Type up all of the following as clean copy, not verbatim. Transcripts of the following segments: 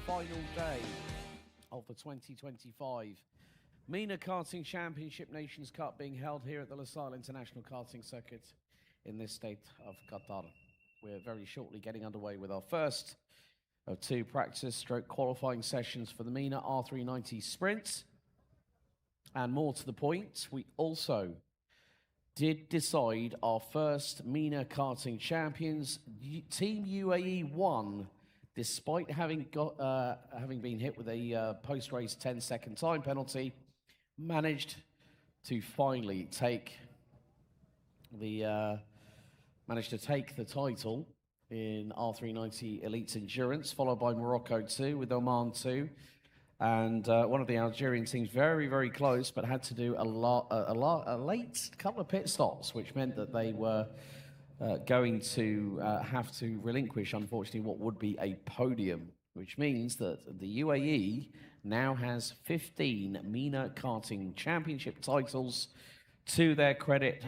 final day of the 2025 Mena Karting Championship Nations Cup being held here at the Lusail International Karting Circuit in this state of Qatar. We're very shortly getting underway with our first of two practice/qualifying sessions for the Mena R390 Sprint. And more to the point, we also did decide our first Mena Karting champions. Team UAE won, despite having been hit with a post-race 10-second time penalty, managed to finally take the title in R390 Elite Endurance, followed by Morocco 2 with Oman 2. And one of the Algerian teams very, very close, but had to do a late couple of pit stops, which meant that they were going to have to relinquish, unfortunately, what would be a podium, which means that the UAE now has 15 Mena Karting Championship titles to their credit,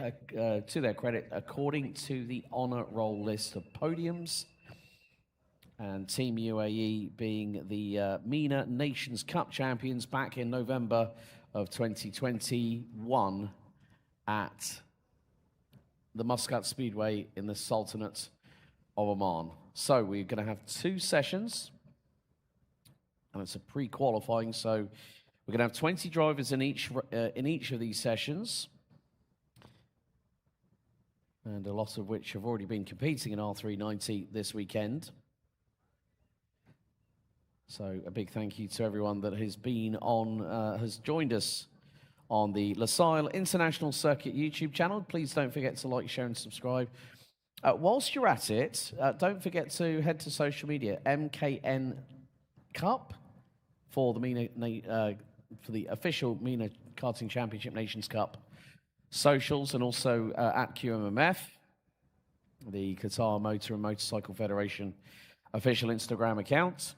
according to the honor roll list of podiums. And Team UAE being the Mena Nations Cup champions back in November of 2021 at the Muscat Speedway in the Sultanate of Oman. So we're going to have two sessions, and it's a pre-qualifying. So we're going to have 20 drivers in each of these sessions, and a lot of which have already been competing in R390 this weekend. So a big thank you to everyone that has been on, has joined us on the Lusail International Circuit YouTube channel. Please don't forget to like, share, and subscribe. Whilst you're at it, don't forget to head to social media, MKN Cup for the for the official Mena Karting Championship Nations Cup socials, and also at QMMF, the Qatar Motor and Motorcycle Federation official Instagram account.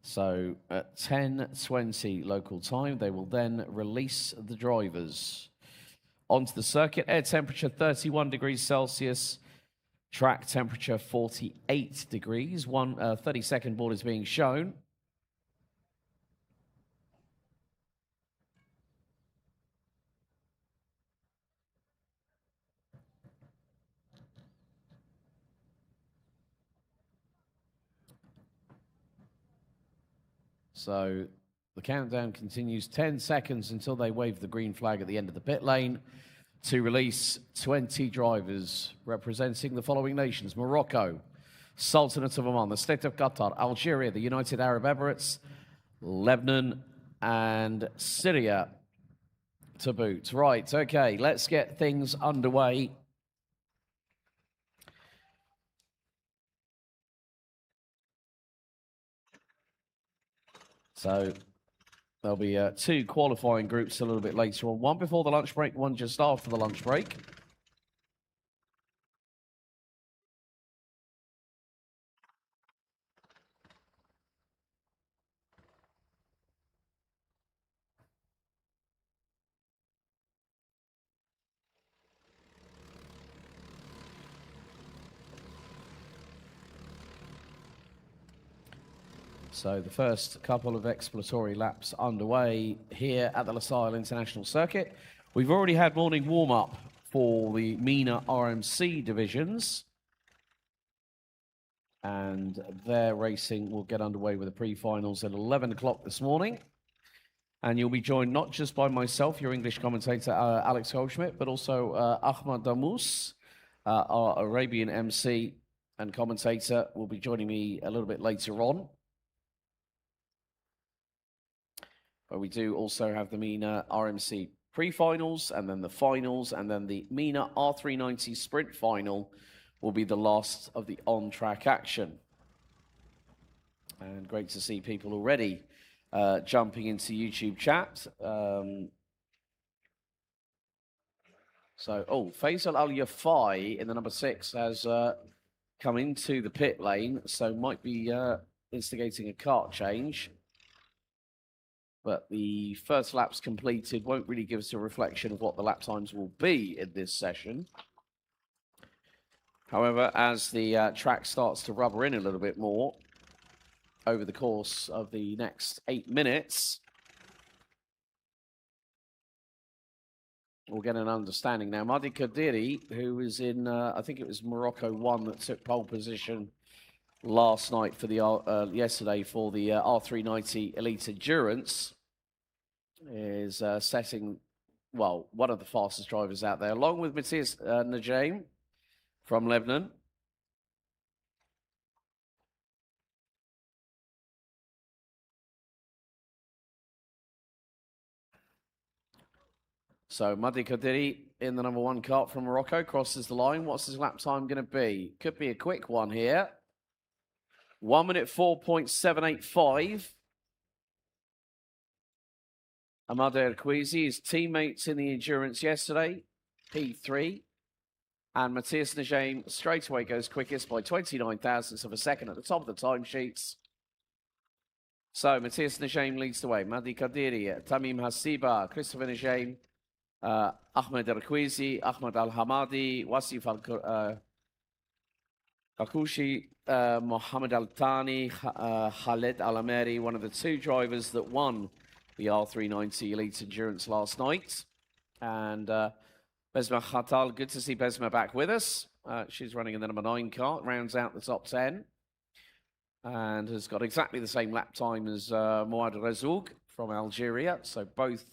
So at 10:20 local time, they will then release the drivers onto the circuit. Air temperature 31 degrees Celsius, track temperature 48 degrees. 30-second board is being shown. So the countdown continues, 10 seconds until they wave the green flag at the end of the pit lane to release 20 drivers representing the following nations: Morocco, Sultanate of Oman, the State of Qatar, Algeria, the United Arab Emirates, Lebanon, and Syria to boot. Right, okay, let's get things underway. So there'll be two qualifying groups a little bit later on. One before the lunch break, one just after the lunch break. So the first couple of exploratory laps underway here at the Lusail International Circuit. We've already had morning warm-up for the Mena RMC divisions, and their racing will get underway with the pre-finals at 11 o'clock this morning. And you'll be joined not just by myself, your English commentator, Alex Goldschmidt, but also Ahmad Damus, our Arabian MC and commentator, will be joining me a little bit later on. But we do also have the Mena RMC pre-finals, and then the finals, and then the Mena R390 Sprint final will be the last of the on-track action. And great to see people already jumping into YouTube chat. Faisal Al-Yafai in the number 6 has come into the pit lane, so might be instigating a kart change. But the first laps completed won't really give us a reflection of what the lap times will be in this session. However, as the track starts to rubber in a little bit more over the course of the next 8 minutes, we'll get an understanding. Now, Madi Kadiri, who was in, I think it was Morocco 1 that took pole position last night for the yesterday for the R390 Elite Endurance, is setting, well, one of the fastest drivers out there, along with Matthias Najaim from Lebanon. So Madi Kadiri in the number 1 kart from Morocco crosses the line. What's his lap time going to be? Could be a quick one here. 1 minute 4.785. Ahmad Erkwizi, his teammates in the endurance yesterday, P3. And Matthias Najaim straight away goes quickest by 29 thousandths of a second at the top of the timesheets. So Matthias Najaim leads the way. Madi Kadiri, Tamim Hasiba, Christopher Najaim, Ahmed Erkwizi, Ahmed Al-Hamadi, Wasif Al-Kakushi, Mohammed Al-Thani, Khaled Al-Ameri, one of the 2 drivers that won the R390 Elite Endurance last night. And Besma Khatal, good to see Besma back with us. She's running in the number 9 kart, rounds out the top 10. And has got exactly the same lap time as Mouad Rezoug from Algeria. So both,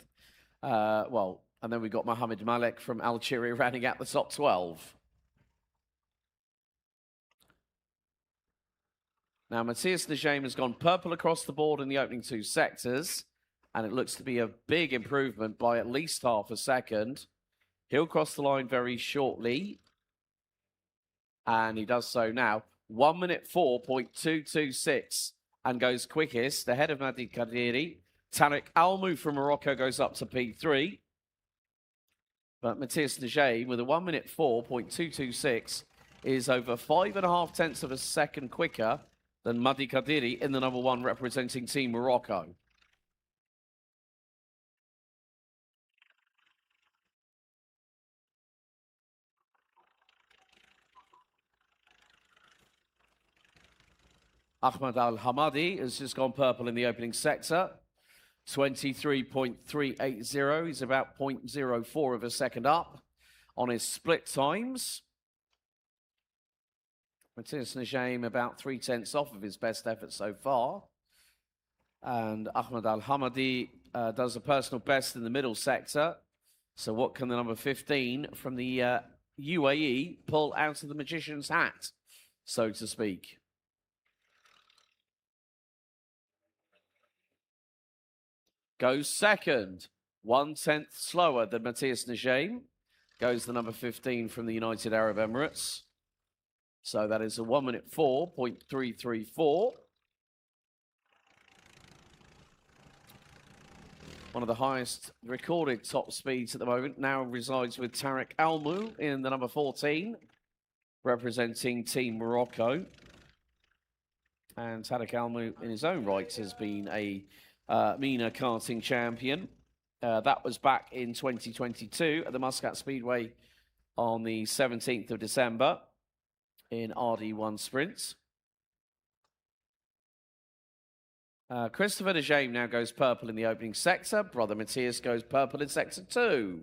well, and then we've got Mohamed Malek from Algeria rounding out the top 12. Now, Matthias Najaim has gone purple across the board in the opening 2 sectors, and it looks to be a big improvement by at least half a second. He'll cross the line very shortly, and he does so now. 1 minute 4.226 and goes quickest ahead of Madi Kadiri. Tarek Almu from Morocco goes up to P3. But Matthias Najaim with a 1 minute 4.226 is over 5.5 tenths of a second quicker than Madi Kadiri in the number 1 representing Team Morocco. Ahmed Al-Hamadi has just gone purple in the opening sector. 23.380. He's about 0.04 of a second up on his split times. Matthias Najaim about 3 tenths off of his best effort so far. And Ahmed Al-Hamadi does a personal best in the middle sector. So what can the number 15 from the UAE pull out of the magician's hat, so to speak? Goes second, 1 tenth slower than Matthias Najaim. Goes the number 15 from the United Arab Emirates. So that is a 1 minute 4.334. One of the highest recorded top speeds at the moment now resides with Tarek Almu in the number 14, representing Team Morocco. And Tarek Almu in his own right has been a Mena Karting champion. That was back in 2022 at the Muscat Speedway on the 17th of December in RD1 sprints. Christopher Najaim now goes purple in the opening sector. Brother Matthias goes purple in sector 2.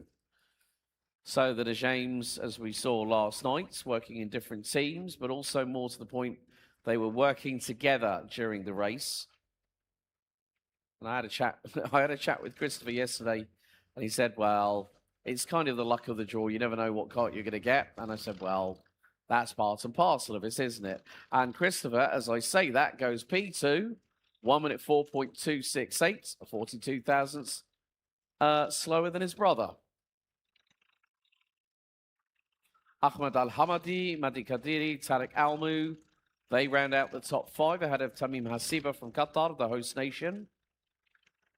So the Najaims, as we saw last night, working in different teams, but also more to the point, they were working together during the race. And I had a chat with Christopher yesterday, and he said, well, it's kind of the luck of the draw. You never know what kart you're going to get. And I said, well, that's part and parcel of it, isn't it? And Christopher, as I say that, goes P2, 1 minute 4.268, 42 thousandths slower than his brother. Ahmed Al-Hamadi, Madi Kadiri, Tarek Almu, they round out the top 5 ahead of Tamim Hasiba from Qatar, the host nation.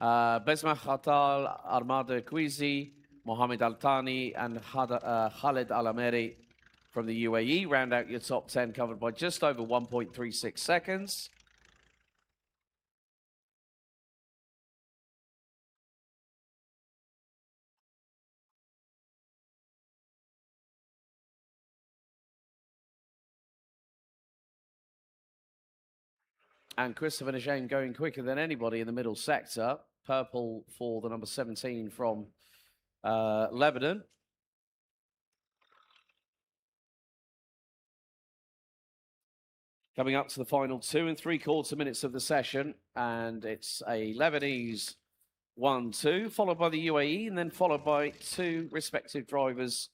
Besma Khatal, Armada Kwizi, Mohammed Al-Thani, and Khaled Al-Ameri from the UAE round out your top 10, covered by just over 1.36 seconds. And Christopher Najim going quicker than anybody in the middle sector. Purple for the number 17 from Lebanon. Coming up to the final 2 3/4 minutes of the session, and it's a Lebanese 1-2, followed by the UAE, and then followed by 2 respective drivers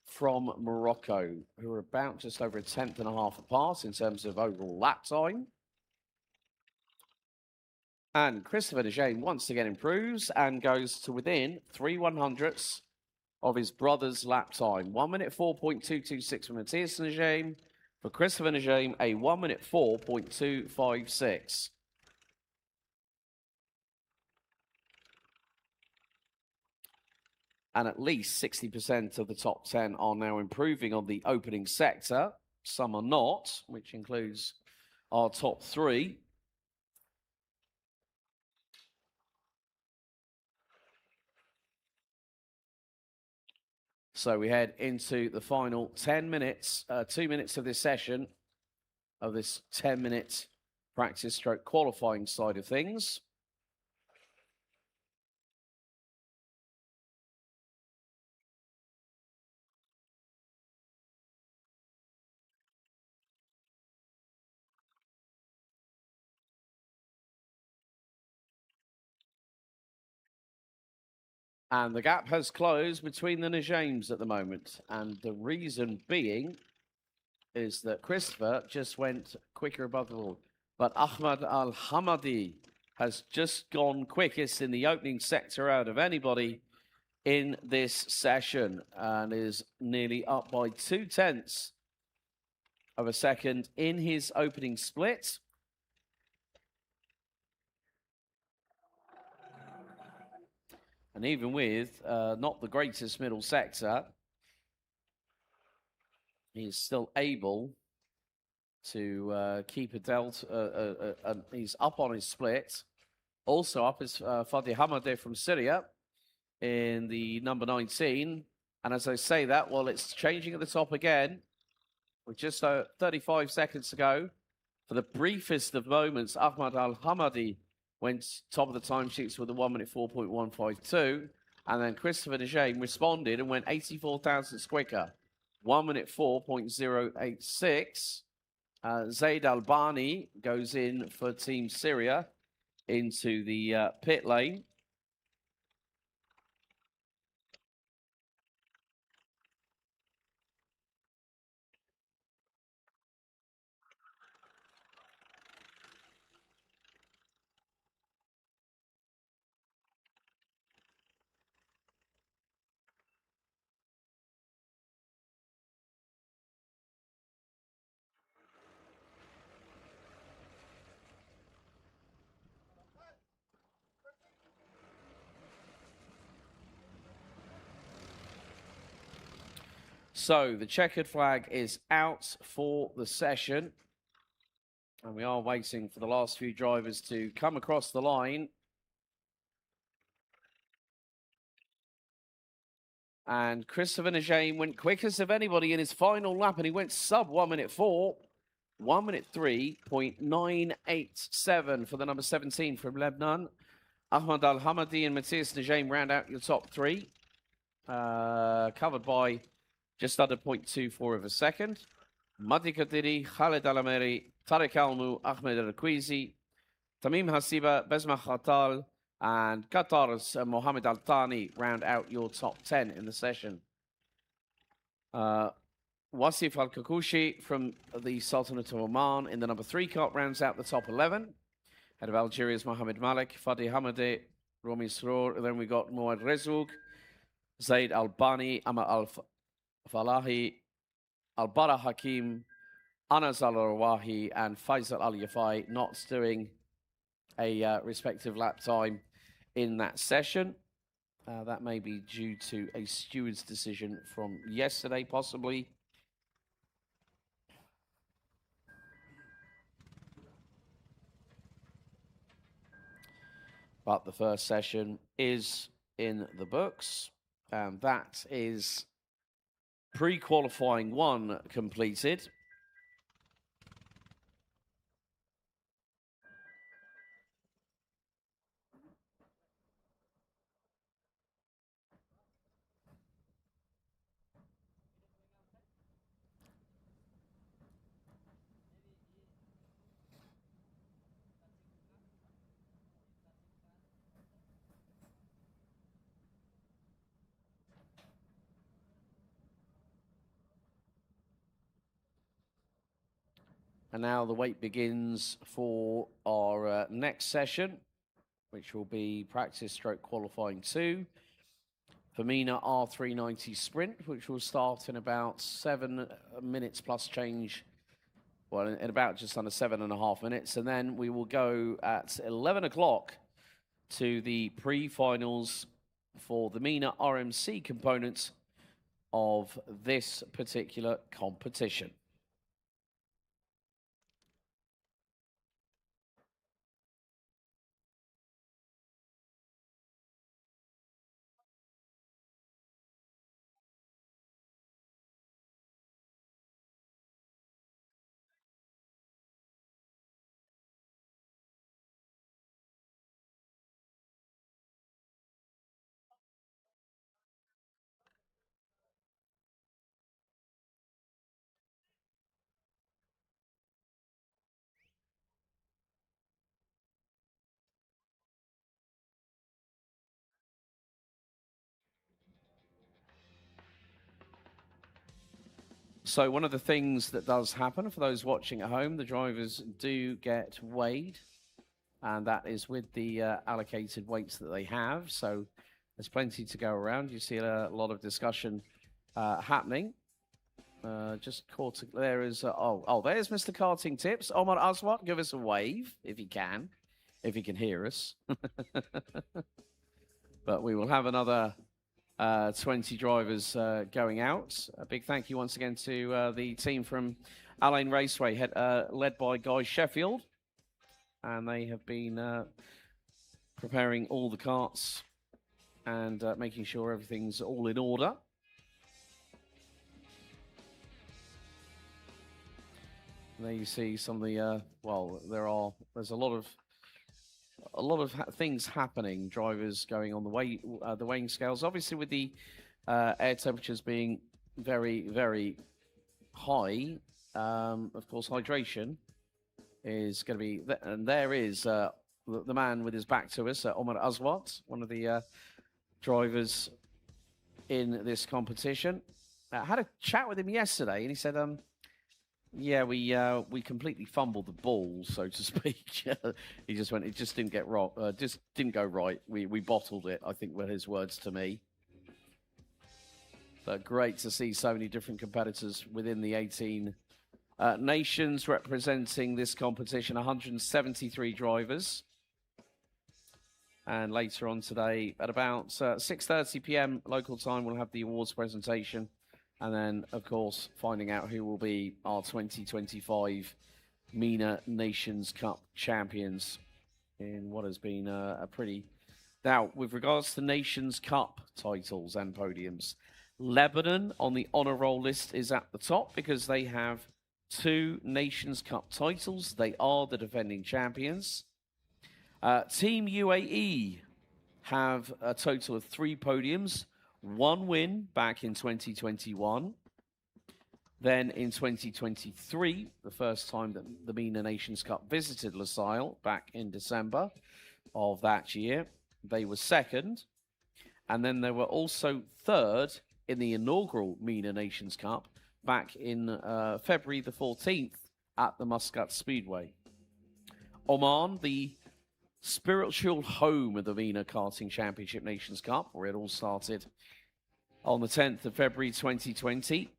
from Morocco, who are about just over a 10th and a half apart in terms of overall lap time. And Christopher Najim once again improves and goes to within 3/100ths of his brother's lap time. 1 minute 4.226 for Matthias Najim. For Christopher Najim, a 1 minute 4.256. And at least 60% of the top 10 are now improving on the opening sector. Some are not, which includes our top 3. So we head into the final 10 minutes, 2 minutes of this session, of this 10-minute practice stroke qualifying side of things. And the gap has closed between the Najims at the moment. And the reason being is that Christopher just went quicker above the wall. But Ahmad Al-Hamadi has just gone quickest in the opening sector out of anybody in this session and is nearly up by 0.2 of a second in his opening split. And even with not the greatest middle sector, he's still able to keep a delta. He's up on his split. Also up is Fadi Hamadeh from Syria in the number 19. And as I say that, well, it's changing at the top again with just 35 seconds to go. For the briefest of moments, Ahmad Al-Hamadi went top of the timesheets with a 1 minute 4.152. And then Christopher Najim responded and went 84 thousandths quicker. 1 minute 4.086. Zaid Albani goes in for Team Syria into the pit lane. So the checkered flag is out for the session. And we are waiting for the last few drivers to come across the line. And Christopher Najim went quickest of anybody in his final lap, and he went sub 1 minute 4. 1 minute 3.987 for the number 17 from Lebanon. Ahmad Al-Hamadi and Matthias Najim round out your top 3. Covered by just under 0.24 of a second. Madi Kadiri, Khaled Al-Ameri, Tariq Almu, Ahmed Al-Quizi, Tamim Hasiba, Besma Khatal, and Qatar's Mohamed Al-Thani round out your top 10 in the session. Wasif Al-Kakushi from the Sultanate of Oman in the number 3 car rounds out the top 11. Head of Algeria's Mohamed Malik, Fadi Hamadeh, Romy Sroor. And then we got Moed Rezouk, Zaid Albani, Ama Al-Falahi, Al-Bara Hakim, Anas Al-Rawahi, and Faisal Al-Yafai not doing a respective lap time in that session. That may be due to a steward's decision from yesterday, possibly. But the first session is in the books, and that is pre-qualifying 1 completed. And now the wait begins for our next session, which will be practice stroke qualifying 2 for Mena R390 sprint, which will start in about 7 minutes plus change. Well, in about just under 7.5 minutes. And then we will go at 11 o'clock to the pre-finals for the Mena RMC component of this particular competition. So one of the things that does happen for those watching at home, the drivers do get weighed, and that is with the allocated weights that they have. So there's plenty to go around. You see a lot of discussion happening. Just caught. There is. There's Mr. Karting Tips. Omar Aswat, give us a wave if he can hear us. But we will have another 20 drivers going out. A big thank you once again to the team from Alain Raceway, led by Guy Sheffield. And they have been preparing all the karts and making sure everything's all in order. And there you see some of the, there's a lot of things happening. Drivers going on the weighing scales. Obviously, with the air temperatures being very, very high, of course, hydration is going to be. And there is the man with his back to us, Omar Aswat, one of the drivers in this competition. I had a chat with him yesterday, and he said, yeah, we completely fumbled the ball, so to speak. He just went, it just didn't get right, just didn't go right. We bottled it, I think were his words to me. But great to see so many different competitors within the 18 nations representing this competition, 173 drivers. And later on today, at about 6:30 p.m. local time, we'll have the awards presentation. And then, of course, finding out who will be our 2025 MENA Nations Cup champions in what has been a pretty... Now, with regards to Nations Cup titles and podiums, Lebanon on the honour roll list is at the top because they have 2 Nations Cup titles. They are the defending champions. Team UAE have a total of 3 podiums. 1 win back in 2021. Then in 2023, the first time that the MENA Nations Cup visited Lusail back in December of that year, they were 2nd. And then they were also 3rd in the inaugural MENA Nations Cup back in February the 14th at the Muscat Speedway. Oman, the spiritual home of the MENA Karting Championship Nations Cup, where it all started on the 10th of February 2020.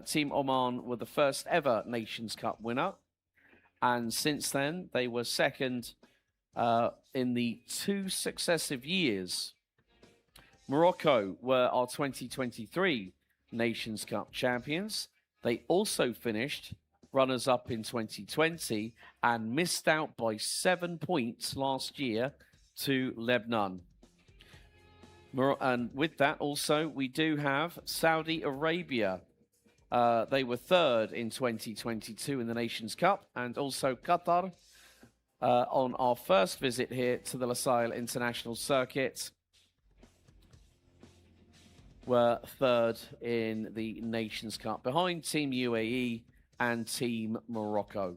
Team Oman were the first ever Nations Cup winner. And since then, they were 2nd in the 2 successive years. Morocco were our 2023 Nations Cup champions. They also finished runners-up in 2020 and missed out by 7 points last year to Lebanon. And with that also, we do have Saudi Arabia. They were 3rd in 2022 in the Nations Cup, and also Qatar on our first visit here to the Lusail International Circuit were 3rd in the Nations Cup, behind Team UAE and Team Morocco.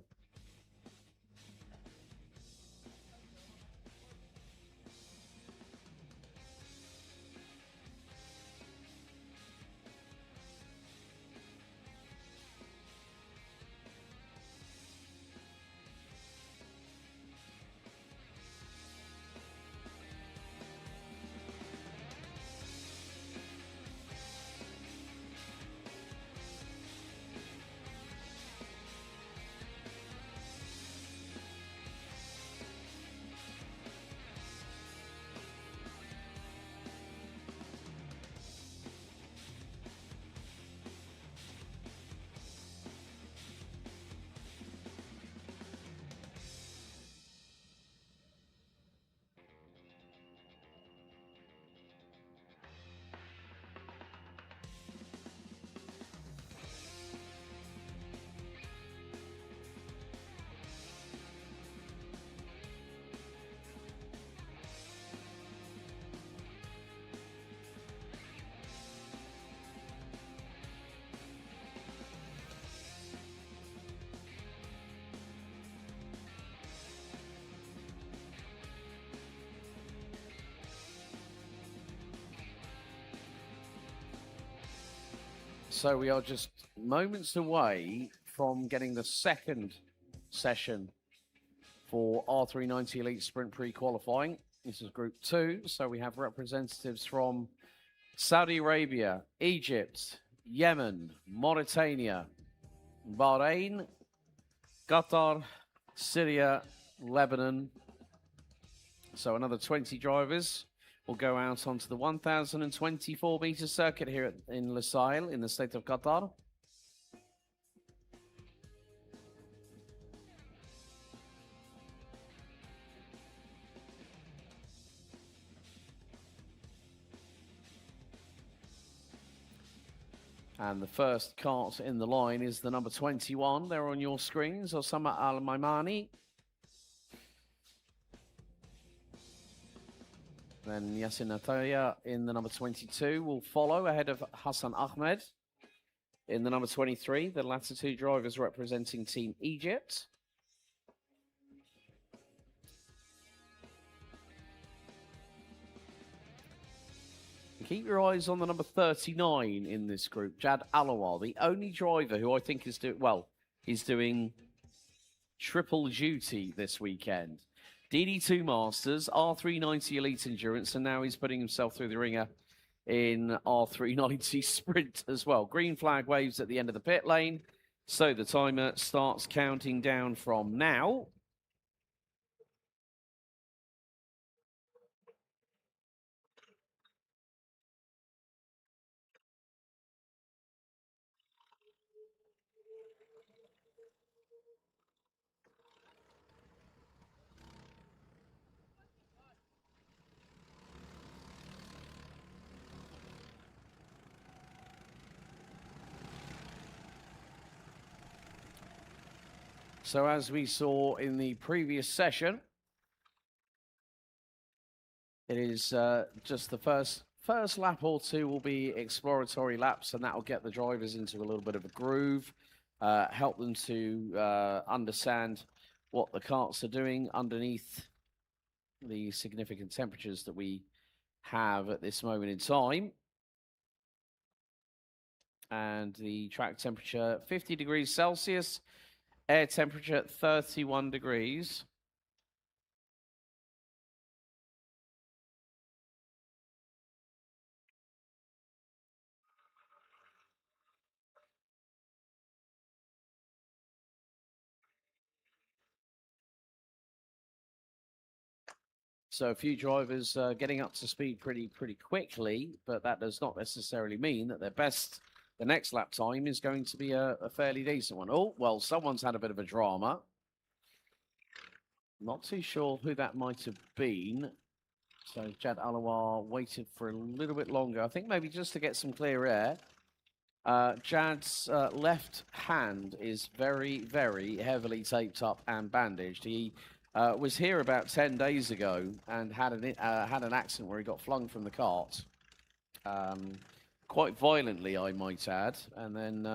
So we are just moments away from getting the second session for R390 Elite Sprint pre-qualifying. This is Group 2, so we have representatives from Saudi Arabia, Egypt, Yemen, Mauritania, Bahrain, Qatar, Syria, Lebanon. So another 20 drivers will go out onto the 1,024-meter circuit here in Lusail in the state of Qatar. And the first kart in the line is the number 21. They're on your screens, Osama Al-Maimani. Then Yassin Ataya in the number 22 will follow ahead of Hassan Ahmed in the number 23. The latter two drivers representing Team Egypt. Keep your eyes on the number 39 in this group, Jad Alawar, the only driver who I think is he's doing triple duty this weekend. DD2 Masters, R390 Elite Endurance, and now he's putting himself through the ringer in R390 Sprint as well. Green flag waves at the end of the pit lane, so the timer starts counting down from now. So as we saw in the previous session, it is just the first lap or two will be exploratory laps, and that will get the drivers into a little bit of a groove, help them to understand what the karts are doing underneath the significant temperatures that we have at this moment in time. And the track temperature, 50 degrees Celsius. Air temperature, 31 degrees. So a few drivers getting up to speed pretty quickly, but that does not necessarily mean that the next lap time is going to be a fairly decent one. Oh, well, someone's had a bit of a drama. Not too sure who that might have been. So Jad Alawar waited for a little bit longer. I think maybe just to get some clear air. Jad's left hand is very, very heavily taped up and bandaged. He was here about 10 days ago and had an accident where he got flung from the cart. Quite violently, I might add, and then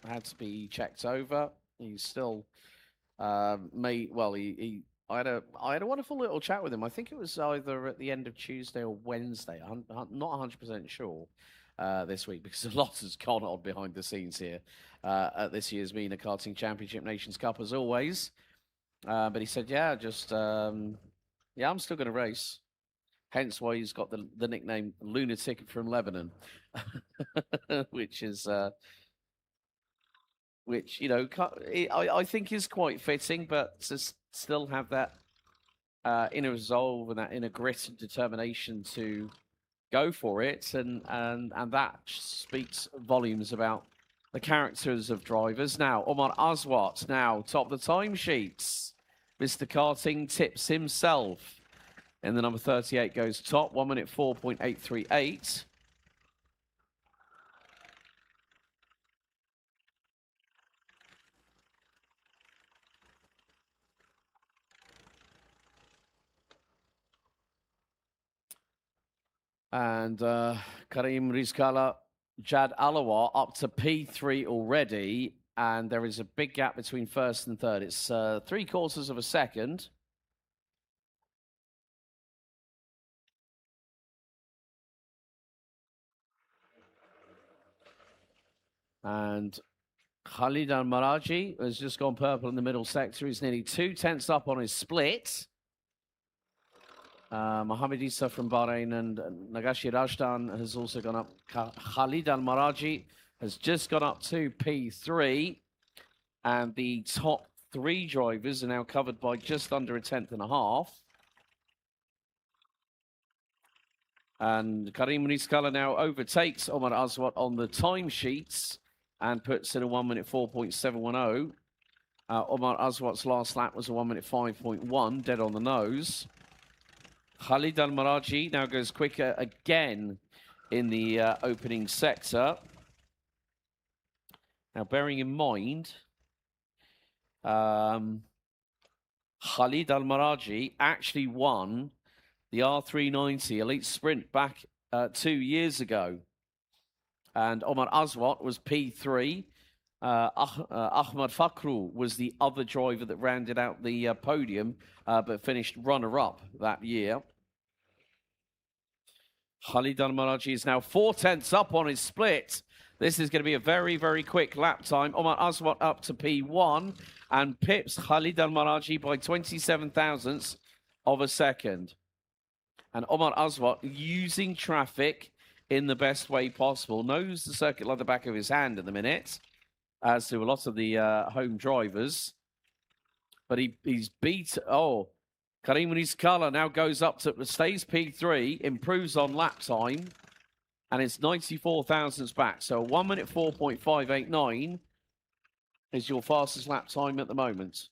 had to be checked over. He's still I had a wonderful little chat with him. I think it was either at the end of Tuesday or Wednesday. I'm not 100% sure this week because a lot has gone on behind the scenes here at this year's Mena Karting Championship Nations Cup, as always. But he said, yeah, I'm still going to race. Hence why he's got the nickname Lunatic from Lebanon, which I think is quite fitting, but to still have that inner resolve and that inner grit and determination to go for it, and that speaks volumes about the characters of drivers. Now, Omar Aswat, now top of the timesheets. Mr. Karting tips himself. And the number 38 goes top, 1 minute 4.838. And Karim Rizkala, Jad Alawar up to P3 already. And there is a big gap between first and third. It's 3/4 of a second. And Khalid Al-Maraji has just gone purple in the middle sector. He's nearly 2 tenths up on his split. Mohamed Issa from Bahrain and Nagashi Rajdan has also gone up. Khalid Al-Maraji has just gone up to P3. And the top 3 drivers are now covered by just under a tenth and a half. And Karim Rizkala now overtakes Omar Aswat on the timesheets and puts in a 1 minute 4.710. Omar Aswat's last lap was a 1 minute 5.1, dead on the nose. Khalid Al-Maraji now goes quicker again in the opening sector. Now, bearing in mind, Khalid Al-Maraji actually won the R390 Elite Sprint back 2 years ago. And Omar Aswat was P3. Ahmad Fakhru was the other driver that rounded out the podium, but finished runner-up that year. Khalid Al-Maraji is now 4 tenths up on his split. This is going to be a very, very quick lap time. Omar Aswat up to P1 and pips Khalid Al-Maraji by 27 thousandths of a second. And Omar Aswat using traffic in the best way possible. Knows the circuit like the back of his hand at the minute, as do a lot of the home drivers. But he's beat... Oh, Karim Rizkala now goes up to... Stays P3, improves on lap time, and it's 94 thousandths back. So 1 minute 4.589 is your fastest lap time at the moment.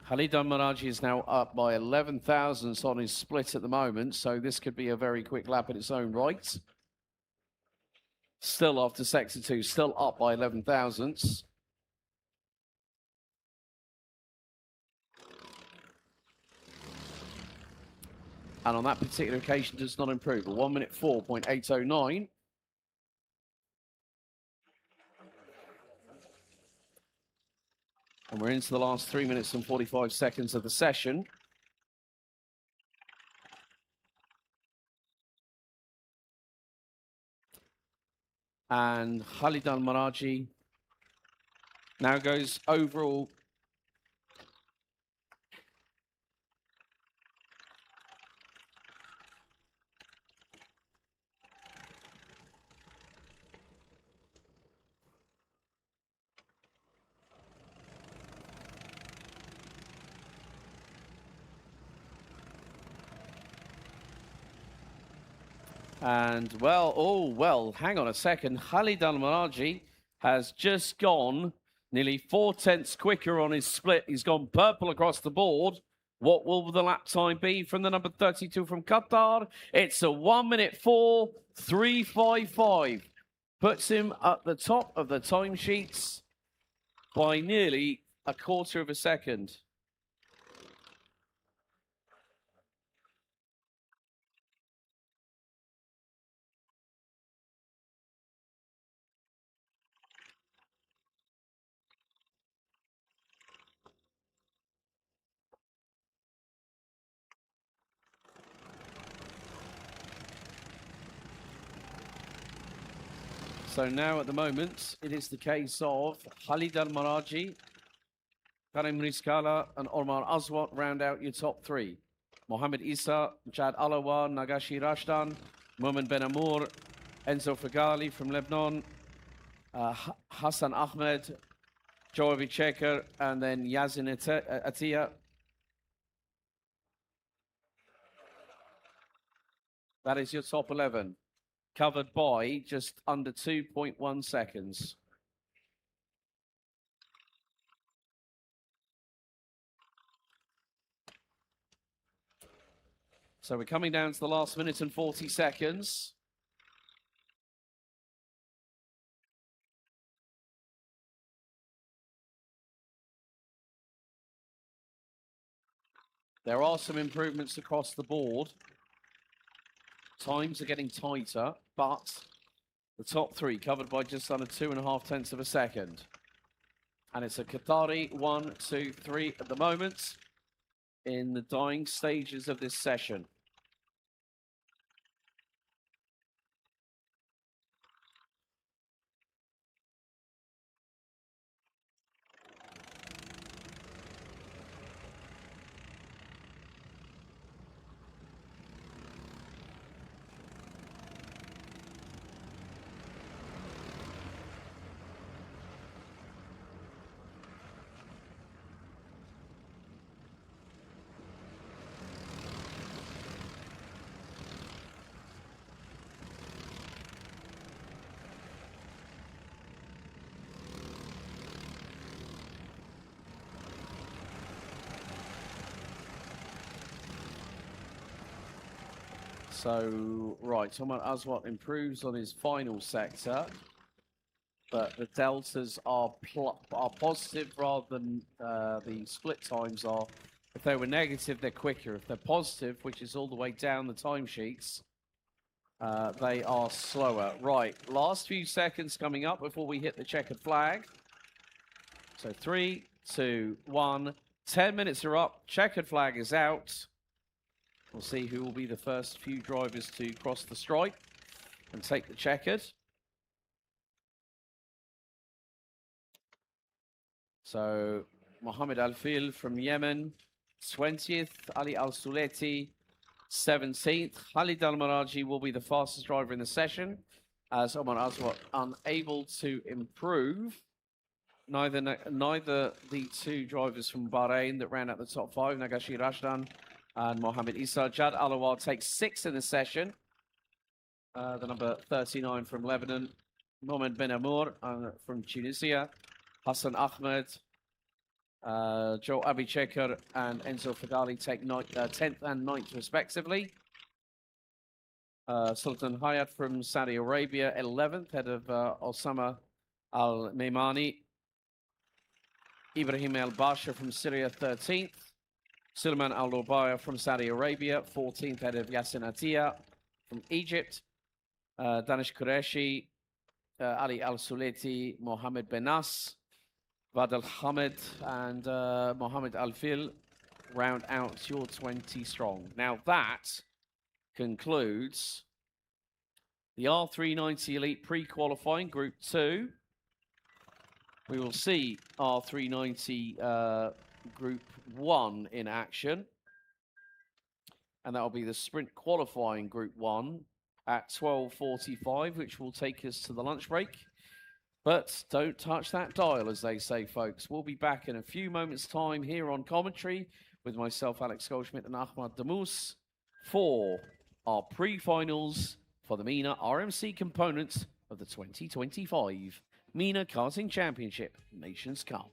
Khalid Al-Maraji is now up by 11 thousandths on his split at the moment, so this could be a very quick lap in its own right. Still after Sector 2, still up by 11 thousandths. And on that particular occasion does not improve. A 1 minute 4.809. And we're into the last 3 minutes and 45 seconds of the session. And Khalid Al-Maraji now goes overall. And, well, hang on a second. Khalid Al-Maraji has just gone nearly 4 tenths quicker on his split. He's gone purple across the board. What will the lap time be from the number 32 from Qatar? It's a 1 minute 4.355. Puts him at the top of the timesheets by nearly a quarter of a second. So now at the moment, it is the case of Khalid Al-Maraji, Karim Rizkala and Omar Aswat round out your top 3. Mohamed Issa, Jad Alawa, Nagashi Rashdan, Momen Ben Amour, Enzo Fagali from Lebanon, Hassan Ahmed, Joavi Checker, and then Yazin Atiyah. That is your top 11. Covered by just under 2.1 seconds. So we're coming down to the last minute and 40 seconds. There are some improvements across the board. Times are getting tighter, but The top three covered by just under 2.5 tenths of a second. And it's a Qatari 1, 2, 3 at the moment in the dying stages of this session. So, right, Omar Aswat improves on his final sector, but the deltas are positive rather than the split times are. If they were negative, they're quicker. If they're positive, which is all the way down the timesheets, they are slower. Right, last few seconds coming up before we hit the checkered flag. So 3, 2, 1. 10 minutes are up. Checkered flag is out. We'll see who will be the first few drivers to cross the stripe and take the checkered. So Mohammed Al-Fil from Yemen, 20th. Ali Al-Suleti, 17th. Khalid Al-Maraji will be the fastest driver in the session, as Omar Aswat unable to improve. Neither the two drivers from Bahrain that ran at the top 5, Nagashi Rashdan and Mohamed Issa. Jad Alawar takes 6th in the session. The number 39 from Lebanon. Mohamed Ben Amour from Tunisia. Hassan Ahmed, Joe Abichekar and Enzo Fadali take 10th and 9th respectively. Sultan Hayat from Saudi Arabia, 11th, head of Osama Al-Maimani. Ibrahim Al-Basha from Syria, 13th. Suleiman Al-Lubaya from Saudi Arabia, 14th, head of Yassin Atiyah from Egypt. Danish Qureshi, Ali Al-Suleti, Mohammed Benas, Vad Al-Hamid, and Mohammed Al-Fil round out your 20 strong. Now that concludes the R390 Elite pre-qualifying Group 2. We will see R390 Group 1 in action. And that will be the sprint qualifying Group 1 at 12:45, which will take us to the lunch break. But don't touch that dial, as they say, folks. We'll be back in a few moments' time here on commentary with myself, Alex Goldschmidt, and Ahmad Damus for our pre-finals for the Mena RMC components of the 2025 Mena Karting Championship Nations Cup.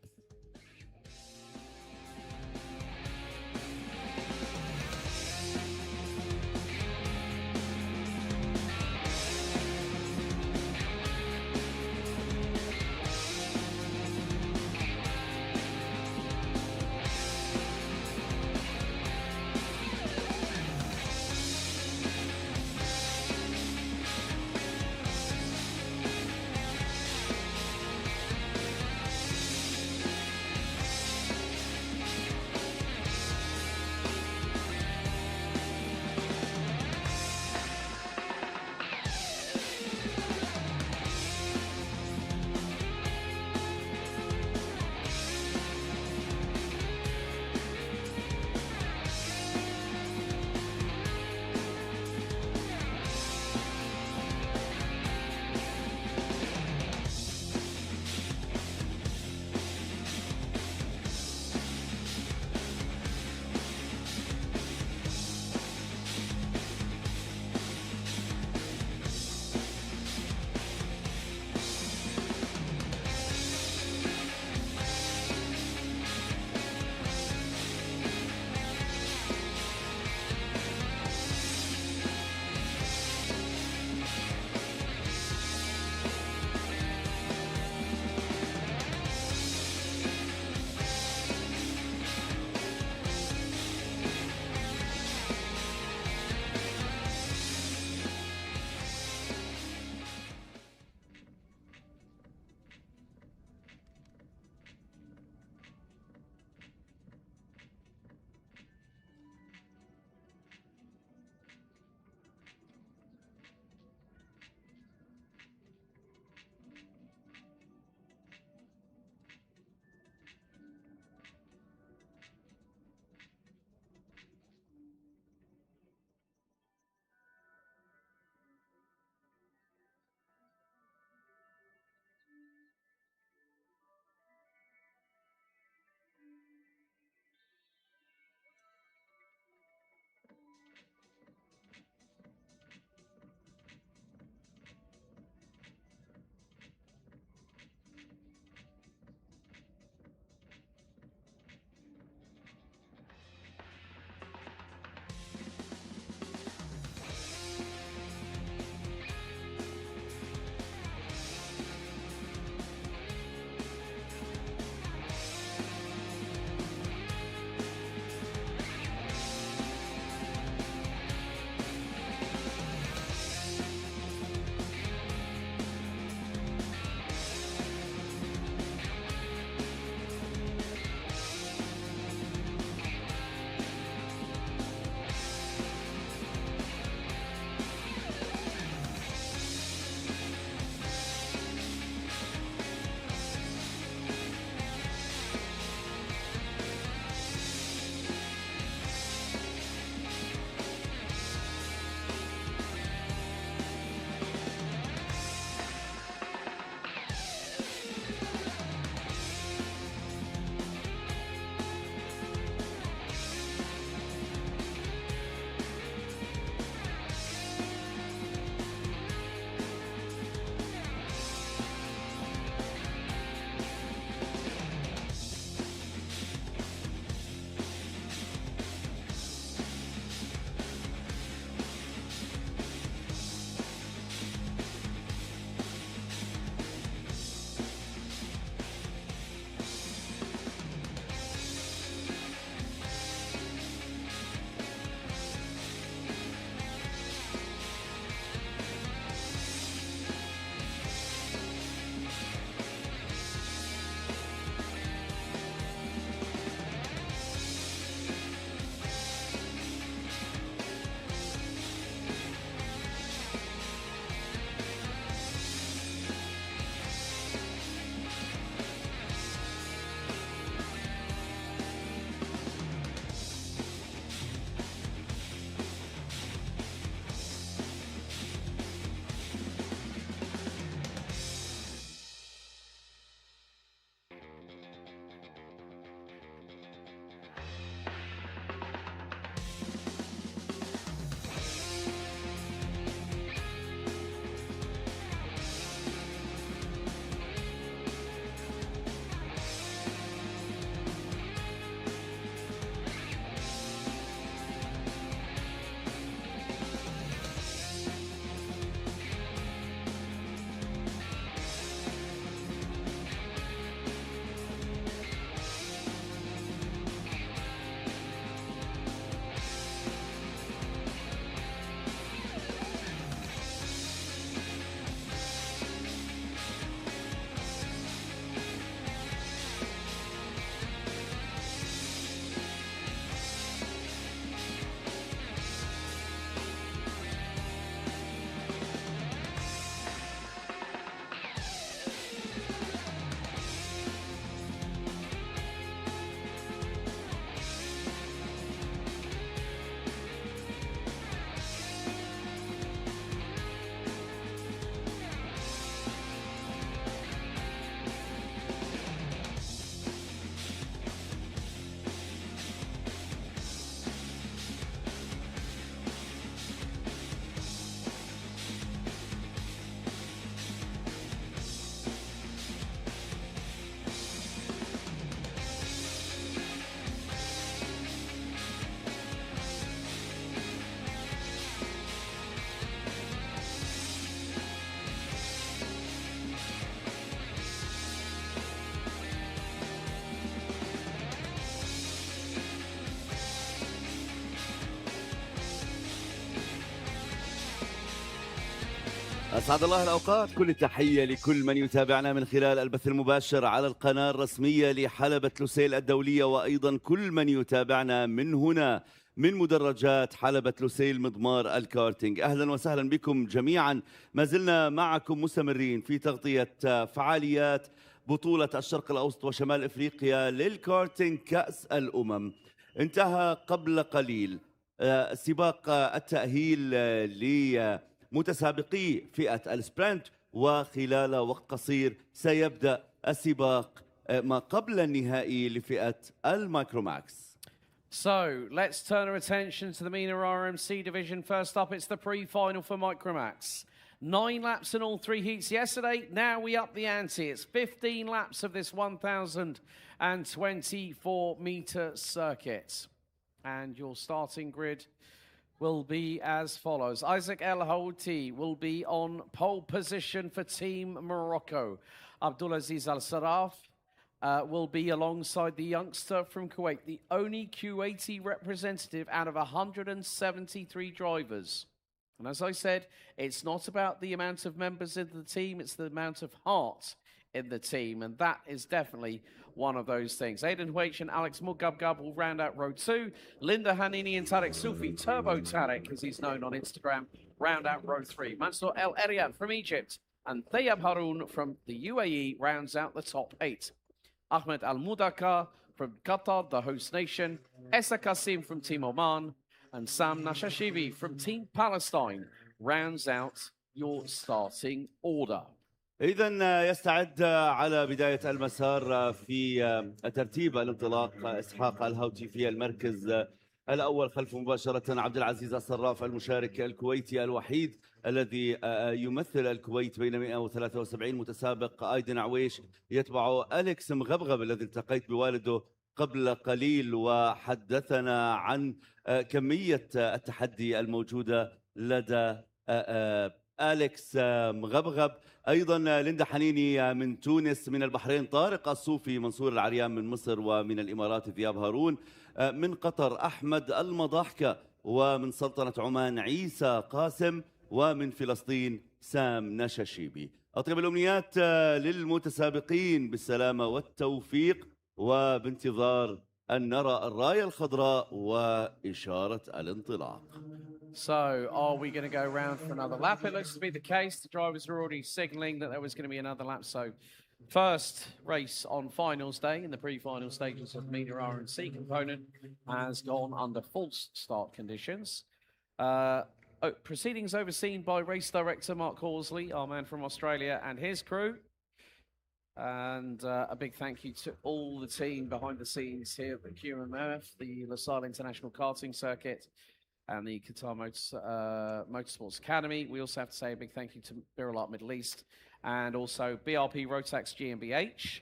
أسعد الله الأوقات. كل التحية لكل من يتابعنا من خلال البث المباشر على القناة الرسمية لحلبة لوسيل الدولية، وأيضا كل من يتابعنا من هنا من مدرجات حلبة لوسيل مضمار الكارتينج. أهلا وسهلا بكم جميعا. ما زلنا معكم مستمرين في تغطية فعاليات بطولة الشرق الأوسط وشمال افريقيا للكارتينج كأس الامم. انتهى قبل قليل سباق التأهيل لمتسابقي فئة السبرنت، وخلال وقت قصير سيبدأ السباق ما قبل النهائي لفئة المايكروماكس. So let's turn our attention to the Mena RMC division. First up, it's the pre-final for Micromax. 9 laps in all 3 heats yesterday. Now we up the ante. It's 15 laps of this 1,024-meter circuit. And your starting grid will be as follows. Isaac El Houti will be on pole position for Team Morocco. Abdulaziz Al Saraf will be alongside the youngster from Kuwait, the only Kuwaiti representative out of 173 drivers. And as I said, it's not about the amount of members in the team, it's the amount of heart in the team, and that is definitely one of those things. Aidan Huech and Alex Mugabgab will round out row 2. Linda Hanini and Tarek Soufi, Turbo Tarek, as he's known on Instagram, round out row 3. Mansour El Eriat from Egypt and Thayab Haroun from the UAE rounds out the top 8. Ahmed Al Mudaka from Qatar, the host nation, Essa Kasim from Team Oman, and Sam Nashashibi from Team Palestine rounds out your starting order. إذن يستعد على بداية المسار في ترتيب الانطلاق إسحاق الهوتي في المركز الأول، خلفه مباشرة عبد العزيز الصراف المشارك الكويتي الوحيد الذي يمثل الكويت بين 173 متسابق. أيدن عويش يتبعه أليكس مغبغب الذي التقيت بوالده قبل قليل وحدثنا عن كمية التحدي الموجودة لدى أليكس مغبغب. أيضا ليندا حنيني من تونس، من البحرين طارق الصوفي، منصور العريان من مصر، ومن الإمارات ذياب هارون، من قطر أحمد المضاحكة، ومن سلطنة عمان عيسى قاسم، ومن فلسطين سام نشاشيبي. أطيب الأمنيات للمتسابقين بالسلامة والتوفيق، وبانتظار أن نرى الراية الخضراء وإشارة الانطلاق. So, are we going to go around for another lap? It looks to be the case. The drivers are already signalling that there was going to be another lap. So, first race on finals day in the pre-final stages of Mena RMC component has gone under false start conditions. Proceedings overseen by race director Mark Horsley, our man from Australia, and his crew. And a big thank you to all the team behind the scenes here at the QMF, the LaSalle International Karting Circuit, and the Qatar Motorsports Academy. We also have to say a big thank you to Birolart Middle East and also BRP Rotax GmbH,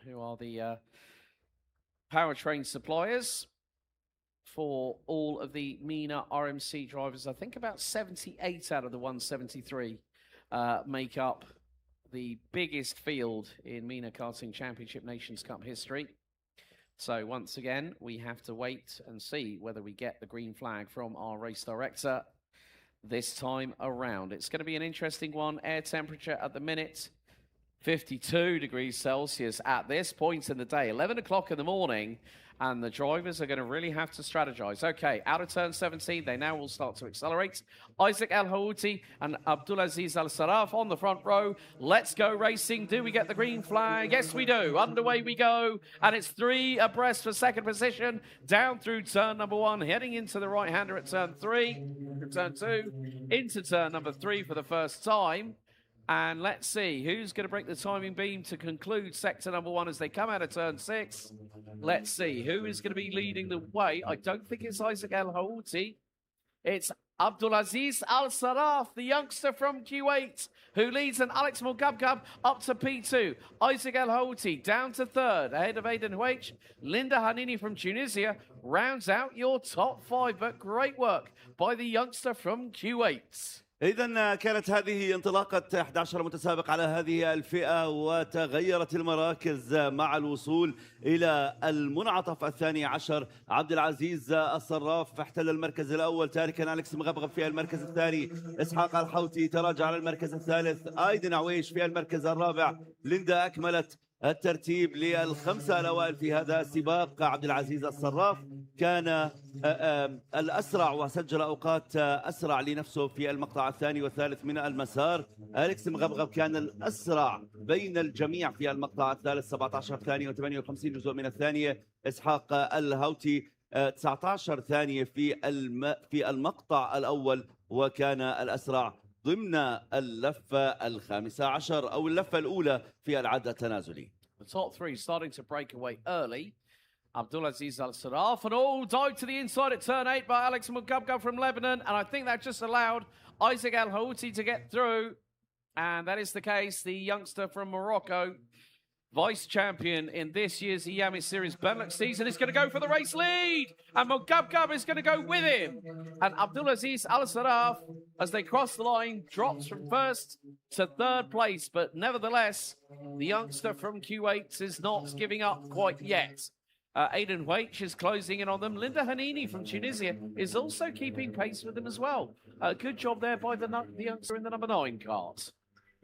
who are the powertrain suppliers for all of the Mena RMC drivers. I think about 78 out of the 173 make up the biggest field in Mena Karting Championship Nations Cup history. So once again, we have to wait and see whether we get the green flag from our race director this time around. It's going to be an interesting one. Air temperature at the minute, 52 degrees Celsius at this point in the day, 11 o'clock in the morning, and the drivers are going to really have to strategize. Okay, out of turn 17, they now will start to accelerate. Isaac El Houti and Abdulaziz Al Saraf on the front row. Let's go racing. Do we get the green flag? Yes, we do. Underway we go, and it's 3 abreast for second position, down through turn number 1, heading into the right-hander at turn 3, turn 2, into turn number 3 for the first time. And let's see who's going to break the timing beam to conclude sector number 1 as they come out of turn 6. Let's see who is going to be leading the way. I don't think it's Isaac El Houti. It's Abdulaziz Al Saraf, the youngster from Kuwait, who leads, and Alex Mugabgab up to P2. Isaac El Houti down to 3rd, ahead of Aidan Huech. Linda Hanini from Tunisia rounds out your top 5, but great work by the youngster from Kuwait. إذا كانت هذه انطلاقة 11 متسابق على هذه الفئة، وتغيرت المراكز مع الوصول إلى المنعطف الثاني عشر. عبد العزيز الصراف احتل المركز الأول تاركا أليكس مغبغب في المركز الثاني، إسحاق الحوتي تراجع على المركز الثالث، أيدن عويش في المركز الرابع. ليندا أكملت الترتيب للخمسة الأوائل في هذا السباق. عبد العزيز الصراف كان الأسرع وسجل أوقات أسرع لنفسه في المقطع الثاني والثالث من المسار. أليكس مغبغب كان الأسرع بين الجميع في المقطع الثالث 17 ثانية و58 جزء من الثانية. إسحاق الهوتي 19 ثانية في المقطع الأول، وكان الأسرع ضمن اللفة الخامسة عشر أو اللفة الأولى في العد التنازلي. The top three starting to break away early. Abdulaziz Al Saraf and all dive to the inside at turn 8 by Alex Mugabgab from Lebanon, and I think that just allowed Isaac Al Houti to get through, and that is the case. The youngster from Morocco, vice champion in this year's Yamis Series Benelux season, is going to go for the race lead, and Mugabgab is going to go with him. And Abdulaziz Al Saraf, as they cross the line, drops from first to third place, but nevertheless, the youngster from Kuwait is not giving up quite yet. Aidan Waich is closing in on them. Linda Hanini from Tunisia is also keeping pace with them as well. Good job there by the youngster in the number 9 cart.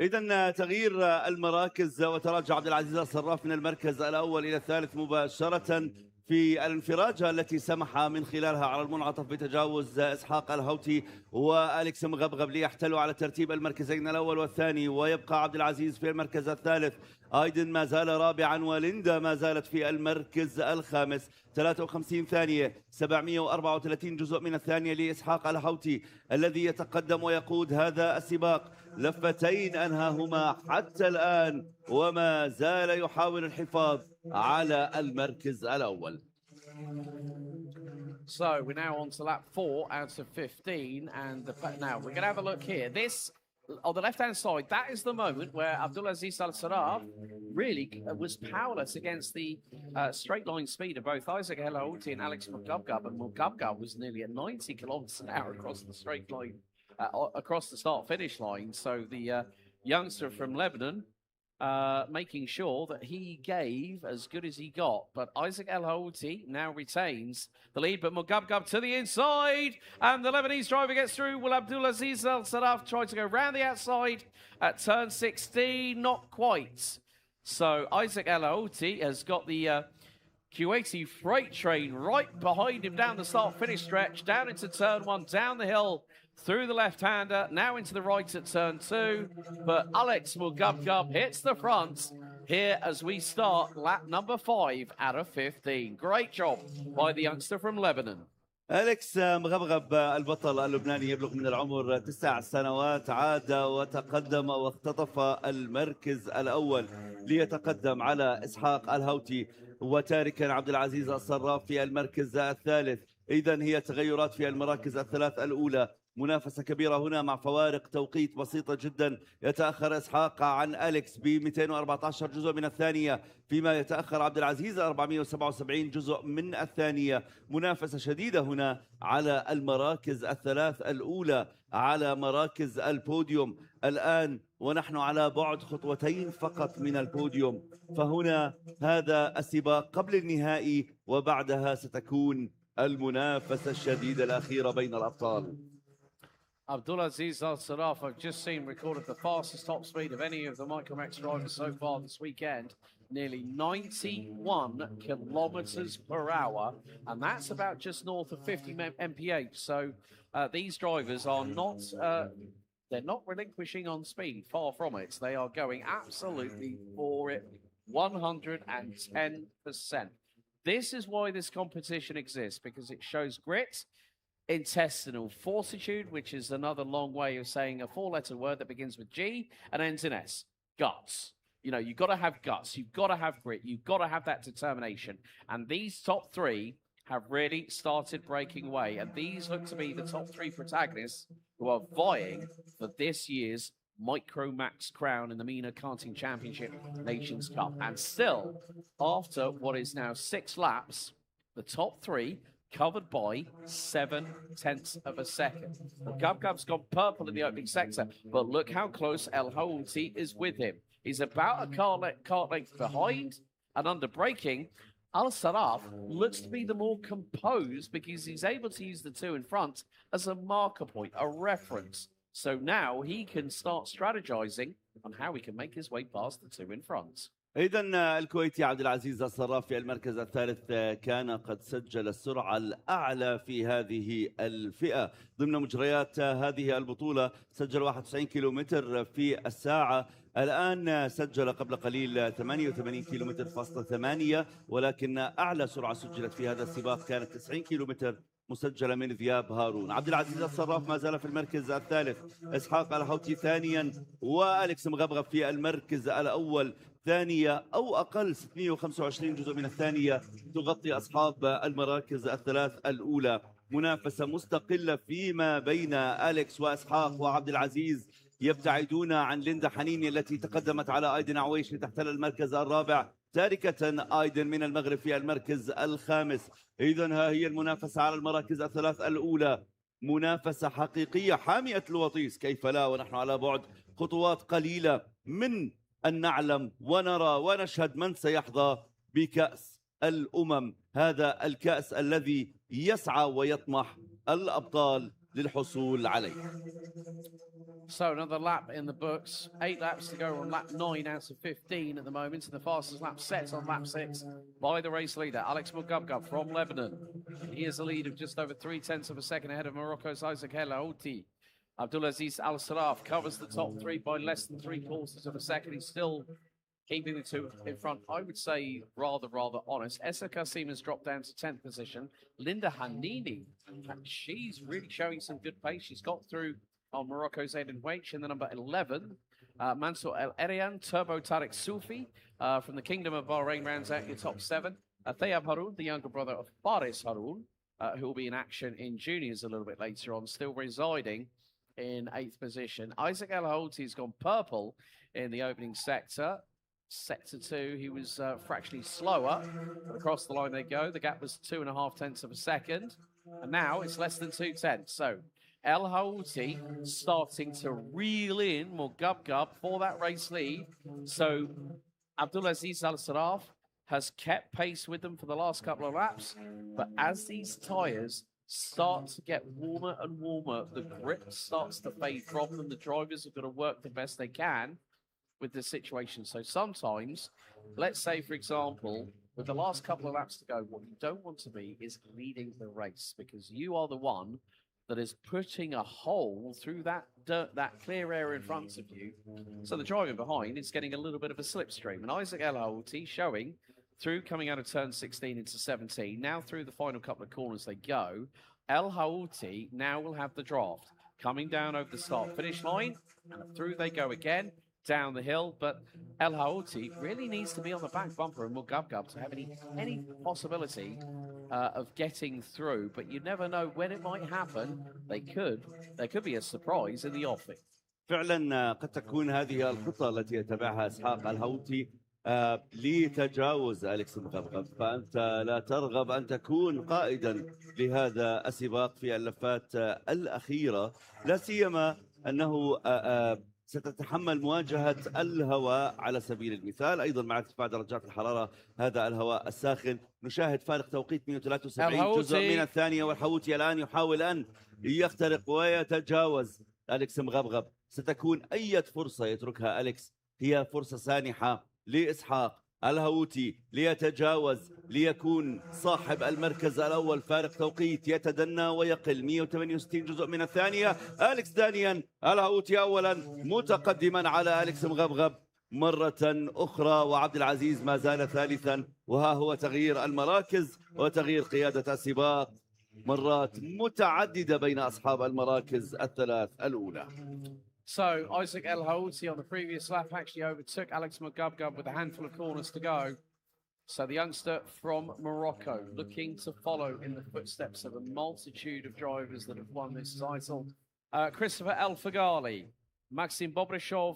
إذا تغيير المراكز، وتراجع عبد العزيز الصراف من المركز الأول إلى الثالث مباشرة في الانفراجة التي سمح من خلالها على المنعطف بتجاوز إسحاق الهوتي وأليكس مغبغب ليحتلوا على ترتيب المركزين الأول والثاني، ويبقى عبد العزيز في المركز الثالث. ايدن ما زال رابعا، وليندا ما زالت في المركز الخامس 53 ثانية 734 جزء من الثانية لإسحاق الهوتي الذي يتقدم ويقود هذا السباق. لفتين أنهاهما حتى الآن، وما زال يحاول الحفاظ على المركز الأول. So we're now on to lap 4 out of 15, and now we're going to have a look here. This, on the left-hand side, that is the moment where Abdulaziz Al Saraf really was powerless against the straight line speed of both Isaac El Houti and Alex Mugabgab, and Mugabgab was nearly at 90 kilometers an hour across the straight line, across the start-finish line. So the youngster from Lebanon making sure that he gave as good as he got. But Isaac El Houti now retains the lead, but Mugabgab to the inside, and the Lebanese driver gets through. Will Abdulaziz Al Saraf try to go round the outside at turn 16? Not quite. So Isaac El Houti has got the Kuwaiti freight train right behind him down the start-finish stretch, down into turn 1, down the hill, through the left-hander, now into the right at turn 2. But Alex Mugabgab hits the front here as we start lap number 5 out of 15. Great job by the youngster from Lebanon. أليكس مغبغب البطل اللبناني يبلغ من العمر 9 سنوات، عاد وتقدم واختطف المركز الأول ليتقدم على إسحاق الهوتي، وتاركا عبد العزيز الصراف في المركز الثالث. إذن هي تغيرات في المراكز الثلاث الأولى، منافسة كبيرة هنا مع فوارق توقيت بسيطة جدا. يتأخر إسحاق عن أليكس ب 214 جزء من الثانية، فيما يتأخر عبد العزيز 477 جزء من الثانية. منافسة شديدة هنا على المراكز الثلاث الأولى، على مراكز البوديوم الآن، ونحن على بعد خطوتين فقط من البوديوم. فهنا هذا السباق قبل النهائي، وبعدها ستكون المنافسة الشديدة الأخيرة بين الأبطال. Abdulaziz Al Saraf, I've just seen, recorded the fastest top speed of any of the Micromax drivers so far this weekend. Nearly 91 kilometers per hour, and that's about just north of 50 mph. So these drivers are not, they're not relinquishing on speed, far from it. They are going absolutely for it, 110%. This is why this competition exists, because it shows grit, intestinal fortitude, which is another long way of saying a 4-letter word that begins with G and ends in S. Guts. You know, you've got to have guts. You've got to have grit. You've got to have that determination. And these top three have really started breaking away. And these look to be the top three protagonists who are vying for this year's Micromax crown in the Mena Karting Nations Cup. And still, after what is now 6 laps, the top three covered by 7/10 of a second. Well, Gabgab's gone purple in the opening sector, but look how close El Houthi is with him. He's about a car length behind, and under braking, Al Saraf looks to be the more composed because he's able to use the two in front as a marker point, a reference. So now he can start strategizing on how he can make his way past the two in front. إذا الكويتي عبد العزيز الصراف في المركز الثالث كان قد سجل السرعة الأعلى في هذه الفئة ضمن مجريات هذه البطولة. سجل 91 كيلومتر في الساعة. الآن سجل قبل قليل 88 كيلومتر فاصلة 8، ولكن أعلى سرعة سجلت في هذا السباق كانت 90 كيلومتر مسجلة من ذياب هارون. عبد العزيز الصراف ما زال في المركز الثالث، إسحاق الحوتي ثانيا، وأليكس مغبغب في المركز الأول. ثانية أو أقل 625 جزء من الثانية تغطي أصحاب المراكز الثلاث الأولى. منافسة مستقلة فيما بين أليكس وإسحاق وعبد العزيز، يبتعدون عن ليندا حنيني التي تقدمت على أيدن عويش لتحتل المركز الرابع، تاركة أيدن من المغرب في المركز الخامس. إذن ها هي المنافسة على المراكز الثلاث الأولى، منافسة حقيقية حامية الوطيس، كيف لا ونحن على بعد خطوات قليلة من أن نعلم ونرى ونشهد من سيحظى بكأس الأمم، هذا الكأس الذي يسعى ويطمح الأبطال للحصول عليه. So another lap in the books. 8 laps to go on lap 9 out of 15 at the moment. And the fastest lap set on lap 6 by the race leader, Alex Mugabgab from Lebanon. He is a lead of just over 3/10 of a second ahead of Morocco's Isaac El Houthi. Abdulaziz Al Saraf covers the top three by less than 3/4 of a second. He's still keeping the two in front. I would say rather honest. Essa Kassim has dropped down to 10th position. Linda Hanini, she's really showing some good pace. She's got through on Morocco's Aiden Waich in the number 11. Mansour El Erian, Turbo Tariq Soufi from the Kingdom of Bahrain rounds out your top 7. Thayab Haroun, the younger brother of Faris Haroun, who will be in action in juniors a little bit later on, still residing in 8th position. Isaac El Houthi has gone purple in the opening sector. Sector 2, he was fractionally slower. But across the line they go. The gap was 2.5 of a second. And now it's less than 2/10. So El Houthi starting to reel in Mugabgab for that race lead. So Abdulaziz Al Saraf has kept pace with them for the last couple of laps. But as these tyres start to get warmer and warmer, the grip starts to fade from them. The drivers have got to work the best they can with the situation. So sometimes, let's say, for example, with the last couple of laps to go, what you don't want to be is leading the race, because you are the one that is putting a hole through that dirt, that clear area in front of you. So the driver behind is getting a little bit of a slipstream. And Isaac El Houthi showing through coming out of turn 16 into 17. Now through the final couple of corners they go. El Houthi now will have the draft. Coming down over the start-finish line, and through they go again, down the hill. But El Houthi really needs to be on the back bumper and Mugabgab to have any possibility of getting through. But you never know when it might happen. There could be a surprise in the offing. فعلا قد تكون هذه الخطة التي يتبعها إسحاق الحوتي لتجاوز أليكس مغبغب، فأنت لا ترغب أن تكون قائدا لهذا السباق في اللفات الأخيرة، لا سيما أنه ستتحمل مواجهة الهواء على سبيل المثال. أيضا مع ارتفاع درجات الحرارة هذا الهواء الساخن نشاهد فارق توقيت 173 جزء من الثانية، والحوتي الآن يحاول أن يخترق ويتجاوز أليكس مغبغب. ستكون أي فرصة يتركها أليكس هي فرصة سانحة لإسحاق الهوتي ليتجاوز ليكون صاحب المركز الأول. فارق توقيت يتدنى ويقل 168 جزء من الثانية. أليكس ثانيا، الهوتي أولا، متقدما على أليكس مغبغب مرة أخرى، وعبد العزيز ما زال ثالثا. وها هو تغيير المراكز وتغيير قيادة السباق مرات متعددة بين أصحاب المراكز الثلاث الأولى. So Isaac El Houthi on the previous lap actually overtook Alex Mugabgab with a handful of corners to go. So the youngster from Morocco looking to follow in the footsteps of a multitude of drivers that have won this title. Christopher El Fagali, Maxim Bobrishov,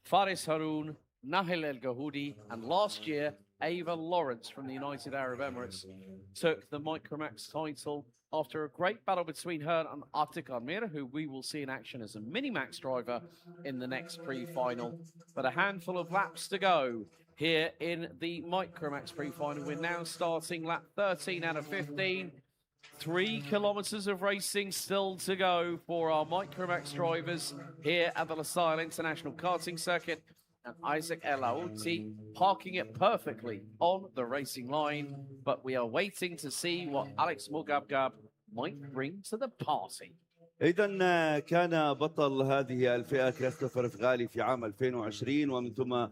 Faris Haroun, Nahil El Gahoudi, and last year Ava Lawrence from the United Arab Emirates took the Micromax title after a great battle between her and Atik Almira, who we will see in action as a Minimax driver in the next pre-final. But a handful of laps to go here in the Micromax pre-final. We're now starting lap 13 out of 15. 3 kilometers of racing still to go for our Micromax drivers here at the Lusail International Karting Circuit. And Isaac El Aouti parking it perfectly on the racing line. But we are waiting to see what Alex Mugabgab might bring to the party. إذا كان بطل هذه الفئة كريستوفر فغالي في عام 2020 ومن ثم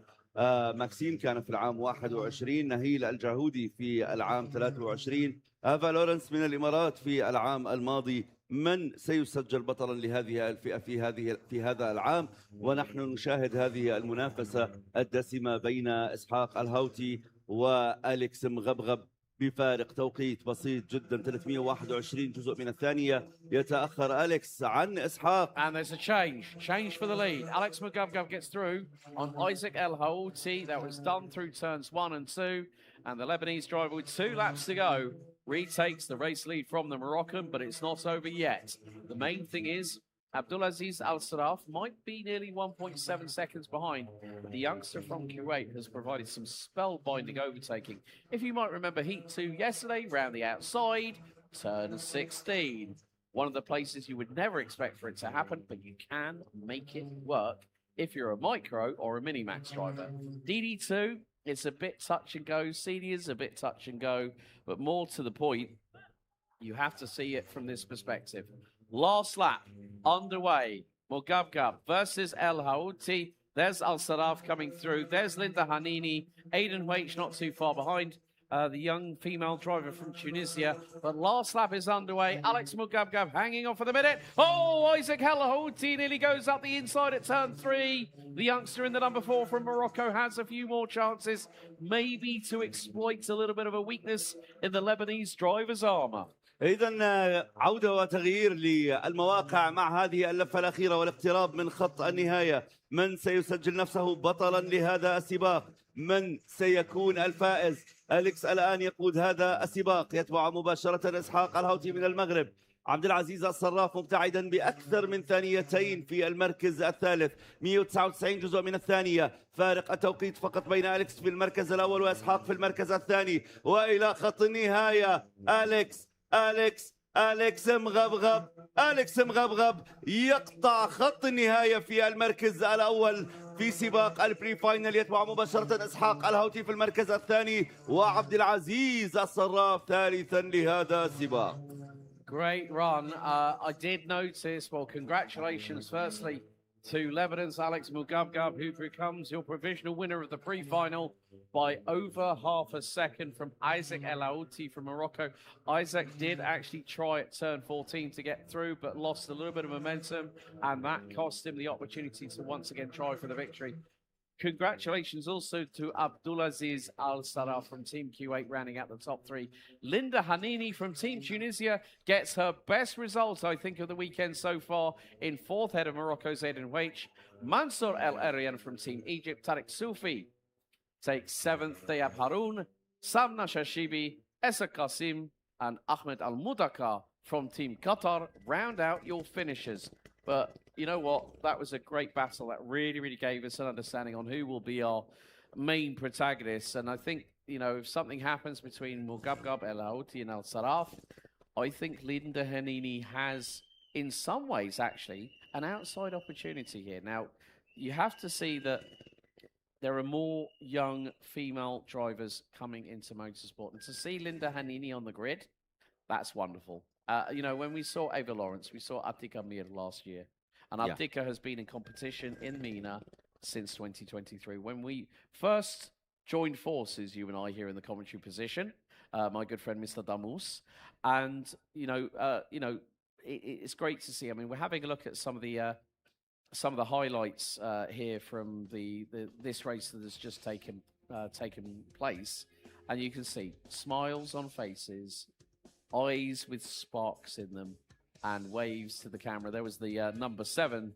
ماكسيم كان في العام 21 نهيل الجهودي في العام 23 آفا لورنس من الإمارات في العام الماضي من سيسجل بطلا لهذه الفئة في هذا العام ونحن نشاهد هذه المنافسة الدسمة بين إسحاق الهوتي وأليكس مغبغب بفارق توقيت بسيط جدا 321 جزء من الثانية يتأخر أليكس عن إسحاق. And there's a change for the lead. Alex Mugabgab gets through on Isaac El Haouti. That was done through turns 1 and 2. And the Lebanese driver with 2 laps to go retakes the race lead from the Moroccan, but it's not over yet. The main thing is Abdulaziz Al-Saraf might be nearly 1.7 seconds behind, but the youngster from Kuwait has provided some spellbinding overtaking. If you might remember Heat 2 yesterday, round the outside, turn 16. One of the places you would never expect for it to happen, but you can make it work if you're a micro or a Minimax driver. DD2, it's a bit touch and go. Seniors, a bit touch and go, but more to the point, you have to see it from this perspective. Last lap underway. Mugabgab versus El Haouti. There's Al Saraf coming through. There's Linda Hanini. Aiden Waich not too far behind. The young female driver from Tunisia. But last lap is underway. Alex Mugabgab hanging on for the minute. Oh, Isaac El Haouti nearly goes up the inside at turn 3. The youngster in the number 4 from Morocco has a few more chances, maybe to exploit a little bit of a weakness in the Lebanese driver's armour. إذا عودة وتغيير للمواقع مع هذه اللفة الأخيرة والاقتراب من خط النهاية. من سيسجل نفسه بطلا لهذا السباق؟ من سيكون الفائز؟ أليكس الآن يقود هذا السباق، يتبع مباشرة إسحاق الهوتي من المغرب. عبد العزيز الصراف مبتعدا بأكثر من ثانيتين في المركز الثالث، 199 جزء من الثانية، فارق التوقيت فقط بين أليكس في المركز الأول وإسحاق في المركز الثاني. وإلى خط النهاية أليكس مغبغب يقطع خط النهاية في المركز الأول في سباق البري فاينل، يتبع مباشرة إسحاق الهوتي في المركز الثاني وعبد العزيز الصراف ثالثا لهذا السباق. Great run. I did notice, well, congratulations firstly to Lebanon's Alex Mugabgab, who becomes your provisional winner of the pre-final by over half a second from Isaac El Aouti from Morocco. Isaac did actually try at turn 14 to get through, but lost a little bit of momentum, and that cost him the opportunity to once again try for the victory. Congratulations also to Abdulaziz Al-Saraf from Team Kuwait, rounding out the top 3. Linda Hanini from Team Tunisia gets her best result, I think, of the weekend so far in 4th head of Morocco's Aiden Waich. Mansour El Arian from Team Egypt, Tariq Soufi takes 7th. Dayab Haroun, Samna Shashibi, Essa Qasim, and Ahmed Al-Mudaka from Team Qatar round out your finishers. But you know what? That was a great battle. That really gave us an understanding on who will be our main protagonists. And I think, you know, if something happens between Mugabgab, El Haouti, and Al Saraf, I think Linda Hanini has, in some ways, actually, an outside opportunity here. Now, you have to see that there are more young female drivers coming into motorsport. And to see Linda Hanini on the grid, that's wonderful. You know, when we saw Ava Lawrence, we saw Abdika Mir last year. And Abdika has been in competition in Mena since 2023. When we first joined forces, you and I, here in the commentary position, my good friend Mr. Damus, and it's great to see. I mean, we're having a look at some of the highlights here from this race that has just taken place, and you can see smiles on faces, eyes with sparks in them, and waves to the camera. There was the number 7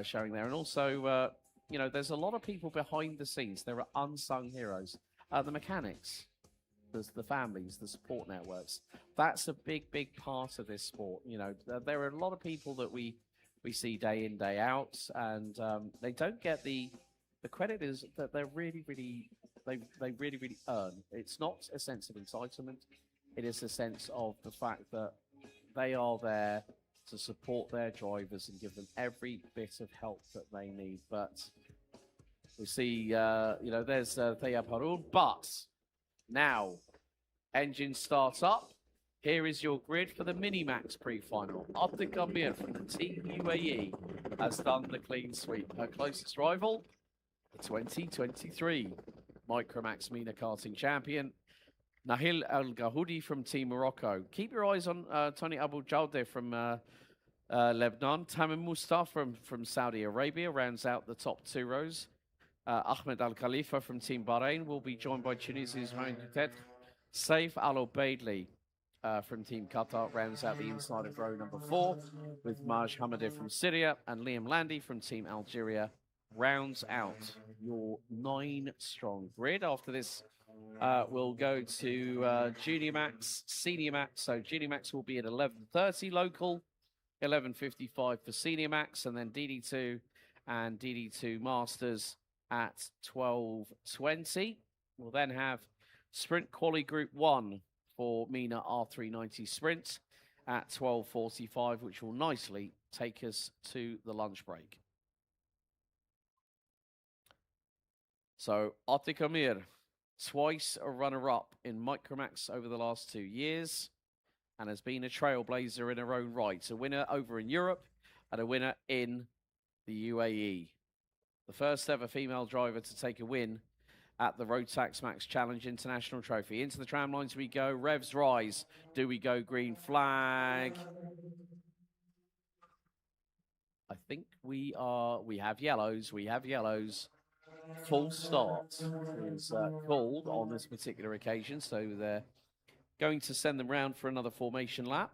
showing there. And also, you know, there's a lot of people behind the scenes. There are unsung heroes. the mechanics, the families, the support networks. That's a big part of this sport. You know, there are a lot of people that we see day in, day out, and they don't get the credit is that they're really earn. It's not a sense of entitlement. It is a sense of the fact that they are there to support their drivers and give them every bit of help that they need. But we see, you know, there's Thea Parul, but now engine starts up. Here is your grid for the Minimax pre-final. Abdik Amir from the Team UAE has done the clean sweep. Her closest rival, the 2023 Micromax Mena Karting champion, Nahil El Gahoudi from Team Morocco. Keep your eyes on Tony Abu Jaldeh from Lebanon. Tamim Mustafa from Saudi Arabia rounds out the top two rows. Ahmed Al Khalifa from Team Bahrain will be joined by Tunisia's Ryan Dutet. Saif Al Obeidli from Team Qatar rounds out the inside of row number 4, with Maj Hamadeh from Syria and Liam Landy from Team Algeria rounds out your 9-strong grid. After this, we'll go to Junior Max, Senior Max. So Junior Max will be at 11:30 local, 11:55 for Senior Max, and then DD2 and DD2 Masters at 12:20. We'll then have Sprint Quali Group 1 for Mena R390 Sprint at 12:45, which will nicely take us to the lunch break. So Atik Amir, twice a runner-up in Micromax over the last 2 years, and has been a trailblazer in her own right. A winner over in Europe and a winner in the UAE. The first ever female driver to take a win at the Rotax Max Challenge International Trophy. Into the tram lines we go. Revs rise. Do we go green flag? I think we have yellows. We have yellows. Full start is called on this particular occasion. So they're going to send them round for another formation lap.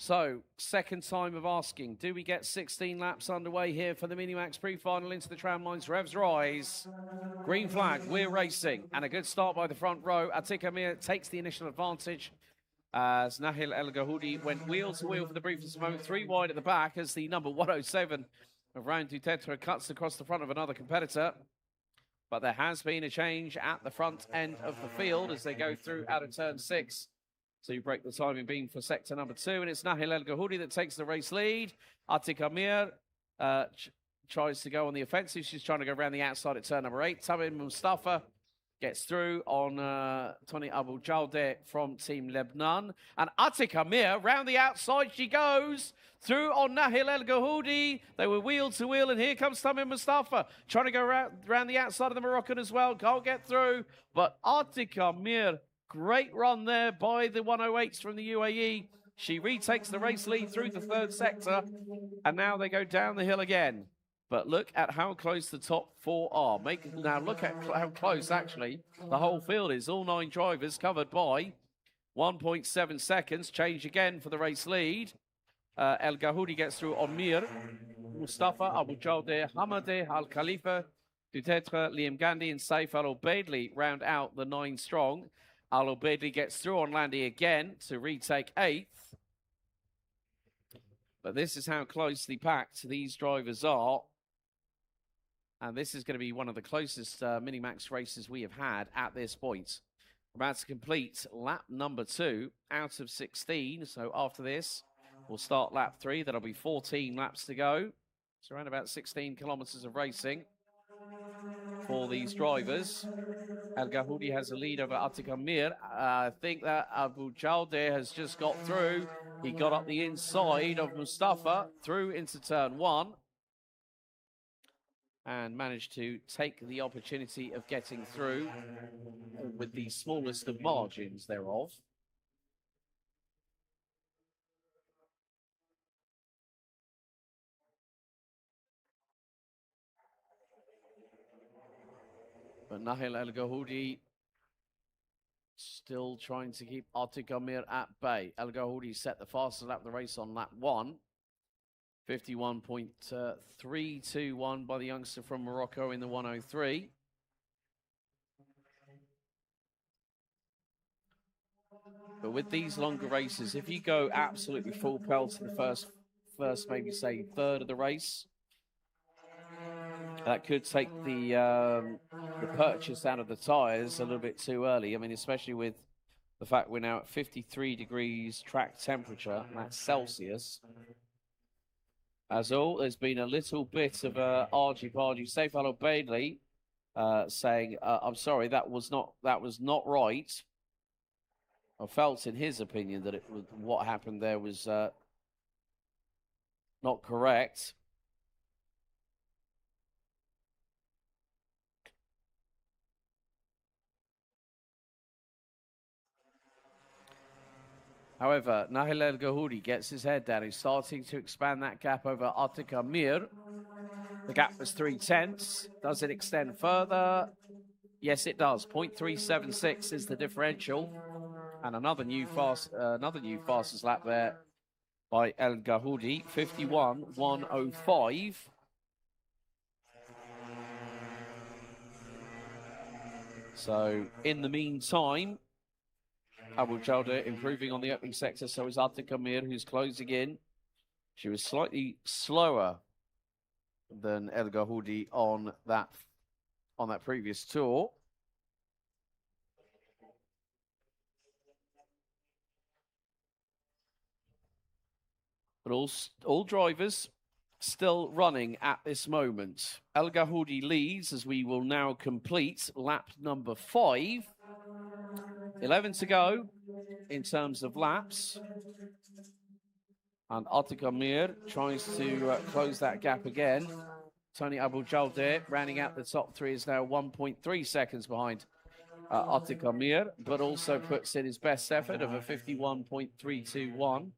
So, second time of asking, do we get 16 laps underway here for the Minimax pre-final? Into the tram lines, Revs rise. Green flag, we're racing. And a good start by the front row. Atik Amir takes the initial advantage as Nahil El Gahoudi went wheel to wheel for the briefest moment. 3 wide at the back as the number 107 of Ryan Dutetra cuts across the front of another competitor. But there has been a change at the front end of the field as they go through out of turn 6. So you break the timing beam for sector number 2, and it's Nahil El Gahoudi that takes the race lead. Atik Amir tries to go on the offensive. She's trying to go around the outside at turn number 8. Tamim Mustafa gets through on Tony Abu Jaldeh from Team Lebanon. And Atik Amir, round the outside she goes. Through on Nahil El Gahoudi. They were wheel to wheel, and here comes Tamim Mustafa. Trying to go around the outside of the Moroccan as well. Can't get through, but Atik Amir, great run there by the 108s from the UAE. She retakes the race lead through the 3rd sector, and now they go down the hill again. But look at how close the top 4 are. Now look at how close, actually, the whole field is. All 9 drivers covered by 1.7 seconds. Change again for the race lead. El Gahoudi gets through on Mir. Mustafa, Abu Jaldeh, Hamadeh, Al Khalifa, Dutetra, Liam Gandhi, and Saif Al Obeidli round out the 9 strong. Al Obeidli gets through on Landy again to retake 8th. But this is how closely packed these drivers are. And this is going to be one of the closest Minimax races we have had at this point. We're about to complete lap number 2 out of 16. So after this, we'll start lap 3. That'll be 14 laps to go. It's around about 16 kilometers of racing for these drivers. El Gahoudi has a lead over Atik Amir. I think that Abu Jalde has just got through. He got up the inside of Mustafa, through into turn one, and managed to take the opportunity of getting through with the smallest of margins thereof. But Nahil El Gahoudi still trying to keep Atik Amir at bay. El Gahoudi set the fastest lap of the race on lap 1. 51.321 by the youngster from Morocco in the 103. But with these longer races, if you go absolutely full pelt in the first maybe say third of the race, that could take the purchase out of the tyres a little bit too early. I mean, especially with the fact we're now at 53 degrees track temperature, and that's Celsius. As all, there's been a little bit of argy-bargy. Saif Al-Obeidli saying, "I'm sorry, that was not right." I felt, in his opinion, that what happened there was not correct. However, Nahil El Gahoudi gets his head down. He's starting to expand that gap over Atik Amir. The gap was 0.3. Does it extend further? Yes, it does. 0.376 is the differential. And another new fastest lap there by El Gahoudi, 51.105. So in the meantime, Abu Jalde improving on the opening sector, so is Atik Amir, who's closing in. She was slightly slower than El Gahoudi on that previous tour. But all drivers still running at this moment. El Gahoudi leads as we will now complete lap number 5. 11 to go in terms of laps. And Atik Amir tries to close that gap again. Tony Abu Jalde rounding out the top 3 is now 1.3 seconds behind Atik Amir, but also puts in his best effort of a 51.321.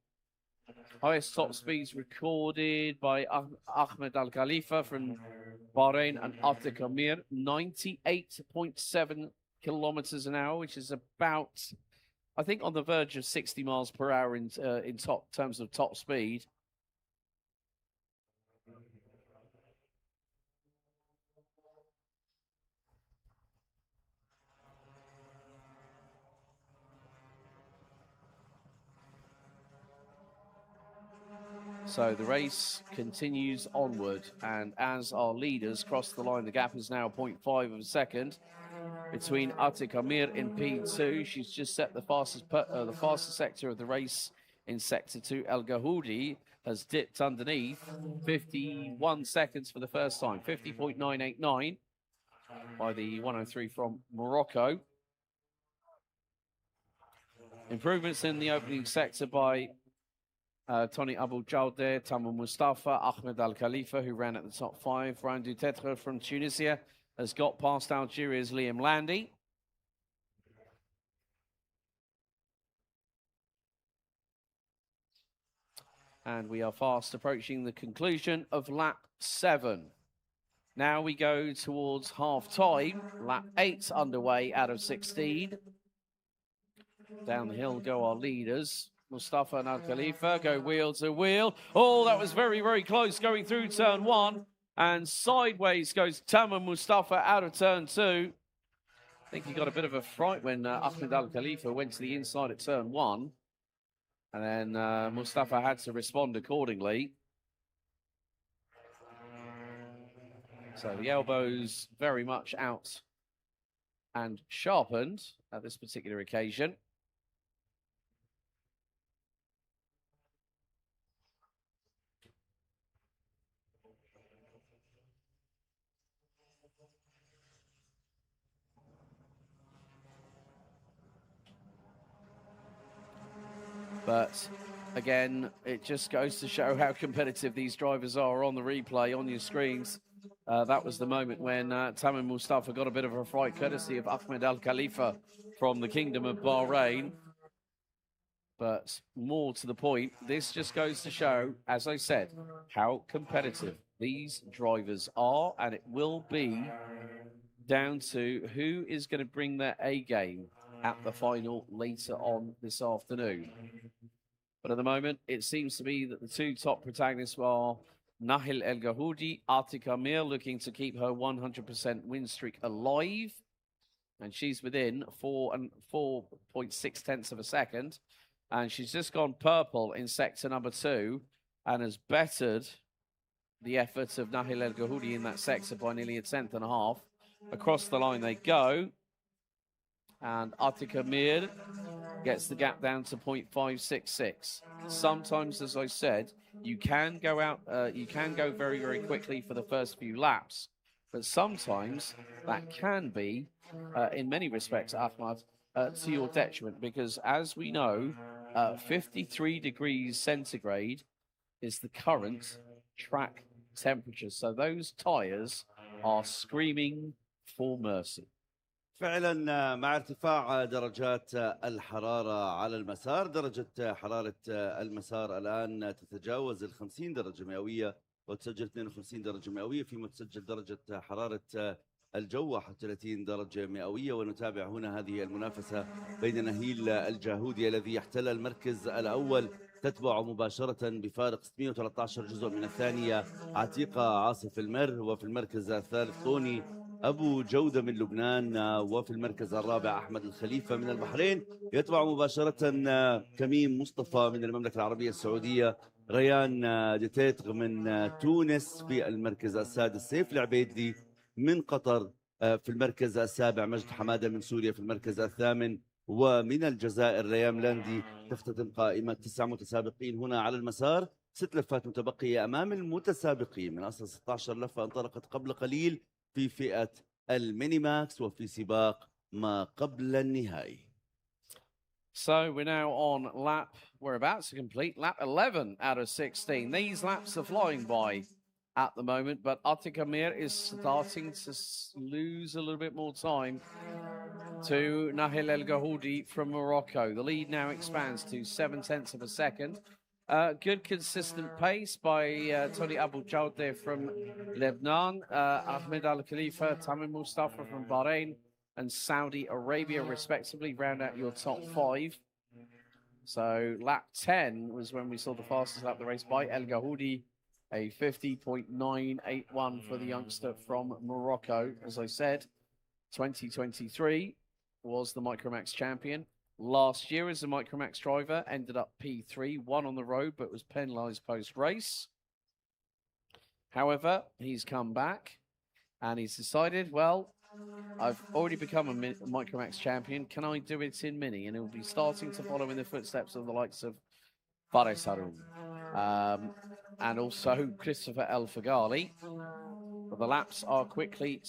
Highest top speeds recorded by Ahmed Al Khalifa from Bahrain and Atik Amir, 98.7 kilometers an hour, which is about, I think, on the verge of 60 miles per hour in terms of top speed. So the race continues onward, and as our leaders cross the line, the gap is now 0.5 of a second between Atik Amir in P2. She's just set the fastest sector of the race in Sector 2. El Gahoudi has dipped underneath 51 seconds for the first time, 50.989 by the 103 from Morocco. Improvements in the opening sector by Tony Abu Jalde, Tamar Mustafa, Ahmed Al Khalifa, who ran at the top 5. Ryan Dutetre from Tunisia has got past Algeria's Liam Landy. And we are fast approaching the conclusion of lap 7. Now we go towards half-time. Lap 8 underway out of 16. Down the hill go our leaders. Mustafa and Al Khalifa go wheel to wheel. Oh, that was very, very close going through turn 1. And sideways goes Tamar Mustafa out of turn 2. I think he got a bit of a fright when Ahmed Al Khalifa went to the inside at turn 1. And then Mustafa had to respond accordingly. So the elbows very much out and sharpened at this particular occasion. But again, it just goes to show how competitive these drivers are on the replay on your screens. That was the moment when Tamim Mustafa got a bit of a fright, courtesy of Ahmed Al Khalifa from the Kingdom of Bahrain. But more to the point, this just goes to show, as I said, how competitive these drivers are, and it will be down to who is going to bring their A game at the final later on this afternoon. But at the moment, it seems to be that the two top protagonists are Nahil El Gahoudi, Atika Mir, looking to keep her 100% win streak alive. And she's within 4.6 tenths of a second. And she's just gone purple in sector number 2 and has bettered the efforts of Nahil El Gahoudi in that sector by nearly a tenth and a half. Across the line they go. And Atika Mir gets the gap down to 0.566. Sometimes, as I said, you can go out, you can go very, very quickly for the first few laps. But sometimes that can be, in many respects, Ahmad, to your detriment, because as we know, 53 degrees centigrade is the current track temperature. So those tyres are screaming for mercy. فعلا مع ارتفاع درجات الحرارة على المسار، درجة حرارة المسار الآن تتجاوز 50 درجة مئوية وتسجل 52 درجة مئوية، فيما تسجل درجة حرارة الجو 31 درجة مئوية. ونتابع هنا هذه المنافسة بين نهيل الجاهودي الذي يحتل المركز الأول، تتبع مباشرة بفارق 613 جزء من الثانية عتيقة عاصف المر، وفي المركز الثالث طوني أبو جودة من لبنان، وفي المركز الرابع أحمد الخليفة من البحرين. يتبع مباشرة كميم مصطفى من المملكة العربية السعودية، ريان ديتيتغ من تونس في المركز السادس، سيف العبيدلي من قطر في المركز السابع، مجد حمادة من سوريا في المركز الثامن، ومن الجزائر ريام لاندي. تختتم قائمة 9 متسابقين هنا على المسار، 6 لفات متبقية أمام المتسابقين من أصل 16 لفة انطلقت قبل قليل في فئة الميني ماكس وفي سباق ما قبل النهائي. So we're now on we're about to complete lap 11 out of 16. These laps are flying by at the moment, but Atika Mir is starting to lose a little bit more time to Nahil El Gahoudi from Morocco. The lead now expands to 7 tenths of a second. Good consistent pace by Tony Abu Jawdeh from Lebanon, Ahmed Al Khalifa, Tamim Mustafa from Bahrain and Saudi Arabia respectively round out your top 5. So lap 10 was when we saw the fastest lap of the race by El Gahoudi, a 50.981 for the youngster from Morocco. As I said, 2023 was the Micromax champion. Last year as a Micromax driver, ended up P3, won on the road, but was penalised post-race. However, he's come back and he's decided, well, I've already become a Micromax champion. Can I do it in Mini? And he'll be starting to follow in the footsteps of the likes of Fares Haroun and also Christopher El Fagali. But the laps are quickly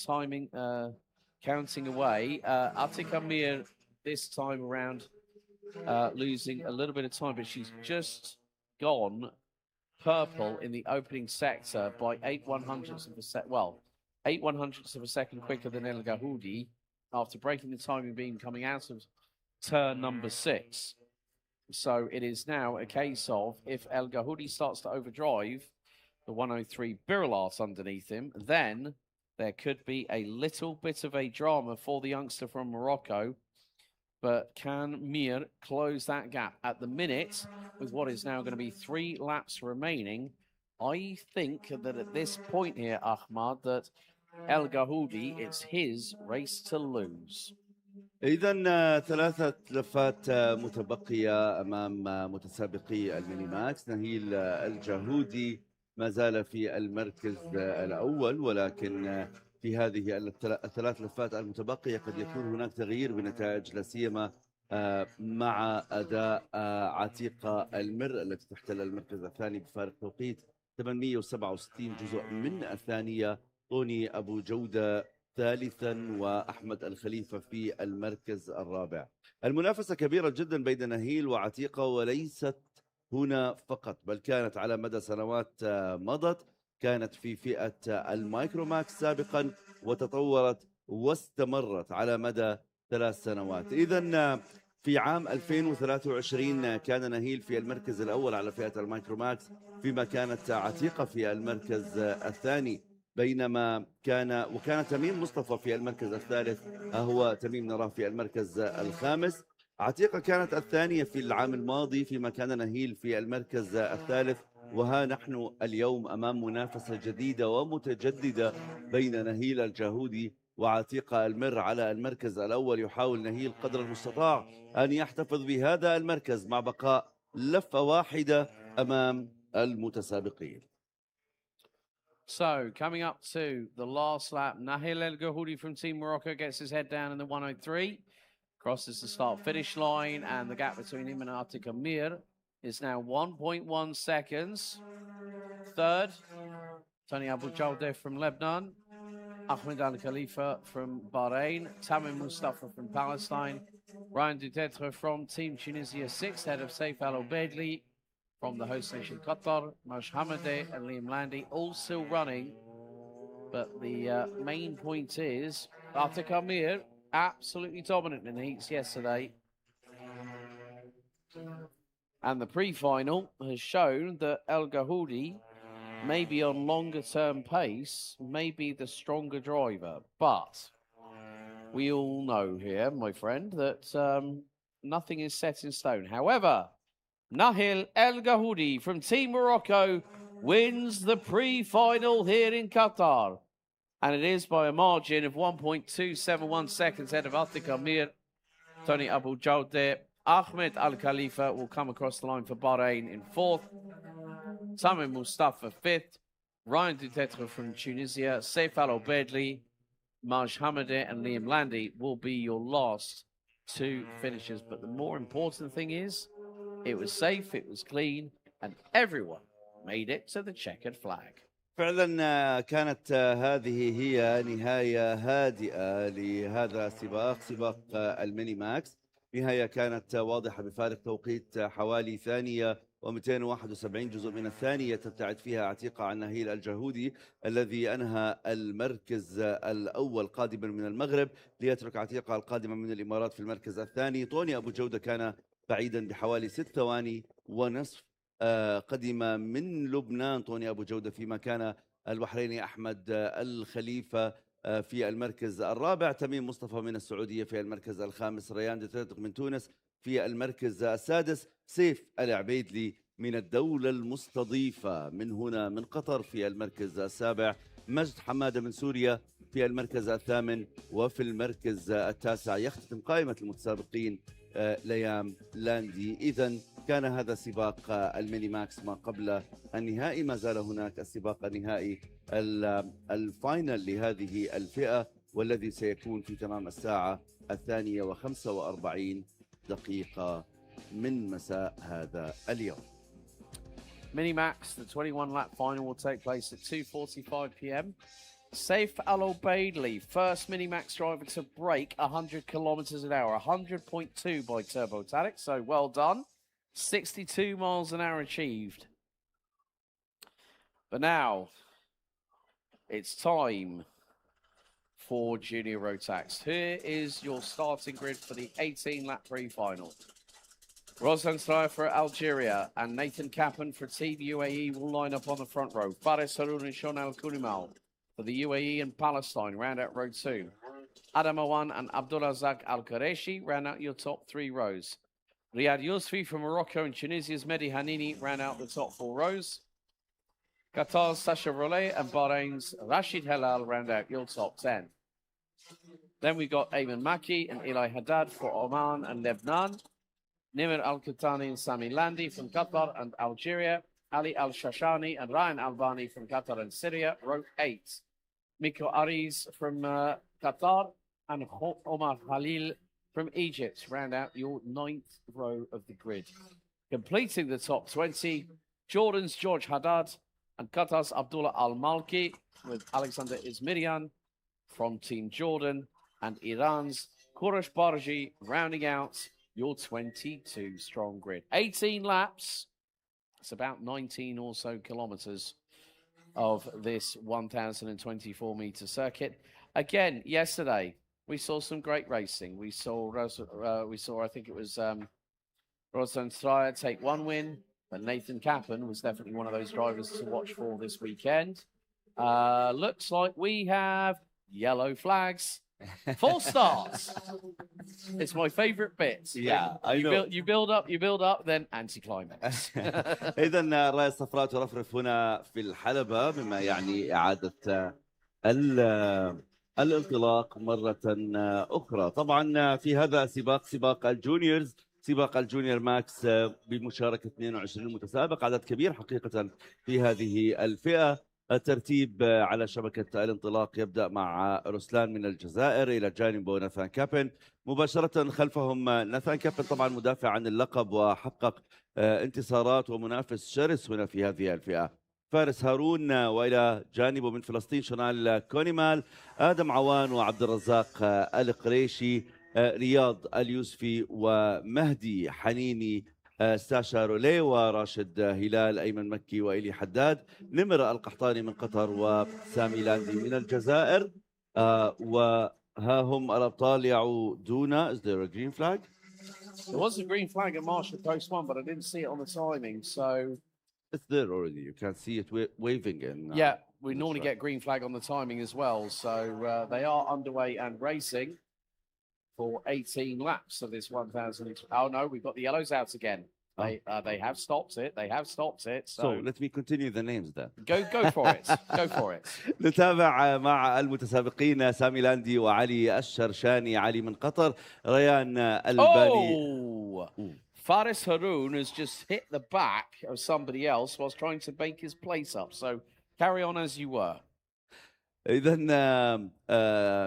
counting away. Atika Mir this time around losing a little bit of time, but she's just gone purple in the opening sector by 8/100ths of a second. Well, 8/100ths of a second quicker than El Gahoudi after breaking the timing beam coming out of turn number 6. So it is now a case of if El Gahoudi starts to overdrive the 103 Birilat underneath him, then there could be a little bit of a drama for the youngster from Morocco. But can Mir close that gap? At the minute, with what is now going to be 3 laps remaining, I think that at this point here, Ahmad, that El Gahoudi, it's his race to lose. إذن 3 لفات متبقية أمام متسابقي الميني ماكس. نهيل الجاهودي ما زال في المركز الأول، ولكن في هذه ال3 لفات المتبقية قد يكون هناك تغيير بنتائج، لا سيما مع أداء عتيقة المر التي تحتل المركز الثاني بفارق توقيت 867 جزء من الثانية، طوني أبو جودة ثالثا وأحمد الخليفة في المركز الرابع. المنافسة كبيرة جدا بين نهيل وعتيقة، وليست هنا فقط بل كانت على مدى سنوات مضت. كانت في فئة المايكروماكس سابقا وتطورت واستمرت على مدى 3 سنوات. إذن في عام 2023 كان نهيل في المركز الأول على فئة المايكروماكس، فيما كانت عتيقة في المركز الثاني، بينما كان تميم مصطفى في المركز الثالث، هو تميم نراه في المركز الخامس. عتيقة كانت الثانية في العام الماضي، فيما كان نهيل في المركز الثالث. وها نحن اليوم أمام منافسة جديدة ومتجددة بين نهيل الجاهودي وعتيقة المر على المركز الأول. يحاول نهيل قدر المستطاع أن يحتفظ بهذا المركز مع بقاء لفة واحدة أمام المتسابقين. So, coming up to the last lap, Nahil El Gahoudi from Team Morocco gets his head down in the 103, crosses the start-finish line, and the gap between him and Atik Amir is now 1.1 seconds. Third, Tony Abu Jalde from Lebanon, Ahmed Al Khalifa from Bahrain, Tamim Mustafa from Palestine, Ryan Dutetre from Team Tunisia, sixth, head of Saif Al Obeidli from the host nation Qatar, Maj Hamadeh and Liam Landy, all still running. But the main point is Atik Amir, absolutely dominant in the heats yesterday. And the pre-final has shown that El Gahoudi, maybe on longer term pace, may be the stronger driver. But we all know here, my friend, that nothing is set in stone. However, Nahil El Gahoudi from Team Morocco wins the pre-final here in Qatar. And it is by a margin of 1.271 seconds ahead of Atik Amir. Tony Abu Jalde, Ahmed Al Khalifa will come across the line for Bahrain in fourth. Tamim Mustafa fifth. Ryan Dutetre from Tunisia, Saif Al Obeidli, Maj Hamadeh and Liam Landy will be your last two finishers. But the more important thing is, it was safe, it was clean, and everyone made it to the checkered flag. فعلا كانت هذه هي نهاية هادئة لهذا السباق، سباق الميني ماكس. نهاية كانت واضحة بفارق توقيت حوالي ثانية و271 جزء من الثانية تبتعد فيها عتيقة عن نهيل الجاهودي الذي أنهى المركز الأول قادما من المغرب، ليترك عتيقة القادمة من الإمارات في المركز الثاني. طوني أبو جودة كان بعيدا بحوالي 6 ثواني ونصف. قدم من لبنان طوني أبو جودة، فيما كان البحريني أحمد الخليفة في المركز الرابع. تميم مصطفى من السعودية في المركز الخامس. ريان دترتق من تونس في المركز السادس. سيف العبيدلي من الدولة المستضيفة من هنا من قطر في المركز السابع. مجد حمادة من سوريا في المركز الثامن. وفي المركز التاسع يختتم قائمة المتسابقين ليام لاندي. إذن كان هذا سباق الميني ماكس ما قبل النهائي. ما زال هناك السباق النهائي الفاينل لهذه الفئة، والذي سيكون في تمام الساعة 2:45 من مساء هذا اليوم. Minimax, the 21 lap final will take place at 2:45 p.m. Saif Al Obeidli, first Minimax driver to break 100 kilometers an hour, 100.2 by TurboTatic, so well done. 62 miles an hour achieved. But now it's time for Junior Rotax. Here is your starting grid for the 18-lap pre-final. Roslan Stryer for Algeria and Nathan Kappen for Team UAE will line up on the front row. Fares Haroun and Shon Al Koulimal for the UAE and Palestine round out row 2. Adam Awan and Abdulrazak Al Qureshi round out your top 3 rows. Riyad Yousfi from Morocco and Tunisia's Mehdi Hanini round out the top 4 rows. Qatar's Sasha Rollet and Bahrain's Rashid Helal round out your top 10. Then we got Ayman Maki and Eli Haddad for Oman and Lebanon. Nimr Al-Qatani and Sami Landi from Qatar and Algeria. Ali Al-Shashani and Ryan Albani from Qatar and Syria, row 8. Miko Ariz from Qatar and Omar Khalil from Egypt round out your 9th row of the grid. Completing the top 20, Jordan's George Haddad and Qatar's Abdullah Al-Malki with Alexander Izmirian from Team Jordan and Iran's Kurosh Barji rounding out your 22-strong grid. 18 laps. It's about 19 or so kilometers of this 1,024-meter circuit. Again, yesterday we saw some great racing. We saw I think it was Roslan Stryer take one win, but Nathan Kappen was definitely one of those drivers to watch for this weekend. Looks like we have yellow flags. 4 stars. It's my favorite bit. Yeah, I know. You build up, then anti-climax. إذا الراية الصفراء ترفرف هنا في الحلبة، مما يعني إعادة الانطلاق مرة أخرى. طبعا في هذا سباق الجونيورز، سباق الجونيور ماكس بمشاركة 22 متسابق، عدد كبير حقيقة في هذه الفئة. الترتيب على شبكة الانطلاق يبدأ مع روسلان من الجزائر، إلى جانبه ناثان كابن، مباشرة خلفهم ناثان كابن طبعا مدافع عن اللقب وحقق انتصارات ومنافس شرس هنا في هذه الفئة. فارس هارون، وإلى جانبه من فلسطين شنال كونيمال، آدم عوان وعبد الرزاق القريشي، رياض اليوسفي ومهدي حنيني، ساشا رولي وراشد هلال، أيمن مكي وإلي حداد، نمر القحطاني من قطر وسامي لاندي من الجزائر. وها هم الأبطال يعودون. Is there a green flag? There was a green flag at Marshall Post 1, but I didn't see it on the timing, so... It's there already. You can see it waving in. Yeah, we normally get green flag on the timing as well, so they are underway and racing for 18 laps of this 1,000. Oh no, we've got the yellows out again. They have stopped it. They have stopped it. So let me continue the names then. Go for it. Go for it. نتابع مع المتسابقين سامي لاندي وعلي الشرشاني. علي من قطر، ريان الباني. Faris Haroun has just hit the back of somebody else whilst trying to make his place up. So carry on as you were. إذن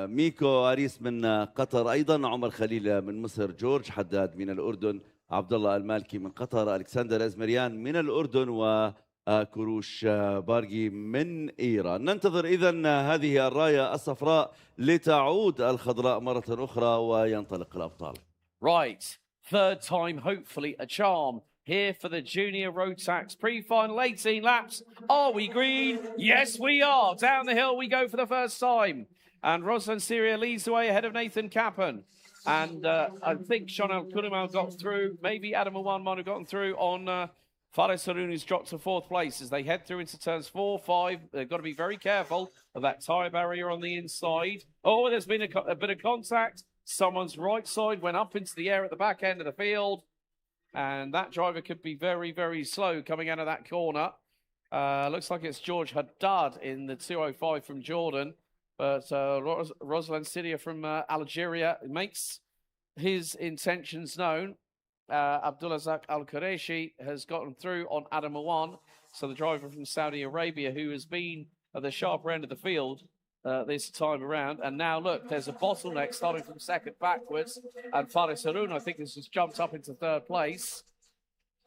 ميكو أريس من قطر، أيضا عمر خليل من مصر، جورج حداد من الأردن، عبد الله المالكي من قطر، ألكسندر أزمريان من الأردن، وكروش بارجي من إيران. ننتظر إذن هذه الراية الصفراء لتعود الخضراء مرة أخرى وينطلق الأبطال. Right, third time, hopefully a charm. Here for the Junior Road Tax pre-final 18 laps. Are we green? Yes, we are. Down the hill we go for the first time. And Roslan Syria leads the way ahead of Nathan Kappen. And I think Shonal Kurumal got through. Maybe Adam Awan might have gotten through on Faris Haroun, who's dropped to 4th place as they head through into turns 4, 5. They've got to be very careful of that tyre barrier on the inside. Oh, there's been a bit of contact. Someone's right side went up into the air at the back end of the field. And that driver could be very, very slow coming out of that corner. Looks like it's George Haddad in the 205 from Jordan. But Roslan Syria from Algeria makes his intentions known. Abdulrazak Al-Qureshi has gotten through on Adam Awan. So the driver from Saudi Arabia, who has been at the sharper end of the field this time around. And now, look, there's a bottleneck starting from second backwards. And Faris Haroun, I think, has just jumped up into 3rd place.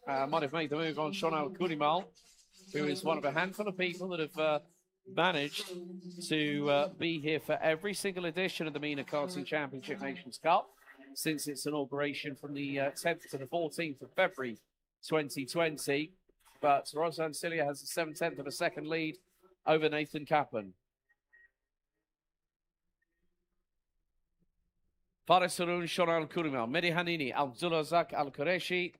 Might have made the move on Shonal Kurimal, who is one of a handful of people that have managed to be here for every single edition of the Mena Karting Championship Nations Cup since its inauguration from the 10th to the 14th of February 2020. But Roslan Syria has a 7/10 of a second lead over Nathan Kappen. Faris Haroun, Shonal Kurimal, Mehdi Hanini, Abdulrazak Al-Qureshi.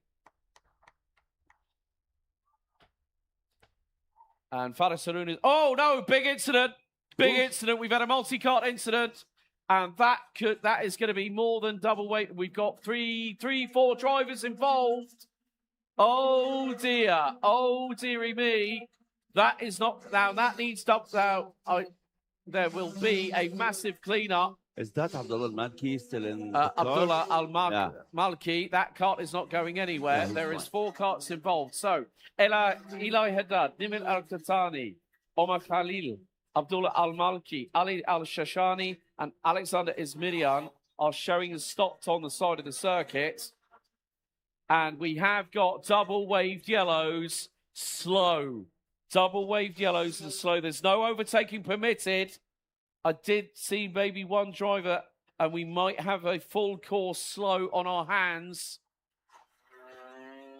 And Faris Haroun is... Oh, no, big incident. Big incident. We've had a multi-cart incident. And that is going to be more than double weight. We've got four drivers involved. Oh, dear. Oh, dearie me. That is not... Now, that needs to... Now, there will be a massive clean-up. Is that Abdullah Al-Malki still in Abdullah Al-Malki, that cart is not going anywhere. There is 4 carts involved. So, Eli Haddad, Nimil Al-Tatani, Omar Khalil, Abdullah Al-Malki, Ali Al-Shashani, and Alexander Ismirian are showing us stopped on the side of the circuit. And we have got double-waved yellows, slow. Double-waved yellows and slow. There's no overtaking permitted. I did see maybe one driver and we might have a full course slow on our hands.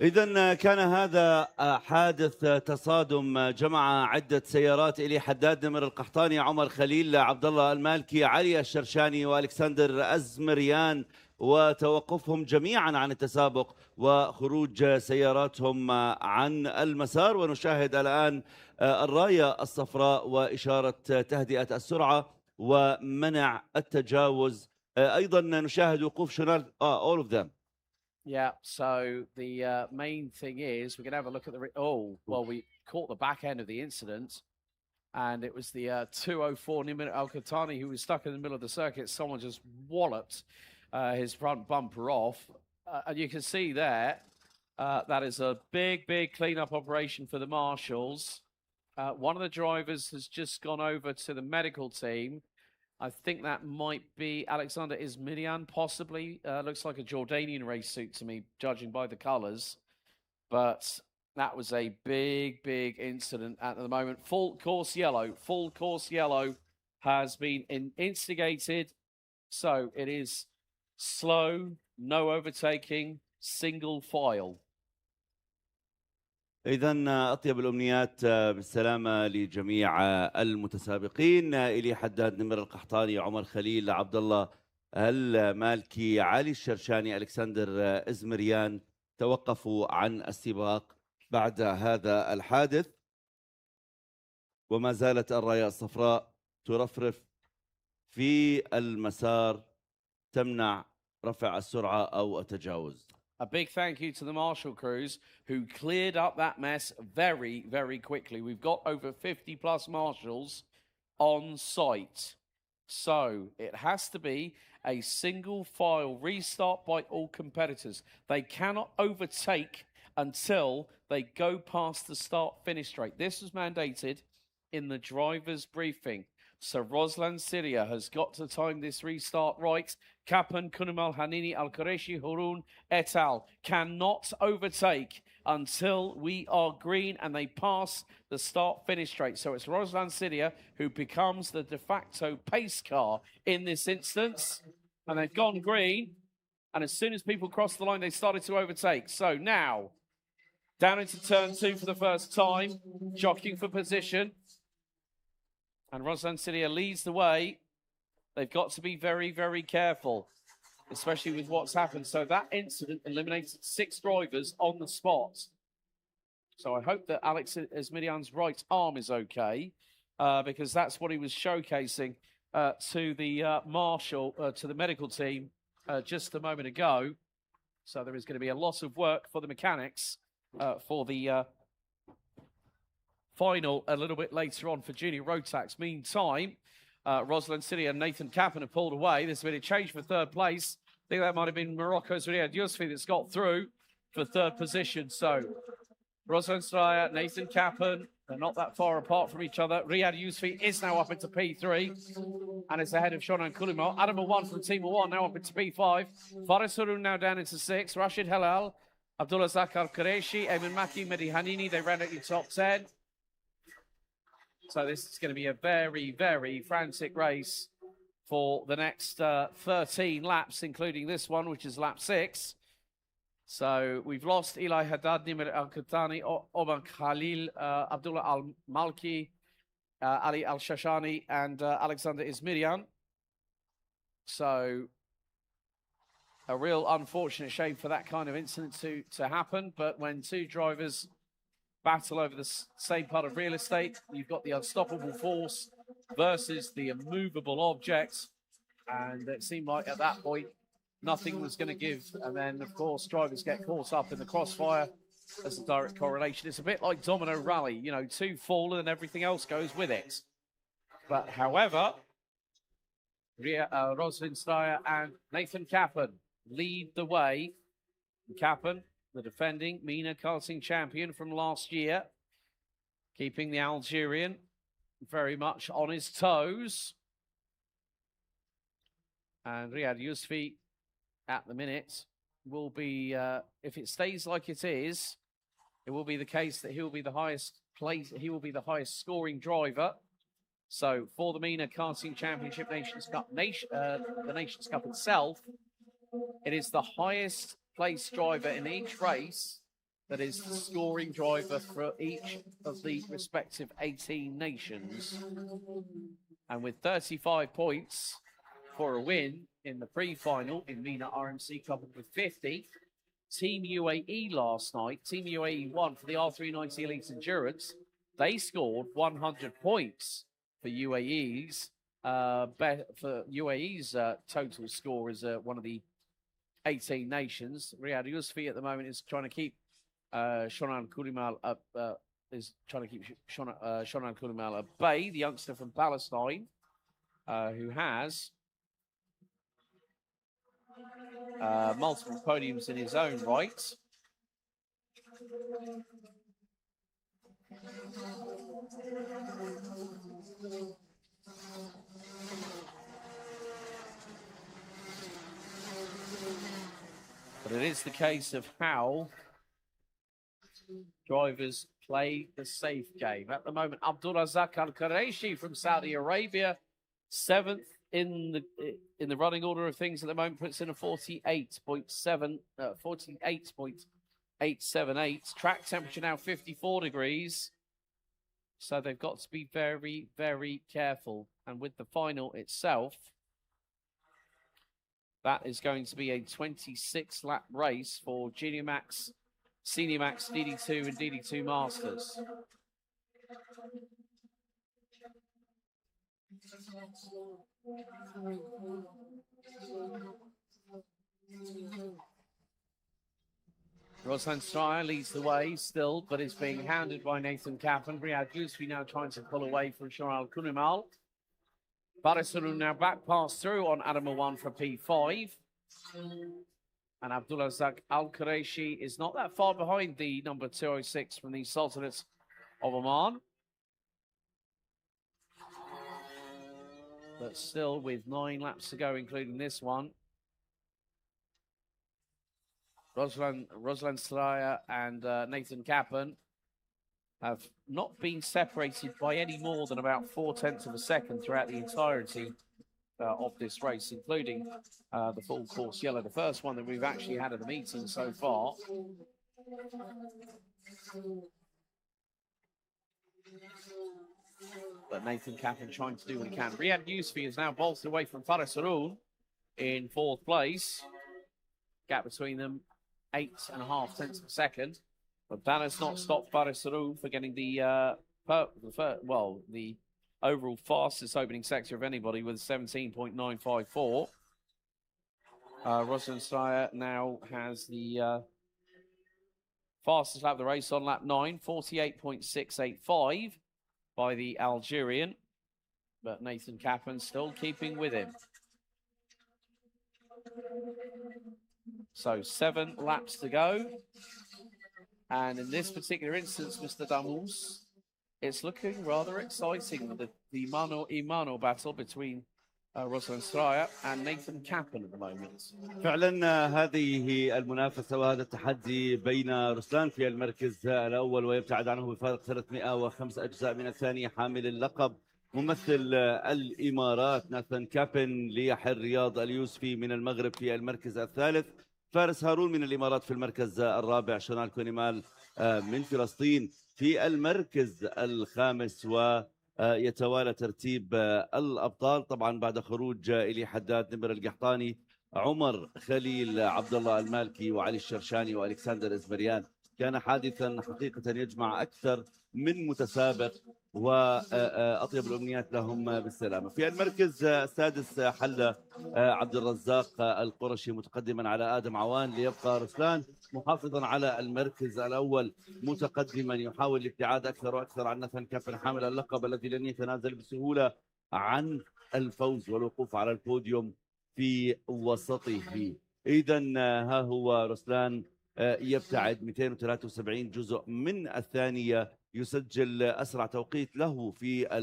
إذا كان هذا حادث تصادم جمع عدة سيارات إلي حداد نمر القحطاني، عمر خليل، عبد الله المالكي، علي الشرشاني والكسندر أزمريان، وتوقفهم جميعا عن التسابق وخروج سياراتهم عن المسار. ونشاهد الآن الراية الصفراء وإشارة تهدئة السرعة ومنع التجاوز. أيضا نشاهد وقوف شمال all of them. Yeah, so the main thing is we're going to have a look at the... well, we caught the back end of the incident, and it was the 204 Mena Karting who was stuck in the middle of the circuit. Someone just walloped his front bumper off. And you can see there, that is a big, big cleanup operation for the marshals. One of the drivers has just gone over to the medical team. I think that might be Alexander Ismirian, possibly. Looks like a Jordanian race suit to me, judging by the colours. But that was a big, big incident at the moment. Full course yellow has been instigated. So it is slow, no overtaking, single file. إذن أطيب الأمنيات بالسلامة لجميع المتسابقين. إلي حداد نمر القحطاني، عمر خليل، عبد الله المالكي، علي الشرشاني، الكسندر إزمريان توقفوا عن السباق بعد هذا الحادث. وما زالت الراية الصفراء ترفرف في المسار تمنع رفع السرعة أو التجاوز. A big thank you to the marshal crews who cleared up that mess very, very quickly. We've got over 50 plus marshals on site. So it has to be a single file restart by all competitors. They cannot overtake until they go past the start-finish straight. This was mandated in the driver's briefing. So Roslan Syria has got to time this restart right. Kapan, Kunumal, Hanini, Al-Qureshi, Hurun, et al. Cannot overtake until we are green and they pass the start-finish straight. So it's Roslan Syria who becomes the de facto pace car in this instance. And they've gone green. And as soon as people crossed the line, they started to overtake. So now, down into turn 2 for the first time, jockeying for position. And Roslan Syria leads the way. They've got to be very, very careful, especially with what's happened. So that incident eliminated 6 drivers on the spot. So I hope that Alex Esmirian's right arm is okay, because that's what he was showcasing to the marshal, to the medical team just a moment ago. So there is going to be a lot of work for the mechanics for the final a little bit later on for junior road tax. Meantime, Roslan Syria and Nathan Kappen have pulled away. There's been a change for third place. I think that might have been Morocco's Riyad Yousfi that's got through for third position. So Roslan Syria, Nathan Kappen, they're not that far apart from each other. Riyad Yousfi is now up into P3 and is ahead of Shonan Kulimo. Adam 1 from Team 1 now up into P5. Faris Harun now down into 6. Rashid Halal, Abdullah Zakar Qureshi, Emin Maki, Mehdi Hanini, they ran at the top 10. So this is going to be a very, very frantic race for the next 13 laps, including this one, which is lap 6. So we've lost Eli Haddad, Nimr Al-Qahtani, Omar Khalil, Abdullah Al-Malki, Ali Al-Shashani, and Alexander Ismirian. So a real unfortunate shame for that kind of incident to happen. But when 2 drivers battle over the same part of real estate, you've got the unstoppable force versus the immovable object. And it seemed like at that point, nothing was going to give. And then, of course, drivers get caught up in the crossfire. There's a direct correlation. It's a bit like Domino Rally. You know, 2 fall and everything else goes with it. But however, Roslyn Steyer and Nathan Kappen lead the way. Kappen, the defending Mena Karting champion from last year, keeping the Algerian very much on his toes. And Riyad Yousfi at the minute will be, if it stays like it is, it will be the case that he will be the highest scoring driver. So for the Mena Karting Championship Nations Cup, the Nations Cup itself, it is the highest placed driver in each race that is the scoring driver for each of the respective 18 nations. And with 35 points for a win in the pre-final in Mena RMC Cup with 50, Team UAE last night, Team UAE won for the R390 Elite Endurance. They scored 100 points for UAE's total score as one of the 18 nations. Riyad Yusfi at the moment is trying to keep Shonan Koulimal up. Shonan Koulimal at bay, the youngster from Palestine, who has multiple podiums in his own right. But it is the case of how drivers play the safe game. At the moment, Abdulrazak Al-Quraishi from Saudi Arabia, 7th in the running order of things at the moment, puts in a 48.878. Track temperature now 54 degrees. So they've got to be very, very careful. And with the final itself, that is going to be a 26-lap race for Junior Max, Senior Max, DD2 and DD2 Masters. Ruslan Stryer leads the way still, but is being hounded by Nathan Kaplan. Riyad Yusfi now trying to pull away from Shoral Koulimal. Barisulu now back pass through on Adam Awan for P5. And Abdulrazak Al-Quraishi is not that far behind the number 206 from the Sultanates of Oman. But still with 9 laps to go, including this one. Ruslan Stryer and Nathan Kaplan have not been separated by any more than about 0.4 of a second throughout the entirety of this race, including the full course yellow, the first one that we've actually had at the meeting so far. But Nathan Kaplan trying to do what he can. Riyad Yusfi is now bolted away from Faris Haroun in 4th place. Gap between them 8.5 tenths of a second. But that has not stopped Faris Haroun for getting the overall fastest opening sector of anybody with 17.954. Ruslan Stryer now has the fastest lap of the race on lap 9, 48.685 by the Algerian. But Nathan Kaplan still keeping with him. So 7 laps to go. And in this particular instance, Mr. Damus, it's looking rather exciting with the mano-a-mano battle between Ruslan Stryer and Nathan Kaplan at the moment. فعلا هذه المنافسة وهذا التحدي بين رسلان في المركز الأول ويبتعد عنه بفارق 305 أجزاء من الثانية حامل اللقب ممثل الإمارات ناثان كابن، ليحل رياض اليوسفي من المغرب في المركز الثالث، فارس هارون من الإمارات في المركز الرابع، شونال كونيمال من فلسطين في المركز الخامس. ويتوالى ترتيب الأبطال طبعا بعد خروج إلي حداد، نمر القحطاني، عمر خليل، عبد الله المالكي، وعلي الشرشاني والكسندر ازمريان. كان حادثا حقيقة يجمع أكثر من متسابق، وأطيب الأمنيات لهم بالسلامة. في المركز السادس حل عبد الرزاق القرشي متقدما على آدم عوان، ليبقى رسلان محافظا على المركز الأول متقدما يحاول الابتعاد أكثر وأكثر عن ناثان كابن حامل اللقب الذي لن يتنازل بسهولة عن الفوز والوقوف على البوديوم في وسطه. إذا ها هو رسلان يبتعد 273 جزء من الثانية، يسجل أسرع توقيت له في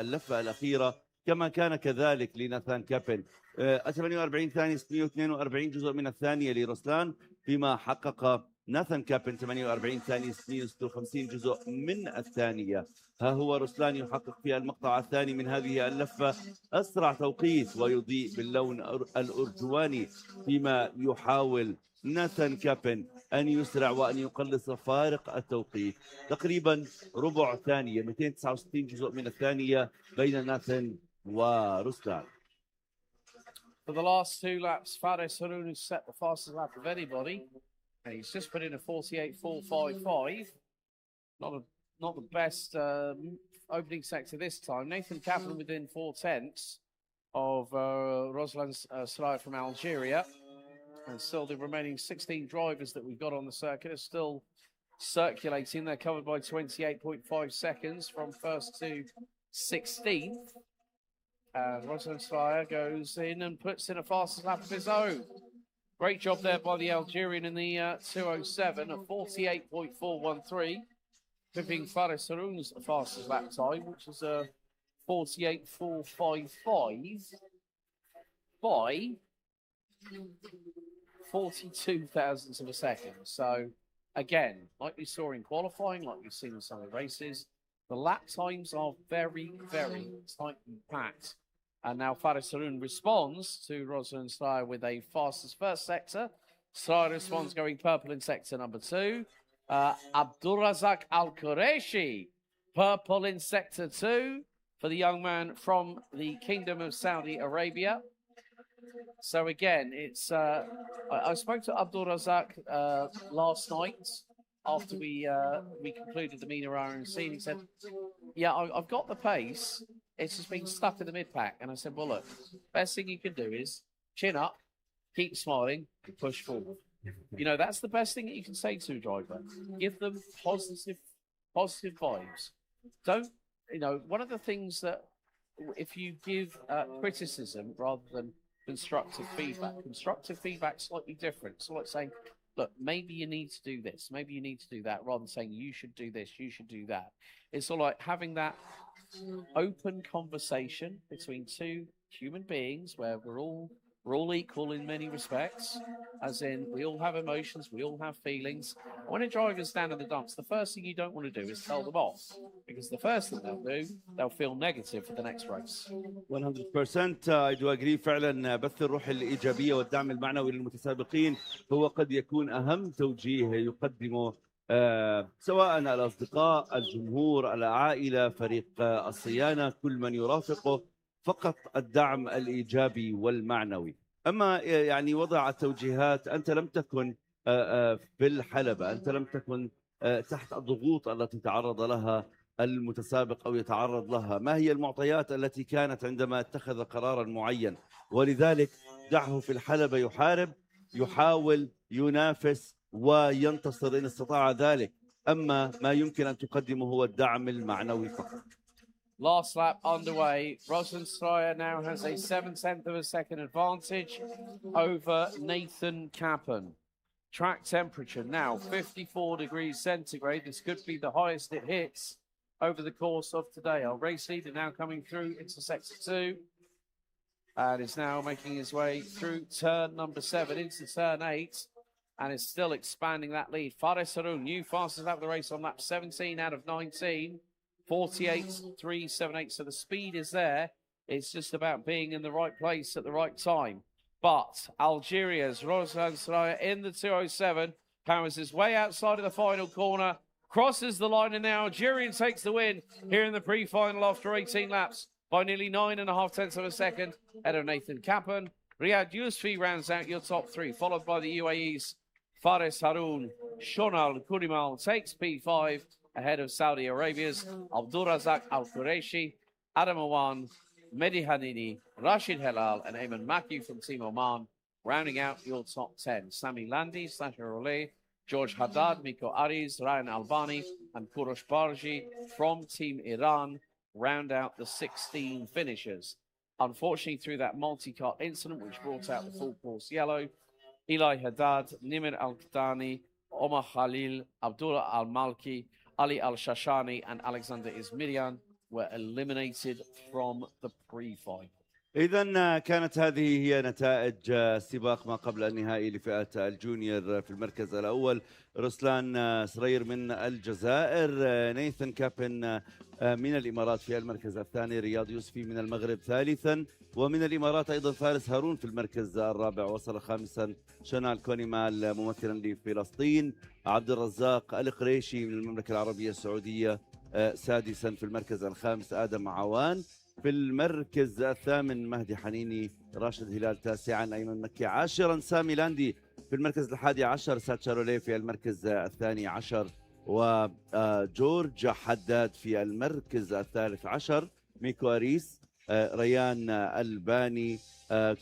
اللفة الأخيرة، كما كان كذلك لناثان كابن. 48 ثانية 642 جزء من الثانية لرسلان، فيما حقق ناثان كابن 48 ثانية 56 جزء من الثانية. ها هو رسلان يحقق في المقطع الثاني من هذه اللفة أسرع توقيت ويضيء باللون الأرجواني، فيما يحاول ناثان كابن أن يسرع وأن يقلص فارق التوقيت تقريبا ربع ثانية، 269 جزء من الثانية بين ناثان ورسلان. For the last 2 laps, Fares Haroun has set the fastest lap of anybody, and he's just put in a 48.455. Not the best opening sector this time. Nathan Kaplan within 4/10 of Roslan Sraya from Algeria, and still the remaining 16 drivers that we've got on the circuit are still circulating. They're covered by 28.5 seconds from first to 16th. And Roslan Sraya goes in and puts in a fastest lap of his own. Great job there by the Algerian in the 207, a 48.413, clipping Fares Haroun's fastest lap time, which is a 48.455 by 42 thousandths of a second. So again, like we saw in qualifying, like we've seen in some of the races, the lap times are very, very tightly packed. And now Fares Haroun responds to Roslan Sraya with a fastest first sector. Sraya responds going purple in sector number 2. Abdulrazak Al-Qureshi, purple in sector 2 for the young man from the Kingdom of Saudi Arabia. So again, it's I spoke to Abdulrazak last night after we concluded the Mena RNC, and he said, yeah, I've got the pace. It's just been stuck in the mid-pack. And I said, well, look, best thing you can do is chin up, keep smiling, and push forward. You know, that's the best thing that you can say to a driver. Give them positive vibes. Don't, you know, one of the things that if you give criticism rather than constructive feedback's slightly different. It's like saying, look, maybe you need to do this, maybe you need to do that, rather than saying you should do this, you should do that. It's all like having that open conversation between two human beings where we're all equal in many respects, as in we all have emotions, we all have feelings. When a driver's down in the dumps, the first thing you don't want to do is tell them off, because the first thing they'll do, they'll feel negative for the next race. 100% I do agree. فعلا بث الروح الإيجابية والدعم المعنوي للمتسابقين هو قد يكون أهم توجيه يقدمه سواء الأصدقاء، الجمهور، العائلة، فريق الصيانة، كل من يرافقه، فقط الدعم الإيجابي والمعنوي. أما يعني وضع التوجيهات، أنت لم تكن في الحلبة، أنت لم تكن تحت الضغوط التي تعرض لها المتسابق أو يتعرض لها. ما هي المعطيات التي كانت عندما اتخذ قرارا معين؟ ولذلك دعه في الحلبة يحارب، يحاول، ينافس وينتصر إن استطاع ذلك. أما ما يمكن أن تقدمه هو الدعم المعنوي فقط. Last lap underway. Roslan Sraya now has a 7/10 of a second advantage over Nathan Kaplan. Track temperature now 54 degrees centigrade. This could be the highest it hits over the course of today. Our race leader now coming through into sector 2 and is now making his way through turn number 7 into turn 8 and is still expanding that lead. Fares Haroun, new fastest lap of the race on lap 17 out of 19. 48.378. So the speed is there. It's just about being in the right place at the right time. But Algeria's Roslan Sraya in the 207 powers his way outside of the final corner, crosses the line, and the Algerian takes the win here in the pre-final after 18 laps by nearly 9.5 tenths of a second ahead of Nathan Kaplan. Riyad Yousfi rounds out your top 3, followed by the UAE's Fares Haroun. Shonal Kurimal takes P5 ahead of Saudi Arabia's Abdulrazak Al-Qureshi, Adam Awan, Mehdi Hanini, Rashid Helal, and Ayman Maki from Team Oman, rounding out your top 10. Sami Landi, Sasha Roleh, George Haddad, Miko Ariz, Ryan Albani, and Kurosh Barji from Team Iran round out the 16 finishers. Unfortunately, through that multi-car incident, which brought out the full course yellow, Eli Haddad, Nimir Al-Qadani, Omar Khalil, Abdullah Al-Malki, Ali Al-Shashani and Alexander Ismirian were eliminated from the pre-final. إذا كانت هذه هي نتائج السباق ما قبل النهائي لفئة الجونيور. في المركز الأول رسلان سرير من الجزائر، نيثن كابن من الإمارات في المركز الثاني، رياض يوسفي من المغرب ثالثا، ومن الإمارات أيضا فارس هارون في المركز الرابع، وصل خامسا شنال كونيمال ممثلا لفلسطين، عبد الرزاق القريشي من المملكة العربية السعودية سادسا في المركز الخامس، آدم عوان في المركز الثامن، مهدي حنيني، راشد هلال تاسعا، أيمن مكي عاشرا، سامي لاندي في المركز الحادي عشر، سات شاروليه في المركز الثاني عشر، وجورج حداد في المركز الثالث عشر، ميكو أريس، ريان الباني،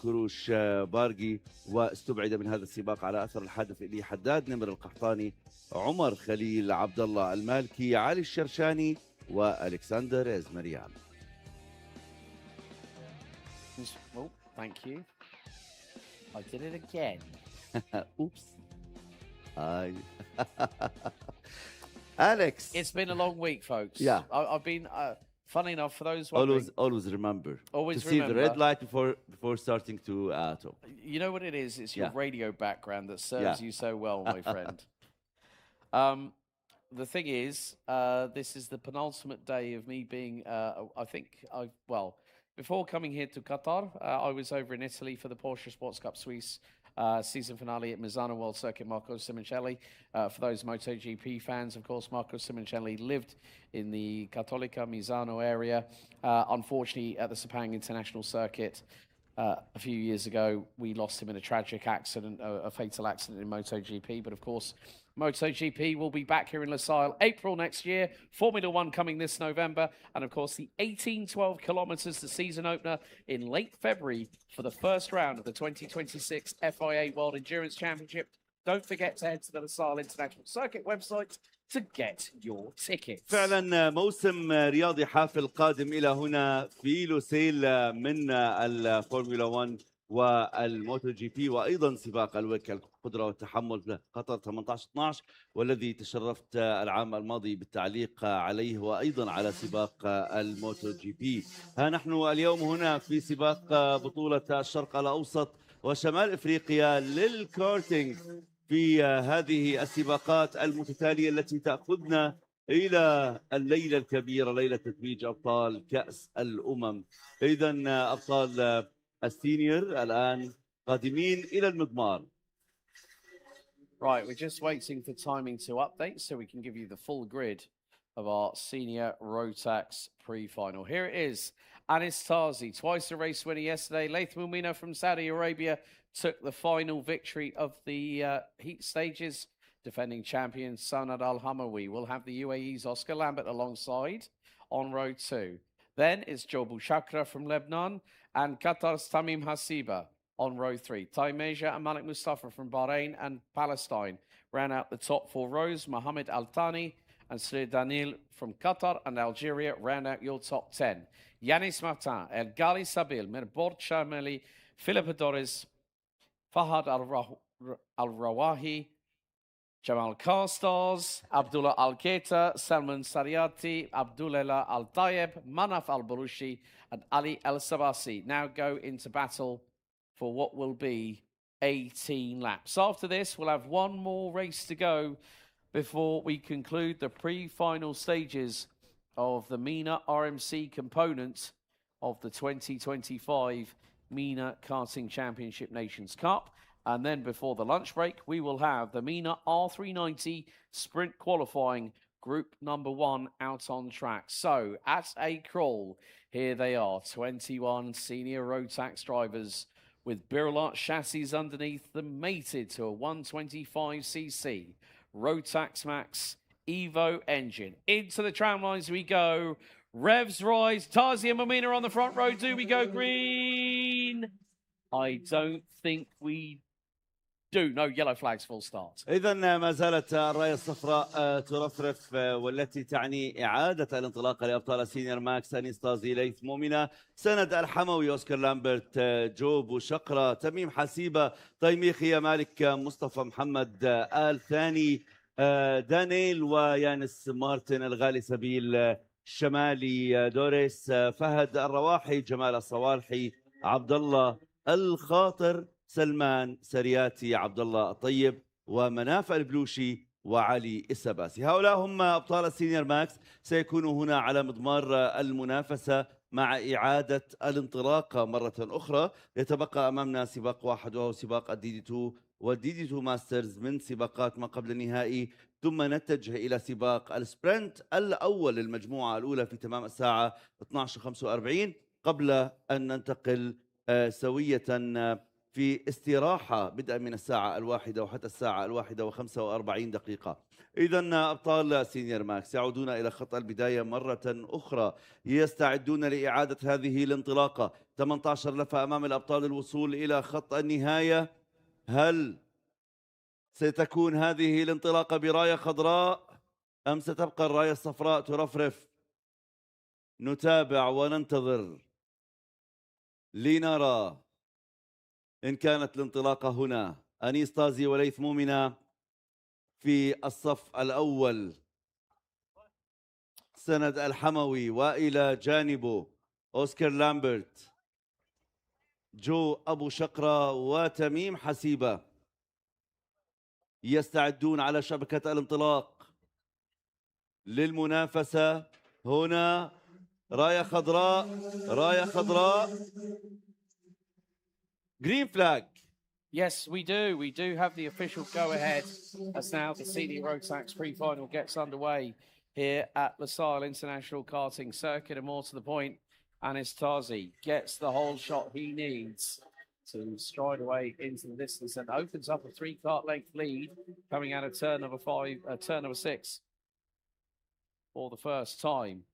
كروش بارقي، واستبعد من هذا السباق على أثر الحادث إلي حداد، نمر القحطاني، عمر خليل، عبد الله المالكي، علي الشرشاني، والكسندر ازمريان. Oh, thank you. I did it again. Oops. Alex. It's been a long week, folks. Yeah. I've been, funny enough, for those Always, wondering, always remember. Always to see remember. the red light before starting to talk. You know what it is? It's your Yeah. radio background that serves Yeah. you so well, my friend. The thing is, this is the penultimate day of me being, I think, before coming here to Qatar, I was over in Italy for the Porsche Sports Cup Suisse season finale at Misano World Circuit. Marco Simoncelli, for those MotoGP fans, of course, Marco Simoncelli lived in the Cattolica Misano area. Unfortunately, at the Sepang International Circuit, a few years ago, we lost him in a tragic accident, a fatal accident in MotoGP. But of course, MotoGP will be back here in Losail April next year. Formula One coming this November. And of course, the 1812 kilometres, the season opener in late February for the first round of the 2026 FIA World Endurance Championship. Don't forget to head to the Losail International Circuit website to get your tickets. فعلا موسم رياضي حافل قادم إلى هنا في لوسيل من الفورمولا 1 والموتو جي بي، وأيضا سباق الوك القدرة والتحمل قطر 18-12، والذي تشرفت العام الماضي بالتعليق عليه وأيضا على سباق الموتو جي بي. ها نحن اليوم هنا في سباق بطولة الشرق الأوسط وشمال إفريقيا للكارتينج، في هذه السباقات المتتالية التي تأخذنا إلى الليلة الكبيرة، ليلة تتويج أبطال كأس الأمم. إذا أبطال السينيور الآن قادمين إلى المضمار. Right, we're just waiting for timing to update so we can give you the full grid of our senior Rotax pre-final. Here it is. Anis Tazi, twice a race winner yesterday. Latham Umino from Saudi Arabia took the final victory of the heat stages. Defending champion Sanad Al-Hamawi will have the UAE's Oscar Lambert alongside on row 2. Then it's Jobul Chakra from Lebanon and Qatar's Tamim Hasiba on row 3. Taimeja and Malik Mustafa from Bahrain and Palestine ran out the top 4 rows. Mohammed Al-Thani and Sir Daniel from Qatar and Algeria ran out your top 10. Yanis Martin, El Ghali Sabil, Mirbord Shameli, Philip Adores, Fahad Al-Rawahi, Jamal Karstars, Abdullah Al-Keta, Salman Sariati, Abdullah Al-Tayeb, Manaf Al-Barushi, and Ali Al-Sabasi now go into battle for what will be 18 laps. After this, we'll have one more race to go before we conclude the pre-final stages of the Mena RMC component of the 2025 Mena Karting Championship Nations Cup. And then before the lunch break, we will have the Mena R390 Sprint Qualifying Group number 1 out on track. So at a crawl, here they are, 21 senior Rotax drivers with Birlat chassis underneath them, mated to a 125cc Rotax Max Evo engine. Into the tram lines we go. Revs rise. Tazi and Mamina on the front row. Do we go green? I don't think we do. No yellow flags, full start. إذا ما زالت الراية الصفراء ترفرف، والتي تعني إعادة الانطلاقة لأبطال السينيور ماكس. أنيس طازي، ليث مؤمنة، سند الحموي، أوسكار لامبرت، جوب وشقرة، تميم حسيبة، طيميخي، مالك مصطفى، محمد آل ثاني، دانيل، ويانس مارتن، الغالي سبيل، الشمالي دوريس، فهد الرواحي، جمال الصوالحي، عبد الله الخاطر، سلمان سرياتي، عبد الله الطيب، ومناف البلوشي، وعلي السباسي. هؤلاء هم أبطال السينيور ماكس، سيكونوا هنا على مضمار المنافسة مع إعادة الانطلاق مرة أخرى. يتبقى أمامنا سباق واحد وهو سباق الدي 2 والدي 2 ماسترز من سباقات ما قبل النهائي، ثم نتجه إلى سباق السبرنت الأول للمجموعة الأولى في تمام الساعة 12:45 قبل أن ننتقل سوية في استراحة بدءا من الساعة 1 وحتى الساعة 1:45. إذا أبطال سينيور ماكس يعودون إلى خط البداية مرة أخرى، يستعدون لإعادة هذه الانطلاقة. 18 لفة أمام الأبطال للوصول إلى خط النهاية. هل ستكون هذه الانطلاقة براية خضراء أم ستبقى الراية الصفراء ترفرف؟ نتابع وننتظر لنرى إن كانت الانطلاقة هنا. أنيس طازي وليث مؤمنة في الصف الأول، سند الحموي، وإلى جانبه أوسكار لامبرت، جو أبو شقرة، وتميم حسيبة يستعدون على شبكة الانطلاق للمنافسة. هنا راية خضراء، راية خضراء، green flag. Yes, we do. We do have the official go-ahead as now the Senior Road Tax pre-final gets underway here at Lusail International Karting Circuit. And more to the point, Anis Tazi gets the whole shot he needs to stride away into the distance and opens up a 3-kart length lead coming out of turn number 6 for the first time.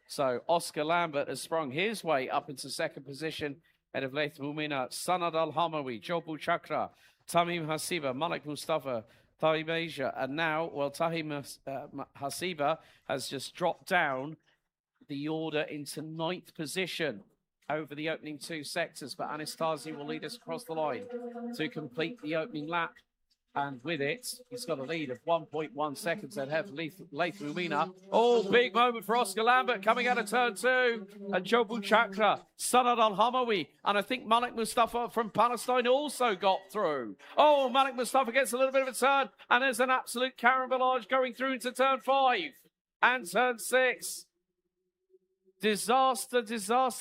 So Oscar Lambert has sprung his way up into second position ahead of Laith Mumina, Sanad Al-Hamawi, Jobu Chakra, Tamim Hasiba, Malik Mustafa, Tahim Asia, and now, well, Tahim Hasiba has just dropped down the order into 9th position over the opening 2 sectors, but Anastasi will lead us across the line to complete the opening lap. And with it, he's got a lead of 1.1 seconds ahead of Laith Mumina. Oh, big moment for Oscar Lambert coming out of turn 2. And Jobu Chakra, Sanad Al-Hamawi, and I think Malik Mustafa from Palestine also got through. Oh, Malik Mustafa gets a little bit of a turn, and there's an absolute carambolage going through into turn 5 and turn 6. Disaster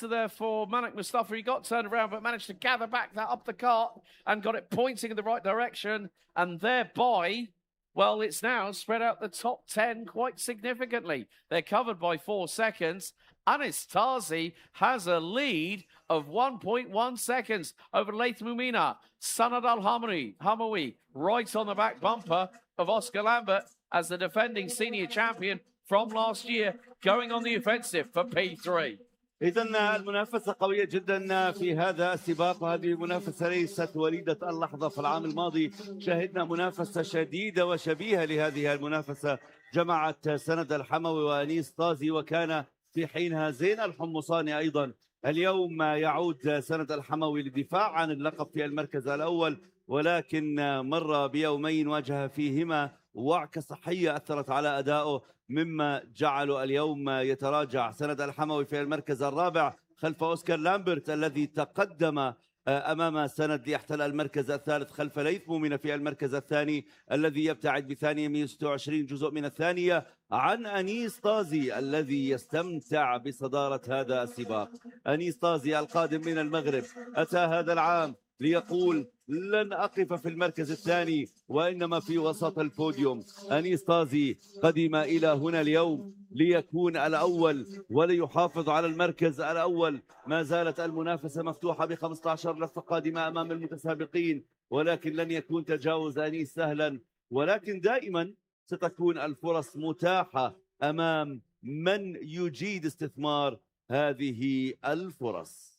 there for Malik Mustafa. He got turned around but managed to gather back that up the cart and got it pointing in the right direction. And thereby, well, it's now spread out the top 10 quite significantly. They're covered by 4 seconds. Anis Tazi has a lead of 1.1 seconds over Laith Mumina. Sanad Al-Hamawi right on the back bumper of Oscar Lambert as the defending senior champion from last year, going on the offensive for P3. إذن المنافسة قوية جدا في هذا السباق، وهذه المنافسة ليست وليدة اللحظة. في العام الماضي شهدنا منافسة شديدة وشبيهة لهذه المنافسة، جمعت سند الحموي وأنيس طازي، وكان في حينها زين الحمصاني أيضا. اليوم يعود سند الحموي للدفاع عن اللقب في المركز الأول، ولكن مر بيومين واجه فيهما وعكة صحية أثرت على أدائه، مما جعله اليوم يتراجع. سند الحموي في المركز الرابع خلف أوسكار لامبرت الذي تقدم أمام سند ليحتل المركز الثالث، خلف ليث مؤمنة في المركز الثاني الذي يبتعد بثانية 126 جزء من الثانية عن أنيس طازي الذي يستمتع بصدارة هذا السباق. أنيس طازي القادم من المغرب أتى هذا العام ليقول لن أقف في المركز الثاني وإنما في وسط البوديوم. أنيس طازي قدم إلى هنا اليوم ليكون الأول وليحافظ على المركز الأول. ما زالت المنافسة مفتوحة ب15 لفة قادمة أمام المتسابقين، ولكن لن يكون تجاوز أنيس سهلا، ولكن دائما ستكون الفرص متاحة أمام من يجيد استثمار هذه الفرص.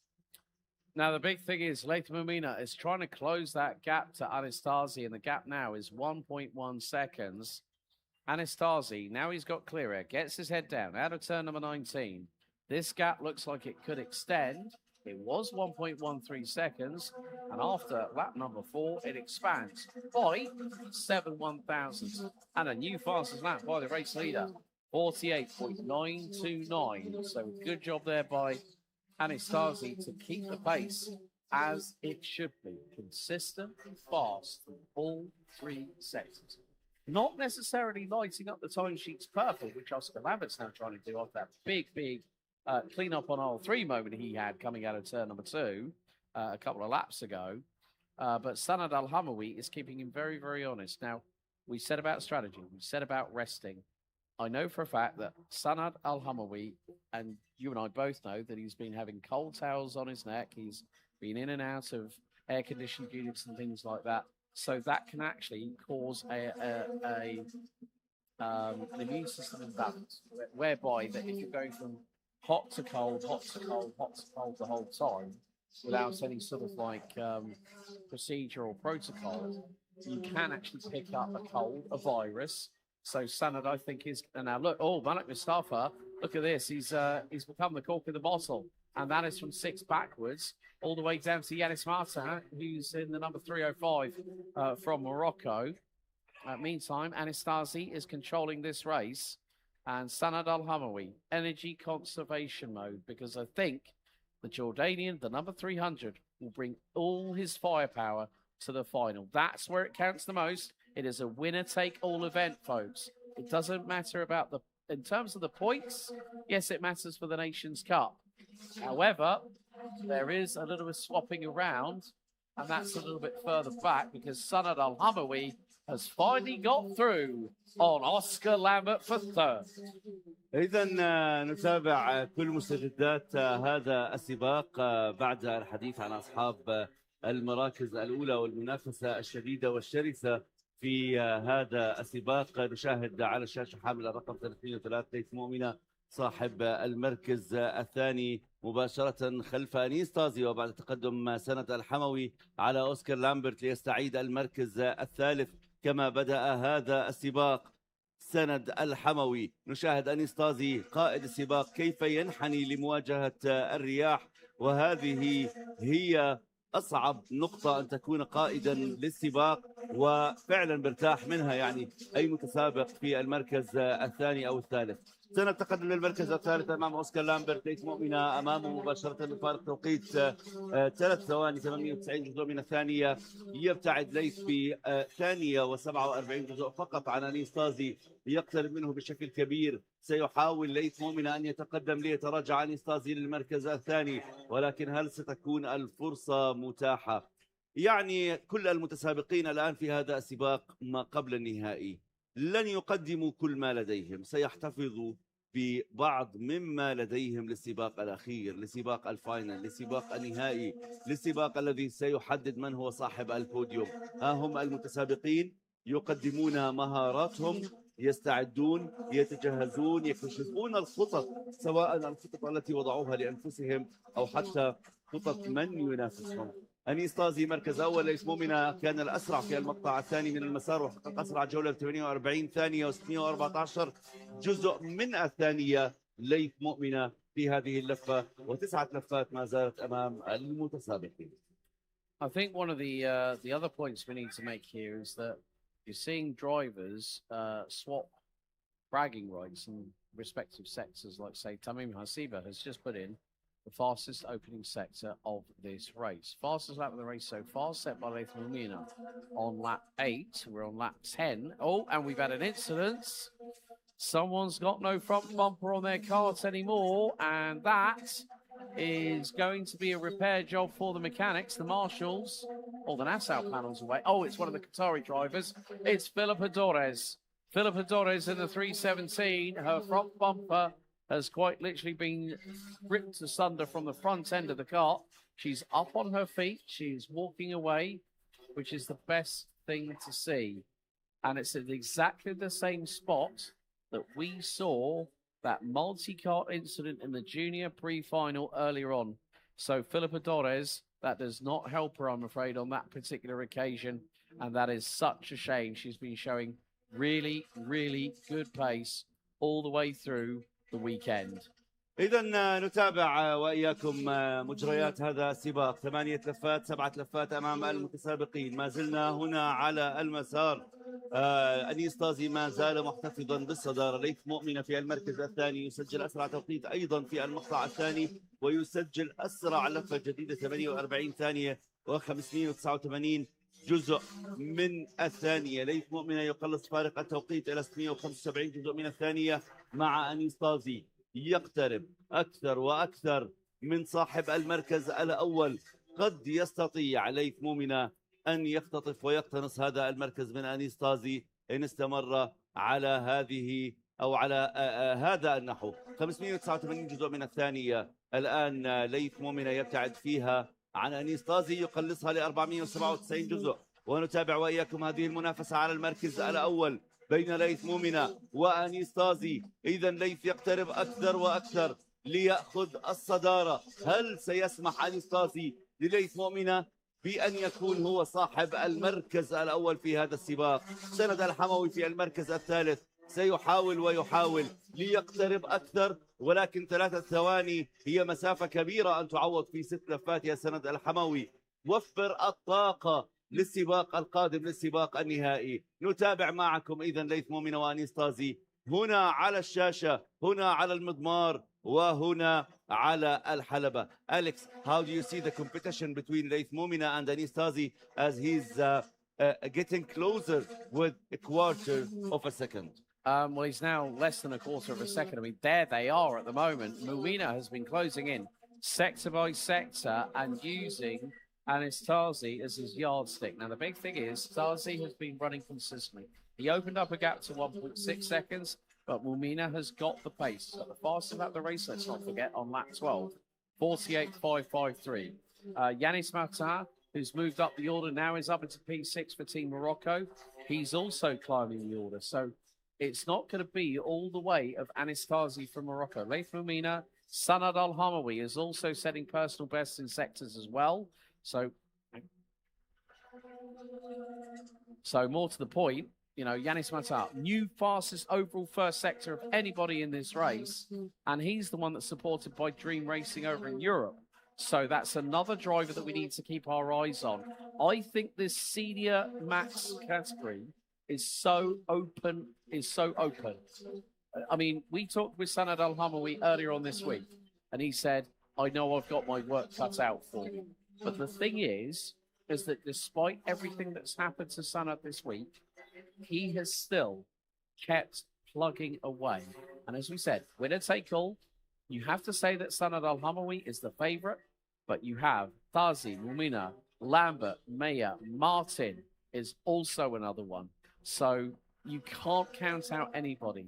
Now, the big thing is Laith Mumina is trying to close that gap to Anastasi, and the gap now is 1.1 seconds. Anastasi, now he's got clear air, gets his head down out of turn number 19. This gap looks like it could extend. It was 1.13 seconds, and after lap number 4, it expands by 7/1000, and a new fastest lap by the race leader, 48.929. So good job there by Anastasi to keep the pace as it should be. Consistent, fast, in all three sectors. Not necessarily lighting up the timesheets purple, which Oscar Lambert's now trying to do off that big clean up on aisle 3 moment he had coming out of turn number 2 a couple of laps ago. But Sanad Al-Hamawi is keeping him very, very honest. Now, we said about strategy. We said about resting. I know for a fact that Sanad Al-Hamawi, and you and I both know that he's been having cold towels on his neck. He's been in and out of air-conditioned units and things like that. So that can actually cause an immune system imbalance, whereby that if you're going from hot to cold, hot to cold, hot to cold the whole time, without any sort of like procedure or protocol, you can actually pick up a cold, a virus. So Sanad, I think, is, and now look, Malik Mustafa, look at this, he's become the cork of the bottle, and that is from 6 backwards all the way down to Yanis Martin, who's in the number 305 from Morocco. Meantime, Anastasi is controlling this race, and Sanad Al-Hamawi, energy conservation mode, because I think the Jordanian, the number 300, will bring all his firepower to the final. That's where it counts the most. It is a winner-take-all event, folks. It doesn't matter about in terms of the points, yes, it matters for the Nations Cup. However, there is a little bit of swapping around, and that's a little bit further back because Sanad Al-Hamawi has finally got through on Oscar Lambert for 3rd. إذا نتابع كل مستجدات هذا السباق بعد الحديث عن أصحاب المراكز الأولى والمنافسة الشديدة والشرسة في هذا السباق. نشاهد على الشاشة حامل الرقم 33 ليث مؤمنة صاحب المركز الثاني مباشرة خلف أنيس طازي، وبعد تقدم سند الحموي على أوسكار لامبرت ليستعيد المركز الثالث كما بدأ هذا السباق. سند الحموي، نشاهد أنيس طازي قائد السباق كيف ينحني لمواجهة الرياح، وهذه هي أصعب نقطة أن تكون قائدا للسباق، وفعلا برتاح منها يعني أي متسابق في المركز الثاني أو الثالث. سنة تقدم للمركز الثالث أمام أوسكار لامبرت. ليث مؤمنة أمامه مباشرة بفارق توقيت 3 ثواني 98 جزء من الثانية. يبتعد ليث بثانية و47 جزء فقط عن أنيس طازي، يقترب منه بشكل كبير. سيحاول ليث مؤمنة أن يتقدم ليتراجع أنيس طازي للمركز الثاني، ولكن هل ستكون الفرصة متاحة؟ يعني كل المتسابقين الآن في هذا السباق ما قبل النهائي لن يقدموا كل ما لديهم، سيحتفظوا ببعض مما لديهم للسباق الأخير، لسباق الفاينل، لسباق النهائي، للسباق الذي سيحدد من هو صاحب البوديوم. ها هم المتسابقين يقدمون مهاراتهم، يستعدون، يتجهزون، يكتشفون الخطط، سواء الخطط التي وضعوها لأنفسهم أو حتى خطط من ينافسهم. أنيس طازي مركز أول. ليث مؤمنة كان الأسرع في المقطع الثاني من المسار، وحقق أسرع جولة ب 48 ثانية و614 جزء من الثانية. ليث مؤمنة في هذه اللفة، و9 لفات ما زالت أمام المتسابقين. I think one of the other points we need to make here is that you're seeing drivers swap bragging rights in respective sectors. Like, say, Tamim Hasiba has just put in the fastest opening sector of this race. Fastest lap of the race so far, set by Leith Mumina on lap 8. We're on lap 10. Oh, and we've had an incident. Someone's got no front bumper on their cart anymore, and that is going to be a repair job for the mechanics, the marshals, or the Nassau panels away. Oh, it's one of the Qatari drivers. It's Philippa Dorez. Philippa Dorez in the 317. Her front bumper has quite literally been ripped asunder from the front end of the cart. She's up on her feet. She's walking away, which is the best thing to see. And it's at exactly the same spot that we saw that multi-cart incident in the junior pre-final earlier on. So Philippa Dorez, that does not help her, I'm afraid, on that particular occasion. And that is such a shame. She's been showing really, really good pace all the way through the weekend. إذا نتابع وإياكم مجريات هذا السباق. 8 لفات 7 لفات أمام المتسابقين. ما زلنا هنا على المسار أنيس طازي ما زال محتفظا بالصدارة. ليث مؤمنة في المركز الثاني، يسجل أسرع توقيت أيضا في المقطع الثاني، ويسجل أسرع لفة جديدة 48 ثانية و589 جزء من الثانية. ليث مؤمنة يقلص فارق التوقيت إلى 675 جزء من الثانية مع أنيس طازي، يقترب أكثر وأكثر من صاحب المركز الأول. قد يستطيع ليث مؤمنة أن يختطف ويقتنص هذا المركز من أنيس طازي إن استمر على هذه أو على هذا النحو. 589 جزء من الثانية الآن ليث مؤمنة يبتعد فيها عن أنيس طازي، يقلصها ل 497 جزء. ونتابع وإياكم هذه المنافسة على المركز الأول بين ليث مؤمنة وأنيس طازي. إذا ليث يقترب أكثر وأكثر ليأخذ الصدارة. هل سيسمح أنيس طازي لليث مؤمنة بأن يكون هو صاحب المركز الأول في هذا السباق؟ سند الحموي في المركز الثالث سيحاول ويحاول ليقترب أكثر، ولكن 3 ثواني هي مسافة كبيرة أن تعوض في 6 لفات يا سند الحموي. وفر الطاقة للسباق القادم، للسباق النهائي. نتابع معكم إذا ليث مؤمنة وأنيس طازي هنا على الشاشة، هنا على المضمار، وهنا على الحلبة. Alex, how do you see the competition between Leith Mumina and Anis Tazi as he's getting closer with a quarter of a second? Well, he's now less than a quarter of a second. I mean, there they are at the moment. Mumina has been closing in sector by sector and using Anis Tazi as his yardstick. Now, the big thing is Tazi has been running consistently. He opened up a gap to 1.6 seconds, but Mumina has got the pace. He's got the fastest lap of the race, let's not forget, on lap 12, 48.553. Yanis Martin, who's moved up the order now, is up into P6 for Team Morocco. He's also climbing the order. So it's not going to be all the way of Anis Tazi from Morocco. Leith Mumina, Sanad Al-Hamawi is also setting personal bests in sectors as well. So more to the point, you know, Yanis Matar, new fastest overall first sector of anybody in this race. And he's the one that's supported by Dream Racing over in Europe. So that's another driver that we need to keep our eyes on. I think this senior max category is so open, I mean, we talked with Sanad Al-Hamawi earlier on this week, and he said, I know I've got my work cut out for me. But the thing is that despite everything that's happened to Sanad this week, he has still kept plugging away. And as we said, winner take all. You have to say that Sanad Al-Hamawi is the favourite, but you have Tazi, Mumina, Lambert, Meyer, Martin is also another one. So you can't count out anybody.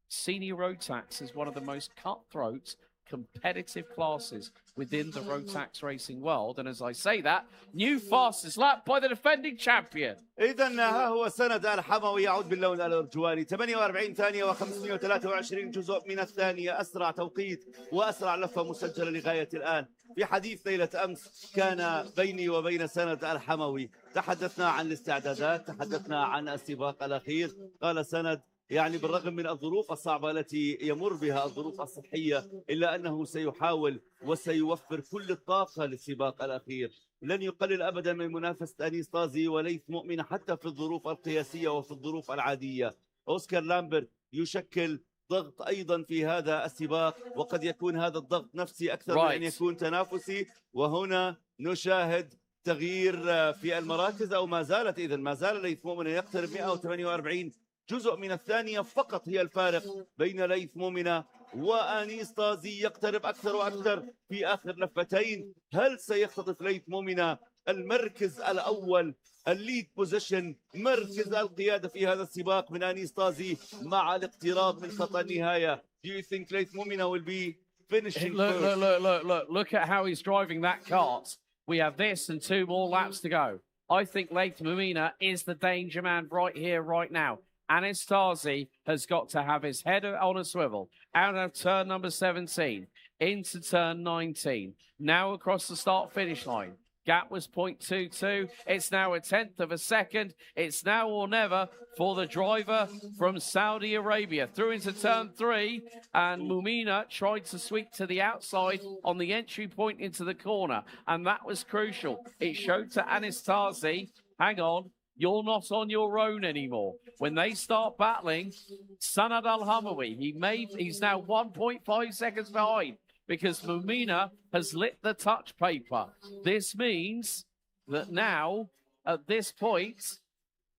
Senior road tax is one of the most cutthroat competitive classes within the road tax racing world, and as I say that, new fastest lap by the defending champion. إذا ها هو سند الحموي يعود باللون الأرجواني. 48 ثانية و523 جزء من الثانية، أسرع توقيت وأسرع لفة مسجلة لغاية الآن. في حديث ليلة أمس كان بيني وبين سند الحموي، تحدثنا عن الاستعدادات، تحدثنا عن السباق الأخير. قال سند يعني بالرغم من الظروف الصعبة التي يمر بها، الظروف الصحية، إلا أنه سيحاول وسيوفر كل الطاقة للسباق الأخير. لن يقلل أبدا من منافسة أنيس طازي وليث مؤمنة حتى في الظروف القياسية وفي الظروف العادية. أوسكار لامبرت يشكل ضغط أيضا في هذا السباق، وقد يكون هذا الضغط نفسي أكثر من أن يكون تنافسي. وهنا نشاهد تغيير في المراكز، أو ما زال ليث مؤمنة يقترب 148 جزء من الثانية فقط هي الفارق بين ليث مؤمنة وأنيس طازي. يقترب أكثر وأكثر في آخر لفتين. هل سيختطف ليث مؤمنة المركز الأول، الليد بوزيشن، مركز القيادة في هذا السباق من أنيس طازي مع الاقتراب من خط النهاية؟ Do you think Leith Mumina will be finishing first? Look at how he's driving that cart. We have this and 2 more laps to go. I think Leith Mumina is the danger man right here, right now. Anis Tazi has got to have his head on a swivel out of turn number 17 into turn 19. Now across the start-finish line. Gap was 0.22. It's now a 1/10 of a second. It's now or never for the driver from Saudi Arabia. Through into turn 3, and Mumina tried to sweep to the outside on the entry point into the corner, and that was crucial. It showed to Anis Tazi, hang on, you're not on your own anymore. When they start battling, Sanad Al-Hamawi, he's now 1.5 seconds behind because Mumina has lit the touch paper. This means that now, at this point,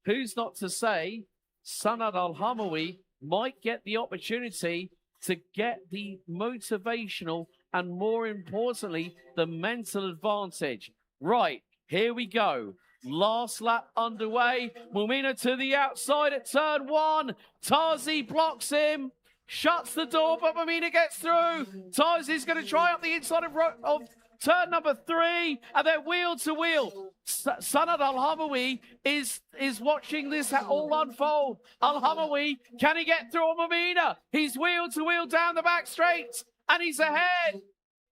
who's not to say Sanad Al-Hamawi might get the opportunity to get the motivational and, more importantly, the mental advantage. Right, here we go. Last lap underway. Mumina to the outside at turn 1. Tazi blocks him, shuts the door, but Mumina gets through. Tazi's going to try up the inside of turn number 3, and then wheel to wheel. Sanad Al-Hamawi is watching this all unfold. Al-Hamawi, can he get through on Mumina? He's wheel to wheel down the back straight, and he's ahead.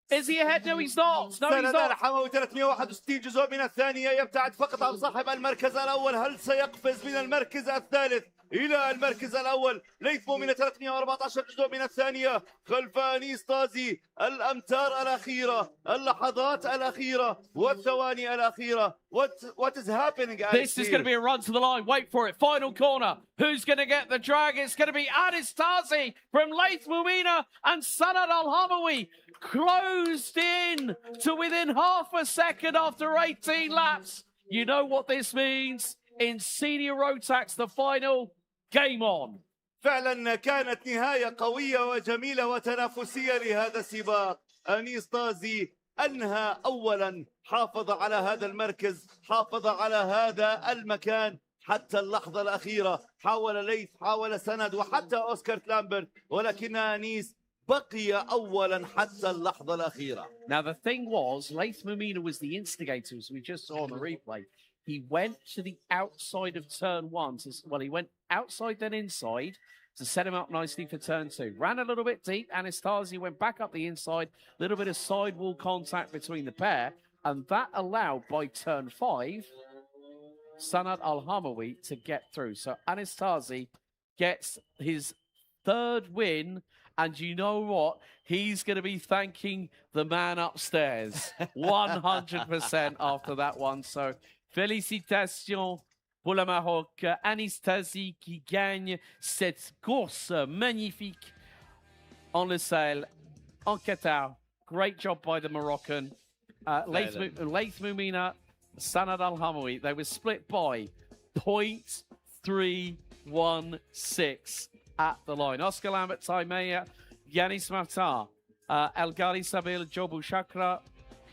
Is he ahead? No, he's not. No, he's not. الحموي 361 جزء من الثانية، يبتعد فقط عن صاحب المركز الأول. هل سيقفز من المركز الثالث إلى المركز الأول؟ ليث مؤمنة 314 جزء من الثانية خلف أنيس طازي. الأمتار الأخيرة، اللحظات الأخيرة والثواني الأخيرة. What is happening? This is going to be a run to the line. Wait for it. Final corner. Who's going to get the drag? It's going to be Anis Tazi from Laith Mumina, and Sanad Al-Hamawi closed in to within half a second after 18 laps. You know what this means. In senior road tax, the final, game on. فعلا كانت نهاية قوية وجميلة وتنافسية لهذا السباق. أنيس طازي أنهى أولا، حافظ على هذا المركز، حافظ على هذا المكان حتى اللحظة الأخيرة. حاول ليث، حاول سند، وحتى أوسكار لامبرت، ولكن أنيس بقي أولا حتى اللحظة الأخيرة. Now the thing was, Laith Mumina was the instigator, as we just saw on the replay. He went to the outside of turn 1. He went outside then inside to set him up nicely for turn 2. Ran a little bit deep. Anastasia went back up the inside. A little bit of sidewall contact between the pair. And that allowed, by turn 5, Sanad Al-Hamawi to get through. So Anastasia gets his 3rd win. And you know what? He's going to be thanking the man upstairs 100% after that one. So félicitations pour le Maroc. Anastasie qui gagne cette course magnifique en le Sahel, en Qatar. Great job by the Moroccan. Laith Mumina, Sanad Al-Hamawi. They were split by 0.316 at the line. Oscar Lambert, Taimea, Yanis Maftar, El Ghali Sabil, Jobu Shakra,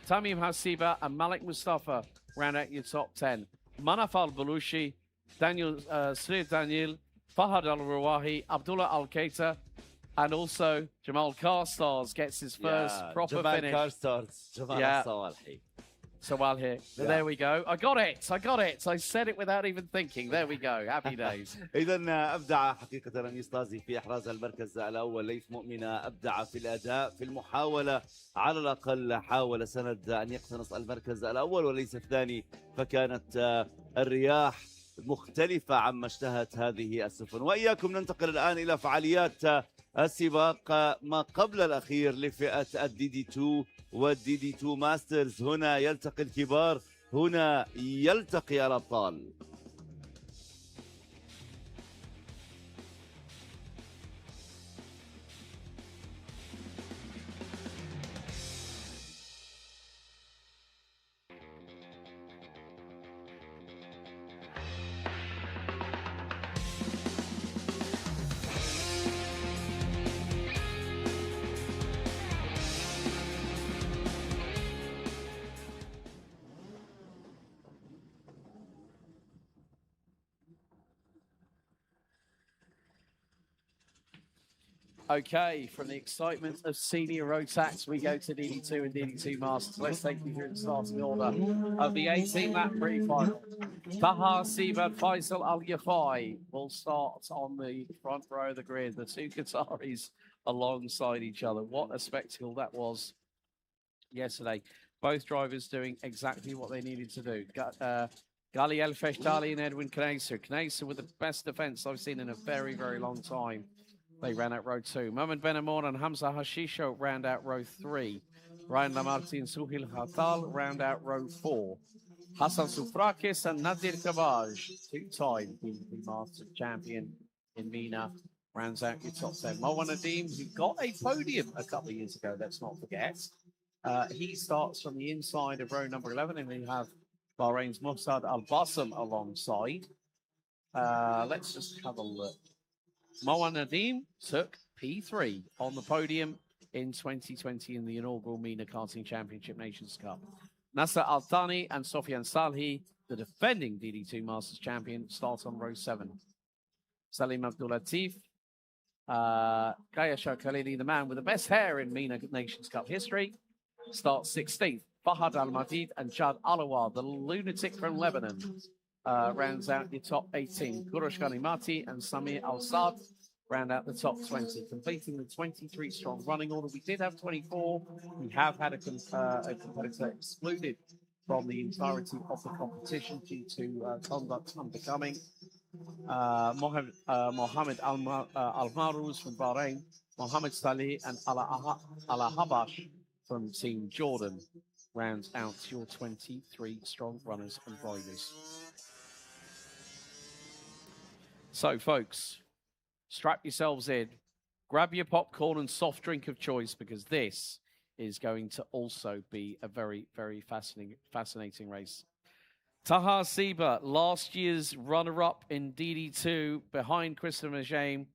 Tamim Hasiba, and Malik Mustafa round out your top 10. Manaf Al-Balushi, Daniel Srir Daniel, Fahad Al-Ruwahi, Abdullah Al-Keita, and also Jamal Carstars gets his first proper Jamal finish. Carstars, Jamal Al-Sawalhi. So while here, there we go. I got it. I said it without even thinking. There we go. Happy days. إذا أبدع حقيقة أنيس طازي في إحراز المركز الأول. ليث مؤمنة أبدع في الأداء، في المحاولة على الأقل حاول سند أن يقتنص المركز الأول وليس الثاني، فكانت الرياح مختلفة عما اشتهت هذه السفن. وإياكم ننتقل الآن إلى فعاليات السباق ما قبل الأخير لفئة الدي دي 2 والدي دي 2 ماسترز. هنا يلتقي الكبار، هنا يلتقي الأبطال. Okay, from the excitement of senior road tax, we go to DD2 and DD2 Masters. Let's take you through the starting order of the 18-lap pre-final. Taha Sibad Faisal Al-Yafai will start on the front row of the grid. The two Qataris alongside each other. What a spectacle that was yesterday. Both drivers doing exactly what they needed to do. Gali El Feshtali and Edwin Kneser. Kneser with the best defense I've seen in a very, very long time. They ran out row 2. Mohamed Benamor and Hamza Hashisho round out row 3. Ryan Lamarti and Suhil Hatal round out row 4. Hassan Soufrakis and Nadir Kabaj, two-time DDT Masters champion in Mena, rounds out your top 10. Mowan Nadim, who got a podium a couple of years ago, let's not forget. He starts from the inside of row number 11, and we have Bahrain's Muhsad Al-Bassam alongside. Let's just have a look. Mowan Nadim took P3 on the podium in 2020 in the inaugural Mena Karting Championship Nations Cup. Nasser Al-Thani and Sofian Salhi, the defending DD2 Masters champion, start on row 7. Salim Abdul Latif, Kaya Khalili, the man with the best hair in Mena Nations Cup history, starts 16th. Fahad Al-Madid and Chad Alawar, the lunatic from Lebanon, rounds out your top 18. Kurosh Ghanimati and Samir Al-Sad round out the top 20, completing the 23-strong running order. We did have 24. We have had a competitor excluded from the entirety of the competition due to conduct unbecoming. Mohammed Al-Maruz from Bahrain, Mohammed Salih and Ala Habash from Team Jordan rounds out your 23 strong runners and riders. So, folks, strap yourselves in, grab your popcorn and soft drink of choice, because this is going to also be a very, very fascinating race. Taha Siba, last year's runner-up in DD2 behind Christopher James.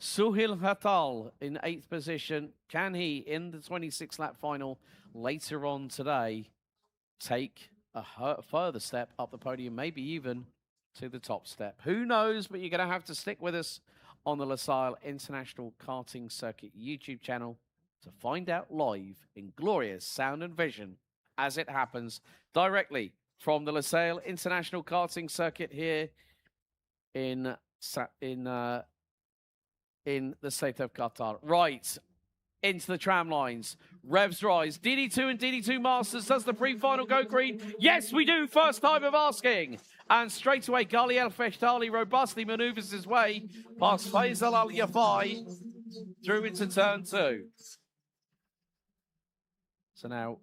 Suhail Hatal in 8th position. Can he, in the 26-lap final later on today, take a further step up the podium, maybe even to the top step? Who knows, but you're going to have to stick with us on the Lusail International Karting Circuit YouTube channel to find out live in glorious sound and vision as it happens directly from the Lusail International Karting Circuit here in the state of Qatar. Right, into the tram lines. Revs rise. DD2 and DD2 Masters. Does the pre-final go green? Yes, we do. First time of asking. And straight away, Ghali El Feshtali robustly maneuvers his way past Faisal Al Yafai through into turn 2. So now,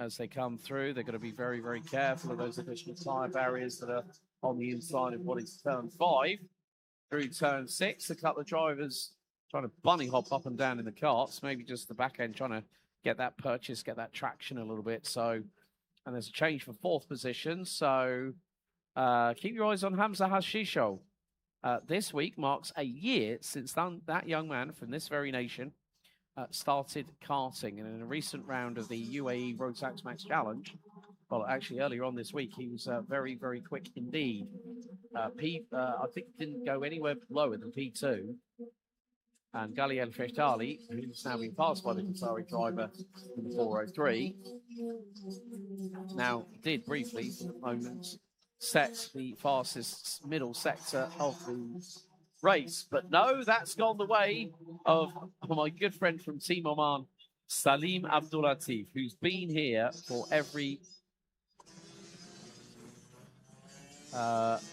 as they come through, they're going to be very, very careful of those additional tyre barriers that are on the inside of what is turn 5. Through turn 6, a couple of drivers trying to bunny hop up and down in the carts, maybe just the back end trying to get that purchase, get that traction a little bit. So, and there's a change for 4th position. So keep your eyes on Hamza Hashisho. This week marks a year since that young man from this very nation started karting. And in a recent round of the UAE Road Tax Max Challenge, well, actually earlier on this week, he was very, very quick indeed. I think didn't go anywhere lower than P2. And Ghali El Feshtali, who's now been passed by the Qatari driver in the 403, now did briefly, for the moment, set the fastest middle sector of the race. But no, that's gone the way of my good friend from Team Oman, Salim Abdulatif, who's been here for every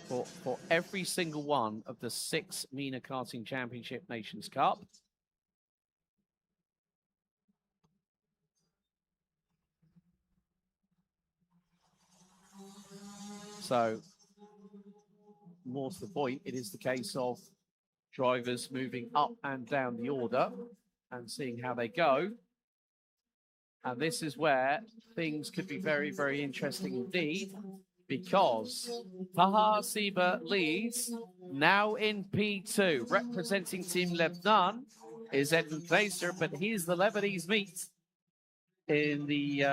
for every single one of the 6 Mena Karting Championship Nations Cup. So, more to the point, it is the case of drivers moving up and down the order and seeing how they go. And this is where things could be very, very interesting indeed, because Taha Siba leads now in P2. Representing Team Lebanon is Edmund Glaser, but he's the Lebanese meat in the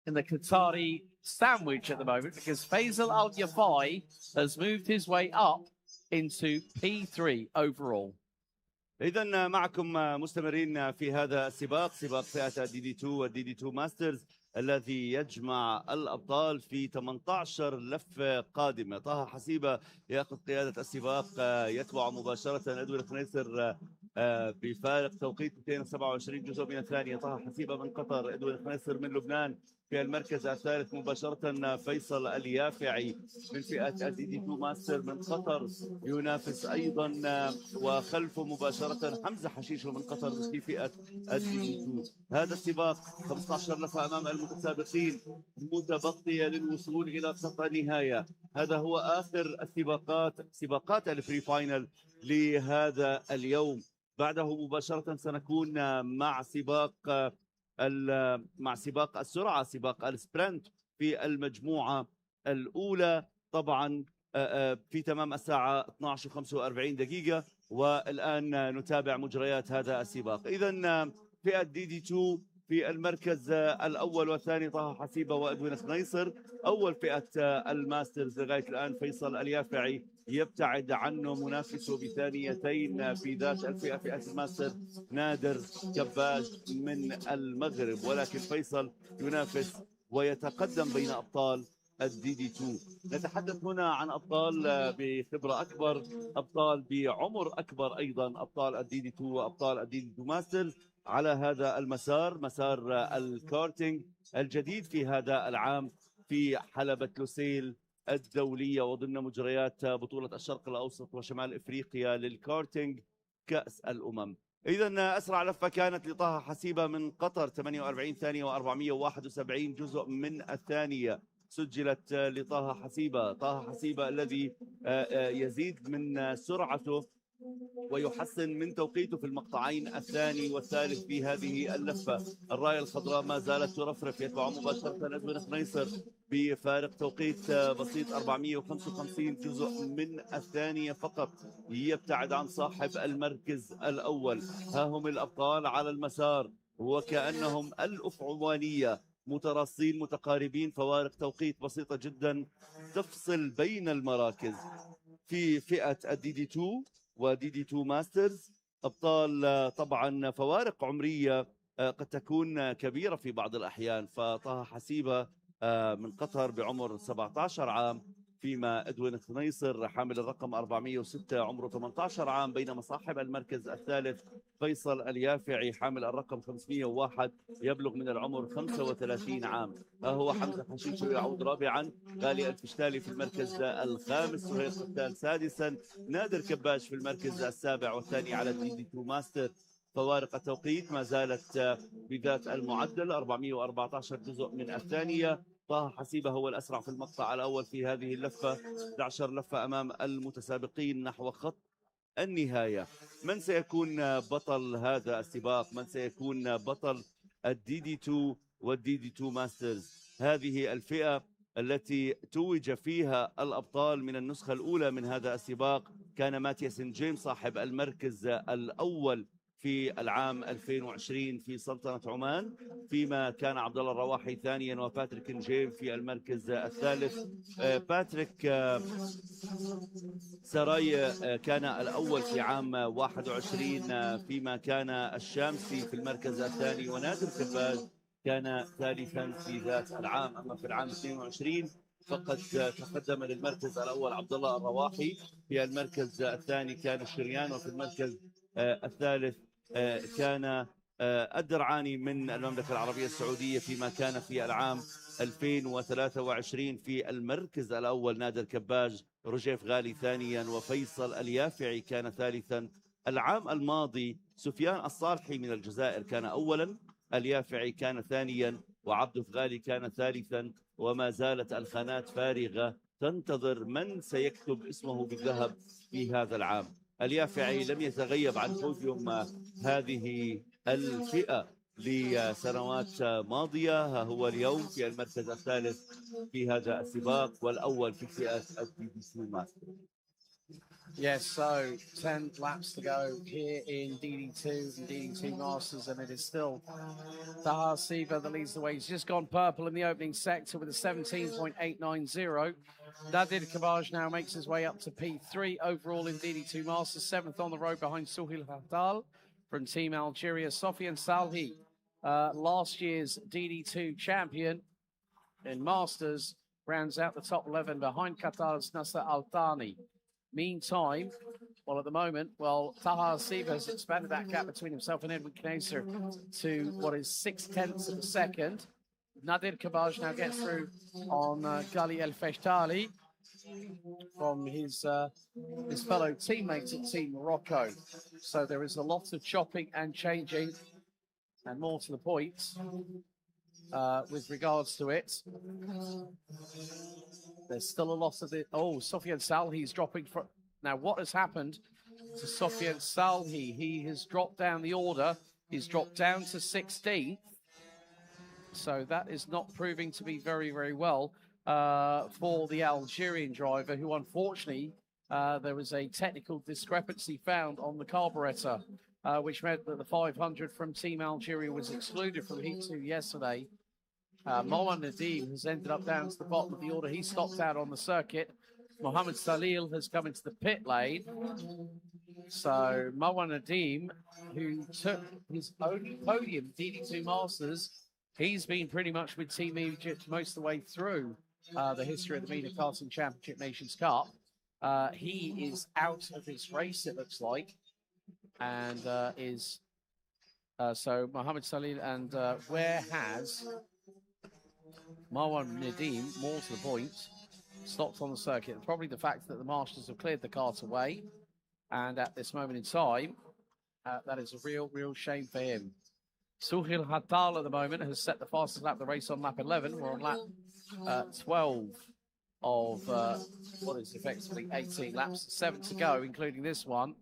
Qatari sandwich at the moment, because Faisal Al Yafai has moved his way up into P3 overall. إذن معكم مستمرين في هذا السباق، سباق فئة الدي دي 2 والدي دي 2 ماسترز الذي يجمع الأبطال في 18 لفة قادمة. طه حسيبة يأخذ قيادة السباق، يتبع مباشرة إدوارد خنيسر بفارق توقيت 227 جزء من الثانية. طه حسيبة من قطر، ادوين خنيصر من لبنان في المركز الثالث مباشرة. فيصل اليافعي من فئة الدي دي 2 ماستر من قطر ينافس أيضا، وخلفه مباشرة حمزة حشيش من قطر في فئة الدي دي 2. هذا السباق 15 لفة أمام المتسابقين متبقية للوصول إلى خط النهاية. هذا هو آخر سباقات الفري فاينل لهذا اليوم. بعده مباشرة سنكون مع سباق السرعة، سباق السبرنت في المجموعة الأولى، طبعا في تمام الساعة 12:45. والآن نتابع مجريات هذا السباق. إذا فئة دي دي 2 في المركز الأول والثاني طه حسيبة وإدوين خنيصر. أول فئة الماسترز لغاية الآن فيصل اليافعي، يبتعد عنه منافسه بثانيتين في ذات الفئة، فئة الماستر نادر كباج من المغرب، ولكن فيصل ينافس ويتقدم بين أبطال الدي دي 2. نتحدث هنا عن أبطال بخبرة أكبر، أبطال بعمر أكبر، أيضا أبطال الدي دي 2 وأبطال الدي دي 2 ماسترز على هذا المسار، مسار الكارتينج الجديد في هذا العام في حلبة لوسيل الدولية وضمن مجريات بطولة الشرق الاوسط وشمال افريقيا للكارتينج كأس الامم. اذا اسرع لفة كانت لطه حسيبة من قطر 48 ثانية و471 جزء من الثانية سجلت لطه حسيبة. طه حسيبة الذي يزيد من سرعته ويحسن من توقيته في المقطعين الثاني والثالث في هذه اللفة. الراية الخضراء ما زالت ترفرف، يتبع مباشرة ادوين خنيصر بفارق توقيت بسيط 455 جزء من الثانية فقط، يبتعد عن صاحب المركز الأول. ها هم الأبطال على المسار وكأنهم الأفعوانية، متراصين متقاربين، فوارق توقيت بسيطة جدا تفصل بين المراكز. في فئة الدي دي 2 ودي دي 2 ماسترز أبطال طبعا فوارق عمرية قد تكون كبيرة في بعض الأحيان، فطه حسيبة من قطر بعمر 17 عام، فيما ادوين خنيصر حامل الرقم 406 عمره 18 عام، بينما صاحب المركز الثالث فيصل اليافعي حامل الرقم 501 يبلغ من العمر 35 عام. هو حمزة حشيش يعود رابعا، غالي الفشتالي في المركز الخامس، سهير قتال سادسا، نادر كباش في المركز السابع والثاني على الدي دي 2 ماستر. فوارق التوقيت ما زالت بذات المعدل 414 جزء من الثانية. طه حسيبة هو الأسرع في المقطع الأول في هذه اللفة، 11 لفة أمام المتسابقين نحو خط النهاية. من سيكون بطل هذا السباق؟ من سيكون بطل الدي دي 2 والدي دي 2 ماسترز؟ هذه الفئة التي توج فيها الأبطال من النسخة الأولى من هذا السباق كان ماتياس جيم صاحب المركز الأول في العام 2020 في سلطنة عمان، فيما كان عبد الله الرواحي ثانيا وباتريك نجيم في المركز الثالث. باتريك سراي كان الأول في عام 21، فيما كان الشامسي في المركز الثاني، ونادر كباج كان ثالثا في ذات العام. أما في العام 22 فقد تقدم للمركز الأول عبد الله الرواحي، في المركز الثاني كان الشريان، وفي المركز الثالث كان الدرعاني من المملكة العربية السعودية، فيما كان في العام 2023 في المركز الأول نادر كباج، رجيف غالي ثانيا، وفيصل اليافعي كان ثالثا. العام الماضي سفيان الصالحي من الجزائر كان أولا، اليافعي كان ثانيا، وعبد غالي كان ثالثا، وما زالت الخانات فارغة تنتظر من سيكتب اسمه بالذهب في هذا العام. اليافعي لم يتغيب عن بوديوم هذه الفئة لسنوات ماضية، ها هو اليوم في المركز الثالث في هذا السباق والأول في فئة الدي دي 2 ماستر. Yes, so 10 laps to go here in DD2 and DD2 Masters, and it is still Taha Siva that leads the way. He's just gone purple in the opening sector with a 17.890. Nadir Kabaj now makes his way up to P3 overall in DD2 Masters, 7th on the road behind Suhil Hatal from Team Algeria. Sofian Salhi, last year's DD2 champion in Masters, rounds out the top 11 behind Qatar's Nasser Al Thani. Meantime, Well, at the moment, Taha Siva has expanded that gap between himself and Edwin Kneser to what is 0.6 of a second. Nadir Kabaj now gets through on Gali El Feshtali from his fellow teammates at Team Morocco. So there is a lot of chopping and changing, and more to the point with regards to it. There's still a lot of it. Oh, Sofiane Salhi's dropping from. Now, what has happened to Sofiane Salhi? He has dropped down the order. He's dropped down to 16th. So that is not proving to be very, very well for the Algerian driver, who unfortunately, there was a technical discrepancy found on the carburetor, which meant that the 500 from Team Algeria was excluded from Heat 2 yesterday. Mohamed Nadim has ended up down to the bottom of the order. He stopped out on the circuit. Mohamed Salil has come into the pit lane. So Mohamed Nadim, who took his only podium, DD2 Masters, he's been pretty much with Team Egypt most of the way through the history of the Mena Karting Championship Nations Cup. He is out of this race, it looks like, and so Mohamed Salil, and where has Marwan Nadim, more to the point, stopped on the circuit? Probably the fact that the marshals have cleared the cart away, and at this moment in time, that is a real shame for him. Suhil Haddal at the moment has set the fastest lap of the race on lap 11. We're on lap 12 of what is effectively 18 laps, 7 to go, including this one.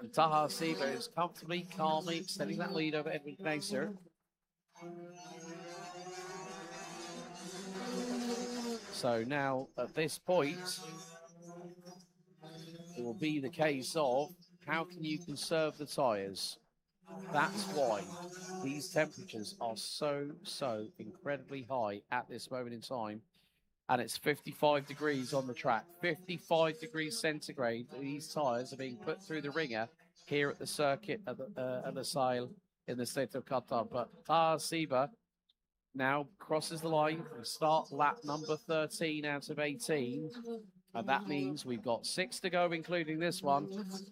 And Taha Siva is comfortably, calmly extending that lead over Edwin Kneser. So now, at this point, it will be the case of how can you conserve the tyres? That's why these temperatures are so incredibly high at this moment in time. And it's 55 degrees on the track, 55 degrees centigrade. These tyres are being put through the ringer here at the circuit at the Sail in the state of Qatar. But Taha Siva now crosses the line. We start lap number 13 out of 18. And that means we've got 6 to go, including this one.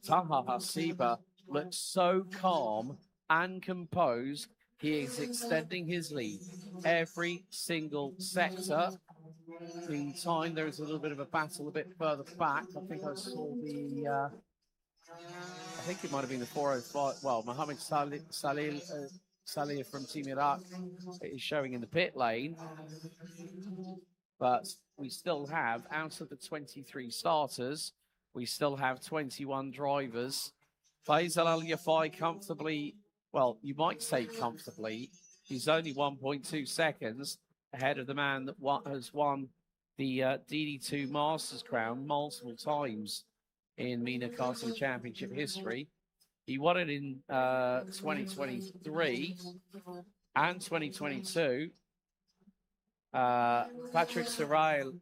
Taha Siva looks so calm and composed. He is extending his lead every single sector. In time, there is a little bit of a battle a bit further back. I think I saw the, I think it might have been the 405. Well, Mohamed Salih from Team Iraq is showing in the pit lane. But we still have, out of the 23 starters, we still have 21 drivers. Faisal Al-Yafai comfortably, well, you might say comfortably, he's only 1.2 seconds ahead of the man that has won the DD2 Masters crown multiple times in Mena Karting Championship history. He won it in 2023 and 2022. Patrick Serail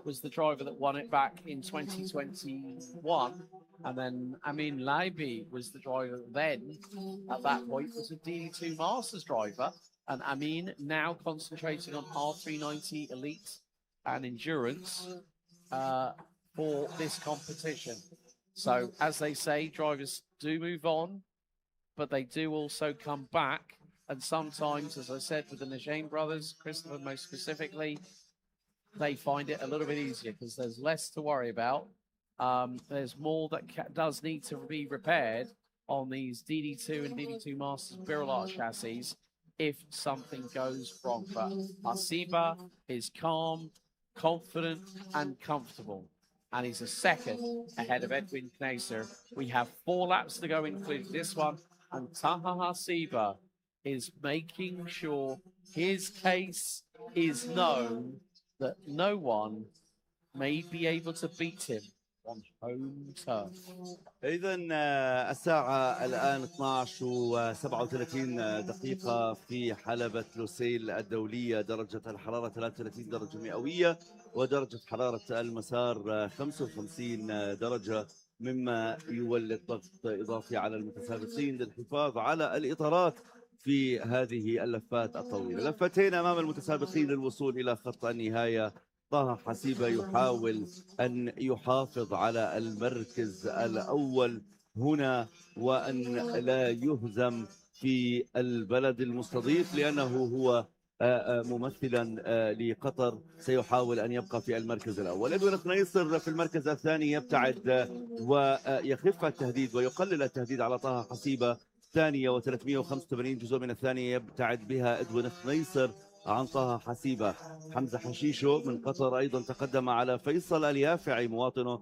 was the driver that won it back in 2021, and then Amin Laibi was the driver then, at that point, was a DD2 Masters driver, and Amin now concentrating on R390 Elite and Endurance for this competition. So, as they say, drivers do move on, but they do also come back. And sometimes, as I said, with the Najane brothers, Christopher most specifically, they find it a little bit easier because there's less to worry about. There's more that does need to be repaired on these DD2 and DD2 Masters Birolart chassis if something goes wrong. But Asiba is calm, confident, and comfortable. And he's a second ahead of Edwin Kneser. We have 4 laps to go, including this one. And Taha Asiba is making sure his case is known, that no one may be able to beat him on home turf. إذا الساعة الآن 12:37 دقيقة في حلبة لوسيل الدولية. درجة الحرارة 33 درجة مئوية، ودرجة حرارة المسار 55 درجة، مما يولد ضغط إضافي على المتسابقين للحفاظ على الإطارات في هذه اللفات الطويلة. لفتين أمام المتسابقين للوصول إلى خط النهاية طه حسيبة يحاول أن يحافظ على المركز الأول هنا، وأن لا يهزم في البلد المستضيف، لأنه هو ممثلا لقطر سيحاول أن يبقى في المركز الأول. إدوين خنيصر في المركز الثاني يبتعد ويخف التهديد ويقلل التهديد على طه حسيبة. ثانية و385 جزء من الثانية يبتعد بها إدوين خنيصر عن طه حسيبة. حمزة حشيشو من قطر أيضا تقدم على فيصل اليافعي مواطنه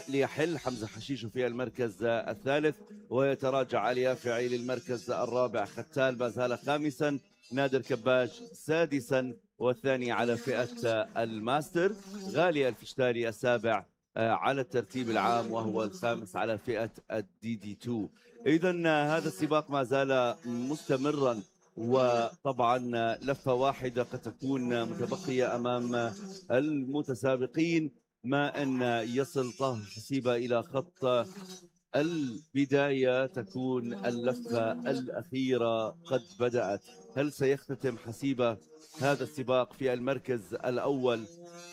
ليحل حمزة حشيشو في المركز الثالث، ويتراجع اليافعي للمركز الرابع. ختال ما زال خامسا، نادر كباج سادسا، والثاني على فئة الماستر. غالي الفشتاري السابع على الترتيب العام، وهو الخامس على فئة الدي دي 2. إذا هذا السباق ما زال مستمرا، وطبعا لفة واحدة قد تكون متبقية أمام المتسابقين، ما أن يصل طه حسيبة إلى خط البداية تكون اللفة الأخيرة قد بدأت. هل سيختتم حسيبة هذا السباق في المركز الأول؟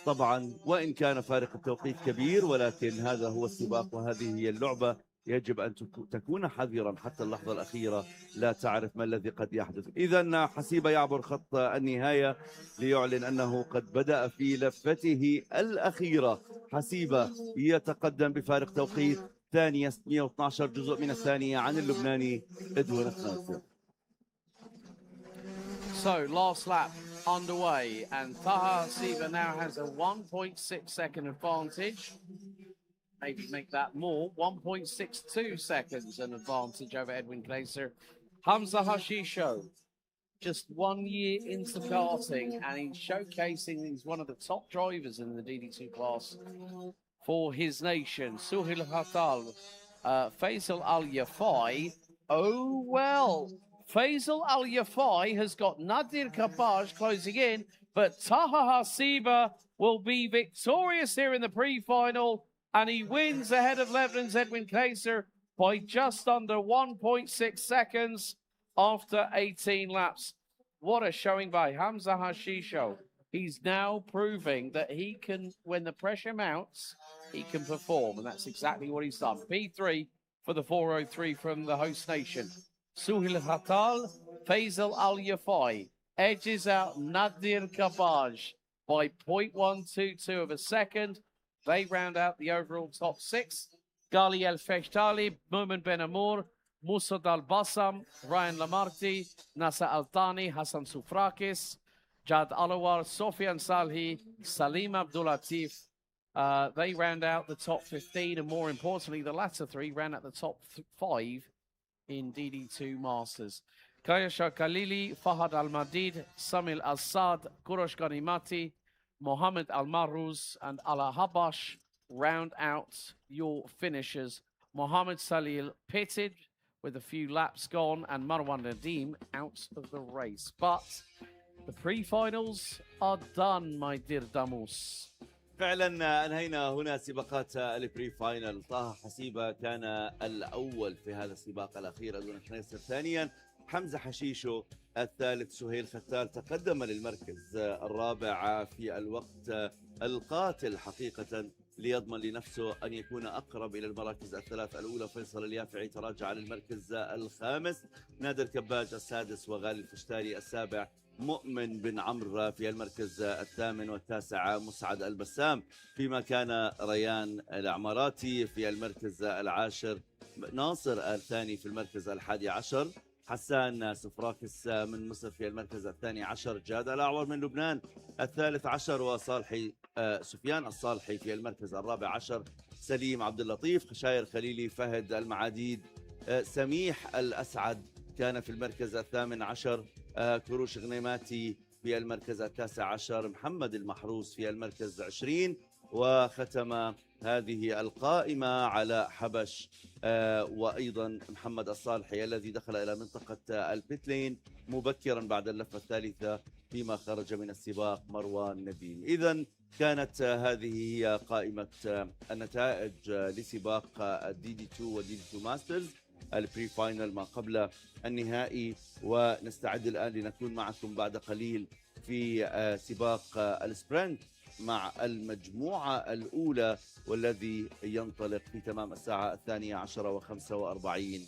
طبعا وإن كان فارق التوقيت كبير، ولكن هذا هو السباق وهذه هي اللعبة. يجب أن تكون حذرا حتى اللحظة الأخيرة، لا تعرف ما الذي قد يحدث. إذا حسيبة يعبر خط النهاية ليعلن أنه قد بدأ في لفته الأخيرة. حسيبة يتقدم بفارق توقيت، ثانية 112 جزء من الثانية عن اللبناني إدوين خنيصر. So, last lap underway, and Taha Siva now has a 1.6 second advantage. Maybe make that more, 1.62 seconds an advantage over Edwin Glaser. Hamza Hashisho, just 1 year into karting, and he's showcasing he's one of the top drivers in the DD2 class for his nation. Suhil Hatal, Faisal Al Yafai. Oh well, Faisal Al Yafai has got Nadir Kabaj closing in, but Taha Hasiba will be victorious here in the pre-final, and he wins ahead of Lebanon's Edwin Kaiser by just under 1.6 seconds after 18 laps. What a showing by Hamza Hashisho. He's now proving that he can, when the pressure mounts, he can perform, and that's exactly what he's done. P3 for the 403 from the host nation. Suhil Hatal, Faisal Al Yafai edges out Nadir Kabaj by 0.122 of a second. They round out the overall top six. Gali El Feshtali, Mumin Ben Amour, Musa Al Bassam, Ryan Lamarti, Nasa Al Thani, Hassan Soufrakis, Jad Alawar, Sofian Salhi, Salim Abdulatif. They round out the top 15, and more importantly, the latter three round out the top 5 in DD2 Masters. Kayasha Khalili, Fahad Al Madid, Samil Al Sad, Kurosh Ghanimati, Mohammed Al Maruz, and Ala Habash round out your finishers. Mohammed Salil pitted with a few laps gone, and Marwan Nadim out of the race. But the pre-finals are done, my dear Damus. فعلا انهينا هنا سباقات البري فاينل. طه حسيبة كان الاول في هذا السباق الاخير، ادوين خنيصر ثانيا، حمزة حشيشو الثالث، سهيل ختال تقدم للمركز الرابع في الوقت القاتل حقيقة ليضمن لنفسه أن يكون أقرب إلى المراكز الثلاث الأولى. فيصل اليافعي تراجع للمركز الخامس، نادر كباج السادس، وغالي الفشتاري السابع، مؤمن بن عمرو في المركز الثامن، والتاسع مسعد البسام، فيما كان ريان العماراتي في المركز العاشر، ناصر الثاني في المركز الحادي عشر، حسان سفراكس من مصر في المركز الثاني عشر، جاد الأعور من لبنان الثالث عشر، وصالحي سفيان الصالحي في المركز الرابع عشر، سليم عبد اللطيف، خشاير خليلي، فهد المعاديد، سميح الأسعد كان في المركز الثامن عشر، كروش غنيماتي في المركز التاسع عشر، محمد المحروس في المركز 20، وختم هذه القائمة على حبش وأيضا محمد الصالحي الذي دخل إلى منطقة البيتلين مبكرا بعد اللفة الثالثة، فيما خرج من السباق مروان نديم. إذا كانت هذه هي قائمة النتائج لسباق الدي دي 2 والدي دي 2 ماسترز البري فاينل ما قبل النهائي، ونستعد الآن لنكون معكم بعد قليل في سباق السبرنت مع المجموعة الأولى، والذي ينطلق في تمام الساعة 12:45.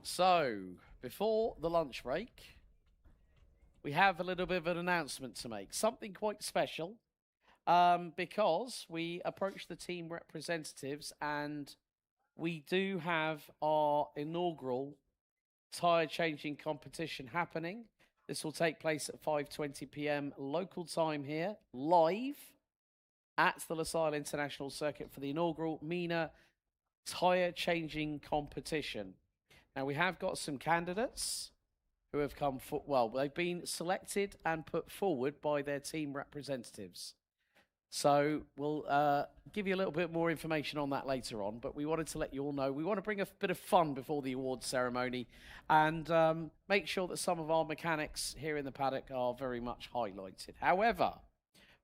So, before the lunch break, we have a little bit of an announcement to make. Something quite special, because we approached the team representatives and we do have our inaugural tyre changing competition happening. This will take place at 5:20 p.m. local time here, live at the Lusail International Circuit for the inaugural Mena tyre changing competition. Now, we have got some candidates who have come for, well, they've been selected and put forward by their team representatives. So we'll give you a little bit more information on that later on, but we wanted to let you all know. We want to bring a bit of fun before the awards ceremony and make sure that some of our mechanics here in the paddock are very much highlighted. However,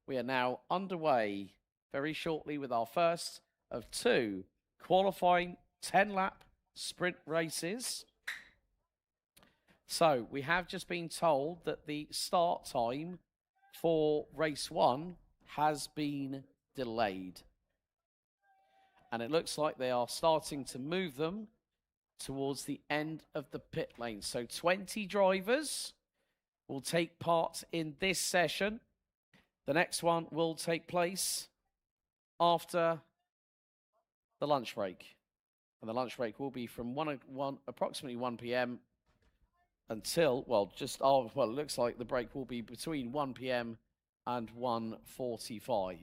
we are now underway very shortly with our first of two qualifying 10-lap sprint races. So we have just been told that the start time for race 1 has been delayed. And it looks like they are starting to move them towards the end of the pit lane. So 20 drivers will take part in this session. The next one will take place after the lunch break. And the lunch break will be from approximately 1 p.m. until, well, it looks like the break will be between 1 p.m. and 1:45.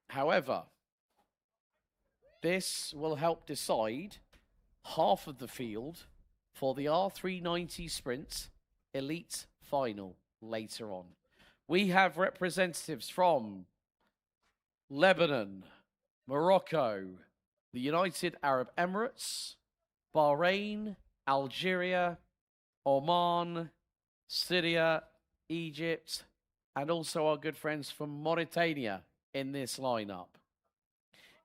However, this will help decide half of the field for the R390 Sprint Elite Final later on. We have representatives from Lebanon, Morocco, the United Arab Emirates, Bahrain, Algeria, Oman, Syria, Egypt, and also our good friends from Mauritania in this lineup.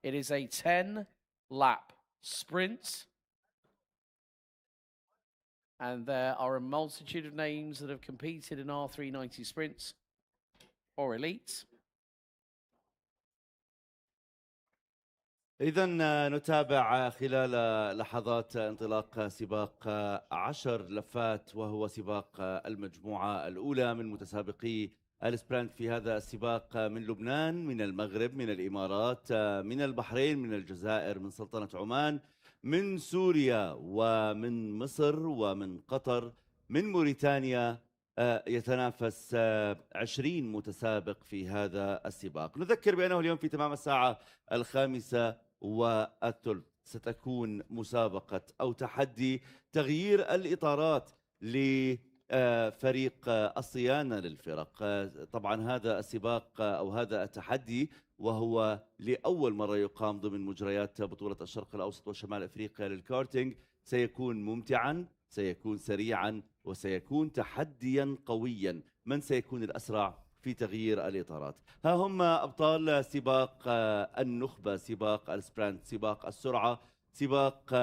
It is a 10-lap sprint, and there are a multitude of names that have competed in R390 sprints or Elite. إذا نتابع خلال لحظات انطلاق سباق 10 لفات، وهو سباق المجموعة الأولى من متسابقي السبرنت في هذا السباق من لبنان، من المغرب، من الإمارات، من البحرين، من الجزائر، من سلطنة عمان، من سوريا، ومن مصر، ومن قطر، من موريتانيا. يتنافس 20 متسابق في هذا السباق. نذكر بأنه اليوم في تمام الساعة 5:30 ستكون مسابقة أو تحدي تغيير الإطارات لفريق الصيانة للفرق. طبعا هذا السباق أو هذا التحدي وهو لأول مرة يقام ضمن مجريات بطولة الشرق الأوسط وشمال افريقيا للكارتينج. سيكون ممتعا، سيكون سريعا، وسيكون تحديا قويا. من سيكون الأسرع في تغيير الإطارات؟ ها هم أبطال سباق النخبة، سباق السبرنت، سباق السرعة، سباق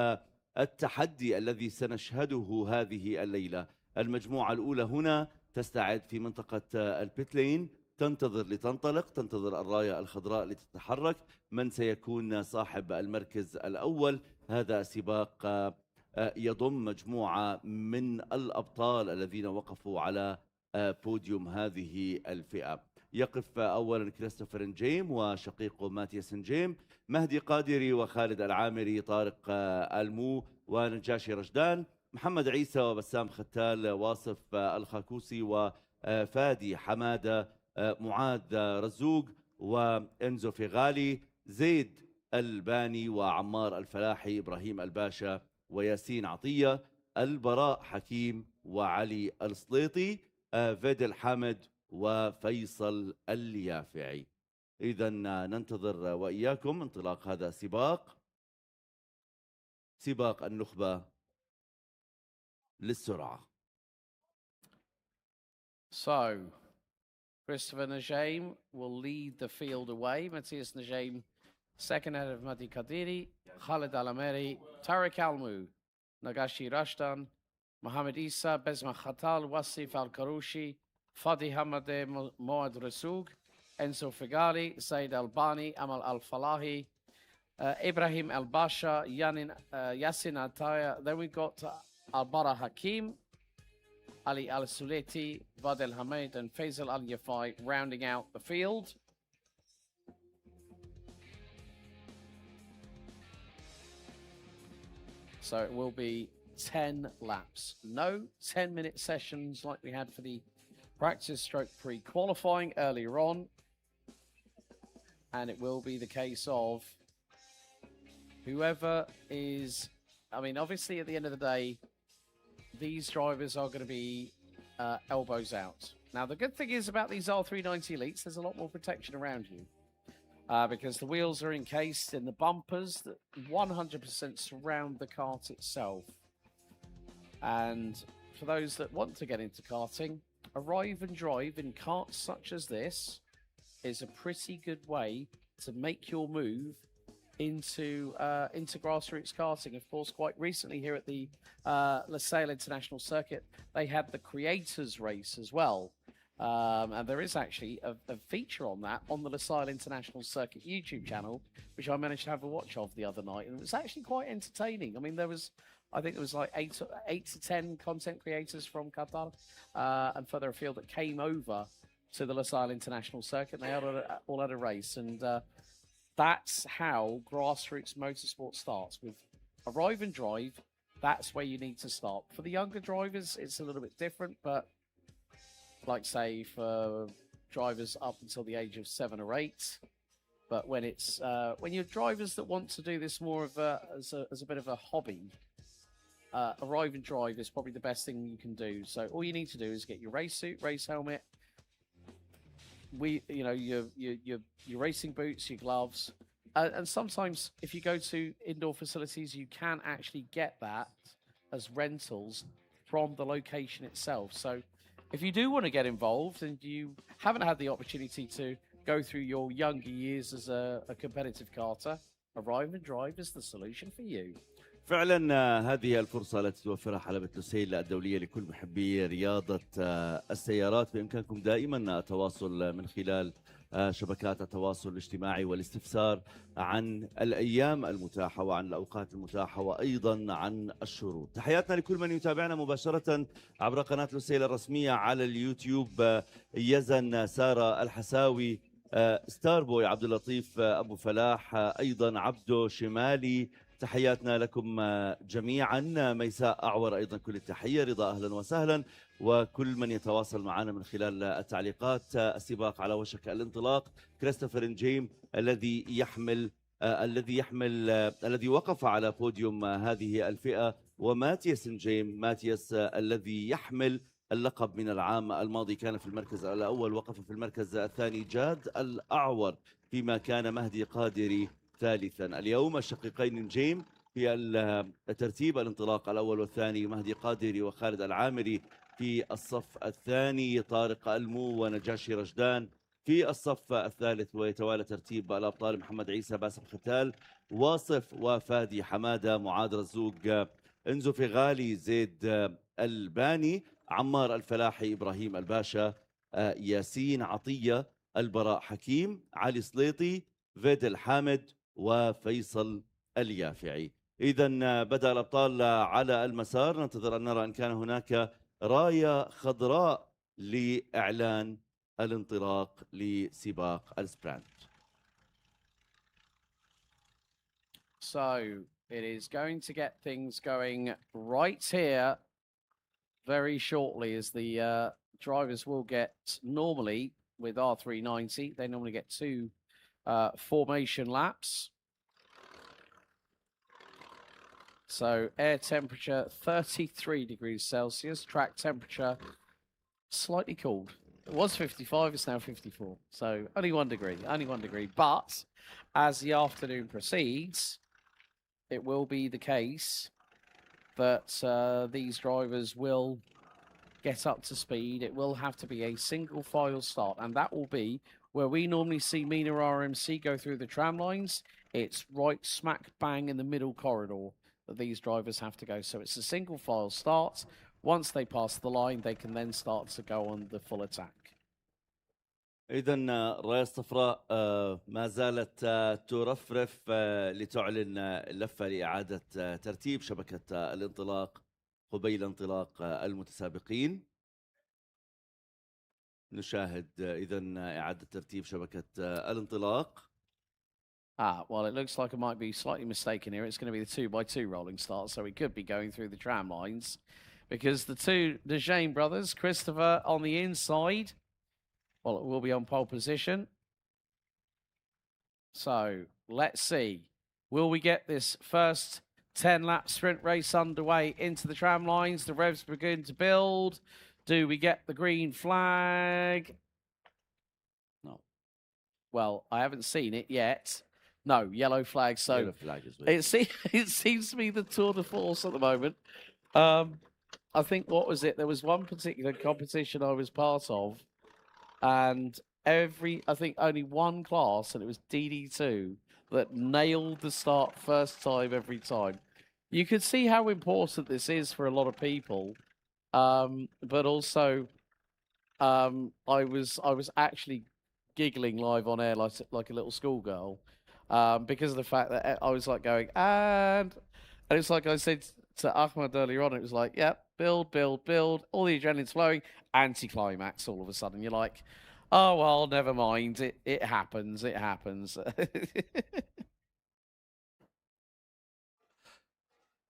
التحدي الذي سنشهده هذه الليلة. المجموعة الأولى هنا تستعد في منطقة البيت لين، تنتظر لتنطلق، تنتظر الراية الخضراء لتتحرك. من سيكون صاحب المركز الأول؟ هذا السباق يضم مجموعة من الأبطال الذين وقفوا على بوديوم هذه الفئة. يقف أولا كريستوفر نجيم وشقيقه ماتياس نجيم، مهدي قادري وخالد العامري، طارق المو ونجاشي رشدان، محمد عيسى وبسام ختال، واصف الخاكوسي وفادي حمادة، معاذ رزوق وإنزو فيغالي، زيد الباني وعمار الفلاحي، إبراهيم الباشا وياسين عطية، البراء حكيم وعلي السليطي، فيدل حامد وفيصل اليافعي. إذا ننتظر وإياكم انطلاق هذا السباق، سباق النخبة للسرعة. So, Christopher Najim will lead the field away. Matthias Najim, second ahead of Madi Kadiri, Khalid Alameri, Tariq Almu, Nagashi Rashtan, Mohamed Isa, Bezma Khatal, Wasif Al Karoushi, Fadi Hamade, Moad Rasoug, Enzo Figali, Said Albani, Amal Al Falahi, Ibrahim Al Basha, Yasin Ataya. Then we got Albara Hakim, Ali Al Suleti, Vadel Hamid, and Faisal Al Yafai rounding out the field. So it will be 10 laps. No 10-minute sessions like we had for the practice stroke pre-qualifying earlier on. And it will be the case of whoever is, I mean, obviously at the end of the day, these drivers are going to be elbows out. Now, the good thing is about these R390 Elites, there's a lot more protection around you. Because the wheels are encased in the bumpers that 100% surround the kart itself. And for those that want to get into karting, arrive and drive in karts such as this is a pretty good way to make your move into grassroots karting. Of course, quite recently here at the Lusail International Circuit, they had the Creators Race as well. And there is actually a feature on that on the Lusail International Circuit YouTube channel, which I managed to have a watch of the other night, and it was actually quite entertaining. I mean, I think there was like 8 to 10 content creators from Qatar and further afield that came over to the Lusail International Circuit, and they all had a race, and that's how grassroots motorsport starts, with arrive and drive. That's where you need to start. For the younger drivers, it's a little bit different, but like say for drivers up until the age of 7 or 8. But when it's when you're drivers that want to do this more of as a bit of a hobby, arrive and drive is probably the best thing you can do. So all you need to do is get your race suit, race helmet, your racing boots, your gloves, and sometimes if you go to indoor facilities, you can actually get that as rentals from the location itself. So if you do want to get involved and you haven't had the opportunity to go through your younger years as a competitive karter, arrive and drive is the solution for you. فعلا هذه الفرصة التي توفرها حلبة لوسيل الدولية لكل محبي رياضة السيارات. بإمكانكم دائما التواصل من خلال شبكات التواصل الاجتماعي والاستفسار عن الأيام المتاحة وعن الأوقات المتاحة وأيضا عن الشروط. تحياتنا لكل من يتابعنا مباشرة عبر قناة لوسيل الرسمية على اليوتيوب. يزن سارة الحساوي، ستار بوي عبد اللطيف أبو فلاح، أيضا عبدو شمالي، تحياتنا لكم جميعا. ميساء أعور أيضا كل التحية. رضا أهلا وسهلا، وكل من يتواصل معنا من خلال التعليقات. السباق على وشك الانطلاق. كريستوفر نجيم الذي وقف على بوديوم هذه الفئة، وماتياس نجيم، ماتياس الذي يحمل اللقب من العام الماضي، كان في المركز الأول، وقف في المركز الثاني جاد الأعور، فيما كان مهدي قادري ثالثا. اليوم الشقيقين نجيم في الترتيب الانطلاق الأول والثاني، مهدي قادري وخالد العامري في الصف الثاني، طارق المو ونجاشي رشدان في الصف الثالث، ويتوالى ترتيب الأبطال محمد عيسى، باسم ختال، واصف وفادي حمادة، معاذ رزوق، انزو فغالي، زيد الباني، عمار الفلاحي، إبراهيم الباشا، ياسين عطية، البراء حكيم، علي سليطي، فيدل حامد، وفيصل اليافعي. إذن بدأ الأبطال على المسار. ننتظر أن نرى إن كان هناك راية خضراء لإعلان الانطلاق لسباق السبرانت. So it is going to get things going right here very shortly, as the drivers will get, normally with R390, they normally get 2 formation laps. So air temperature 33 degrees Celsius, track temperature slightly cooled. It was 55, it's now 54. So only 1 degree, But as the afternoon proceeds, it will be the case that these drivers will get up to speed. It will have to be a single file start, and that will be where we normally see Mena RMC go through the tram lines. It's right smack bang in the middle corridor that these drivers have to go. So it's a single file start Once they pass the line, they can then start to go on the full attack. إذا الراية الصفراء ما زالت ترفرف لتعلن اللفة لإعادة ترتيب شبكة الانطلاق قبيل انطلاق المتسابقين. نشاهد إذا إعادة ترتيب شبكة الانطلاق. Well, it looks like I might be slightly mistaken here. It's going to be the 2x2 rolling start, so we could be going through the tram lines because the two Dejean brothers, Christopher on the inside, well, it will be on pole position. So let's see. Will we get this first 10-lap sprint race underway into the tram lines? The revs begin to build. Do we get the green flag? No. Well, I haven't seen it yet. No, yellow flag. So yellow flag as well. it seems to be the tour de force at the moment. I think, what was it? There was one particular competition I was part of, and I think only one class, and it was DD2, that nailed the start first time every time. You could see how important this is for a lot of people, but also I was actually giggling live on air like a little schoolgirl because of the fact that I was like going and it's like I said to Ahmed earlier on. It was like, yep, build, build, build. All the adrenaline's flowing. Anticlimax all of a sudden. You're like, oh, well, never mind. It happens. It happens.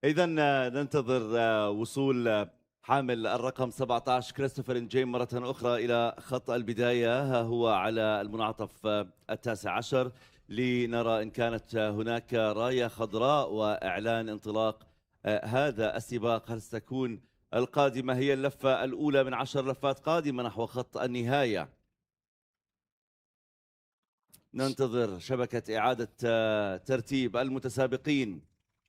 إذا ننتظر وصول حامل الرقم 17 كريستوفر إنجيم مرة أخرى إلى خط البداية. ها هو على المنعطف 19 لنرى إن كانت هناك راية خضراء وإعلان انطلاق هذا السباق. هل ستكون القادمة هي اللفة الأولى من 10 لفات قادمة نحو خط النهاية؟ ننتظر شبكة إعادة ترتيب المتسابقين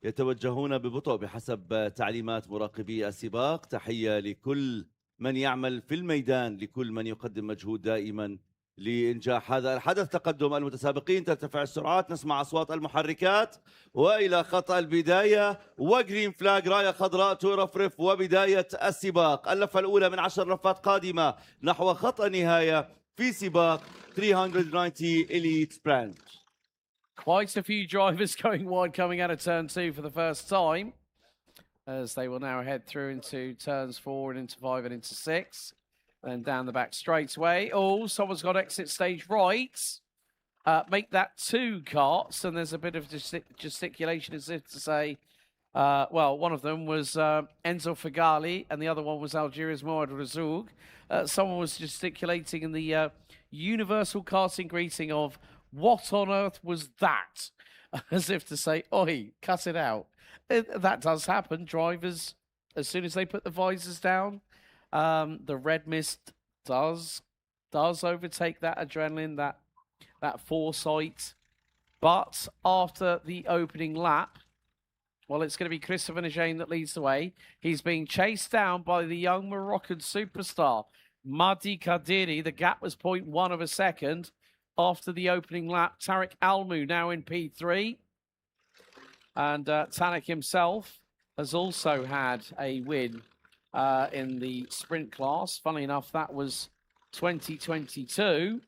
يتوجهون ببطء بحسب تعليمات مراقبي السباق. تحية لكل من يعمل في الميدان، لكل من يقدم مجهود دائما لإنجاح هذا الحدث. تقدم المتسابقين، ترتفع السرعات، نسمع أصوات المحركات، وإلى خط البداية وجرين فلاج، راية خضراء ترفرف وبداية السباق. اللفة الأولى من 10 لفات قادمة نحو خط النهاية في سباق 390 Elite Sprint. Quite a few drivers going wide coming out of turn 2 for the first time, as they will now head through into turns 4 and into 5 and into 6. Then down the back straightaway. Oh, someone's got exit stage right. Make that 2 carts, and there's a bit of gesticulation as if to say, well, one of them was Enzo Figali, and the other one was Algeria's Mourad Razoug. Someone was gesticulating in the universal karting greeting of, what on earth was that? As if to say, oi, cut it out. That does happen. Drivers, as soon as they put the visors down, the red mist does overtake that adrenaline, that foresight. But after the opening lap, well, it's going to be Christopher Najane that leads the way. He's being chased down by the young Moroccan superstar, Madi Kadiri. The gap was 0.1 of a second. After the opening lap, Tariq Almu now in P3. And Tanak himself has also had a win in the sprint class. Funnily enough, that was 2022.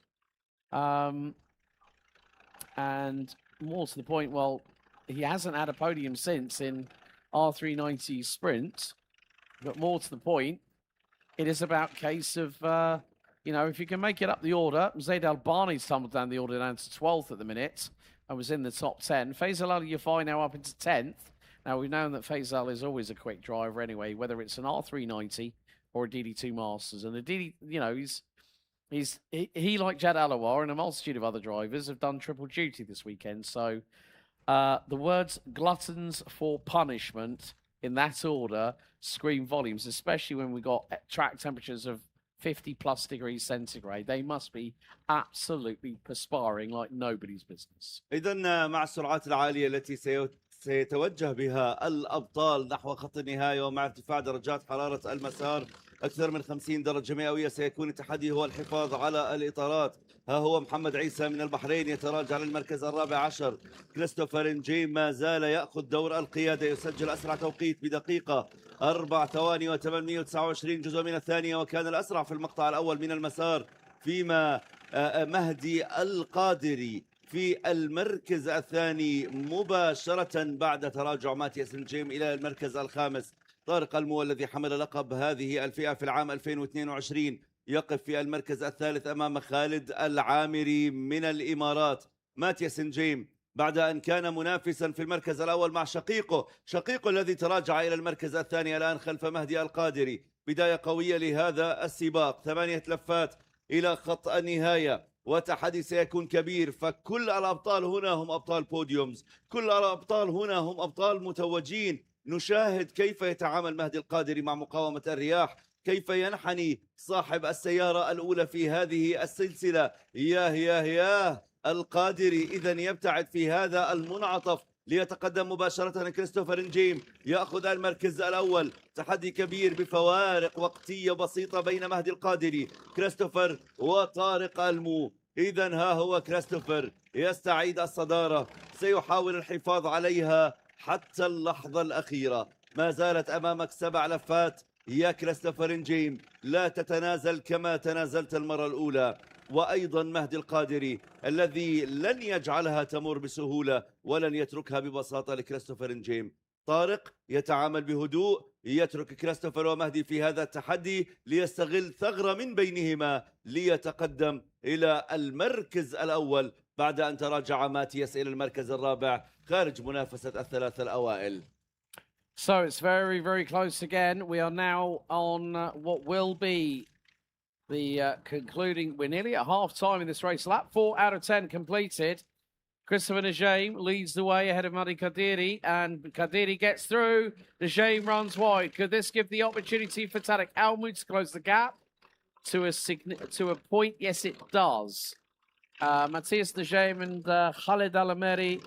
And more to the point, well, he hasn't had a podium since in R390 sprint. But more to the point, it is about case of... you know, if you can make it up the order, Zaid Albani's tumbled down the order down to 12th at the minute and was in the top 10. Faisal Al Yafai now up into 10th. Now, we've known that Faisal is always a quick driver anyway, whether it's an R390 or a DD2 Masters. And the DD, you know, he like Jad Alawar and a multitude of other drivers have done triple duty this weekend. So the words gluttons for punishment in that order scream volumes, especially when we got track temperatures of 50+ degrees centigrade. They must be absolutely perspiring like nobody's business. إذن مع السرعات العالية التي سيتوجه بها الأبطال نحو خط النهاية ومع ارتفاع درجات حرارة المسار أكثر من 50 درجة مئوية، سيكون التحدي هو الحفاظ على الإطارات. ها هو محمد عيسى من البحرين يتراجع للمركز 14. كريستوفر إنجيم ما زال يأخذ دور القيادة، يسجل أسرع توقيت بدقيقة 4 ثواني و829 جزء من الثانية، وكان الأسرع في المقطع الأول من المسار، فيما مهدي القادري في المركز الثاني مباشرة بعد تراجع ماتياس نجيم إلى المركز الخامس. طارق المو الذي حمل لقب هذه الفئة في العام 2022 يقف في المركز الثالث أمام خالد العامري من الإمارات. ماتياس نجيم بعد أن كان منافسا في المركز الأول مع شقيقه الذي تراجع إلى المركز الثاني الآن خلف مهدي القادري. بداية قوية لهذا السباق، 8 لفات إلى خط النهاية، وتحدي سيكون كبير، فكل الأبطال هنا هم أبطال بوديومز، كل الأبطال هنا هم أبطال متوجين. نشاهد كيف يتعامل مهدي القادري مع مقاومة الرياح، كيف ينحني صاحب السيارة الأولى في هذه السلسلة. ياه القادري إذا يبتعد في هذا المنعطف ليتقدم مباشرة. كريستوفر نجيم يأخذ المركز الأول، تحدي كبير بفوارق وقتية بسيطة بين مهدي القادري، كريستوفر وطارق المو. إذا ها هو كريستوفر يستعيد الصدارة، سيحاول الحفاظ عليها حتى اللحظة الأخيرة. ما زالت أمامك 7 لفات يا كريستوفر نجيم، لا تتنازل كما تنازلت المرة الأولى. وأيضا مهدي القادري الذي لن يجعلها تمر بسهولة ولن يتركها ببساطة لكريستوفر نجيم. طارق يتعامل بهدوء، يترك كريستوفر ومهدي في هذا التحدي ليستغل ثغرة من بينهما ليتقدم إلى المركز الأول بعد أن تراجع ماتياس إلى المركز الرابع خارج منافسة الثلاثة الأوائل. So it's very, very close again. We are now on what will be the concluding. We're nearly at half time in this race. Lap 4 out of 10 completed. Christopher Najim leads the way ahead of Madi Kadiri, and Kadiri gets through. Najim runs wide. Could this give the opportunity for Tarek Almud to close the gap to a point? Yes, it does. Matthias Najim and Khalid Alameri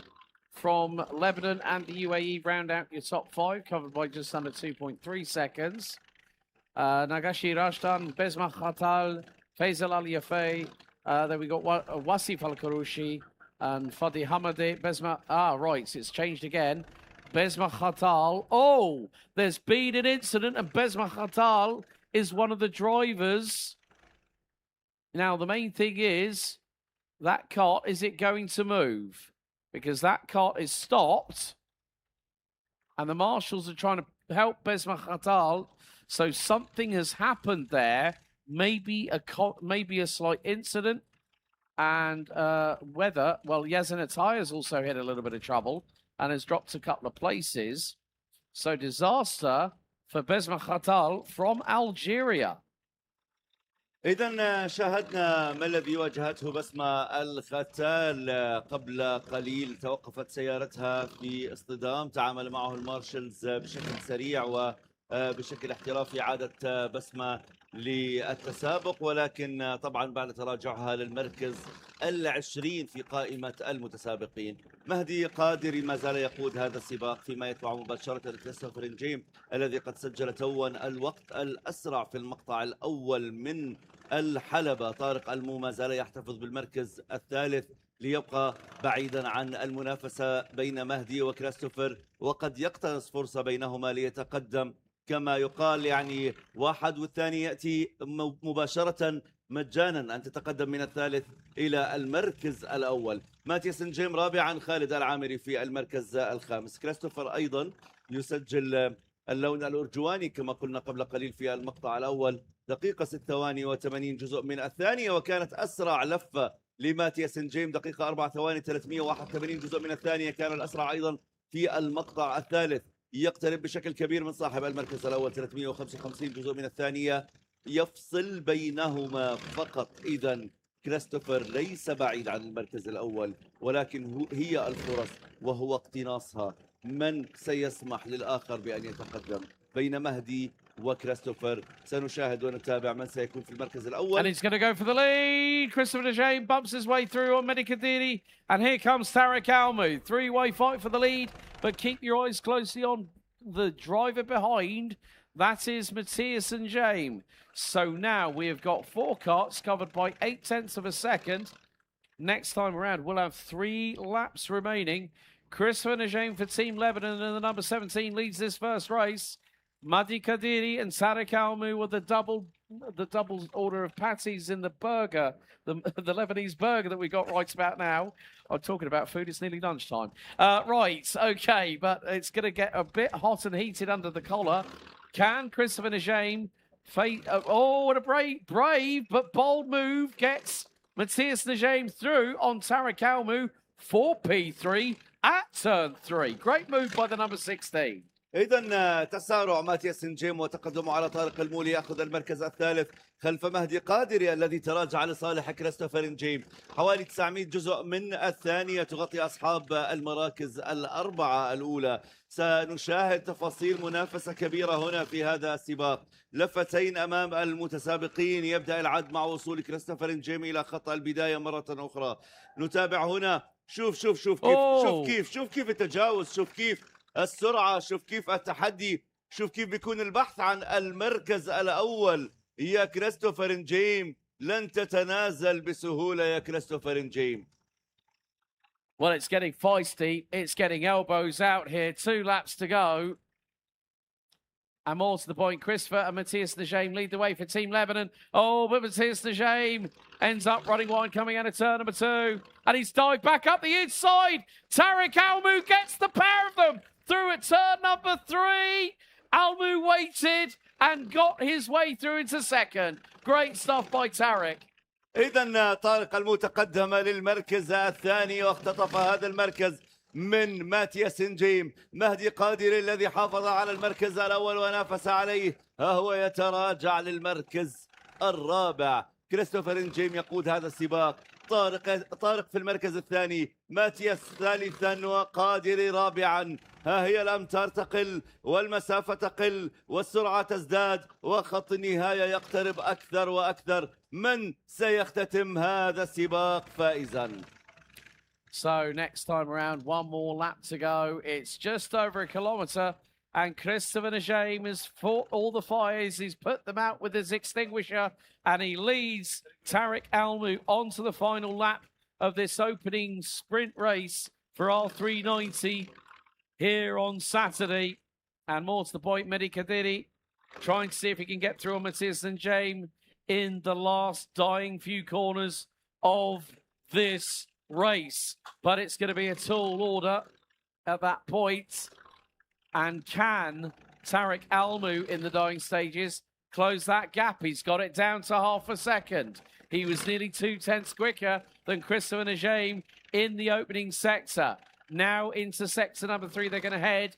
from Lebanon and the UAE round out your top 5, covered by just under 2.3 seconds. Nagashi Rashtan, Besma Khatal, Faisal Al Yafei. Then we got Wasif Al Karushi and Fadi Hamadi. Besma. Right, so it's changed again. Besma Khatal. Oh, there's been an incident, and Besma Khatal is one of the drivers. Now, the main thing is that cart, is it going to move? Because that cart is stopped and the marshals are trying to help Besma Khatal. So something has happened there, maybe a slight incident, and whether, well, Yazan Attai has also hit a little bit of trouble and has dropped a couple of places. So disaster for Besma Khatal from Algeria. إذن شاهدنا ما الذي واجهته بسمة الختال قبل قليل. توقفت سيارتها في اصطدام، تعامل معه المارشلز بشكل سريع وبشكل احترافي. عادت بسمة للتسابق، ولكن طبعا بعد تراجعها للمركز 20 في قائمة المتسابقين. مهدي قادري ما زال يقود هذا السباق، فيما يتبع مباشرة كريستوفر نجيم الذي قد سجل توا الوقت الأسرع في المقطع الأول من الحلبة. طارق المو ما زال يحتفظ بالمركز الثالث ليبقى بعيدا عن المنافسة بين مهدي وكريستوفر، وقد يقتنص فرصة بينهما ليتقدم. كما يقال يعني واحد والثاني يأتي مباشرة مجانا أن تتقدم من الثالث إلى المركز الأول. ماتياس نجيم رابعا، خالد العامري في المركز الخامس. كريستوفر أيضا يسجل اللون الأرجواني كما قلنا قبل قليل في المقطع الأول، دقيقة 6 ثواني و80 جزء من الثانية، وكانت أسرع لفة لماتياس نجيم دقيقة 4 ثواني 381 جزء من الثانية. كان الأسرع أيضا في المقطع الثالث، يقترب بشكل كبير من صاحب المركز الأول 355 جزء من الثانية، يفصل بينهما فقط. إذا كريستوفر ليس بعيد عن المركز الأول، ولكن هي الفرص وهو اقتناصها من سيسمح للآخر بأن يتقدم. بين مهدي وكريستوفر سنشاهد ونتابع من سيكون في المركز الأول. And he's going to go for the lead. Christopher Najim bumps his way through on Mena Karting, and here comes Tarek Almud. Three-way fight for the lead, but keep your eyes closely on the driver behind. That is Matthias and James. So now we have got 4 carts covered by 0.8 of a second. Next time around, we'll have 3 laps remaining. Christopher Najim for Team Lebanon and the number 17 leads this first race. Madi Kadiri and Tarek Almu with the double order of patties in the burger, the Lebanese burger that we got right about now. I'm talking about food, it's nearly lunchtime. Right, okay, but it's going to get a bit hot and heated under the collar. Can Christopher Najim what a brave but bold move gets Matthias Najim through on Tarek Almu for P3 at turn 3. Great move by the number 16. إذا تسارع ماتياس نجيم وتقدمه على طارق المولي يأخذ المركز الثالث خلف مهدي قادري الذي تراجع لصالح كريستوفر نجيم. حوالي 900 جزء من الثانية تغطي أصحاب المراكز الأربعة الأولى. سنشاهد تفاصيل منافسة كبيرة هنا في هذا السباق. لفتين أمام المتسابقين. يبدأ العد مع وصول كريستوفر نجيم إلى خط البداية مرة أخرى. نتابع هنا. شوف كيف التجاوز، شوف كيف السرعة، شوف كيف التحدي، شوف كيف بيكون البحث عن المركز الأول. يا كريستوفر نجيم لن تتنازل بسهولة يا كريستوفر نجيم. Well, it's getting feisty. It's getting elbows out here. 2 laps to go. And more to the point, Christopher and Matthias Najim lead the way for Team Lebanon. Oh, but Matthias Najim ends up running wide coming out of turn number 2. And he's dived back up the inside. Tarek Almu gets the pair of them through at turn number 3. Almu waited and got his way through into second. Great stuff by Tarek. إذن طارق المو تقدم للمركز الثاني واختطف هذا المركز من ماتياس نجيم. مهدي قادري الذي حافظ على المركز الأول ونافس عليه ها هو يتراجع للمركز الرابع. كريستوفر نجيم يقود هذا السباق. طارق في المركز الثاني، ماتياس ثالثا وقادري رابعا. ها هي الأمتار تقل والمسافة تقل والسرعة تزداد وخط النهاية يقترب أكثر وأكثر. من سيختتم هذا السباق فائزا؟ So next time around, one more lap to go. It's just over a kilometre, and Christopher Najim has fought all the fires. He's put them out with his extinguisher, and he leads Tarek Almu onto the final lap of this opening sprint race for R390 here on Saturday. And more to the point, Mehdi Kadiri trying to see if he can get through on Matthias Najim in the last dying few corners of this race, but it's going to be a tall order at that point. And can Tarek Almu in the dying stages close that gap? He's got it down to half a second. He was nearly 2/10 quicker than Christopher Najim in the opening sector. Now into sector number 3, they're going to head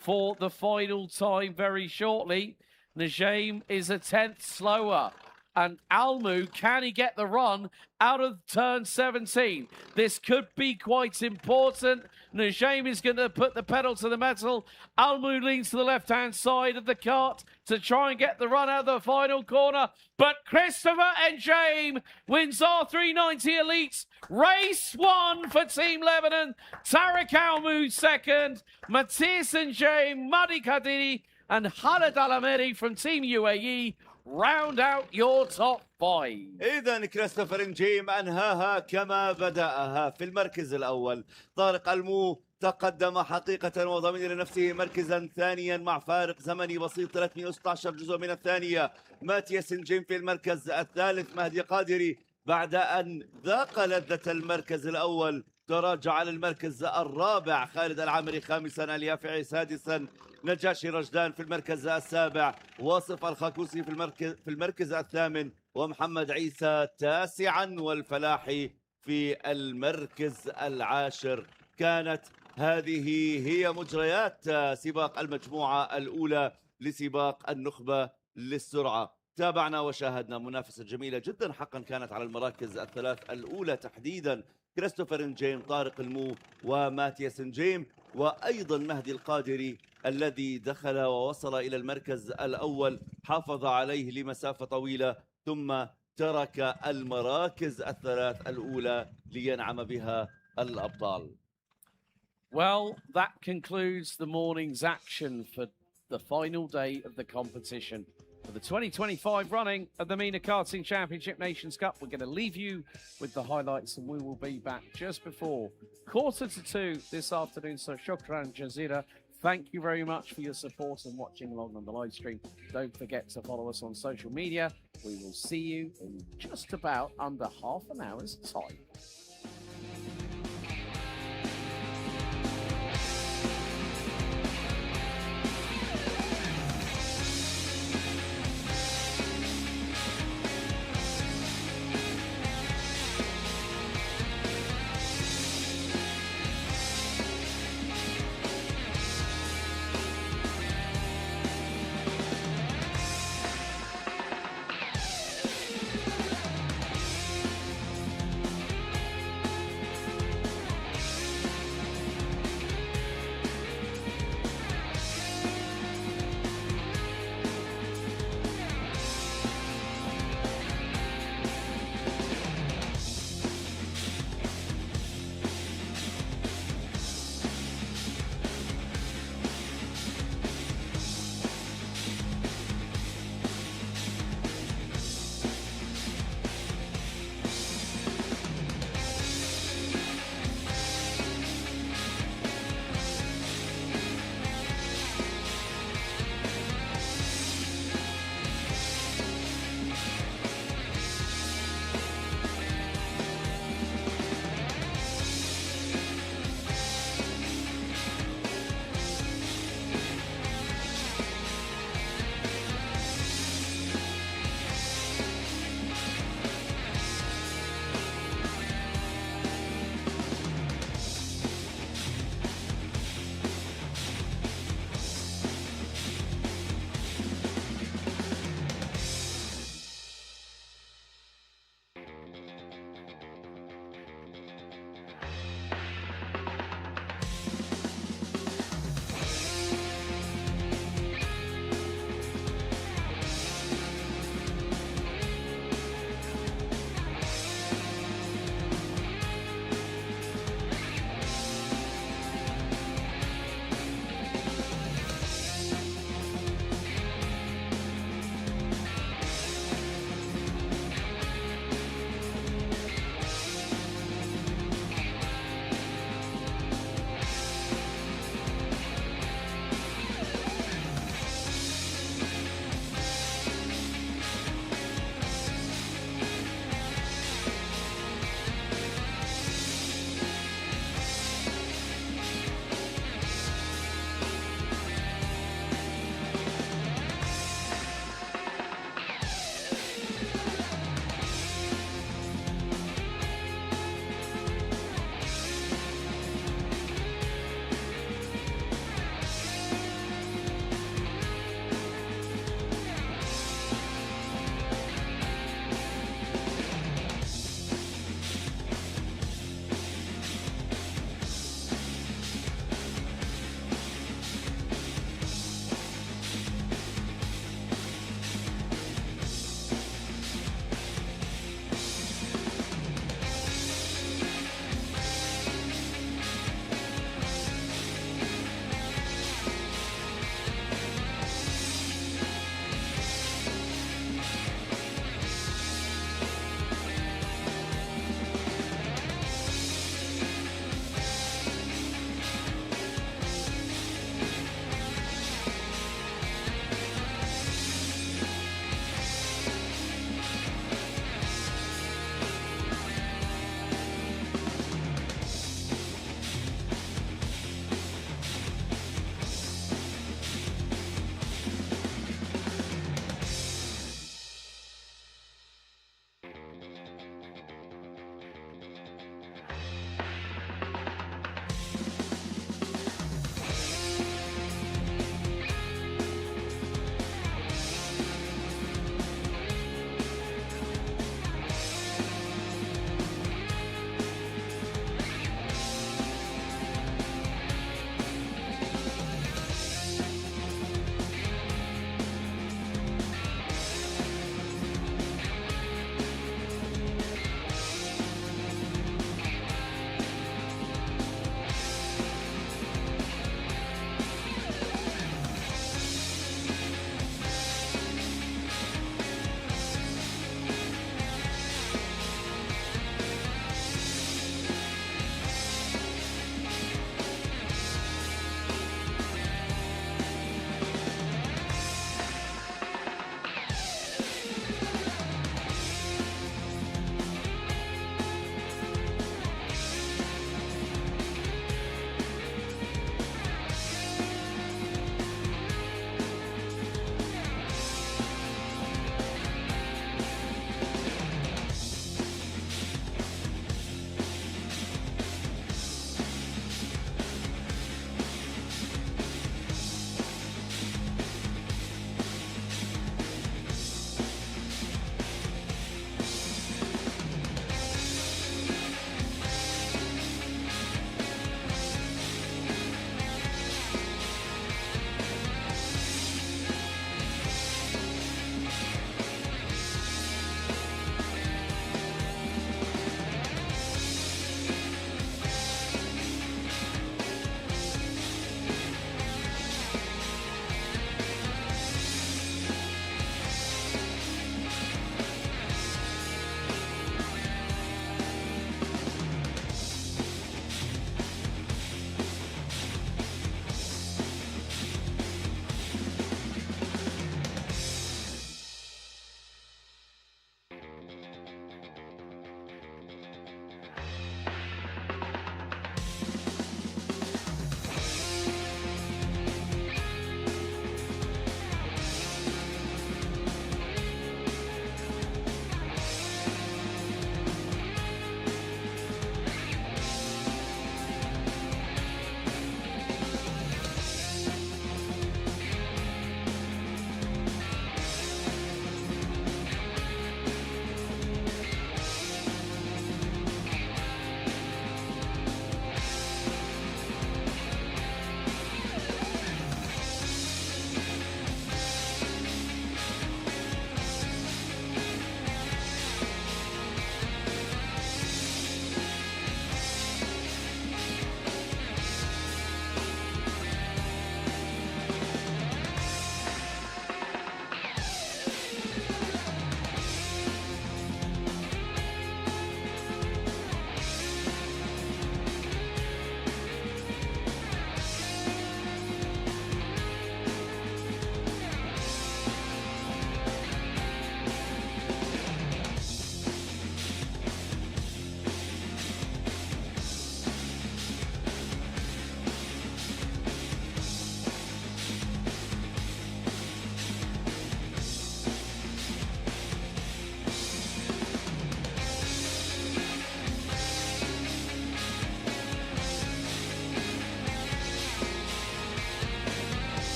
for the final time very shortly. Najim is a 10th slower. And Almu, can he get the run out of turn 17? This could be quite important. Najim is going to put the pedal to the metal. Almu leans to the left-hand side of the kart to try and get the run out of the final corner. But Christopher Najim wins R390 Elites. Race 1 for Team Lebanon. Tarek Almu second. Matthias Najim, Madi Kadiri, and Khaled Alameri from Team UAE round out your top 5. إذن كريستوفر نجيم أنهاها كما بدأها في المركز الأول. طارق المو تقدم حقيقة وضمن لنفسه مركزا ثانيا مع فارق زمني بسيط 316 جزء من الثانية. ماتياس نجيم في المركز الثالث. مهدي قادري بعد أن ذاق لذة المركز الأول تراجع للمركز الرابع. خالد العامري خامسا، اليافعي سادسا، نجاشي رجدان في المركز السابع، واصف الخاكوسي في المركز الثامن، ومحمد عيسى تاسعا، والفلاحي في المركز العاشر. كانت هذه هي مجريات سباق المجموعة الأولى لسباق النخبة للسرعة. تابعنا وشاهدنا منافسة جميلة جدا حقا كانت على المراكز الثلاث الأولى تحديدا. كريستوفر نجيم، طارق المو، وماتياس نجيم، وأيضا مهدي القادري الذي دخل ووصل إلى المركز الأول، حافظ عليه لمسافة طويلة ثم ترك المراكز الثلاث الأولى لينعم بها الأبطال. Well, that concludes the morning's action for the final day of the competition. For the 2025 running of the Mena Karting Championship Nations Cup, we're going to leave you with the highlights, and we will be back just before 1:45 this afternoon. So shukran jazeera. Thank you very much for your support and watching along on the live stream. Don't forget to follow us on social media. We will see you in just about under half an hour's time.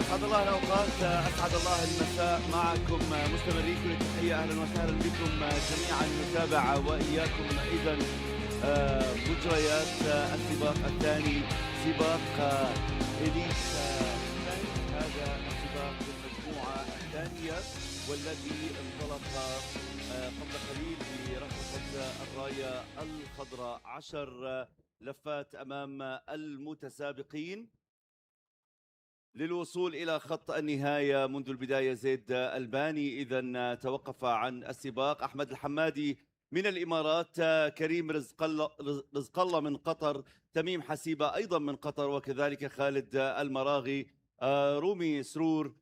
أسعد الله الأوقات، أسعد الله المساء معكم مستمرين. كل التحية، أهلا وسهلا بكم جميعا. نتابع وإياكم إذا مجريات السباق الثاني، سباق إليت. هذا السباق المجموعة الثانية والذي انطلق قبل قليل برفقة الراية الخضراء. 10 لفات أمام المتسابقين للوصول إلى خط النهاية. منذ البداية زيد الباني إذن توقف عن السباق. أحمد الحمادي من الإمارات، كريم رزق الله من قطر، تميم حسيبة أيضا من قطر، وكذلك خالد المراغي، رومي سرور،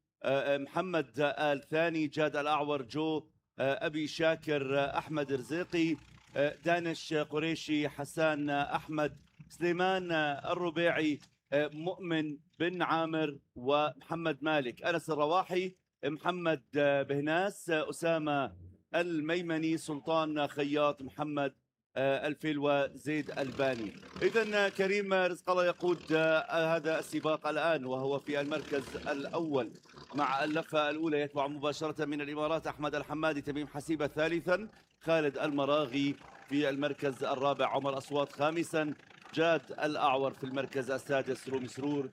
محمد آل ثاني، جاد الأعور، جو أبي شاكر، أحمد رزيقي، دانش قريشي، حسان أحمد، سليمان الربيعي، مؤمن بن عامر، ومحمد مالك، أنس الرواحي، محمد بهناس، أسامة الميمني، سلطان خياط، محمد الفيل، وزيد الباني. إذن كريم رزق الله يقود هذا السباق الآن وهو في المركز الأول مع اللفة الأولى. يتبع مباشرة من الإمارات أحمد الحمادي، تميم حسيبة ثالثا، خالد المراغي في المركز الرابع، عمر أصوات خامسا، جاد الأعور في المركز السادس، رومي سرور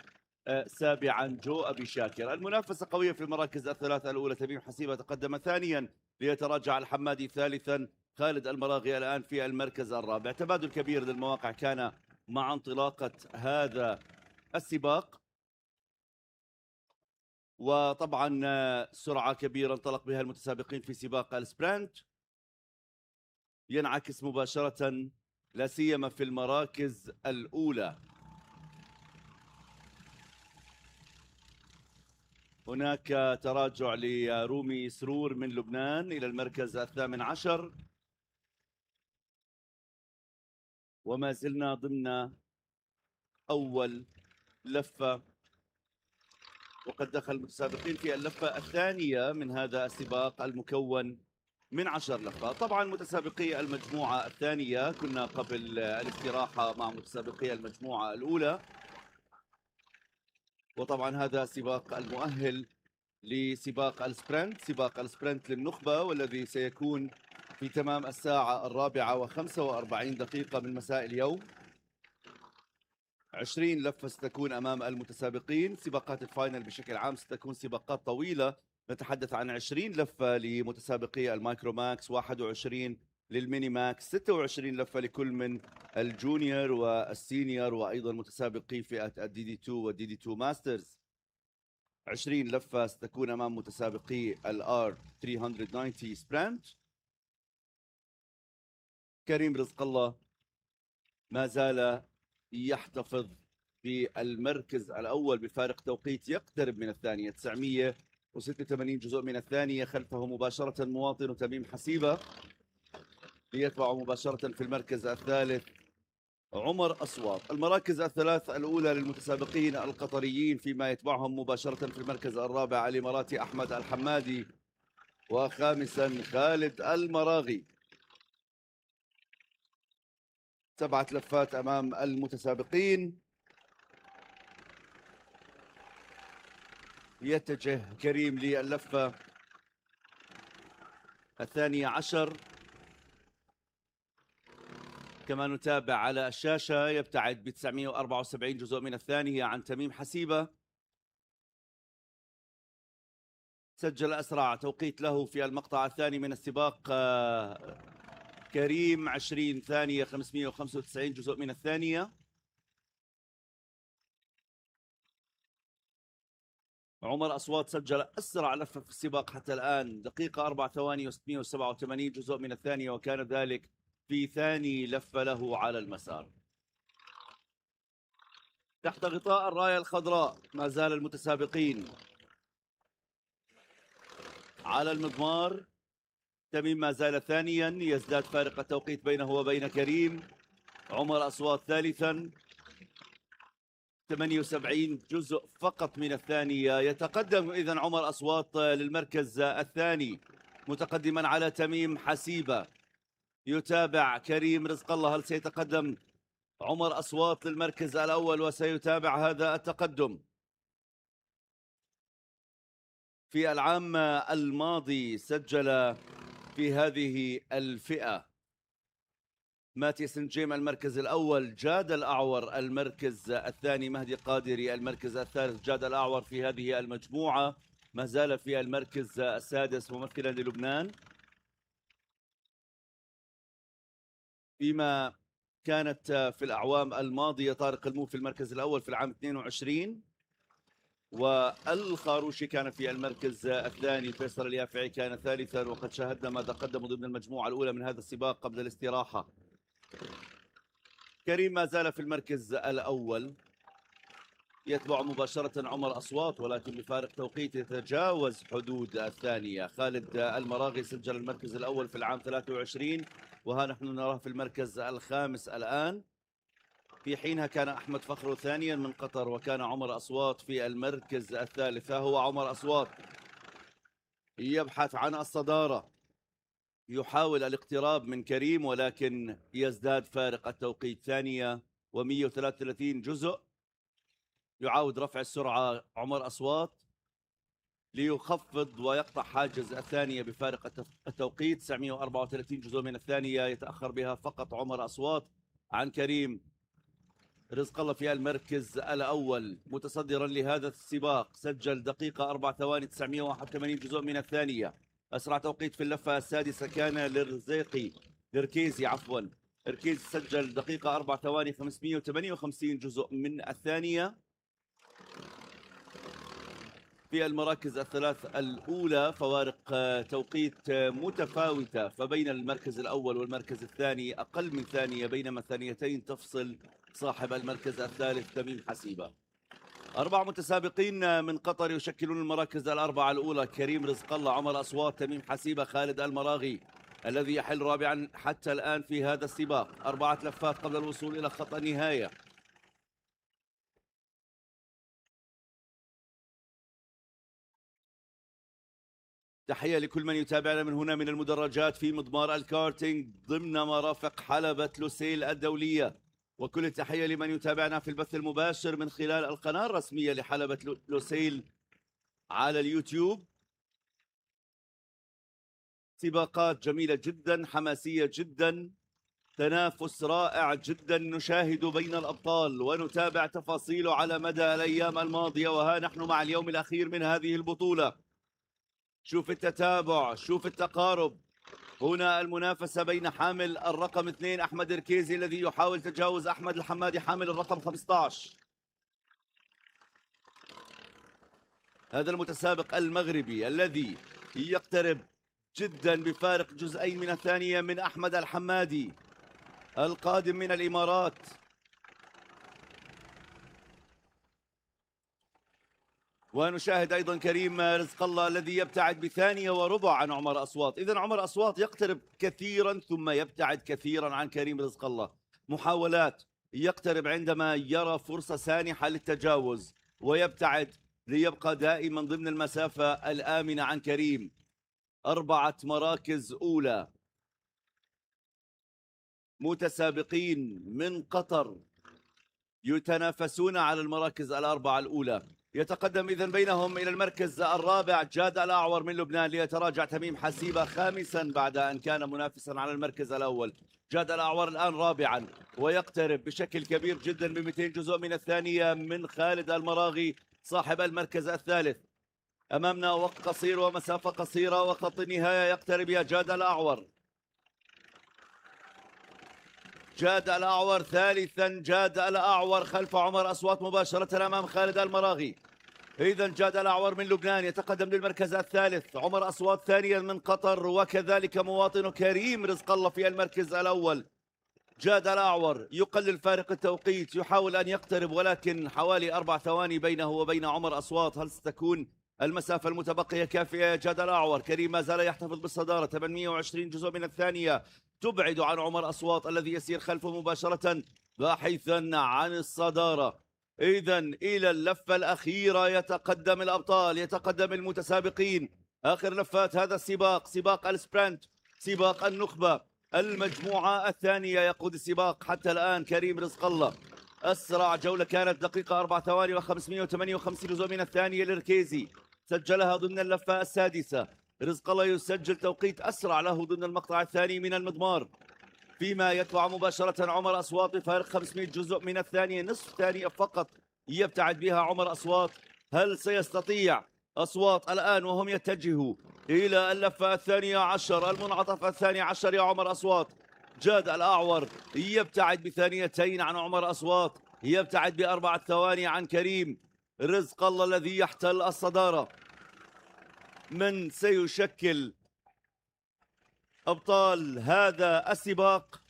سابعا، جو أبي شاكر. المنافسة قوية في المراكز الثلاثة الأولى. تميم حسيبة تقدم ثانيا ليتراجع الحمادي ثالثا، خالد المراغي الآن في المركز الرابع. تبادل كبير للمواقع كان مع انطلاقة هذا السباق، وطبعا سرعة كبيرة انطلق بها المتسابقين في سباق السبرنت، ينعكس مباشرة لا سيما في المراكز الأولى. هناك تراجع لرومي سرور من لبنان إلى المركز الثامن عشر، وما زلنا ضمن أول لفة، وقد دخل المتسابقين في اللفة الثانية من هذا السباق المكون من 10 لفات. طبعا متسابقي المجموعة الثانية كنا قبل الاستراحة مع متسابقي المجموعة الأولى، وطبعا هذا سباق المؤهل لسباق السبرنت، سباق السبرنت للنخبة، والذي سيكون في تمام الساعة 4:45 من مساء اليوم. 20 لفة ستكون أمام المتسابقين. سباقات الفاينل بشكل عام ستكون سباقات طويلة، نتحدث عن 20 لفة لمتسابقي المايكروماكس، 21 للميني ماكس، 26 لفة لكل من الجونيور والسينيور، وأيضا متسابقي فئة الدي دي 2 والدي دي 2 ماسترز. 20 لفة ستكون أمام متسابقي الار 390 سبرنت. كريم رزق الله ما زال يحتفظ بالمركز الأول بفارق توقيت يقترب من الثانية، 986 جزء من الثانية. خلفه مباشرة مواطن تميم حسيبة، ليتبع مباشرة في المركز الثالث عمر أصوات. المراكز الثلاث الأولى للمتسابقين القطريين، فيما يتبعهم مباشرة في المركز الرابع الإماراتي أحمد الحمادي، وخامسا خالد المراغي. 7 لفات أمام المتسابقين. يتجه كريم للفة الثانية عشر، كما نتابع على الشاشة يبتعد ب 974 جزء من الثانية عن تميم حسيبة. سجل أسرع توقيت له في المقطع الثاني من السباق كريم، 20 ثانية 595 جزء من الثانية. عمر أصوات سجل أسرع لفة في السباق حتى الآن، دقيقة 4 ثواني و687 جزء من الثانية، وكان ذلك في ثاني لفة له على المسار. تحت غطاء الراية الخضراء ما زال المتسابقين على المضمار. تميم ما زال ثانيا، يزداد فارق التوقيت بينه وبين كريم. عمر أصوات ثالثا، 78 جزء فقط من الثانية. يتقدم إذن عمر أصوات للمركز الثاني متقدما على تميم حسيبة. يتابع كريم رزق الله. هل سيتقدم عمر أصوات للمركز الأول وسيتابع هذا التقدم؟ في العام الماضي سجل في هذه الفئة ماتي سنجيم المركز الأول، جاد الأعور المركز الثاني، مهدي قادري المركز الثالث. جاد الأعور في هذه المجموعة ما زال في المركز السادس ممثلا للبنان، فيما كانت في الأعوام الماضية طارق المو في المركز الأول في العام 22، والخاروشي كان في المركز الثاني، فيصل اليافعي كان ثالثا. وقد شاهدنا ماذا قدموا ضمن المجموعة الأولى من هذا السباق قبل الاستراحة. كريم ما زال في المركز الأول، يتبع مباشرة عمر أصوات ولكن بفارق توقيت يتجاوز حدود الثانية. خالد المراغي سجل المركز الأول في العام 23، وها نحن نراه في المركز الخامس الآن. في حينها كان أحمد فخر ثانيا من قطر، وكان عمر أصوات في المركز الثالث. هو عمر أصوات يبحث عن الصدارة، يحاول الاقتراب من كريم ولكن يزداد فارق التوقيت. ثانية و133 جزء. يعاود رفع السرعة عمر أصوات ليخفض ويقطع حاجز الثانية بفارق التوقيت. 934 جزء من الثانية يتأخر بها فقط عمر أصوات عن كريم رزق الله في المركز الأول، متصدرا لهذا السباق. سجل دقيقة 4 ثواني 981 جزء من الثانية. أسرع توقيت في اللفة السادسة كان لركيزي ركيزي سجل دقيقة 4 ثواني 558 جزء من الثانية. في المراكز الثلاث الأولى فوارق توقيت متفاوتة، فبين المركز الأول والمركز الثاني أقل من ثانية، بينما ثانيتين تفصل صاحب المركز الثالث تميم حسيبة. 4 متسابقين من قطر يشكلون المراكز الأربعة الأولى: كريم رزق الله، عمر أصوات، تميم حسيبة، خالد المراغي الذي يحل رابعا حتى الآن في هذا السباق. 4 لفات قبل الوصول إلى خط النهاية. تحية لكل من يتابعنا من هنا من المدرجات في مضمار الكارتينج ضمن مرافق حلبة لوسيل الدولية، وكل التحية لمن يتابعنا في البث المباشر من خلال القناة الرسمية لحلبة لوسيل على اليوتيوب. سباقات جميلة جدا، حماسية جدا، تنافس رائع جدا نشاهد بين الأبطال ونتابع تفاصيله على مدى الأيام الماضية. وها نحن مع اليوم الأخير من هذه البطولة. شوف التتابع، شوف التقارب. هنا المنافسة بين حامل الرقم 2 أحمد ركيزي الذي يحاول تجاوز أحمد الحمادي حامل الرقم 15. هذا المتسابق المغربي الذي يقترب جدا بفارق جزئين من الثانية من أحمد الحمادي القادم من الإمارات. ونشاهد أيضا كريم رزق الله الذي يبتعد بثانية وربع عن عمر أصوات. إذن عمر أصوات يقترب كثيرا ثم يبتعد كثيرا عن كريم رزق الله. محاولات، يقترب عندما يرى فرصة سانحة للتجاوز ويبتعد ليبقى دائما ضمن المسافة الآمنة عن كريم. 4 مراكز أولى، متسابقين من قطر يتنافسون على المراكز الأربعة الأولى. يتقدم إذن بينهم إلى المركز الرابع جاد الأعور من لبنان، ليتراجع تميم حسيبة خامسا بعد أن كان منافسا على المركز الأول. جاد الأعور الآن رابعا ويقترب بشكل كبير جدا ب200 جزء من الثانية من خالد المراغي صاحب المركز الثالث. أمامنا وقت قصير ومسافة قصيرة وخط النهاية يقترب يا جاد الأعور. جاد الأعور ثالثا، جاد الأعور خلف عمر أصوات مباشرة أمام خالد المراغي. إذا جاد الأعور من لبنان يتقدم للمركز الثالث، عمر أصوات ثانيا من قطر، وكذلك مواطن كريم رزق الله في المركز الأول. جاد الأعور يقلل فارق التوقيت، يحاول أن يقترب ولكن حوالي 4 ثواني بينه وبين عمر أصوات. هل ستكون المسافة المتبقية كافية يا جاد الأعور؟ كريم ما زال يحتفظ بالصدارة، 820 جزء من الثانية تبعد عن عمر أصوات الذي يسير خلفه مباشرة باحثا عن الصدارة. إذا إلى اللفة الأخيرة يتقدم الأبطال، يتقدم المتسابقين. آخر لفات هذا السباق، سباق السبرنت، سباق النخبة، المجموعة الثانية. يقود السباق حتى الآن كريم رزق الله. أسرع جولة كانت دقيقة 4 ثواني و558 جزء من الثانية لركيزي. سجلها ضمن اللفة السادسة. رزق الله يسجل توقيت أسرع له ضمن المقطع الثاني من المضمار، فيما يتبع مباشرة عمر أصوات بفارق 500 جزء من الثانية، نصف ثانية فقط يبتعد بها عمر أصوات. هل سيستطيع أصوات الآن وهم يتجهوا إلى اللفة الثانية عشر، المنعطف الثاني عشر يا عمر أصوات؟ جاد الأعور يبتعد بثانيتين عن عمر أصوات، يبتعد ب4 ثواني عن كريم رزق الله الذي يحتل الصدارة. من سيشكل أبطال هذا السباق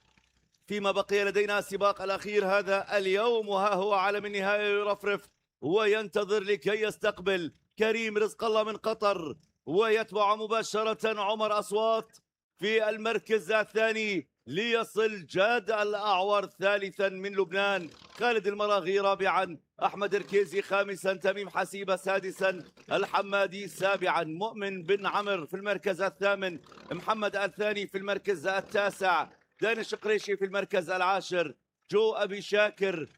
فيما بقي لدينا السباق الأخير هذا اليوم؟ وها هو علم النهاية يرفرف وينتظر لكي يستقبل كريم رزق الله من قطر، ويتبع مباشرة عمر أصوات في المركز الثاني، ليصل جاد الأعور ثالثا من لبنان، خالد المراغي رابعا، أحمد ركيزي خامسا، تميم حسيبة سادسا، الحمادي سابعا، مؤمن بن عمر في المركز الثامن، محمد الثاني في المركز التاسع، دانش قريشي في المركز العاشر، جو أبي شاكر،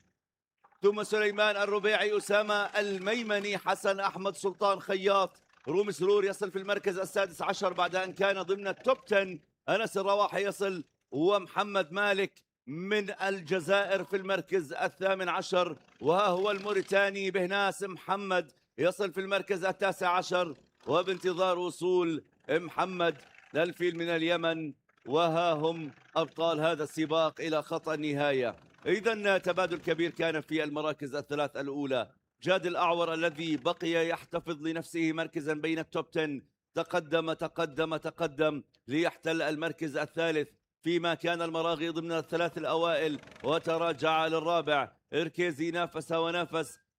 ثم سليمان الربيعي، أسامة الميمني، حسن أحمد، سلطان خياط، رومي سرور يصل في المركز السادس عشر بعد أن كان ضمن التوب 10، أنس الرواحي يصل، ومحمد مالك من الجزائر في المركز الثامن عشر، وها هو الموريتاني بهناس محمد يصل في المركز التاسع عشر، وبانتظار وصول محمد الفيل من اليمن، وها هم أبطال هذا السباق إلى خط النهاية. إذا تبادل كبير كان في المراكز الثلاث الأولى. جاد الأعور الذي بقي يحتفظ لنفسه مركزا بين التوب 10 تقدم ليحتل المركز الثالث، فيما كان المراغي ضمن الثلاث الأوائل وتراجع للرابع. إركيزي نافس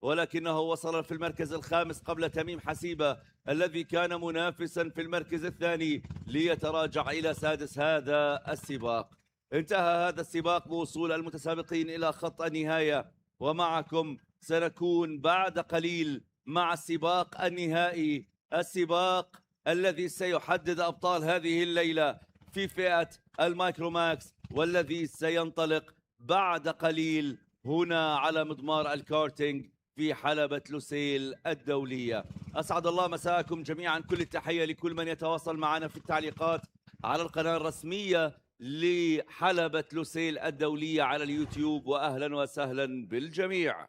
ولكنه وصل في المركز الخامس قبل تميم حسيبة الذي كان منافسا في المركز الثاني ليتراجع إلى سادس هذا السباق. انتهى هذا السباق بوصول المتسابقين إلى خط النهاية، ومعكم سنكون بعد قليل مع السباق النهائي، السباق الذي سيحدد أبطال هذه الليلة في فئة المايكروماكس، والذي سينطلق بعد قليل هنا على مضمار الكارتينج في حلبة لوسيل الدولية. أسعد الله مساءكم جميعا، كل التحية لكل من يتواصل معنا في التعليقات على القناة الرسمية لحلبة لوسيل الدولية على اليوتيوب، وأهلا وسهلا بالجميع.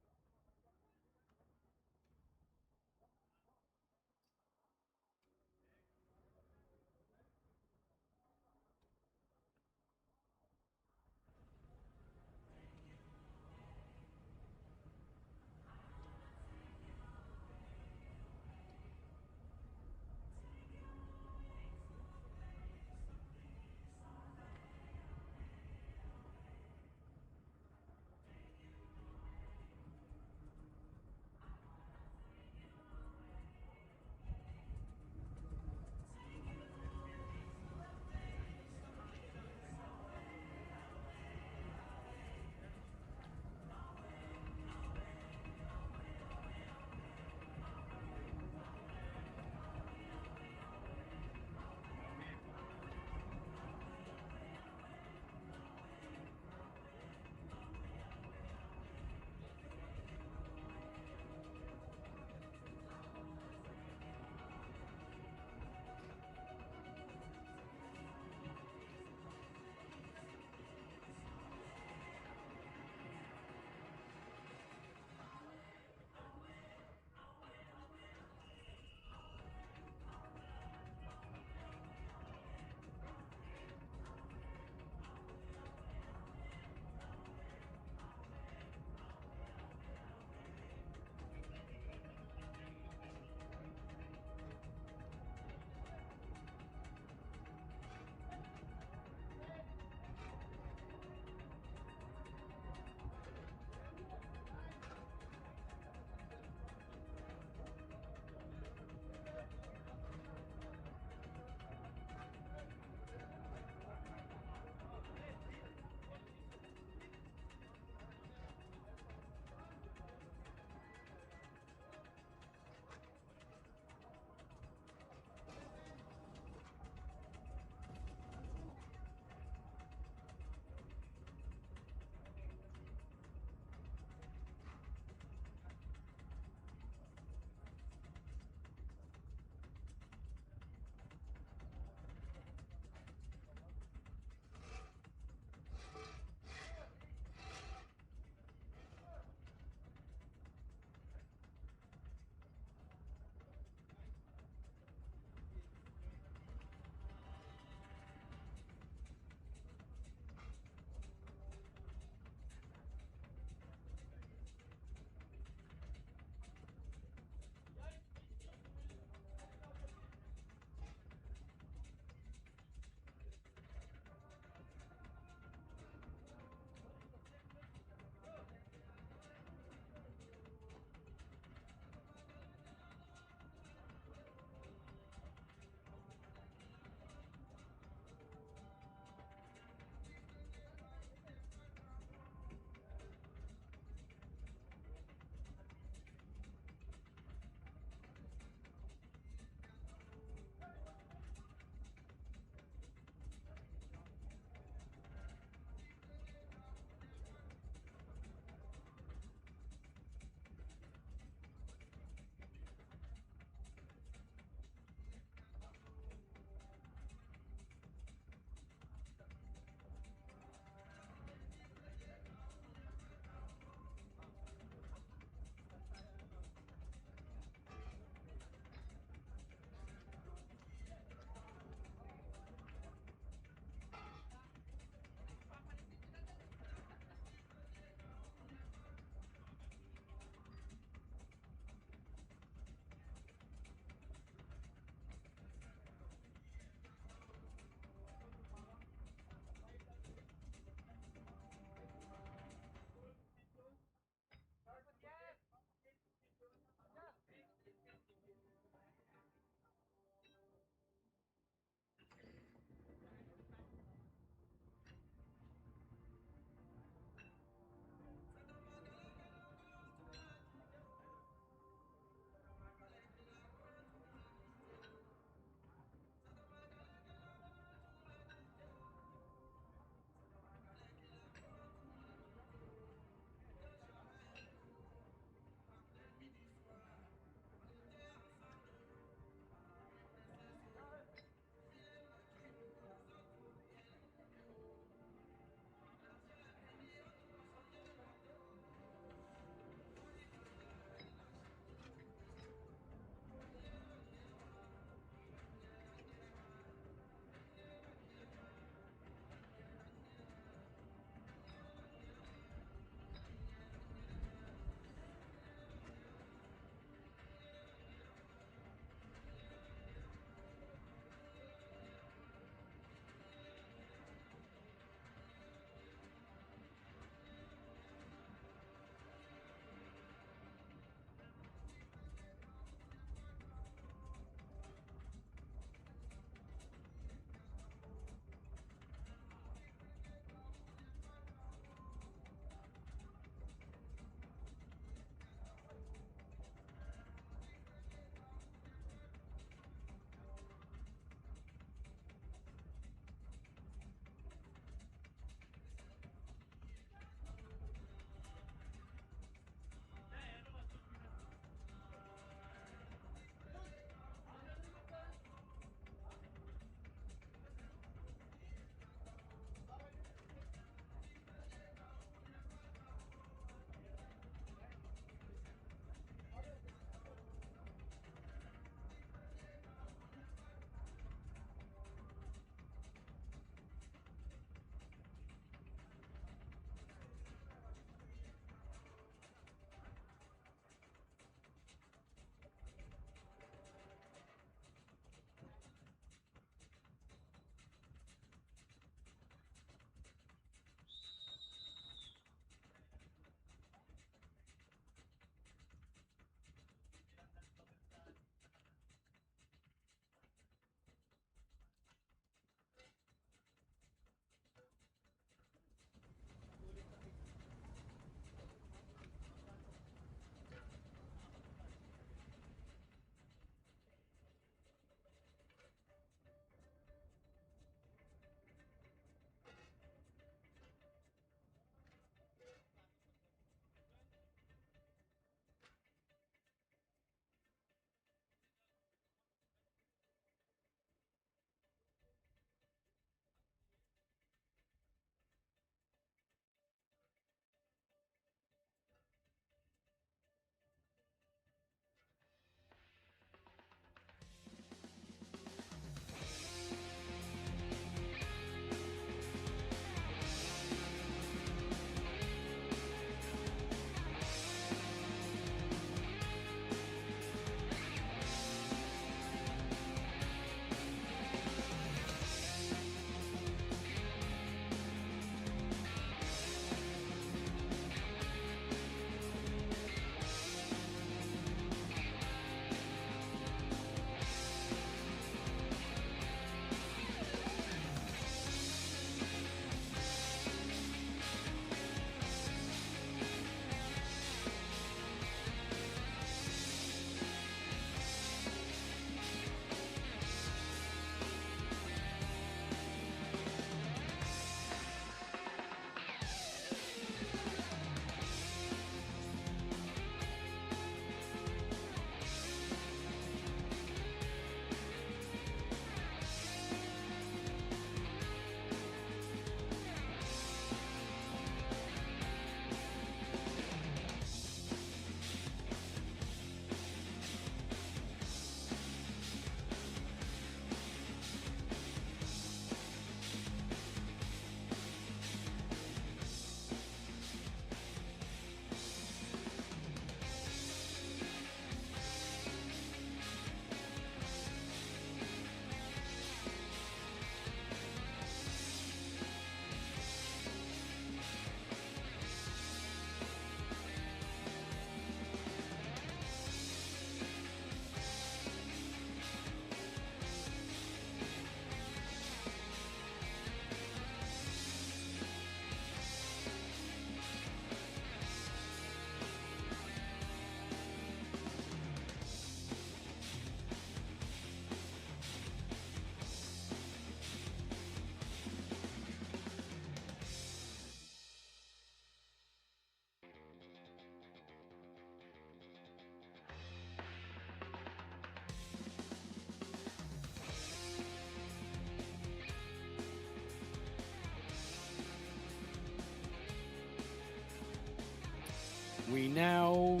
We now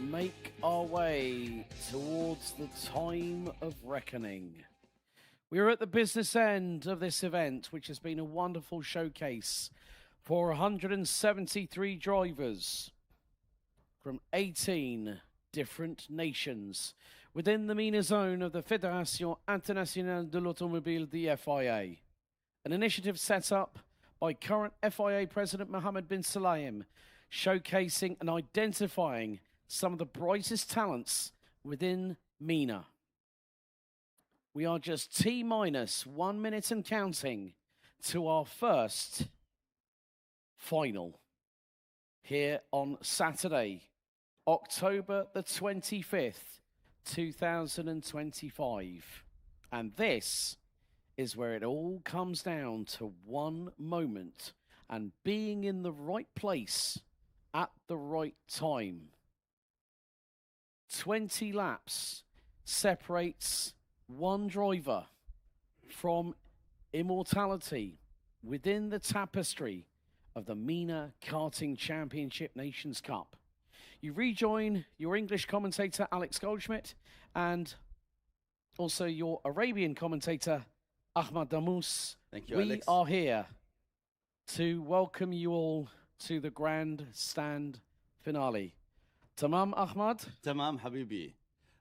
make our way towards the time of reckoning. We're at the business end of this event, which has been a wonderful showcase for 173 drivers from 18 different nations within the MENA zone of the Fédération Internationale de l'Automobile, the FIA. An initiative set up by current FIA President Mohammed bin Sulayem, showcasing and identifying some of the brightest talents within MENA. We are just T-minus 1 minute and counting to our first final here on Saturday, October the 25th, 2025. And this is where it all comes down to one moment and being in the right place at the right time. 20 laps separates one driver from immortality within the tapestry of the Mena Karting Championship Nations Cup. You rejoin your English commentator, Alex Goldschmidt, and also your Arabian commentator, Ahmad Damus. Thank you, we Alex. are here to welcome you all to the grandstand finale. Tamam, Ahmad? تمام حبيبي.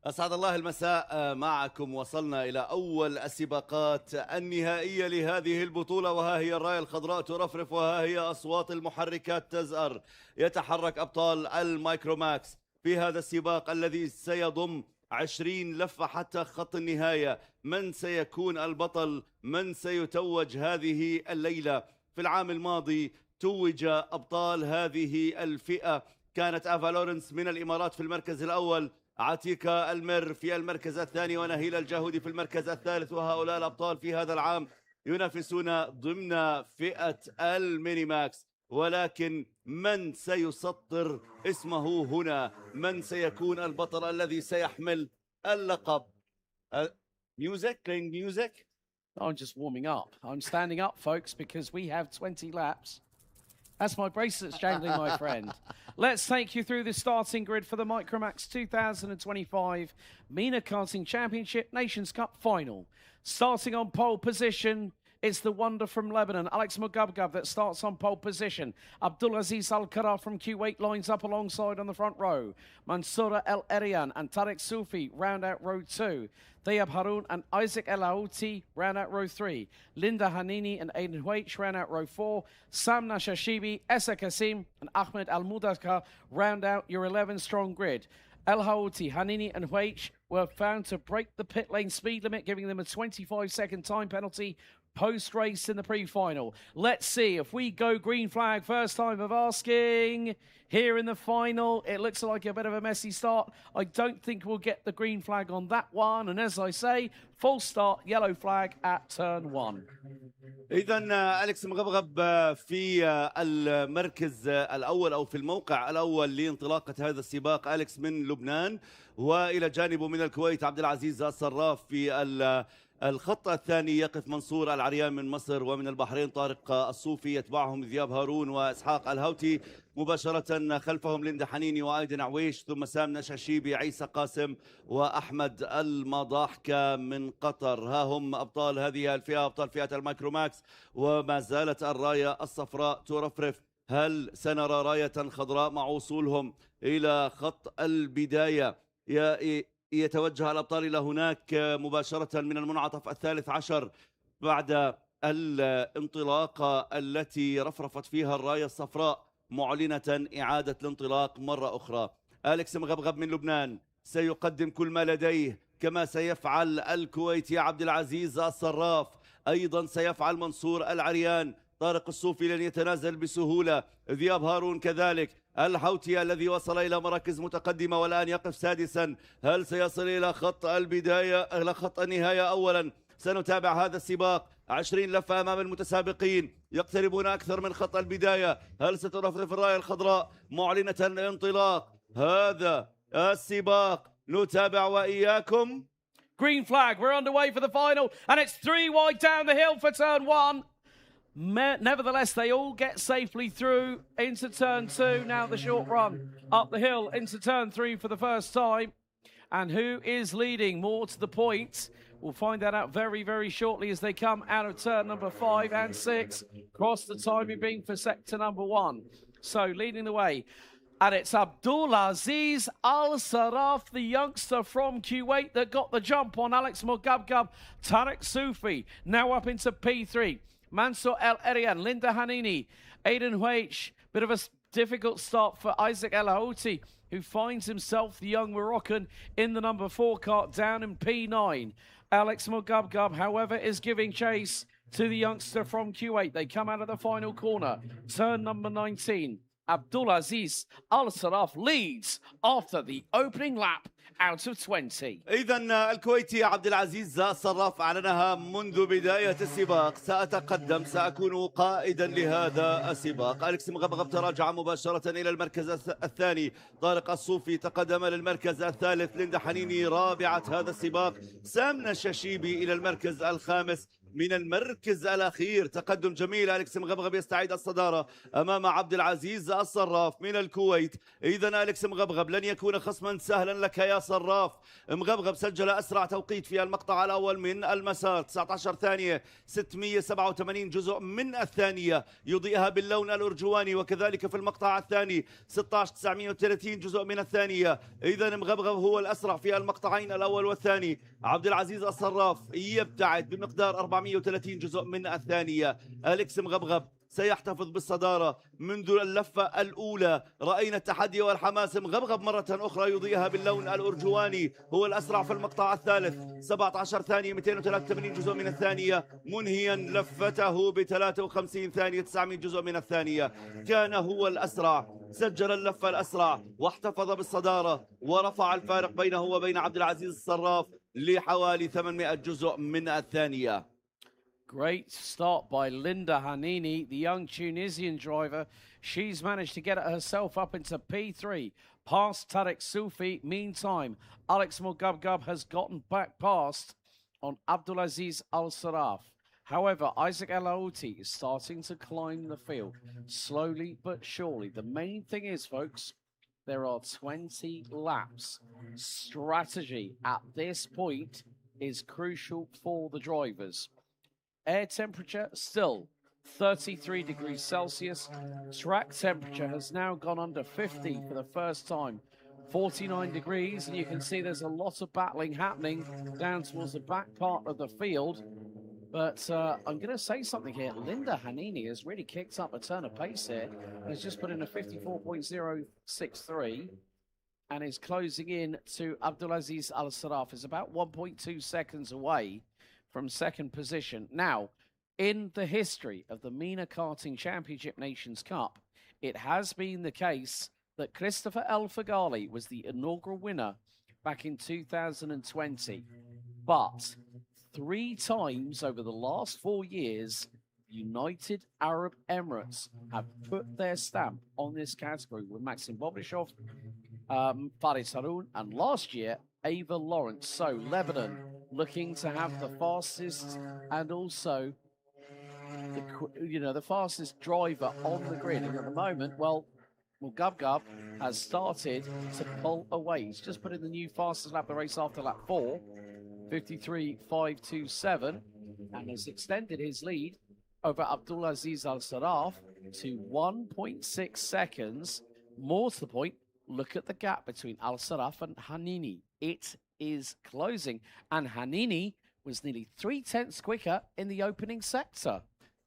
أسعد الله المساء معكم. وصلنا إلى أول السباقات النهائية لهذه البطولة، وها هي الراية الخضراء ترفرف، وها هي أصوات المحركات تزأر. يتحرك أبطال المايكروماكس في هذا السباق الذي سيضم 20 لفة حتى خط النهاية. من سيكون البطل؟ من سيتوج هذه الليلة؟ في العام الماضي توج أبطال هذه الفئة كانت آفا لورنس من الإمارات في المركز الأول، عتيكة المر في المركز الثاني، ونهيل الجاهودي في المركز الثالث. وهؤلاء الأبطال في هذا العام ينافسون ضمن فئة المينيماكس. ولكن من سيسطر اسمه هنا؟ من سيكون البطل الذي سيحمل اللقب؟ Music? Playing music? I'm just warming up. I'm standing up, folks, because we have 20 laps. That's my bracelets jangling, my friend. Let's take you through the starting grid for the Micromax 2025 Mena Karting Championship Nations Cup Final. Starting on pole position, it's the wonder from Lebanon, Alex Mugabgab, that starts on pole position. Abdulaziz Al-Kara from Kuwait lines up alongside on the front row. Mansoura El Erian and Tariq Soufi round out row 2. Thayab Haroun and Isaac El Aouti round out row 3. Linda Hanini and Aiden Huach round out row 4. Sam Nashashibi, Essa Kasim and Ahmed Al-Mudaka round out your 11-strong grid. El Haouti, Hanini and Huach were found to break the pit lane speed limit, giving them a 25-second time penalty post-race in the pre-final. Let's see if we go green flag. First time of asking here in the final. It looks like a bit of a messy start. I don't think we'll get the green flag on that one. And as I say, full start, yellow flag at turn 1. إذن أليكس مغبغب في المركز الأول أو في الموقع الأول لانطلاقة هذا السباق، أليكس من لبنان، وإلى جانبه من الكويت عبد العزيز الصراف. في الخط الثاني يقف منصور العريان من مصر، ومن البحرين طارق الصوفي، يتبعهم ذياب هارون وإسحاق الهوتي، مباشرة خلفهم ليندا حنيني وآيدن عويش، ثم سام نشاشيبي، عيسى قاسم وأحمد المضاحكة من قطر. ها هم أبطال هذه الفئة، أبطال فئة المايكروماكس، وما زالت الراية الصفراء ترفرف. هل سنرى راية خضراء مع وصولهم إلى خط البداية؟ يتوجه الأبطال إلى هناك مباشرة من المنعطف الثالث عشر بعد الانطلاقة التي رفرفت فيها الراية الصفراء، معلنة إعادة الانطلاق مرة أخرى. أليكس مغبغب من لبنان سيقدم كل ما لديه، كما سيفعل الكويتي عبد العزيز الصراف، أيضا سيفعل منصور العريان. طارق الصوفي لن يتنازل بسهولة، ذياب هارون كذلك. الحوتي الذي وصل إلى مراكز متقدمة والآن يقف سادسا، هل سيصل إلى خط البداية إلى خط النهاية؟ أولا سنتابع هذا السباق، 20 لفة أمام المتسابقين يقتربون أكثر من خط البداية. هل سترفرف الراية الخضراء معلنة الانطلاق هذا السباق؟ نتابع وإياكم. Green flag, we're underway for the final, and it's 3 wide down the hill for turn 1. Nevertheless, they all get safely through into turn 2. Now the short run up the hill into turn 3 for the first time. And who is leading? More to the point. We'll find that out very, very shortly as they come out of turn number 5 and 6. Cross the timing being for sector number 1. So leading the way. And it's Abdulaziz Al Saraf, the youngster from Kuwait that got the jump on Alex Mogabgab. Tarek Sufi now up into P3. Mansour El Erian, Linda Hanini, Aidan Huach. Bit of a difficult start for Isaac El Houti, who finds himself, the young Moroccan, in the number 4 cart down in P9. Alex Mogabgab, however, is giving chase to the youngster from Kuwait. They come out of the final corner. Turn number 19. Abdulaziz Al Saraf leads after the opening lap out of 20. إذا الكويتي عبد العزيز الصراف أعلنها منذ بداية السباق: سأتقدم، سأكون قائدا لهذا السباق. أليكس مغبغب تراجع مباشرة إلى المركز الثاني. طارق الصوفي تقدم للمركز الثالث. ليندا حنيني رابعة هذا السباق. سامنا الششيبي إلى المركز الخامس. من المركز الأخير تقدم جميل. أليكس مغبغب يستعيد الصدارة أمام عبد العزيز الصراف من الكويت. إذن أليكس مغبغب لن يكون خصما سهلا لك يا صراف. مغبغب سجل أسرع توقيت في المقطع الأول من المسار، 19 ثانية 687 جزء من الثانية، يضيئها باللون الأرجواني. وكذلك في المقطع الثاني 16 930 جزء من الثانية. إذن مغبغب هو الأسرع في المقطعين الأول والثاني. عبد العزيز الصراف يبتعد بمقدار 430 جزء من الثانية. أليكس مغبغب سيحتفظ بالصدارة منذ اللفة الأولى. رأينا التحدي والحماس. مغبغب مرة أخرى يضيئها باللون الأرجواني، هو الأسرع في المقطع الثالث، 17 ثانية 283 جزء من الثانية، منهيا لفته ب 53 ثانية 900 جزء من الثانية. كان هو الأسرع، سجل اللفة الأسرع واحتفظ بالصدارة ورفع الفارق بينه وبين عبد العزيز الصراف لحوالي 800 جزء من الثانية. Great start by Linda Hanini, the young Tunisian driver. She's managed to get herself up into P3, past Tarek Sufi. Meantime, Alex Mogabgab has gotten back past on Abdulaziz Al Saraf. However, Isaac El Houti is starting to climb the field, slowly but surely. The main thing is, folks, there are 20 laps. Strategy at this point is crucial for the drivers. Air temperature still 33 degrees Celsius. Track temperature has now gone under 50 for the first time. 49 degrees, and you can see there's a lot of battling happening down towards the back part of the field. But I'm going to say something here. Linda Hanini has really kicked up a turn of pace here and has just put in a 54.063 and is closing in to Abdulaziz Al Saraf. Is about 1.2 seconds away from second position. Now, in the history of the Mena Karting Championship Nations Cup, it has been the case that Christopher El Fagali was the inaugural winner back in 2020. But 3 times over the last 4 years, United Arab Emirates have put their stamp on this category with Maxim Bobrishov, Faris Haroun, and last year, Ava Lawrence. So Lebanon looking to have the fastest and also the fastest driver on the grid. And at the moment, well, Mogabgab has started to pull away. He's just put in the new fastest lap of the race after lap 4, 53.527, and has extended his lead over Abdulaziz Al Saraf to 1.6 seconds. More to the point, look at the gap between Al Saraf and Hanini. It is closing, and Hanini was nearly 0.3 quicker in the opening sector.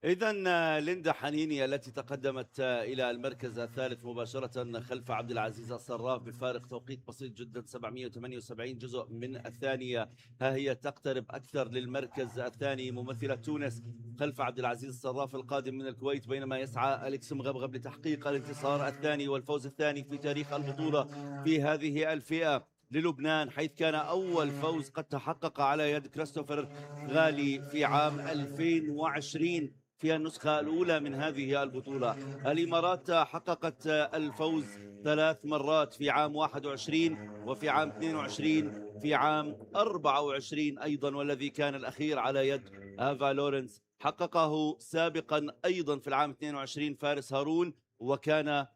إذن ليندا حنيني التي تقدمت إلى المركز الثالث مباشرة خلف عبد العزيز الصراف بفارق توقيت بسيط جدا، 778 جزء من الثانية. ها هي تقترب أكثر للمركز الثاني ممثلة تونس خلف عبد العزيز الصراف القادم من الكويت، بينما يسعى أليكس مغبغب لتحقيق الانتصار الثاني والفوز الثاني في تاريخ البطولة في هذه الفئة للبنان، حيث كان أول فوز قد تحقق على يد كريستوفر غالي في عام 2020 في النسخة الأولى من هذه البطولة. الإمارات حققت الفوز 3 مرات في عام 21 وفي عام 22 في عام 24 أيضا، والذي كان الأخير على يد آفا لورنس حققه سابقا أيضا في العام 22 فارس هارون، وكان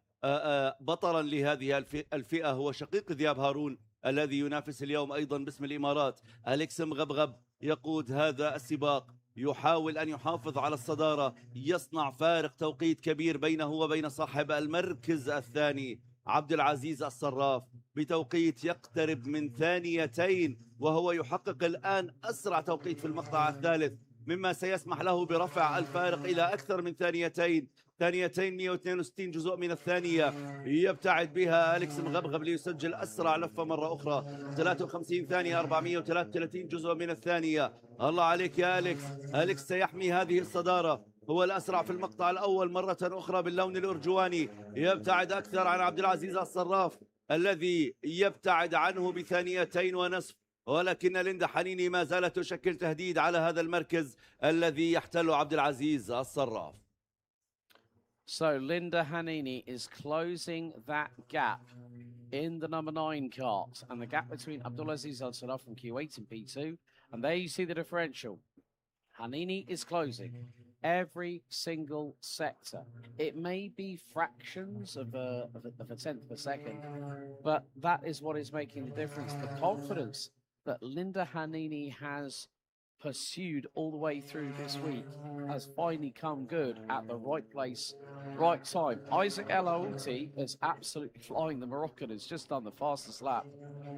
بطلا لهذه الفئة هو شقيق ذياب هارون الذي ينافس اليوم أيضا باسم الإمارات. أليكس مغبغب يقود هذا السباق، يحاول أن يحافظ على الصدارة، يصنع فارق توقيت كبير بينه وبين صاحب المركز الثاني عبد العزيز الصراف بتوقيت يقترب من 2 وهو يحقق الآن أسرع توقيت في المقطع الثالث، مما سيسمح له برفع الفارق إلى أكثر من 2 162 جزء من الثانية. يبتعد بها أليكس مغبغب ليسجل أسرع لفة مرة أخرى، 53 ثانية 433 جزء من الثانية. الله عليك يا أليكس، أليكس سيحمي هذه الصدارة، هو الأسرع في المقطع الأول مرة أخرى باللون الأرجواني. يبتعد أكثر عن عبد العزيز الصراف الذي يبتعد عنه ب2.5 ولكن ليندا حنيني ما زالت تشكل تهديد على هذا المركز الذي يحتله عبد العزيز الصراف. So Linda Hanini is closing that gap in the number 9 cart, and the gap between Abdulaziz Al Salah from Q8 and P2, and there you see the differential. Hanini is closing every single sector. It may be fractions of a tenth of a second, but that is what is making the difference. The confidence that Linda Hanini has pursued all the way through this week has finally come good at the right place, right time. Isaac El Aouti is absolutely flying. The Moroccan has just done the fastest lap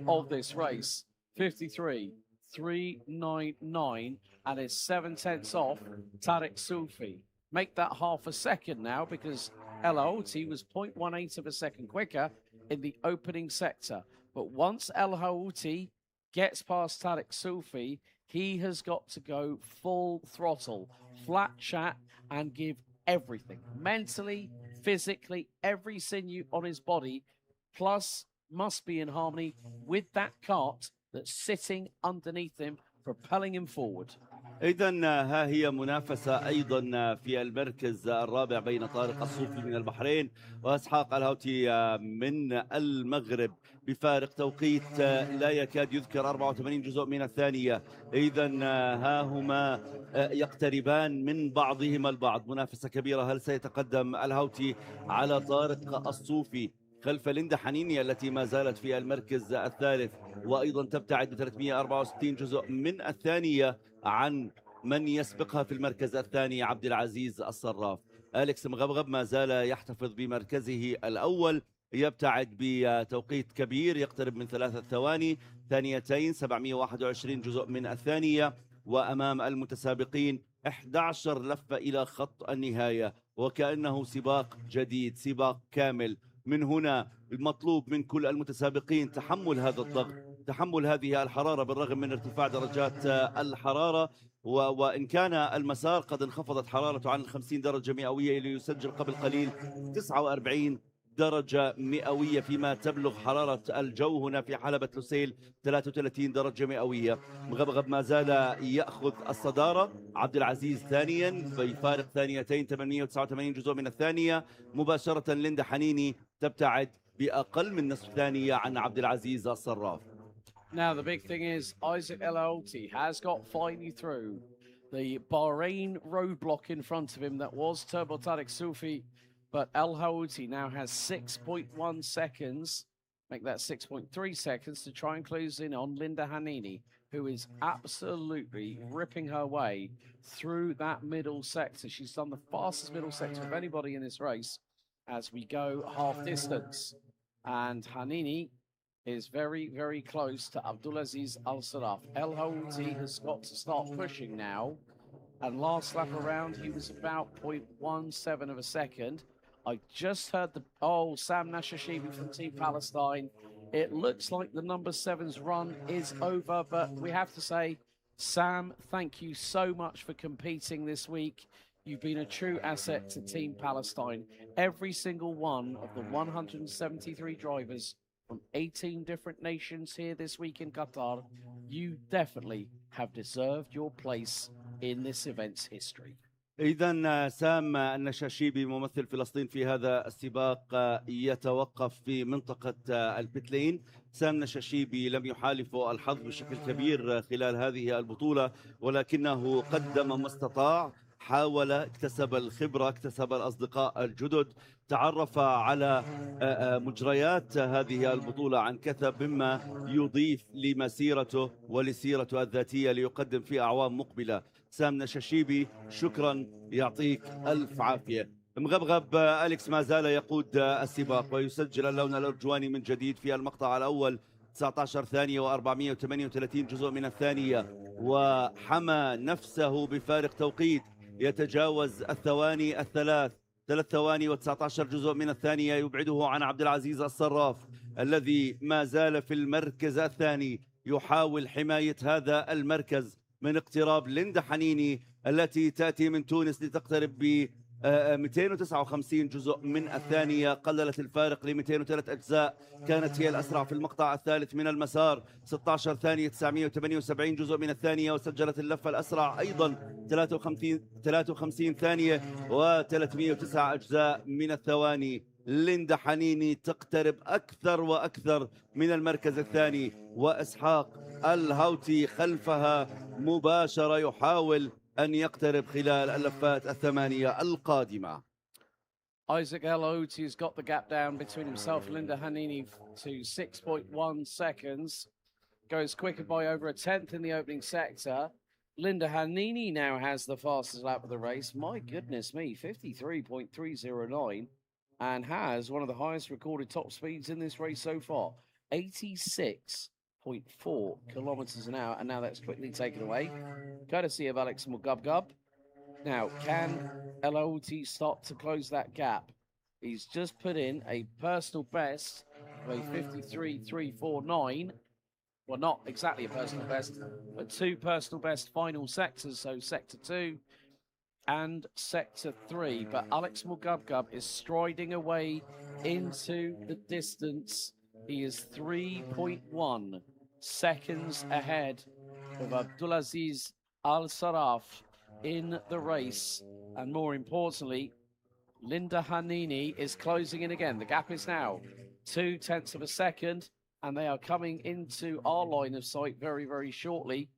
of this race, 53.399, and is 7/10 off Tarek Soufi. Make that half a second now, because El Aouti was 0.18 of a second quicker in the opening sector. But once El Aouti gets past Tarek Soufi, he has got to go full throttle, flat chat, and give everything. Mentally, physically, every sinew on his body, plus must be in harmony with that cart that's sitting underneath him, propelling him forward. إذن ها هي منافسة أيضا في المركز الرابع بين طارق الصوفي من البحرين وإسحاق الهوتي من المغرب بفارق توقيت لا يكاد يذكر 84 جزء من الثانية. إذن ها هما يقتربان من بعضهما البعض، منافسة كبيرة. هل سيتقدم الهوتي على طارق الصوفي خلف ليندا حنيني التي ما زالت في المركز الثالث وأيضا تبتعد ب 364 جزء من الثانية عن من يسبقها في المركز الثاني عبد العزيز الصراف؟ أليكس مغبغب ما زال يحتفظ بمركزه الأول، يبتعد بتوقيت كبير يقترب من 3 ثواني، 721 جزء من الثانية، وأمام المتسابقين 11 لفة إلى خط النهاية، وكأنه سباق جديد، سباق كامل. من هنا المطلوب من كل المتسابقين تحمل هذا الضغط، تحمل هذه الحرارة بالرغم من ارتفاع درجات الحرارة، وإن كان المسار قد انخفضت حرارته عن 50 درجة مئوية ليسجل قبل قليل 49 درجة مئوية، فيما تبلغ حرارة الجو هنا في حلبة لوسيل 33 درجة مئوية. مغبغب ما زال يأخذ الصدارة، عبد العزيز ثانيا بفارق 2.889 جزء من الثانية. مباشرة ليندا حنيني تبتعد بأقل من نصف ثانية عن عبد العزيز الصراف. Now the big thing is Isaac El Aouti has got finally through the Bahrain roadblock in front of him that was Turbo Tarek Soufi, but El Aouti now has 6.1 seconds, make that 6.3 seconds, to try and close in on Linda Hanini, who is absolutely ripping her way through that middle sector. She's done the fastest middle sector of anybody in this race as we go half distance. And Hanini is very, very close to Abdulaziz Al Saraf. El Aouti has got to start pushing now. And last lap around, he was about 0.17 of a second. I just heard Sam Nashashibi from Team Palestine. It looks like the number 7's run is over, but we have to say, Sam, thank you so much for competing this week. You've been a true asset to Team Palestine. Every single one of the 173 drivers from 18 different nations here this week in Qatar, you definitely have deserved your place in this event's history. إذن سام النشاشيبي ممثل فلسطين في هذا السباق يتوقف في منطقة البتلين. سام النشاشيبي لم يحالفه الحظ بشكل كبير خلال هذه البطولة، ولكنه قدم ما استطاع، حاول، اكتسب الخبرة، اكتسب الأصدقاء الجدد، تعرف على مجريات هذه البطولة عن كثب، مما يضيف لمسيرته ولسيرته الذاتية ليقدم في أعوام مقبلة. سام نشاشيبي، شكرا، يعطيك ألف عافية. مغبغب أليكس ما زال يقود السباق ويسجل اللون الأرجواني من جديد في المقطع الأول، 19 ثانية و438 جزء من الثانية، وحمى نفسه بفارق توقيت يتجاوز الثواني الثلاث، 3 ثواني و19 جزء من الثانية، يبعده عن عبد العزيز الصراف الذي ما زال في المركز الثاني يحاول حماية هذا المركز من اقتراب ليندا حنيني التي تأتي من تونس لتقترب ب 259 جزء من الثانية، قللت الفارق ل 203 أجزاء، كانت هي الأسرع في المقطع الثالث من المسار، 16 ثانية 978 جزء من الثانية، وسجلت اللفة الأسرع أيضا 53 ثانية و309 أجزاء من الثواني. ليندا حنيني تقترب أكثر وأكثر من المركز الثاني، وإسحاق الهوتي خلفها مباشرة يحاول أن يقترب خلال اللفات الثمانية القادمة. Isaac Elhouty has got the gap down between himself and Linda Hanini to 6.1 seconds. Goes quicker by over a tenth in the opening sector. Linda Hanini now has the fastest lap of the race. My goodness me, 53.309, and has one of the highest recorded top speeds in this race so far, 86.4 kilometers an hour, and now that's quickly taken away, courtesy of Alex Mugubgub. Now, can Elhouty start to close that gap? He's just put in a personal best of a 53.349. Well, not exactly a personal best, but two personal best final sectors, so Sector 2 and Sector 3. But Alex Mugubgub is striding away into the distance. He is 3.1 seconds ahead of Abdulaziz Al-Saraf in the race. And more importantly, Linda Hanini is closing in again. The gap is now 0.2 of a second, and they are coming into our line of sight very, very shortly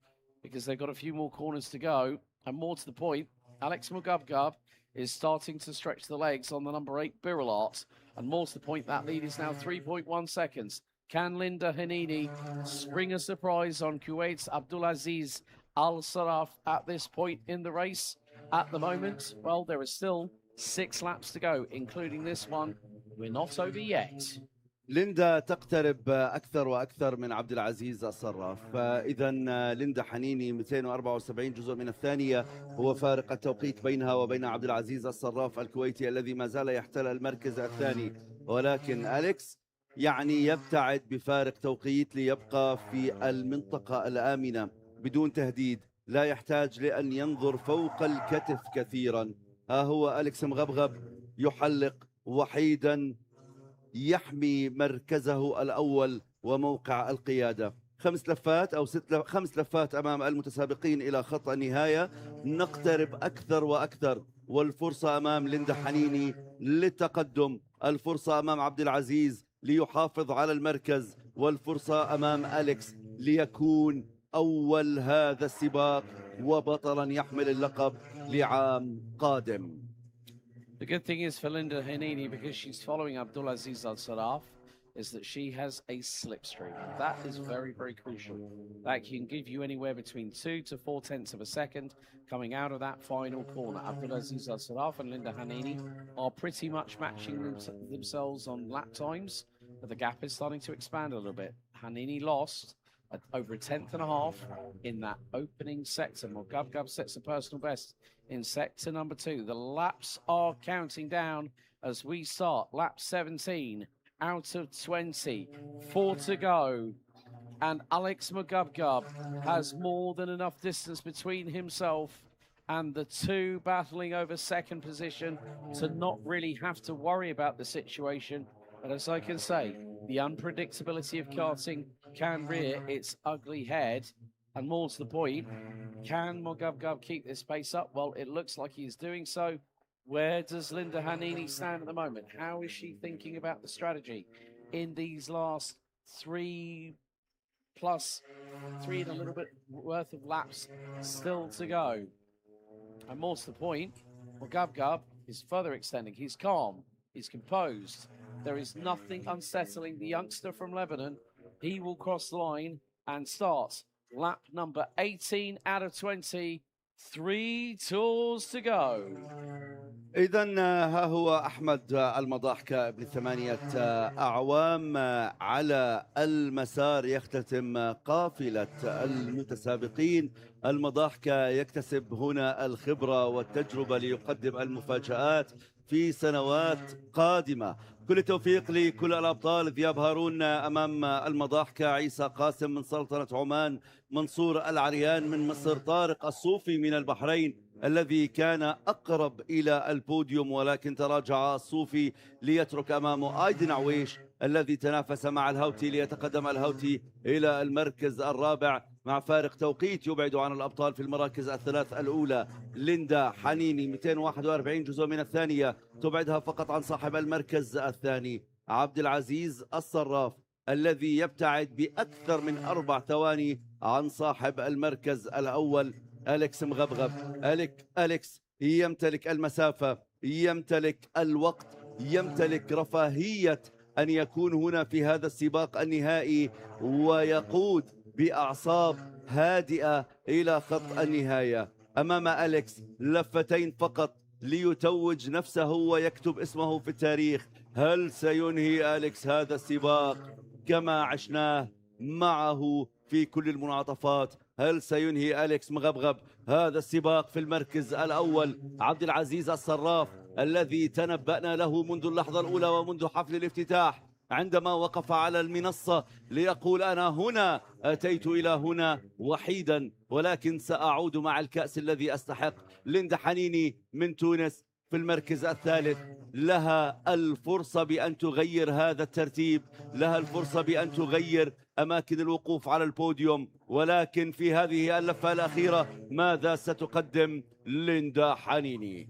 because they've got a few more corners to go. And more to the point, Alex Mugubgub is starting to stretch the legs on the number 8 Birillart. And more to the point, that lead is now 3.1 seconds. Can Linda Hanini spring a surprise on Kuwait's Abdulaziz Al-Saraf at this point in the race? At the moment, well, there are still 6 laps to go, including this one. We're not over yet. ليندا تقترب أكثر وأكثر من عبد العزيز الصراف، فإذا ليندا حنيني 274 جزء من الثانية هو فارق التوقيت بينها وبين عبد العزيز الصراف الكويتي الذي ما زال يحتل المركز الثاني، ولكن أليكس يعني يبتعد بفارق توقيت ليبقى في المنطقة الآمنة بدون تهديد، لا يحتاج لأن ينظر فوق الكتف كثيرا. ها هو أليكس مغبغب يحلق وحيدا يحمي مركزه الأول وموقع القيادة. 5 لفات أو 5 لفات أمام المتسابقين إلى خط النهاية، نقترب أكثر وأكثر، والفرصة أمام ليندا حنيني للتقدم، الفرصة أمام عبد العزيز ليحافظ على المركز، والفرصة أمام أليكس ليكون أول هذا السباق وبطلا يحمل اللقب لعام قادم. The good thing is for Linda Hanini, because she's following Abdulaziz Al-Saraf, is that she has a slipstream. That is very, very crucial. That can give you anywhere between 2 to 0.4 of a second coming out of that final corner. Abdulaziz Al-Saraf and Linda Hanini are pretty much matching themselves on lap times, but the gap is starting to expand a little bit. Hanini lost over 1.5 in that opening sector. Mugubgub sets a personal best in sector number 2. The laps are counting down as we start lap 17 out of 20. 4 to go. And Alex Mugubgub has more than enough distance between himself and the two battling over second position to not really have to worry about the situation. But as I can say, the unpredictability of karting can rear its ugly head. And more to the point, can Mugubgub keep this pace up? Well, it looks like he's doing so. Where does Linda Hanini stand at the moment? How is she thinking about the strategy in these last 3 and a little bit worth of laps still to go? And more to the point, Mugabgab is further extending. He's calm, he's composed. There is nothing unsettling the youngster from Lebanon. He will cross the line and start lap number 18 out of 20. 3 tours to go. إذن ها هو أحمد المضاحكة ابن 8 أعوام على المسار يختتم قافلة المتسابقين. المضاحكة يكتسب هنا الخبرة والتجربة ليقدم المفاجآت في سنوات قادمة. كل التوفيق لكل الأبطال. ذياب هارون أمام المضاحكة، عيسى قاسم من سلطنة عمان، منصور العريان من مصر، طارق الصوفي من البحرين الذي كان أقرب إلى البوديوم ولكن تراجع الصوفي ليترك أمامه أيدن عويش الذي تنافس مع الهوتي ليتقدم الهوتي إلى المركز الرابع مع فارق توقيت يبعد عن الأبطال في المراكز الثلاث الأولى. ليندا حنيني 241 جزء من الثانية تبعدها فقط عن صاحب المركز الثاني عبد العزيز الصراف الذي يبتعد بأكثر من 4 ثواني عن صاحب المركز الأول أليكس مغبغب. أليكس يمتلك المسافة، يمتلك الوقت، يمتلك رفاهية أن يكون هنا في هذا السباق النهائي ويقود بأعصاب هادئة إلى خط النهاية. أمام أليكس لفتين فقط ليتوج نفسه ويكتب اسمه في التاريخ. هل سينهي أليكس هذا السباق كما عشناه معه في كل المنعطفات؟ هل سينهي أليكس مغبغب هذا السباق في المركز الأول؟ عبد العزيز الصراف الذي تنبأنا له منذ اللحظة الأولى ومنذ حفل الافتتاح عندما وقف على المنصة ليقول أنا هنا أتيت إلى هنا وحيدا ولكن سأعود مع الكأس الذي أستحق. ليندا حنيني من تونس في المركز الثالث، لها الفرصة بأن تغير هذا الترتيب، لها الفرصة بأن تغير أماكن الوقوف على البوديوم، ولكن في هذه اللفة الأخيرة ماذا ستقدم ليندا حنيني؟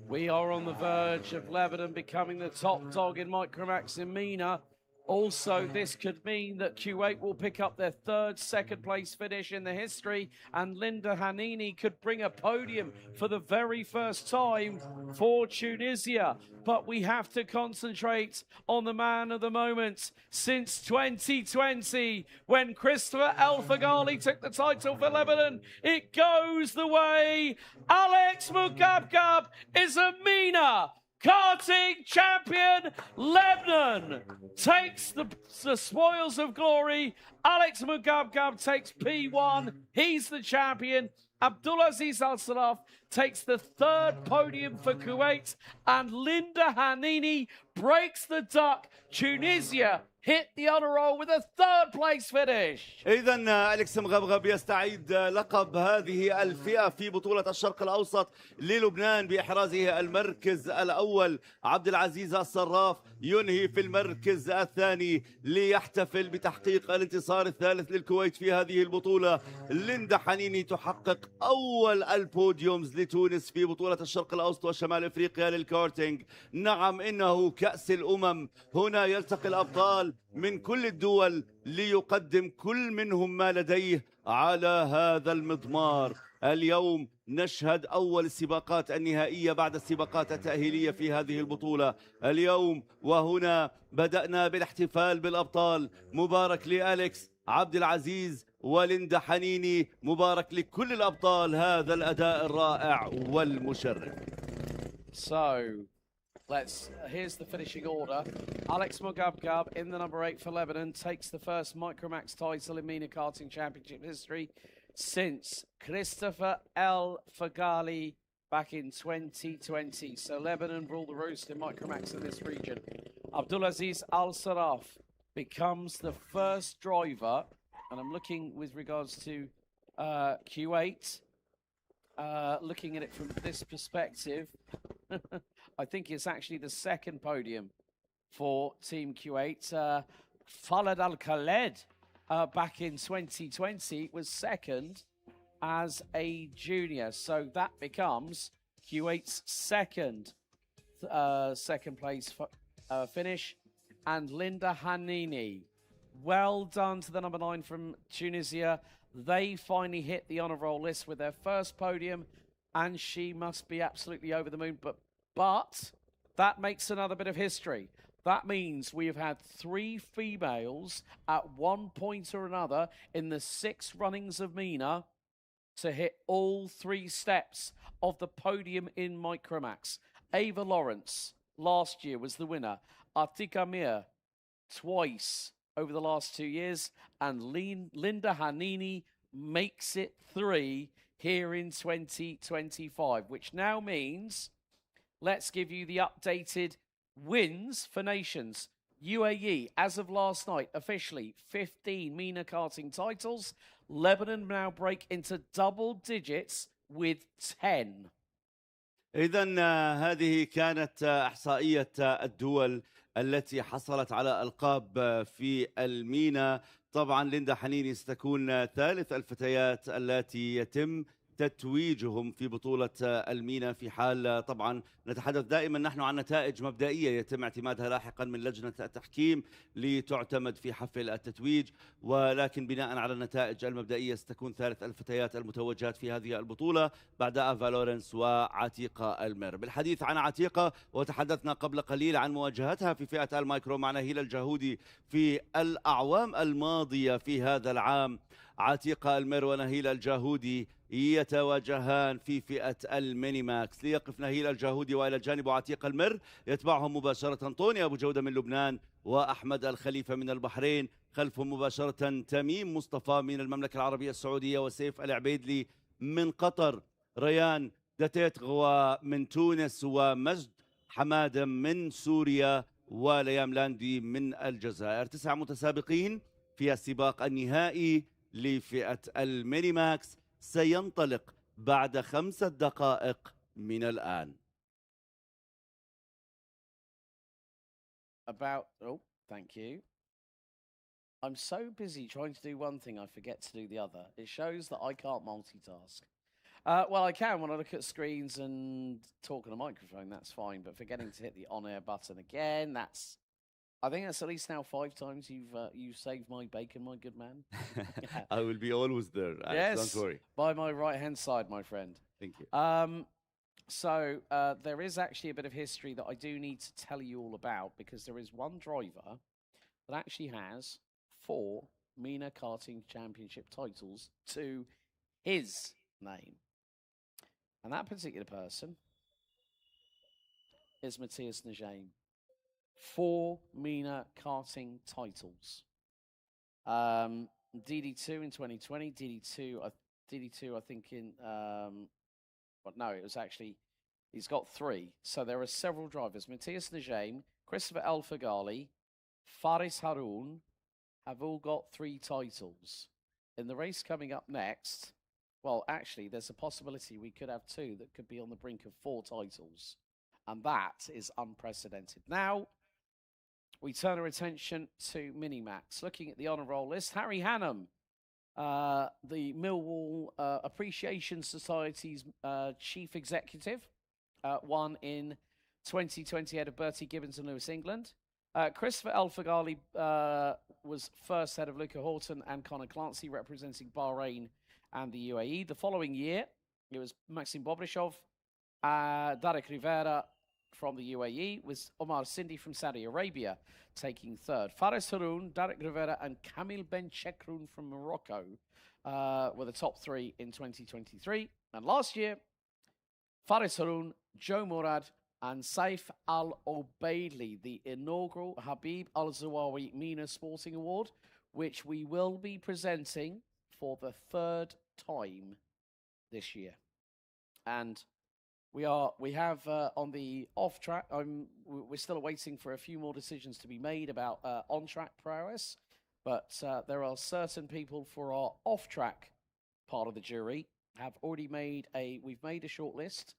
We are on the verge of Lebanon becoming the top dog in Micromax in Mena. Also, this could mean that Kuwait will pick up their third second place finish in the history, and Linda Hanini could bring a podium for the very first time for Tunisia. But we have to concentrate on the man of the moment since 2020, when Christopher El Faghali took the title for Lebanon. It goes the way Alex Mugabgab is a Mena Karting champion. Lebanon takes the spoils of glory. Alex Mugabgab takes P1. He's the champion. Abdulaziz Al-Saraf takes the third podium for Kuwait. And Linda Hanini breaks the duck. Tunisia hit the honor roll with a third place finish. إذن أليكس مغبغب يستعيد لقب هذه الفئة في بطولة الشرق الأوسط للبنان بإحرازه المركز الأول. عبد العزيز الصراف ينهي في المركز الثاني ليحتفل بتحقيق الانتصار الثالث للكويت في هذه البطولة. ليندا حنيني تحقق أول البوديومز لتونس في بطولة الشرق الأوسط وشمال افريقيا للكارتينج. نعم، إنه كأس الأمم، هنا يلتقي الأبطال من كل الدول ليقدم كل منهم ما لديه على هذا المضمار. اليوم نشهد أول السباقات النهائية بعد السباقات التأهيلية في هذه البطولة اليوم، وهنا بدأنا بالاحتفال بالأبطال. مبارك لأليكس، عبد العزيز وليندا حنيني، مبارك لكل الأبطال هذا الأداء الرائع والمشرف. Here's the finishing order. Alex Mugabgab in the number 8 for Lebanon takes the first Micromax title in Mena Karting Championship history since Christopher El Faghali back in 2020. So Lebanon rule the roost in Micromax in this region. Abdulaziz Al-Saraf becomes the first driver, and I'm looking with regards to Kuwait, looking at it from this perspective. I think it's actually the second podium for Team Kuwait. Falad Al-Khaled back in 2020 was second as a junior. So that becomes Kuwait's second place finish. And Linda Hanini, well done to the number 9 from Tunisia. They finally hit the honor roll list with their first podium and she must be absolutely over the moon. But that makes another bit of history. That means we have had 3 females at one point or another in the 6 runnings of Mena to hit all 3 steps of the podium in Micromax. Ava Lawrence last year was the winner. Atika Mir twice over the last 2 years. And Linda Hanini makes it 3 here in 2025, which now means let's give you the updated wins for nations. UAE, as of last night, officially 15 Mena Karting titles. Lebanon now break into double digits with 10. إذن هذه كانت إحصائية الدول التي حصلت على ألقاب في المينا. طبعا ليندا حنيني ستكون ثالث الفتيات التي يتم تتويجهم في بطولة المينا، في حال طبعا نتحدث دائما نحن عن نتائج مبدئية يتم اعتمادها لاحقا من لجنة التحكيم لتعتمد في حفل التتويج، ولكن بناء على النتائج المبدئية ستكون ثالث الفتيات المتوجات في هذه البطولة بعد آفا لورنس وعتيقة المر. بالحديث عن عتيقة، وتحدثنا قبل قليل عن مواجهتها في فئة المايكرو مع نهيل الجهودي في الأعوام الماضية. في هذا العام عتيقة المر ونهيل الجهودي يتواجهان في فئة الميني ماكس. ليقف نهيل الجهودي وإلى جانب عتيقة المر، يتبعهم مباشرة طوني أبو جودة من لبنان وأحمد الخليفة من البحرين، خلفهم مباشرة تميم مصطفى من المملكة العربية السعودية وسيف العبيدلي من قطر، ريان دتيتغوا من تونس ومجد حمادة من سوريا وليام لاندي من الجزائر. 9 متسابقين في السباق النهائي لفئة الميني ماكس سينطلق بعد 5 دقائق من الآن. Thank you. I'm so busy trying to do one thing I forget to do the other. It shows that I can't multitask. Well, I can when I look at screens and talk on a microphone, that's fine. But forgetting to hit the on-air button again, I think that's at least now 5 times you've saved my bacon, my good man. I will be always there. Yes, don't worry. By my right-hand side, my friend. Thank you. So there is actually a bit of history that I do need to tell you all about, because there is one driver that actually has 4 Mena Karting Championship titles to his name. And that particular person is Matthias Najim. 4 Mena Karting titles. DD2 in 2020, DD2 I think in, but no, it was actually, he's got 3. So there are several drivers. Matthias Najim, Christopher El Fagali, Faris Haroun have all got 3 titles. In the race coming up next, well, actually, there's a possibility we could have 2 that could be on the brink of 4 titles. And that is unprecedented. Now, we turn our attention to Minimax. Looking at the honour roll list, Harry Hannum, the Millwall Appreciation Society's chief executive, won in 2020 head of Bertie Gibbons and Lewis England. Christopher El Fagali was first head of Luca Horton and Connor Clancy, representing Bahrain and the UAE. The following year, it was Maxim Bobrishov, Darek Rivera from the UAE, with Omar Sindi from Saudi Arabia taking 3rd. Fares Haroun, Darek Rivera, and Kamil Ben Chekrun from Morocco were the top 3 in 2023. And last year, Fares Haroun, Joe Murad, and Saif Al Obeidli, the inaugural Habib Al Zawawi Mena Sporting Award, which we will be presenting for the 3rd time this year. And we have on the off track, we're still waiting for a few more decisions to be made about on track prowess, but there are certain people for our off track part of the jury have already we've made a short list,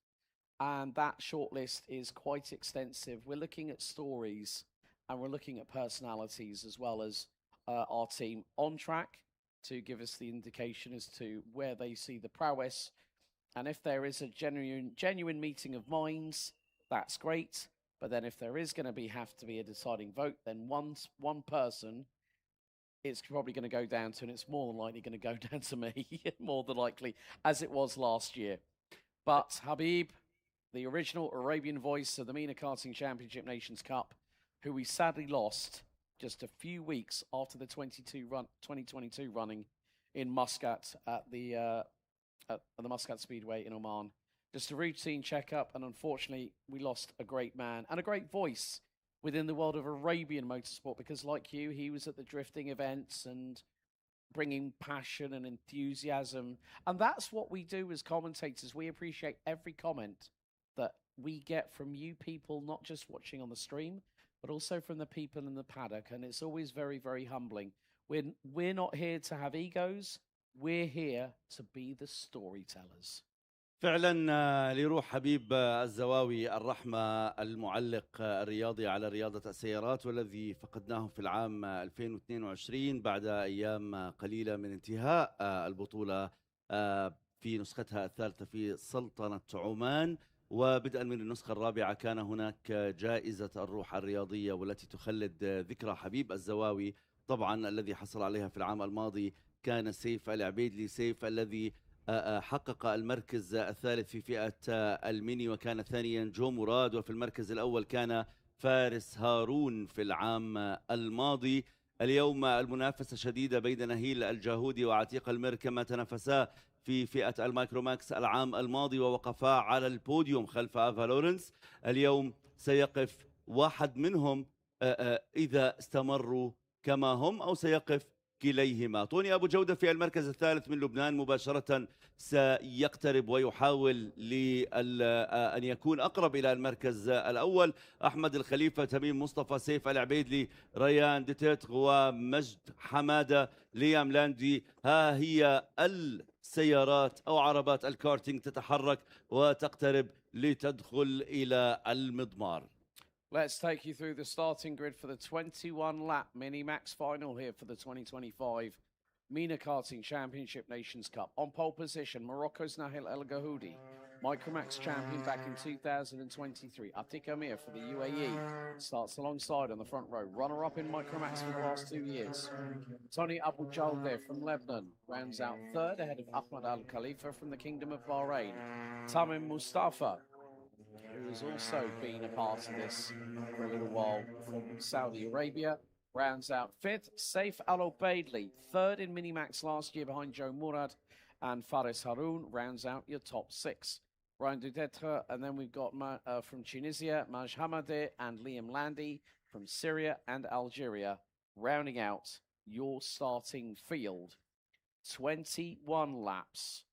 and that short list is quite extensive. We're looking at stories and we're looking at personalities, as well as our team on track, to give us the indication as to where they see the prowess. And if there is a genuine meeting of minds, that's great. But then if there is going to have to be a deciding vote, then one person it's probably going to go down to, and it's more than likely going to go down to me, more than likely, as it was last year. But Habib, the original Arabian voice of the Mena Karting Championship Nations Cup, who we sadly lost just a few weeks after the 2022 running in Muscat at the Muscat Speedway in Oman. Just a routine checkup, and unfortunately, we lost a great man and a great voice within the world of Arabian motorsport, because like you, he was at the drifting events and bringing passion and enthusiasm. And that's what we do as commentators. We appreciate every comment that we get from you people, not just watching on the stream, but also from the people in the paddock. And it's always very, very humbling. We're not here to have egos. We're here to be the storytellers. فعلا ليروح حبيب الزواوي الرحمة، المعلق الرياضي على رياضة السيارات، والذي فقدناه في العام 2022 بعد أيام قليلة من انتهاء البطولة في نسختها الثالثة في سلطنة عمان. وبدءا من النسخة الرابعة كان هناك جائزة الروح الرياضية، والتي تخلد ذكرى حبيب الزواوي. طبعا الذي حصل عليها في العام الماضي كان سيف العبيدلي، سيف الذي حقق المركز الثالث في فئة الميني، وكان ثانيا جو مراد، وفي المركز الأول كان فارس هارون في العام الماضي. اليوم المنافسة شديدة بين نهيل الجاهودي وعتيق المر، كما تنافسا في فئة المايكروماكس العام الماضي ووقفا على البوديوم خلف آفا لورنس. اليوم سيقف واحد منهم إذا استمروا كما هم، أو سيقف كليهما. طوني أبو جودة في المركز الثالث من لبنان مباشرة سيقترب ويحاول أن يكون أقرب إلى المركز الأول. أحمد الخليفة، تميم مصطفى، سيف العبيدلي، ريان ديتيتغ، ومجد حمادة، ليام لاندي. ها هي السيارات أو عربات الكارتينج تتحرك وتقترب لتدخل إلى المضمار. Let's take you through the starting grid for the 21-lap Minimax final here for the 2025 Mena Karting Championship Nations Cup. On pole position, Morocco's Nahil El Gahoudi, Micromax champion back in 2023. Atik Amir for the UAE starts alongside on the front row. Runner-up in Micromax for the last 2 years. Tony Abu Jalde from Lebanon rounds out third ahead of Ahmad Al Khalifa from the Kingdom of Bahrain. Tamim Mustafa, who has also been a part of this for a little while from Saudi Arabia, rounds out fifth. Saif Al-Obeidli, third in Minimax last year behind Joe Murad, and Faris Haroun rounds out your top six. Ryan Dudetre, and then we've got from Tunisia, Maj Hamadeh and Liam Landy from Syria and Algeria, rounding out your starting field. 21 laps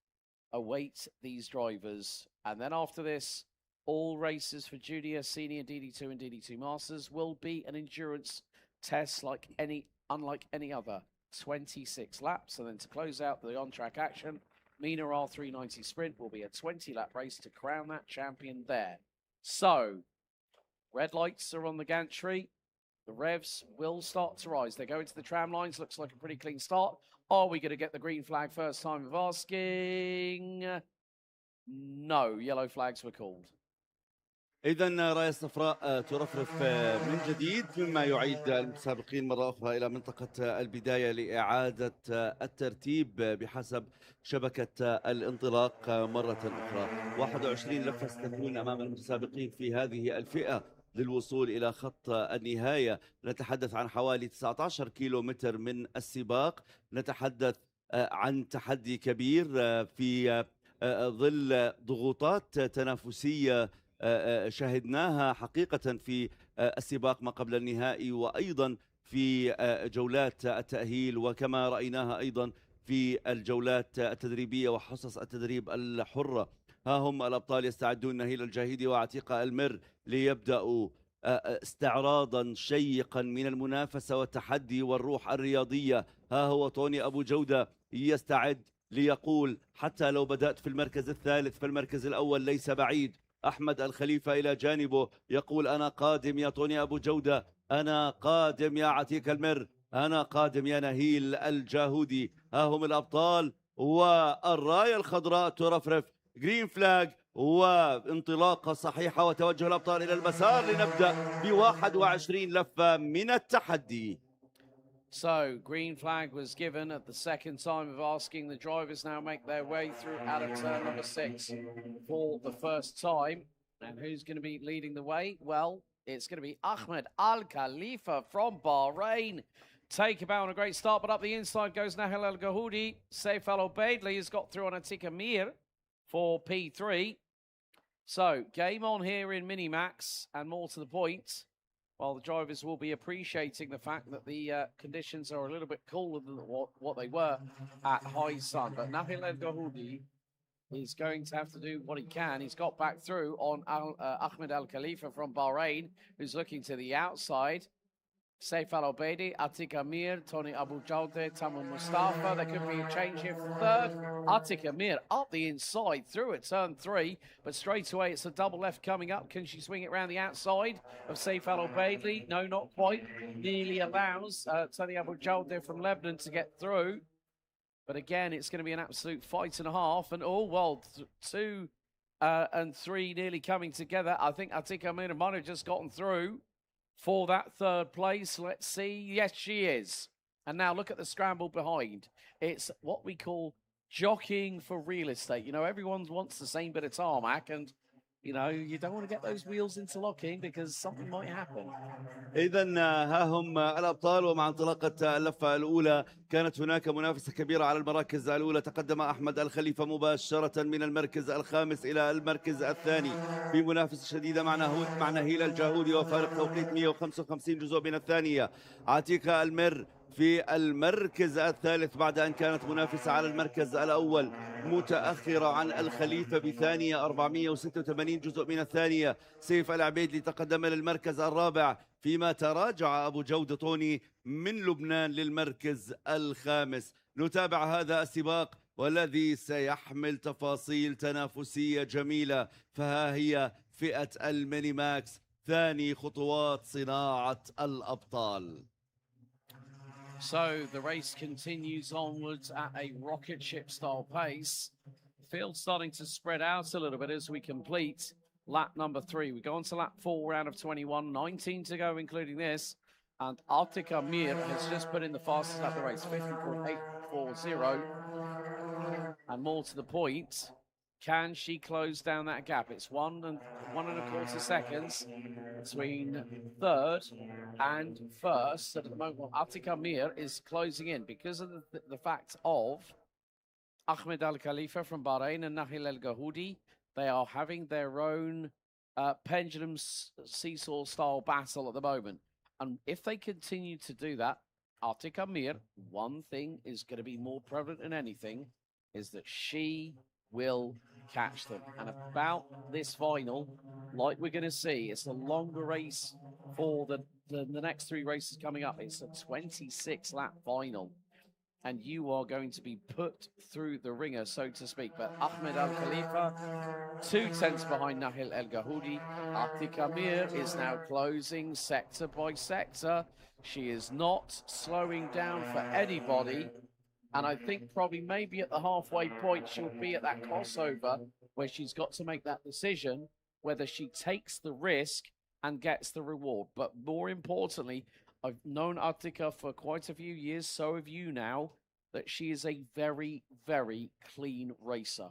await these drivers, and then after this, all races for Junior, Senior, DD2 and DD2 Masters will be an endurance test unlike any other. 26 laps, and then to close out the on-track action, Mena R390 Sprint will be a 20-lap race to crown that champion there. So, red lights are on the gantry. The revs will start to rise. They go into the tram lines. Looks like a pretty clean start. Are we going to get the green flag first time of asking? No, yellow flags were called. إذن راية صفراء ترفرف من جديد، مما يعيد المتسابقين مرة أخرى إلى منطقة البداية لإعادة الترتيب بحسب شبكة الانطلاق مرة أخرى. 21 لفة ستكون أمام المتسابقين في هذه الفئة للوصول إلى خط النهاية. نتحدث عن حوالي 19 كيلومتر من السباق. نتحدث عن تحدي كبير في ظل ضغوطات تنافسية شاهدناها حقيقة في السباق ما قبل النهائي، وأيضا في جولات التأهيل، وكما رأيناها أيضا في الجولات التدريبية وحصص التدريب الحرة. ها هم الأبطال يستعدون، نهيل الجاهيدي وعتيق المر، ليبدأوا استعراضا شيقا من المنافسة والتحدي والروح الرياضية. ها هو طوني أبو جودة يستعد ليقول حتى لو بدأت في المركز الثالث فالمركز الأول ليس بعيد. أحمد الخليفة إلى جانبه يقول أنا قادم يا طوني أبو جودة، أنا قادم يا عتيق المر، أنا قادم يا نهيل الجاهودي. ها هم الأبطال، والراية الخضراء ترفرف، جرين فلاج، وانطلاقة صحيحة وتوجه الأبطال إلى المسار. لنبدأ ب 21 لفة من التحدي. So, green flag was given at the second time of asking. The drivers now make their way through out of turn number 6 for the first time. And who's going to be leading the way? Well, it's going to be Ahmed Al Khalifa from Bahrain. Take a bow on a great start, but up the inside goes Nahil El Gahoudi. Saif Al Obeidli has got through on Atika Mir for P3. So, game on here in Minimax, and more to the point, while the drivers will be appreciating the fact that the conditions are a little bit cooler than what they were at high sun. But Nahil El Gahoudi is going to have to do what he can. He's got back through on Ahmed Al Khalifa from Bahrain, who's looking to the outside. Saif Al Obeidi, Atik Amir, Tony Abu Jaude, Tamam Mustafa. There could be a change here for third. Atik Amir up the inside through at turn 3, but straight away it's a double left coming up. Can she swing it around the outside of Saif Al Obeidi? No, not quite. Nearly allows Tony Abu Jaude from Lebanon to get through. But again, it's going to be an absolute fight and a half. And oh, well, 2 and 3 nearly coming together. I think Atik Amir might have just gotten through for that third place. Let's see. Yes, she is. And now look at the scramble behind. It's what we call jockeying for real estate. You know, everyone wants the same bit of tarmac, and you know, you don't want to get those wheels interlocking because something might happen. إذا ها هم الأبطال، ومع انطلاقة اللفة الأولى كانت هناك منافسة كبيرة على المراكز الأولى. تقدم أحمد الخليفة مباشرة من المركز الخامس إلى المركز الثاني في منافسة شديدة مع نهيل الجاهودي وفارق توقيت 155 جزء من الثانية. عتيقة المر في المركز الثالث بعد أن كانت منافسة على المركز الأول متأخرة عن الخليفة بثانية 486 جزء من الثانية. سيف العبيدلي تقدم للمركز الرابع، فيما تراجع أبو جودة طوني من لبنان للمركز الخامس. نتابع هذا السباق والذي سيحمل تفاصيل تنافسية جميلة. فها هي فئة الميني ماكس، ثاني خطوات صناعة الأبطال. So the race continues onwards at a rocket ship style pace. Field starting to spread out a little bit as we complete lap number 3. We go on to lap 4 out of 21, 19 to go including this. And Atik Amir has just put in the fastest lap of the race, 50.840. And more to the point, can she close down that gap? It's 1.25 seconds between third and first. At the moment, Atik Amir is closing in because of the fact of Ahmed Al Khalifa from Bahrain and Nahil El Gahoudi. They are having their own pendulum seesaw style battle at the moment. And if they continue to do that, Atik Amir, one thing is going to be more prevalent than anything, is that she will catch them. And about this final, like we're going to see, it's a longer race for the next 3 races coming up. It's a 26-lap final. And you are going to be put through the ringer, so to speak. But Ahmed Al Khalifa, 2 tenths behind Nahil El Gahoudi. Atik Amir is now closing sector by sector. She is not slowing down for anybody. And I think probably maybe at the halfway point, she'll be at that crossover where she's got to make that decision, whether she takes the risk and gets the reward. But more importantly, I've known Atika for quite a few years, so have you now, that she is a very, very clean racer.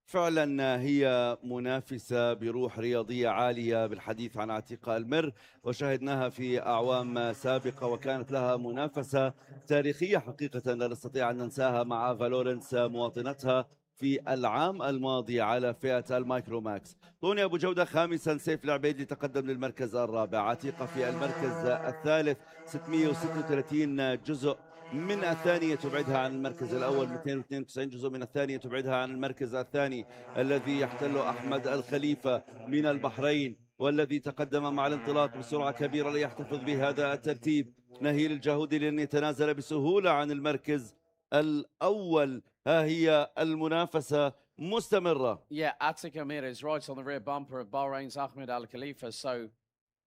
فعلا هي منافسة بروح رياضية عالية بالحديث عن عتيقة المر، وشاهدناها في أعوام سابقة وكانت لها منافسة تاريخية حقيقة لا نستطيع أن ننساها مع فالورنس مواطنتها في العام الماضي على فئة المايكروماكس. طوني أبو جودة خامسا، سيف العبيدلي تقدم للمركز الرابع، عتيقة في المركز الثالث 636 جزء من الثانية تبعدها عن المركز الأول، 292 جزء من الثانية تبعدها عن المركز الثاني الذي يحتله أحمد الخليفة من البحرين، والذي تقدم مع الانطلاق بسرعة كبيرة ليحتفظ بهذا الترتيب. نهيل الجاهودي لن يتنازل بسهولة عن المركز الأول. ها هي المنافسة مستمرة. Yeah, Atik Amir is right on the rear bumper of Bahrain's Ahmed Al Khalifa, so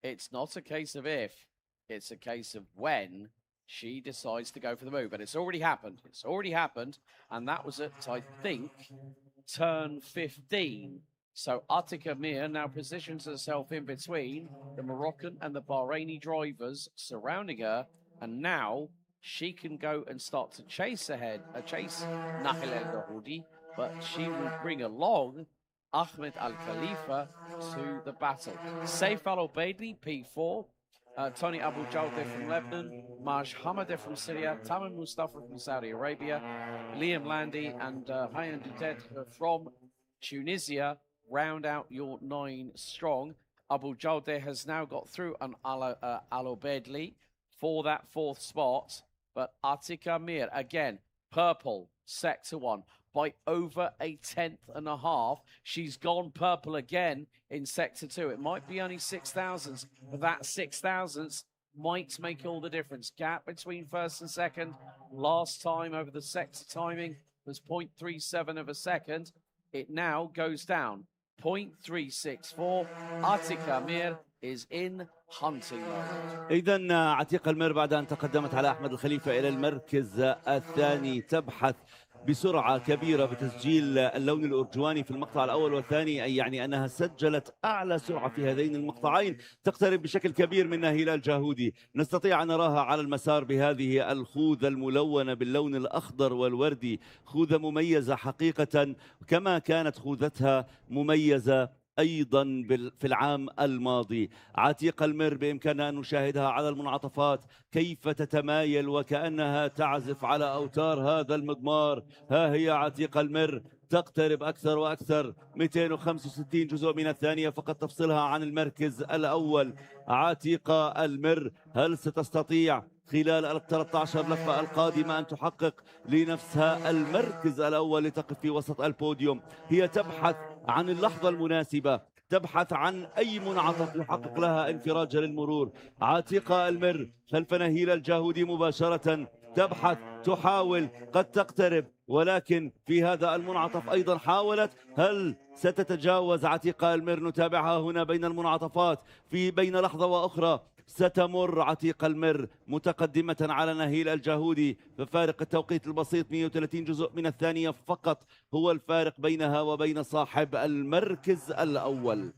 it's not a case of if, it's a case of when she decides to go for the move. And it's already happened. It's already happened. And that was at, I think, turn 15. So Atik Amir now positions herself in between the Moroccan and the Bahraini drivers surrounding her. And now she can go and start to chase ahead, chase Nahil El Gahoudi, but she will bring along Ahmed Al Khalifa to the battle. Saif Al Obeidi, P4. Tony Abu Jawdeh from Lebanon, Maj Hamadeh from Syria, Tamim Mustafa from Saudi Arabia, Liam Landy and Hayan Dudet from Tunisia round out your 9 strong. Abu Jawdeh has now got through an Al Obeidli for that 4th spot, but Atika Mir, again, purple, sector 1. By over a 1/10.5. She's gone purple again in sector 2. It might be only 6,000s, but that 6,000s might make all the difference. Gap between first and second. Last time over the sector timing was 0.37 of a second. It now goes down. 0.364. Atika Mir is in hunting mode. إذن عتيقة المر بعد أن تقدمت على أحمد الخليفة إلى المركز الثاني تبحث بسرعة كبيرة بتسجيل اللون الأرجواني في المقطع الأول والثاني، أي يعني أنها سجلت أعلى سرعة في هذين المقطعين، تقترب بشكل كبير من نهيل الجاهودي. نستطيع أن نراها على المسار بهذه الخوذة الملونة باللون الأخضر والوردي، خوذة مميزة حقيقة كما كانت خوذتها مميزة أيضا في العام الماضي. عتيقة المر بإمكاننا أن نشاهدها على المنعطفات كيف تتمايل وكأنها تعزف على أوتار هذا المضمار. ها هي عتيقة المر تقترب أكثر وأكثر، 265 جزء من الثانية فقط تفصلها عن المركز الأول. عتيقة المر هل ستستطيع خلال ال 13 لفة القادمة أن تحقق لنفسها المركز الأول لتقف في وسط البوديوم؟ هي تبحث عن اللحظة المناسبة، تبحث عن أي منعطف يحقق لها انفراجة للمرور. عتيقة المر خلف نهيل الجاهودي مباشرة تبحث، تحاول، قد تقترب، ولكن في هذا المنعطف أيضا حاولت. هل ستتجاوز عتيقة المر؟ نتابعها هنا بين المنعطفات في بين لحظة وأخرى. ستمر عتيقة المر متقدمة على نهيل الجاهودي، ففارق التوقيت البسيط 130 جزء من الثانية فقط هو الفارق بينها وبين صاحب المركز الأول.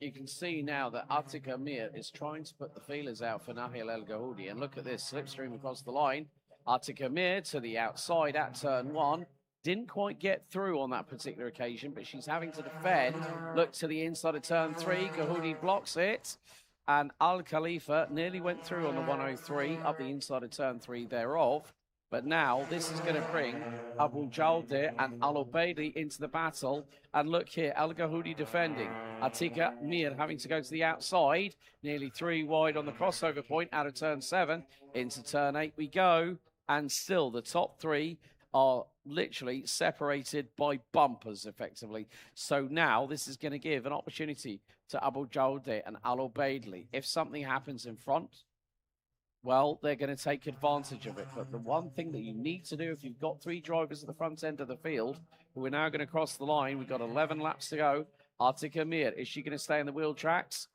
You can see now that Atika Mir is trying to put the feelers out for Nahil El Gahoudi, and look at this slipstream across the line. Atika Mir to the outside at turn 1. Didn't quite get through on that particular occasion, but she's having to defend. Look to the inside of turn 3. Gahoudi blocks it. And Al Khalifa nearly went through on the 103 up the inside of turn 3 thereof. But now this is going to bring Abu Jawdeh and Al Obeidi into the battle. And look here, Al Gahoudi defending. Atika Mir having to go to the outside, nearly 3 wide on the crossover point out of turn 7. Into turn 8 we go. And still the top 3 are literally separated by bumpers effectively. So now this is going to give an opportunity to Abu Jawdeh and Al Obeidli. If something happens in front, well, they're going to take advantage of it. But the one thing that you need to do if you've got 3 drivers at the front end of the field who are now going to cross the line, we've got 11 laps to go. Atika Mir, is she going to stay in the wheel tracks?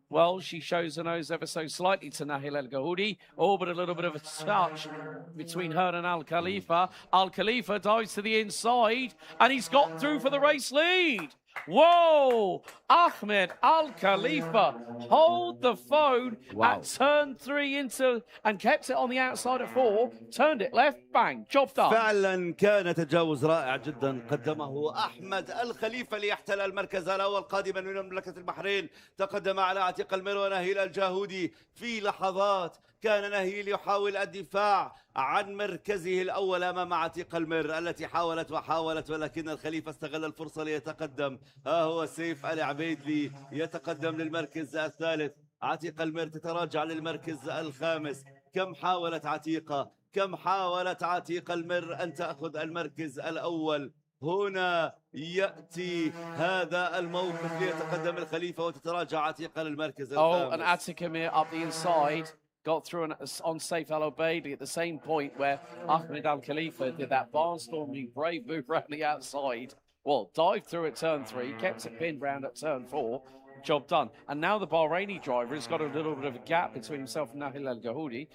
Well, she shows her nose ever so slightly to Nahil El Gahoudi. Oh, but a little bit of a touch between her and Al Khalifa. Al Khalifa dives to the inside, and he's got through for the race lead. Whoa! Ahmed Al Khalifa hold the phone at turn 3 into and kept it on the outside at 4, turned it left, bang, job done. فعلا كان تجاوز رائع جدا قدمه أحمد الخليفة ليحتل المركز الأول قادما من مملكة البحرين. تقدم على عتيق المر ونهيل الجاهودي في لحظات. كان نهيل يحاول الدفاع عن مركزه الأول أمام عتيق المر التي حاولت وحاولت، ولكن الخليفة استغل الفرصة ليتقدم. ها هو سيف العبيدلي يتقدم للمركز الثالث. عتيق المر تتراجع للمركز الخامس. كم حاولت عتيقة، كم حاولت عتيق المر أن تأخذ المركز الأول. هنا يأتي هذا الموقف ليتقدم الخليفة وتتراجع عتيقة للمركز الخامس. Oh, and Atika Mir up the inside. Got through on Saif Al Obeidi at the same point where Ahmed Al Khalifa did that barnstorming brave move around the outside. Well, dived through at turn 3, kept it pinned round at turn 4. Job done. And now the Bahraini driver has got a little bit of a gap between himself and Nahil El Gahoudi.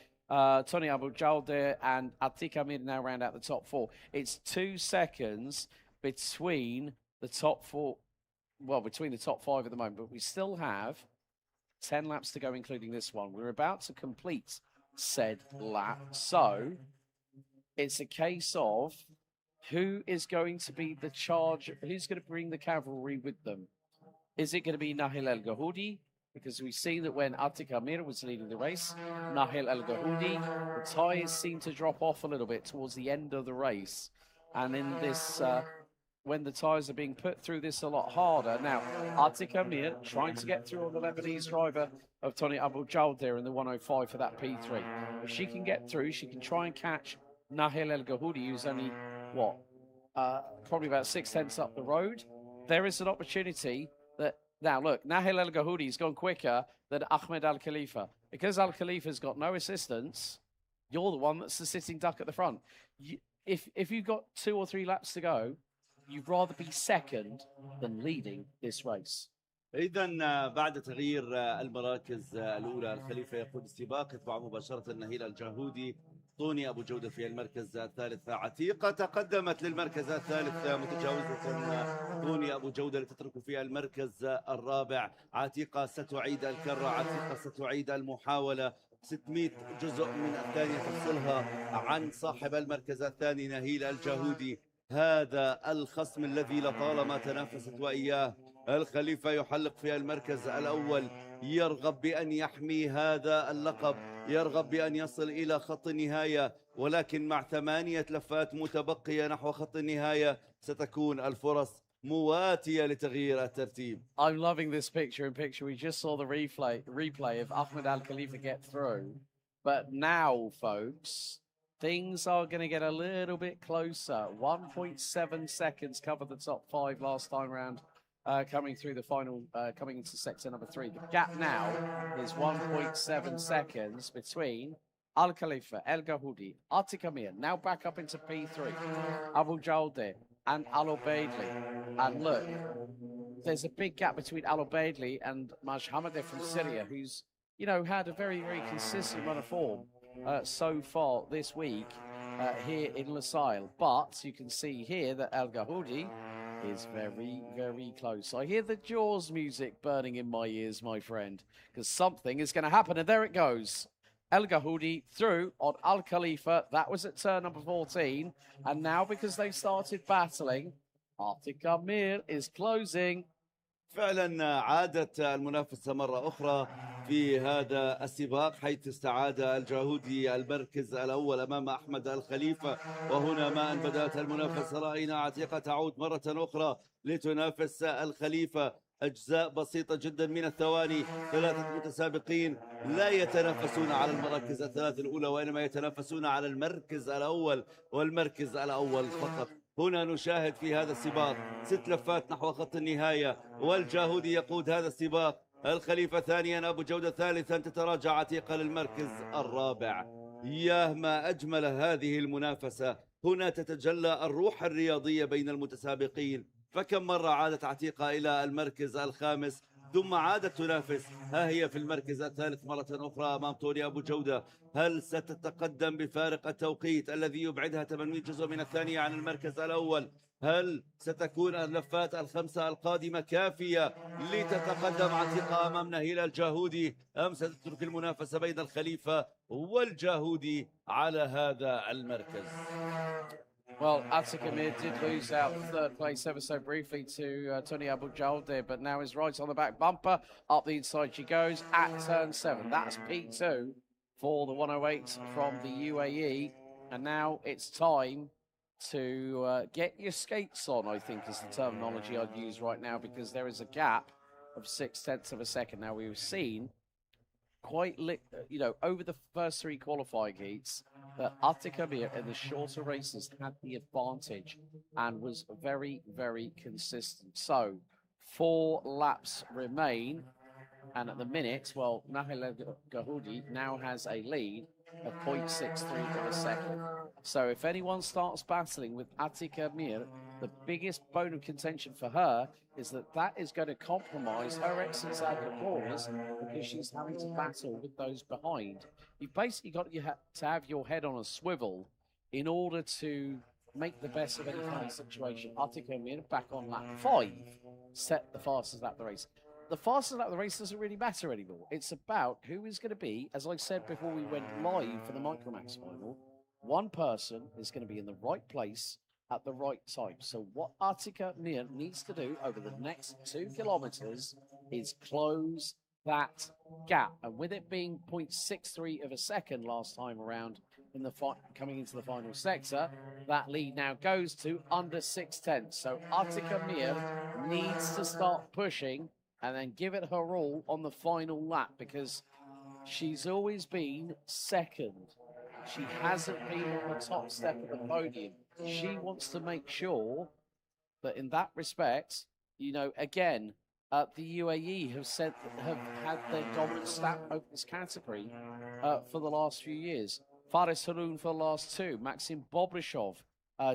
Tony Abu Jawdeh and Atika Mir now round out the top 4. It's 2 seconds between the top 4, well, between the top 5 at the moment, but we still have 10 laps to go, including this one. We're about to complete said lap. So it's a case of who is going to be the charge, who's going to bring the cavalry with them. Is it going to be Nahil El Gahoudi? Because we've seen that when Atik Amir was leading the race, Nahil El Gahoudi, the tyres seemed to drop off a little bit towards the end of the race. And in this, when the tyres are being put through this a lot harder. Now, Atik Amir trying to get through on the Lebanese driver of Tony Abu Jaud there in the 105 for that P3. If she can get through, she can try and catch Nahil El Gahoudi, who's only, what, probably about 6/10 up the road. There is an opportunity that, now look, Nahil El Gahoudi has gone quicker than Ahmed Al Khalifa. Because Al Khalifa's got no assistance, you're the one that's the sitting duck at the front. If you've got 2 or 3 laps to go, you'd rather be second than leading this race. إذا بعد تغيير المراكز الأولى الخليفة يقود السباق، يتبع مباشرة نهيل الجاهودي، طوني أبو جودة في المركز الثالث. عتيقة تقدمت للمركز الثالث متجاوزة طوني أبو جودة لتترك في المركز الرابع. عتيقة ستعيد الكرة، عتيقة ستعيد المحاولة. 600 جزء من الثانية تفصلها عن صاحب المركز الثاني نهيل الجاهودي. هذا الخصم الذي لطالما تنافست وإياه الخليفة يحلق في المركز الأول، يرغب بأن يحمي هذا اللقب، يرغب بأن يصل إلى خط النهاية، ولكن مع 8 لفات متبقية نحو خط النهاية ستكون الفرص مواتية لتغيير الترتيب. I'm loving this picture. We just saw the replay of Ahmed Al Khalifa get through. But now, folks, things are going to get a little bit closer. 1.7 seconds covered the top 5 last time round. Coming through the final, coming into sector number 3. The gap now is 1.7 seconds between Al Khalifa, El Gahoudi, Atik Amir, now back up into P3, Abu Jalde and Al Obeidli. And look, there's a big gap between Al Obeidli and Maj Hamadeh from Syria, who's, you know, had a very, very consistent run of form so far this week here in Lusail. But you can see here that El Gahoudi is very, very close. I hear the Jaws music burning in my ears, my friend, because something is going to happen. And there it goes. El Gahoudi through on Al Khalifa. That was at turn number 14. And now, because they've started battling, Atik Amir is closing. فعلا عادت المنافسة مرة أخرى في هذا السباق، حيث استعاد الجاهودي المركز الأول أمام أحمد الخليفة. وهنا ما أن بدأت المنافسة رأينا عتيقة تعود مرة أخرى لتنافس الخليفة. أجزاء بسيطة جدا من الثواني، 3 متسابقين لا يتنافسون على المراكز الثلاث الأولى، وإنما يتنافسون على المركز الأول والمركز الأول فقط. هنا نشاهد في هذا السباق 6 لفات نحو خط النهاية، والجاهودي يقود هذا السباق، الخليفة ثانيا، أبو جودة ثالثا، تتراجع عتيقة للمركز الرابع. ياه ما أجمل هذه المنافسة. هنا تتجلى الروح الرياضية بين المتسابقين. فكم مرة عادت عتيقة إلى المركز الخامس ثم عادت تنافس، ها هي في المركز الثالث مرة أخرى أمام طوني أبو جودة. هل ستتقدم بفارق التوقيت الذي يبعدها 800 جزء من الثانية عن المركز الأول؟ هل ستكون اللفات ال5 القادمة كافية لتتقدم عتيقة أمام نهيل الجاهودي، أم ستترك المنافسة بين الخليفة والجاهودي على هذا المركز؟ Well, Atik Amir did lose out 3rd place ever so briefly to Tony Abu Jalde, but now is right on the back bumper. Up the inside she goes at turn 7. That's P2 for the 108 from the UAE. And now it's time to get your skates on, I think is the terminology I'd use right now, because there is a gap of 6/10 of a second. Now, we've seen quite, over the first 3 qualifying heats, that Atik Amir in the shorter races had the advantage and was very, very consistent. So 4 laps remain, and at the minute, well, Nahil Gahoudi now has a lead of 0.63 of a second. So if anyone starts battling with Atik Amir, the biggest bone of contention for her is that is going to compromise her exits out of the corners, because she's having to battle with those behind. You've basically got to have your head on a swivel in order to make the best of any kind of situation. Atik Amir back on lap 5, set the fastest lap of the race. the fastest lap of the race doesn't really matter anymore. It's about who is going to be, as I said before we went live for the Micromax final, one person is going to be in the right place at the right time. So what Atika Mir needs to do over the next 2 kilometers is close that gap. And with it being 0.63 of a second last time around in the coming into the final sector, that lead now goes to under 6/10. So Atika Mir needs to start pushing and then give it her all on the final lap, because she's always been second. She hasn't been on the top step of the podium. She wants to make sure that in that respect, you know, again, the UAE have had their dominant stamp over this category for the last few years. Faris Haroun for the last 2. Maxim Bobrishov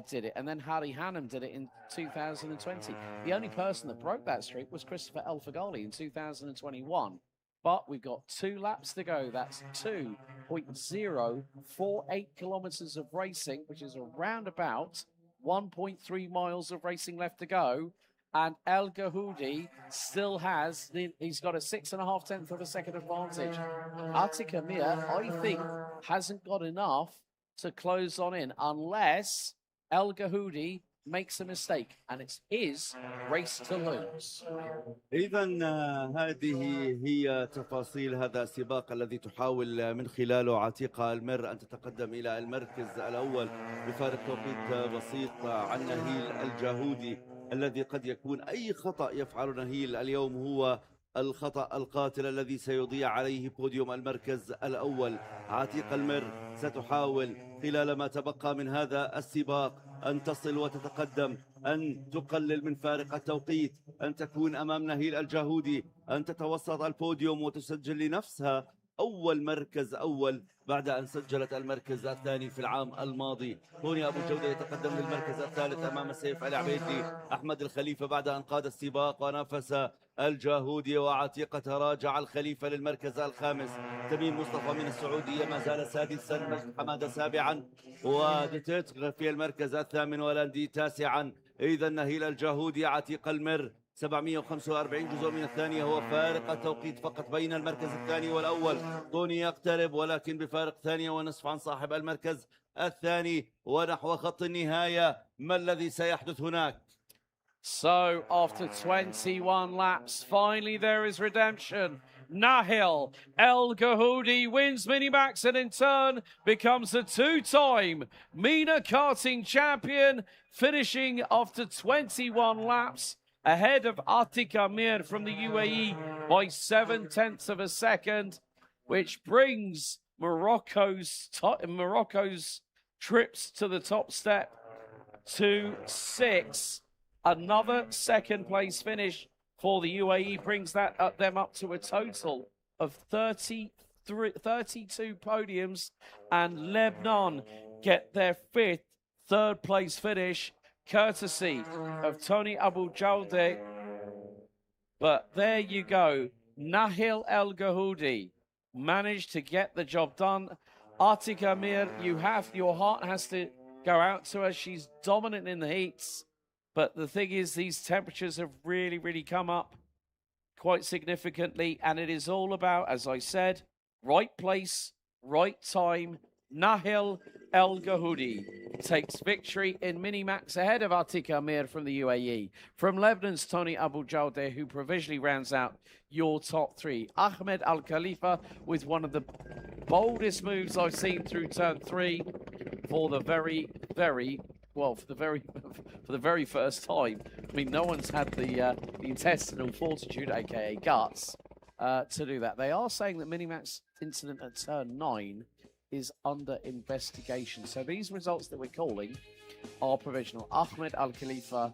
did it. And then Hari Hanum did it in 2020. The only person that broke that streak was Christopher El Faghali in 2021. But we've got 2 laps to go. That's 2.048 kilometers of racing, which is around about 1.3 miles of racing left to go. And El Gahoudi still has, he's got a 6.5 of a second advantage. Atika Mir, I think, hasn't got enough to close on in unless El Gahoudi makes a mistake, and it's his race to lose. إذا هذه هي تفاصيل هذا السباق الذي تحاول من خلاله عتيقة المر أن تتقدم إلى المركز الأول بفارق توقيت بسيط عن نهيل الجاهودي، الذي قد يكون أي خطأ يفعل نهيل اليوم هو الخطأ القاتل الذي سيضيع عليه بوديوم المركز الأول. عتيقة المر ستحاول خلال ما تبقى من هذا السباق أن تصل وتتقدم، أن تقلل من فارق التوقيت، أن تكون أمام نهيل الجاهودي، أن تتوسط البوديوم وتسجل لنفسها أول مركز أول بعد أن سجلت المركز الثاني في العام الماضي. توني أبو جودة يتقدم للمركز الثالث أمام سيف العبيدي. أحمد الخليفة بعد أن قاد السباق ونافس الجاهودي وعتيقة تراجع الخليفة للمركز الخامس. تميم مصطفى من السعودية ما زال سادسا، مجد حمادة سابعا، وديتيتغ في المركز الثامن، ولاندي تاسعا. إذا نهيل الجاهودي عتيق المر 745 جزء من الثانية هو فارق التوقيت فقط بين المركز الثاني والأول. توني يقترب ولكن بفارق ثانية ونصف عن صاحب المركز الثاني ونحو خط النهاية. ما الذي سيحدث هناك؟ So after 21 laps, finally there is redemption. Nahil El Gahoudi wins Minimax and in turn becomes a 2-time Mena Karting champion, finishing after 21 laps ahead of Atika Mir from the UAE by 0.7 of a second, which brings Morocco's trips to the top step to 6. Another second place finish for the UAE brings that them up to a total of 32 podiums, and Lebanon get their 5th third place finish courtesy of Tony Abu Jawde. But there you go, Nahil El Gahoudi managed to get the job done. Atika Mir, your heart has to go out to her. She's dominant in the heats. But the thing is, these temperatures have really, really come up quite significantly. And it is all about, as I said, right place, right time. Nahil El Gahoudi takes victory in Minimax ahead of Atika Mir from the UAE. From Lebanon's Tony Abu Jawde, who provisionally rounds out your top 3. Ahmed Al Khalifa with one of the boldest moves I've seen through turn 3 for the very first time. I mean, no one's had the intestinal fortitude, aka guts, to do that. They are saying that Minimax incident at turn 9 is under investigation. So these results that we're calling are provisional. Ahmed Al Khalifa,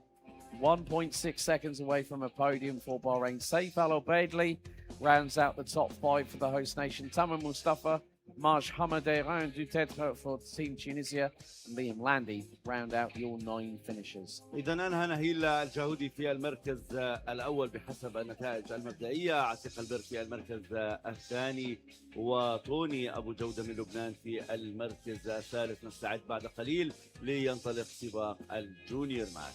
1.6 seconds away from a podium for Bahrain. Saif Al Obeidli rounds out the top 5 for the host nation. Tamam Mustafa, Maj Hamadeh, Duterte for Team Tunisia, and Liam Landy round out your 9 finishers. إذا أنهى نهيل الجاهودي في المركز الأول بحسب النتائج المبدئية، عتيق البر في المركز الثاني، وتوني أبو جودة من لبنان في المركز الثالث. نستعد بعد قليل لينطلق سباق الجونيور ماك.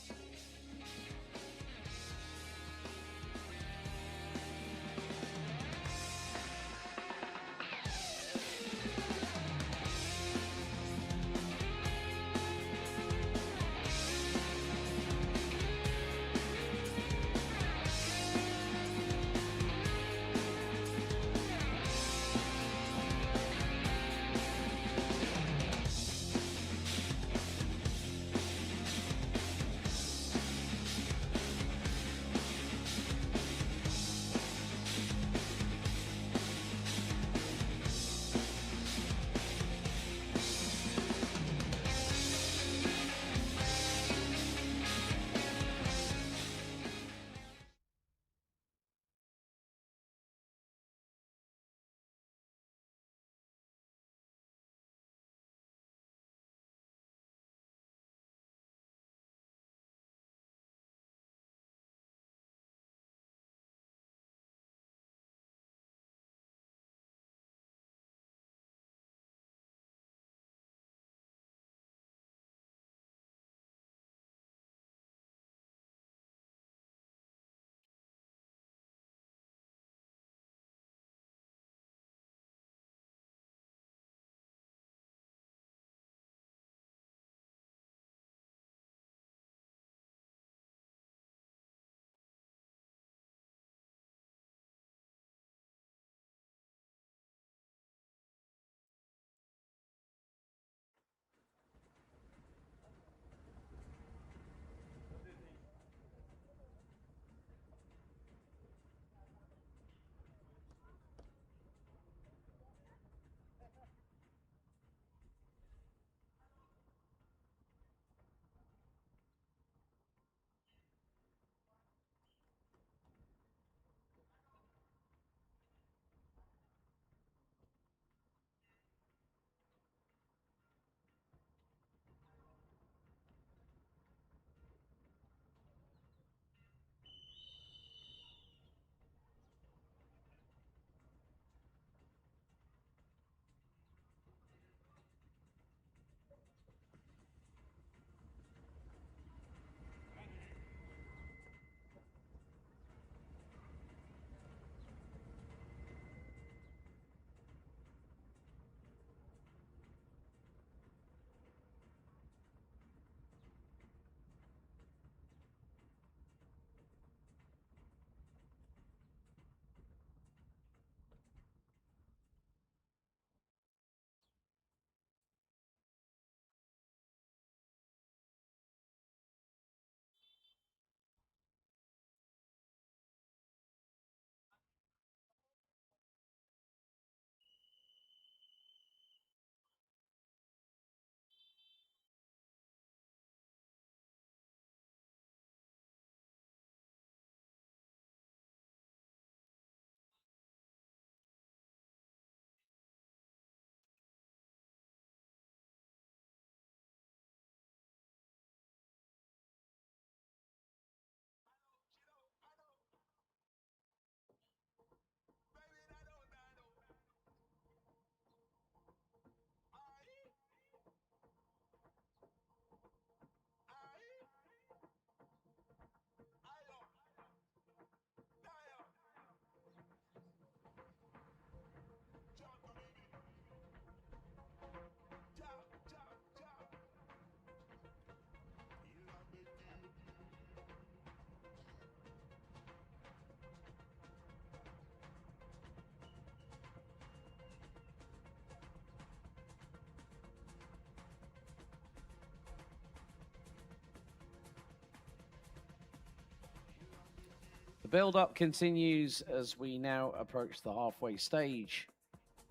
The build-up continues as we now approach the halfway stage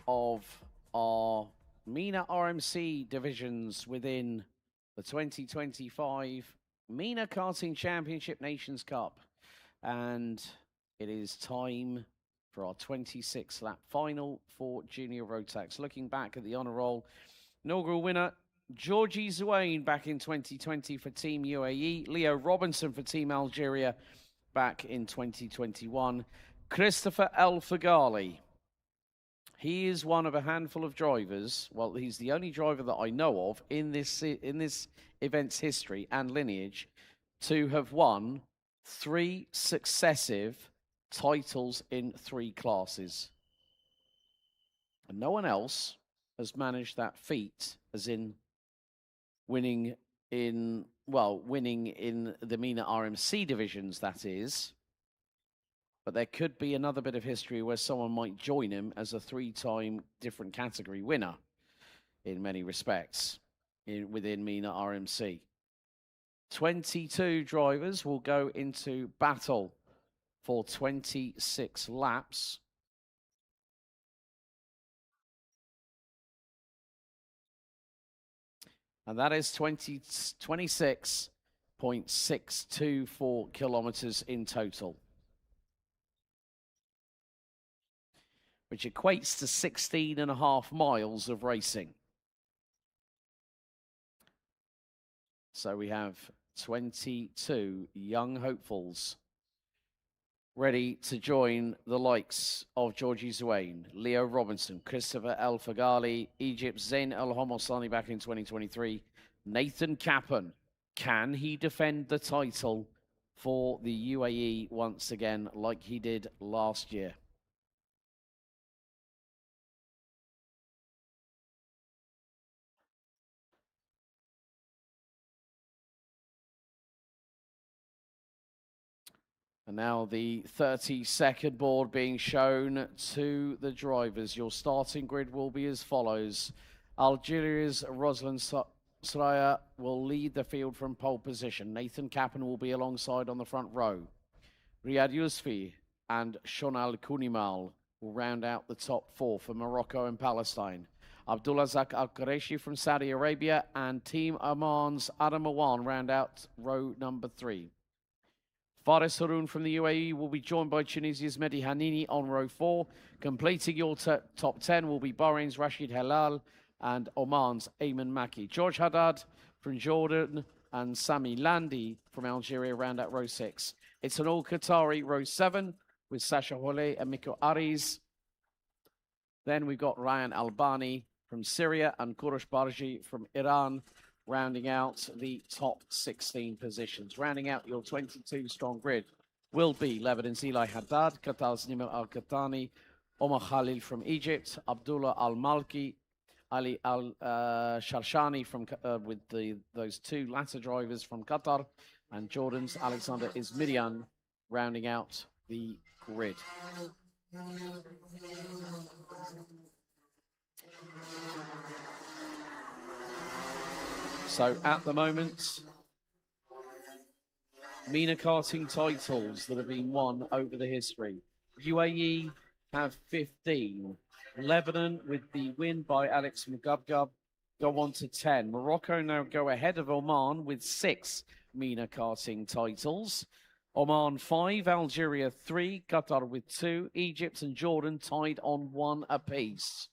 of our MENA RMC divisions within the 2025 MENA Karting Championship Nations Cup. And it is time for our 26-lap final for Junior Road Tax. Looking back at the honor roll, inaugural winner, Georgie Zouane back in 2020 for Team UAE, Leo Robinson for Team Algeria back in 2021, Christopher El Fagali. He is one of a handful of drivers, well, he's the only driver that I know of in this event's history and lineage to have won 3 successive titles in 3 classes. And no one else has managed that feat, as in winning in the MENA RMC divisions, that is. But there could be another bit of history where someone might join him as a 3-time different category winner in many respects within MENA RMC. 22 drivers will go into battle for 26 laps. And that is 26.624 kilometers in total, which equates to 16.5 miles of racing. So we have 22 young hopefuls ready to join the likes of Georgie Zouane, Leo Robinson, Christopher El Fagali, Egypt's Zain El Homosani back in 2023, Nathan Kappen. Can he defend the title for the UAE once again like he did last year? And now the 30-second board being shown to the drivers. Your starting grid will be as follows. Algeria's Roslan Soraya will lead the field from pole position. Nathan Kappen will be alongside on the front row. Riyad Yousfi and Shonal Kunimal will round out the top 4 for Morocco and Palestine. Abdulazak Al-Qureshi from Saudi Arabia and Team Oman's Adam Awan round out row number 3. Faris Haroun from the UAE will be joined by Tunisia's Mehdi Hanini on row 4. Completing your top 10 will be Bahrain's Rashid Halal and Oman's Ayman Maki. George Haddad from Jordan and Sami Landi from Algeria round out row 6. It's an all-Qatari row 7 with Sasha Holle and Miko Ariz. Then we've got Ryan Albani from Syria and Kurosh Barji from Iran, rounding out the top 16 positions. Rounding out your 22-strong grid will be Lebanon Eli Haddad, Qatar's Nimr Al-Qahtani, Omar Khalil from Egypt, Abdullah Al-Malki, Ali Al-Sharshani from with those 2 latter drivers from Qatar, and Jordan's Alexander Ismirian rounding out the grid. So at the moment, MENA karting titles that have been won over the history. UAE have 15. Lebanon, with the win by Alex Mugabgab, go on to 10. Morocco now go ahead of Oman with 6 MENA karting titles. Oman 5, Algeria 3, Qatar with 2, Egypt and Jordan tied on 1 apiece.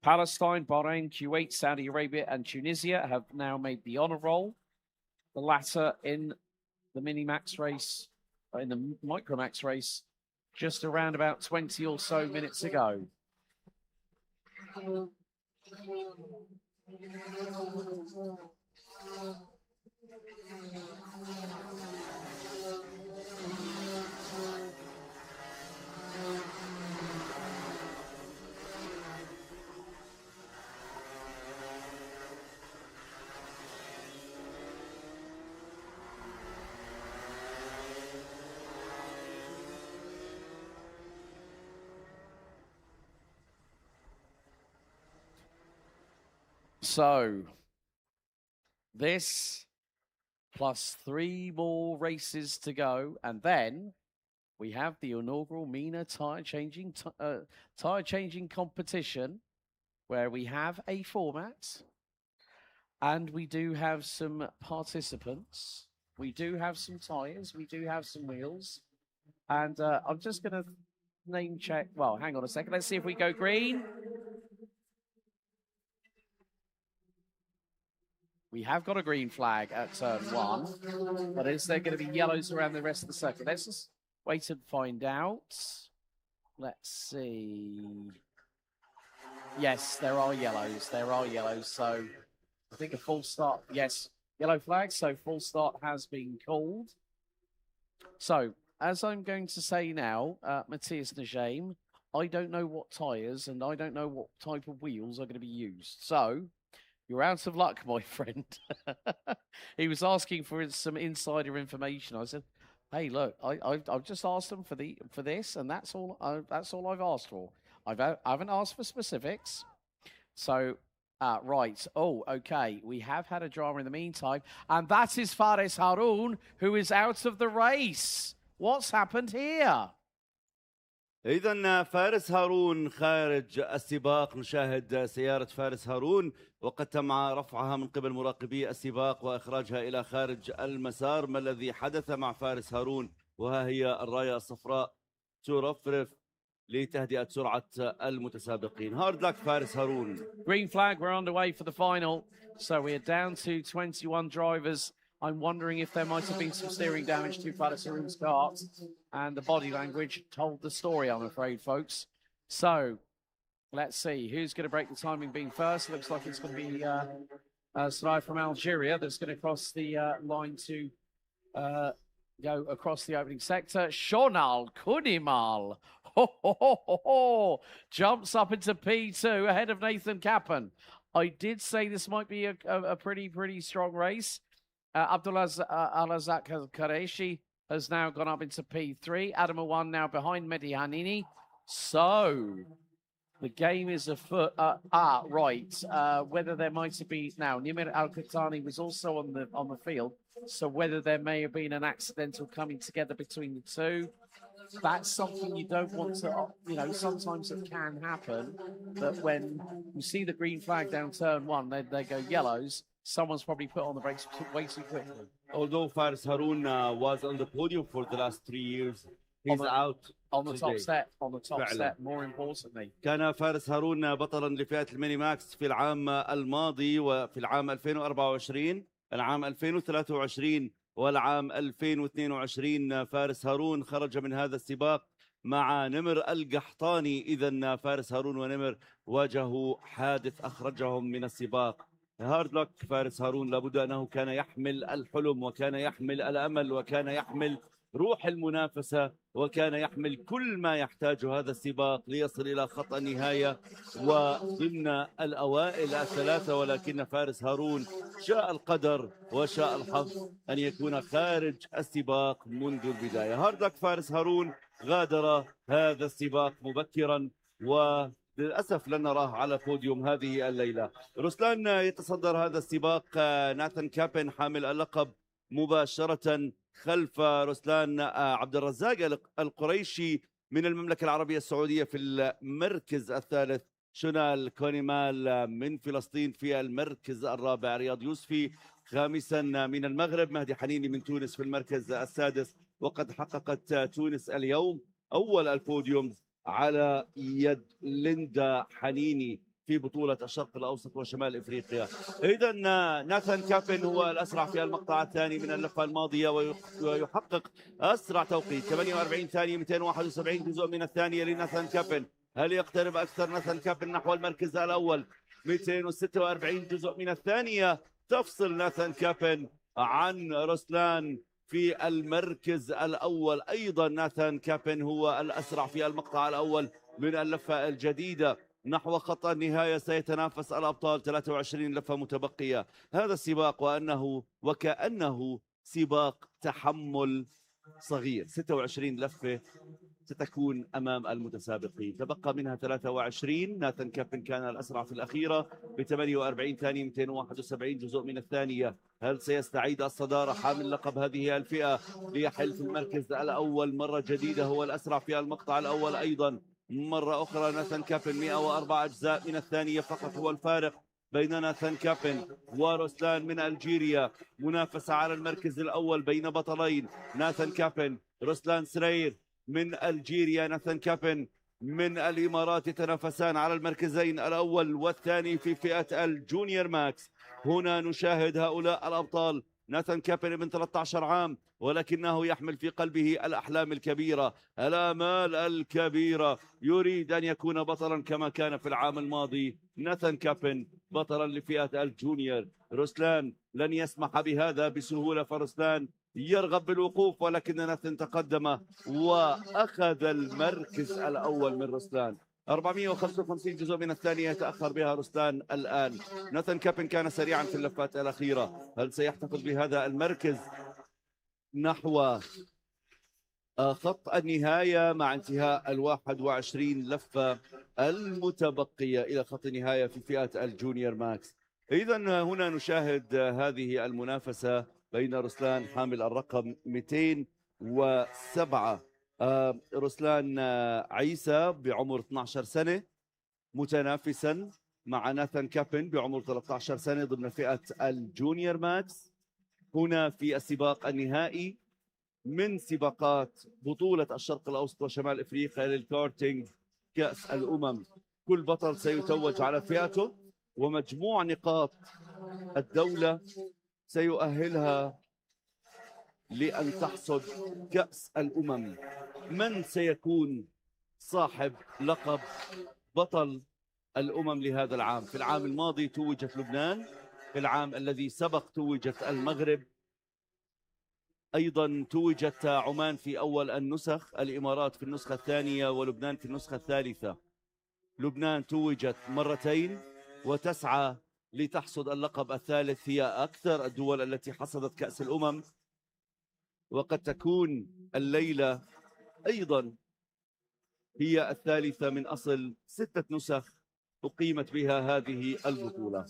Palestine, Bahrain, Kuwait, Saudi Arabia, and Tunisia have now made the honor roll. The latter in the Minimax race, in the Micromax race, just around about 20 or so minutes ago. So, this plus 3 more races to go, and then we have the inaugural Mena tire changing competition, where we have a format, and we do have some participants. We do have some tires. We do have some wheels, and I'm just going to name check. Well, hang on a second. Let's see if we go green. We have got a green flag at turn 1, but is there going to be yellows around the rest of the circuit? Let's just wait and find out. Let's see. Yes, there are yellows. There are yellows. So I think a full start. Yes, yellow flag. So full start has been called. So as I'm going to say now, Matthias Najame, I don't know what tyres and I don't know what type of wheels are going to be used. So you're out of luck, my friend. He was asking for some insider information. I said, "Hey, look, I've just asked them for this, and that's all. That's all I've asked for. I haven't asked for specifics." So, right. Oh, okay. We have had a drama in the meantime, and that is Fares Haroun, who is out of the race. What's happened here? إذن فارس هارون خارج السباق. نشاهد سيارة فارس هارون وقد تم رفعها من قبل مراقبي السباق وإخراجها إلى خارج المسار. ما الذي حدث مع فارس هارون؟ وها هي الراية الصفراء ترفرف لتهدئة سرعة المتسابقين. Hard luck فارس هارون. Green flag, we're underway for the final. So we're down to 21 drivers. I'm wondering if there might have been some steering damage to Fares Haroun's kart, and the body language told the story, I'm afraid, folks. So let's see who's going to break the timing being first. Looks like it's going to be Sarai from Algeria that's going to cross the line to go across the opening sector. Shonal Kunimal jumps up into P2 ahead of Nathan Kappen. I did say this might be a pretty strong race. Abdullah Alazak Kareshi has now gone up into P3. Adam Awan now behind Mehdi Hanini. So the game is afoot. Right. Whether there might have been now, Nimir Al Qatani was also on the field. So whether there may have been an accidental coming together between the two, that's something you don't want to, sometimes it can happen. But when you see the green flag down turn 1, they go yellows. Someone's probably put on the brakes way too quickly. Although Fares Haroun was on the podium for the last 3 years, he's out on the top today. step. On the top step, more importantly. كان فارس هارون بطلا لفئة الميني ماكس في العام الماضي وفي العام 2024 العام 2023 والعام 2022. فارس هارون خرج من هذا السباق مع نمر القحطاني. إذن فارس هارون ونمر واجهوا حادث أخرجهم من السباق. هارد لك فارس هارون. لابد أنه كان يحمل الحلم وكان يحمل الأمل وكان يحمل روح المنافسة وكان يحمل كل ما يحتاجه هذا السباق ليصل إلى خط النهاية وضمن الأوائل الثلاثة. ولكن فارس هارون شاء القدر وشاء الحظ أن يكون خارج السباق منذ البداية. هارد لك فارس هارون غادر هذا السباق مبكرا وللأسف لن نراه على بوديوم هذه الليلة. رسلان يتصدر هذا السباق. ناثان كابن حامل اللقب مباشرة خلف رسلان عبد الرزاق القريشي من المملكة العربية السعودية في المركز الثالث. شونال كونيمال من فلسطين في المركز الرابع. رياض يوسفي خامسا من المغرب. مهدي حنيني من تونس في المركز السادس. وقد حققت تونس اليوم أول البوديوم على يد ليندا حنيني في بطولة الشرق الاوسط وشمال افريقيا. اذا ناثان كابن هو الاسرع في المقطع الثاني من اللفة الماضية ويحقق اسرع توقيت 48 ثانية 271 جزء من الثانية لناثان كابن. هل يقترب اكثر ناثان كابن نحو المركز الاول؟ 246 جزء من الثانية تفصل ناثان كابن عن رسلان في المركز الأول. أيضا ناثان كابن هو الأسرع في المقطع الأول من اللفة الجديدة. نحو خط النهاية سيتنافس الأبطال 23 لفة متبقية. هذا السباق وكأنه سباق تحمل صغير. 26 لفة ستكون أمام المتسابقين. تبقى منها 23. ناثان كابن كان الأسرع في الأخيرة ب 48 ثانية 271 جزء من الثانية. هل سيستعيد الصدارة حامل لقب هذه الفئة ليحل في المركز الأول مرة جديدة؟ هو الأسرع في المقطع الأول أيضا مرة أخرى. ناثان كابن 104 أجزاء من الثانية فقط هو الفارق بين ناثان كابن ورسلان من ألجيريا. منافسة على المركز الأول بين بطلين، ناثان كابن رسلان سرير من ألجيريا. ناثان كابن من الإمارات يتنافسان على المركزين الأول والثاني في فئة الجونيور ماكس. هنا نشاهد هؤلاء الأبطال. ناثان كابن ابن 13 عام ولكنه يحمل في قلبه الأحلام الكبيرة، الآمال الكبيرة، يريد أن يكون بطلا كما كان في العام الماضي. ناثان كابن بطلا لفئة الجونيور. رسلان لن يسمح بهذا بسهولة، فرسلان يرغب بالوقوف، ولكن ناثان تقدم وأخذ المركز الأول من رسلان. 455 جزء من الثانية يتأخر بها رسلان الآن. ناثان كابن كان سريعا في اللفات الأخيرة، هل سيحتفظ بهذا المركز نحو خط النهاية مع انتهاء 21 لفة المتبقية إلى خط النهاية في فئة الجونيور ماكس؟ إذا هنا نشاهد هذه المنافسة بين رسلان حامل الرقم 207 رسلان عيسى بعمر 12 سنة متنافسا مع ناثان كابن بعمر 13 سنة ضمن فئة الجونيور ماكس. هنا في السباق النهائي من سباقات بطولة الشرق الأوسط وشمال افريقيا للكارتينج كأس الامم. كل بطل سيتوج على فئته، ومجموع نقاط الدولة سيؤهلها لأن تحصد كأس الامم. من سيكون صاحب لقب بطل الامم لهذا العام؟ في العام الماضي توجت لبنان، في العام الذي سبق توجت المغرب، أيضا توجت عمان في أول النسخ، الإمارات في النسخة الثانية، ولبنان في النسخة الثالثة. لبنان توجت مرتين وتسعى لتحصد اللقب الثالث. هي أكثر الدول التي حصدت كأس الأمم، وقد تكون الليلة أيضا هي الثالثة من أصل 6 نسخ أقيمت بها هذه البطولة.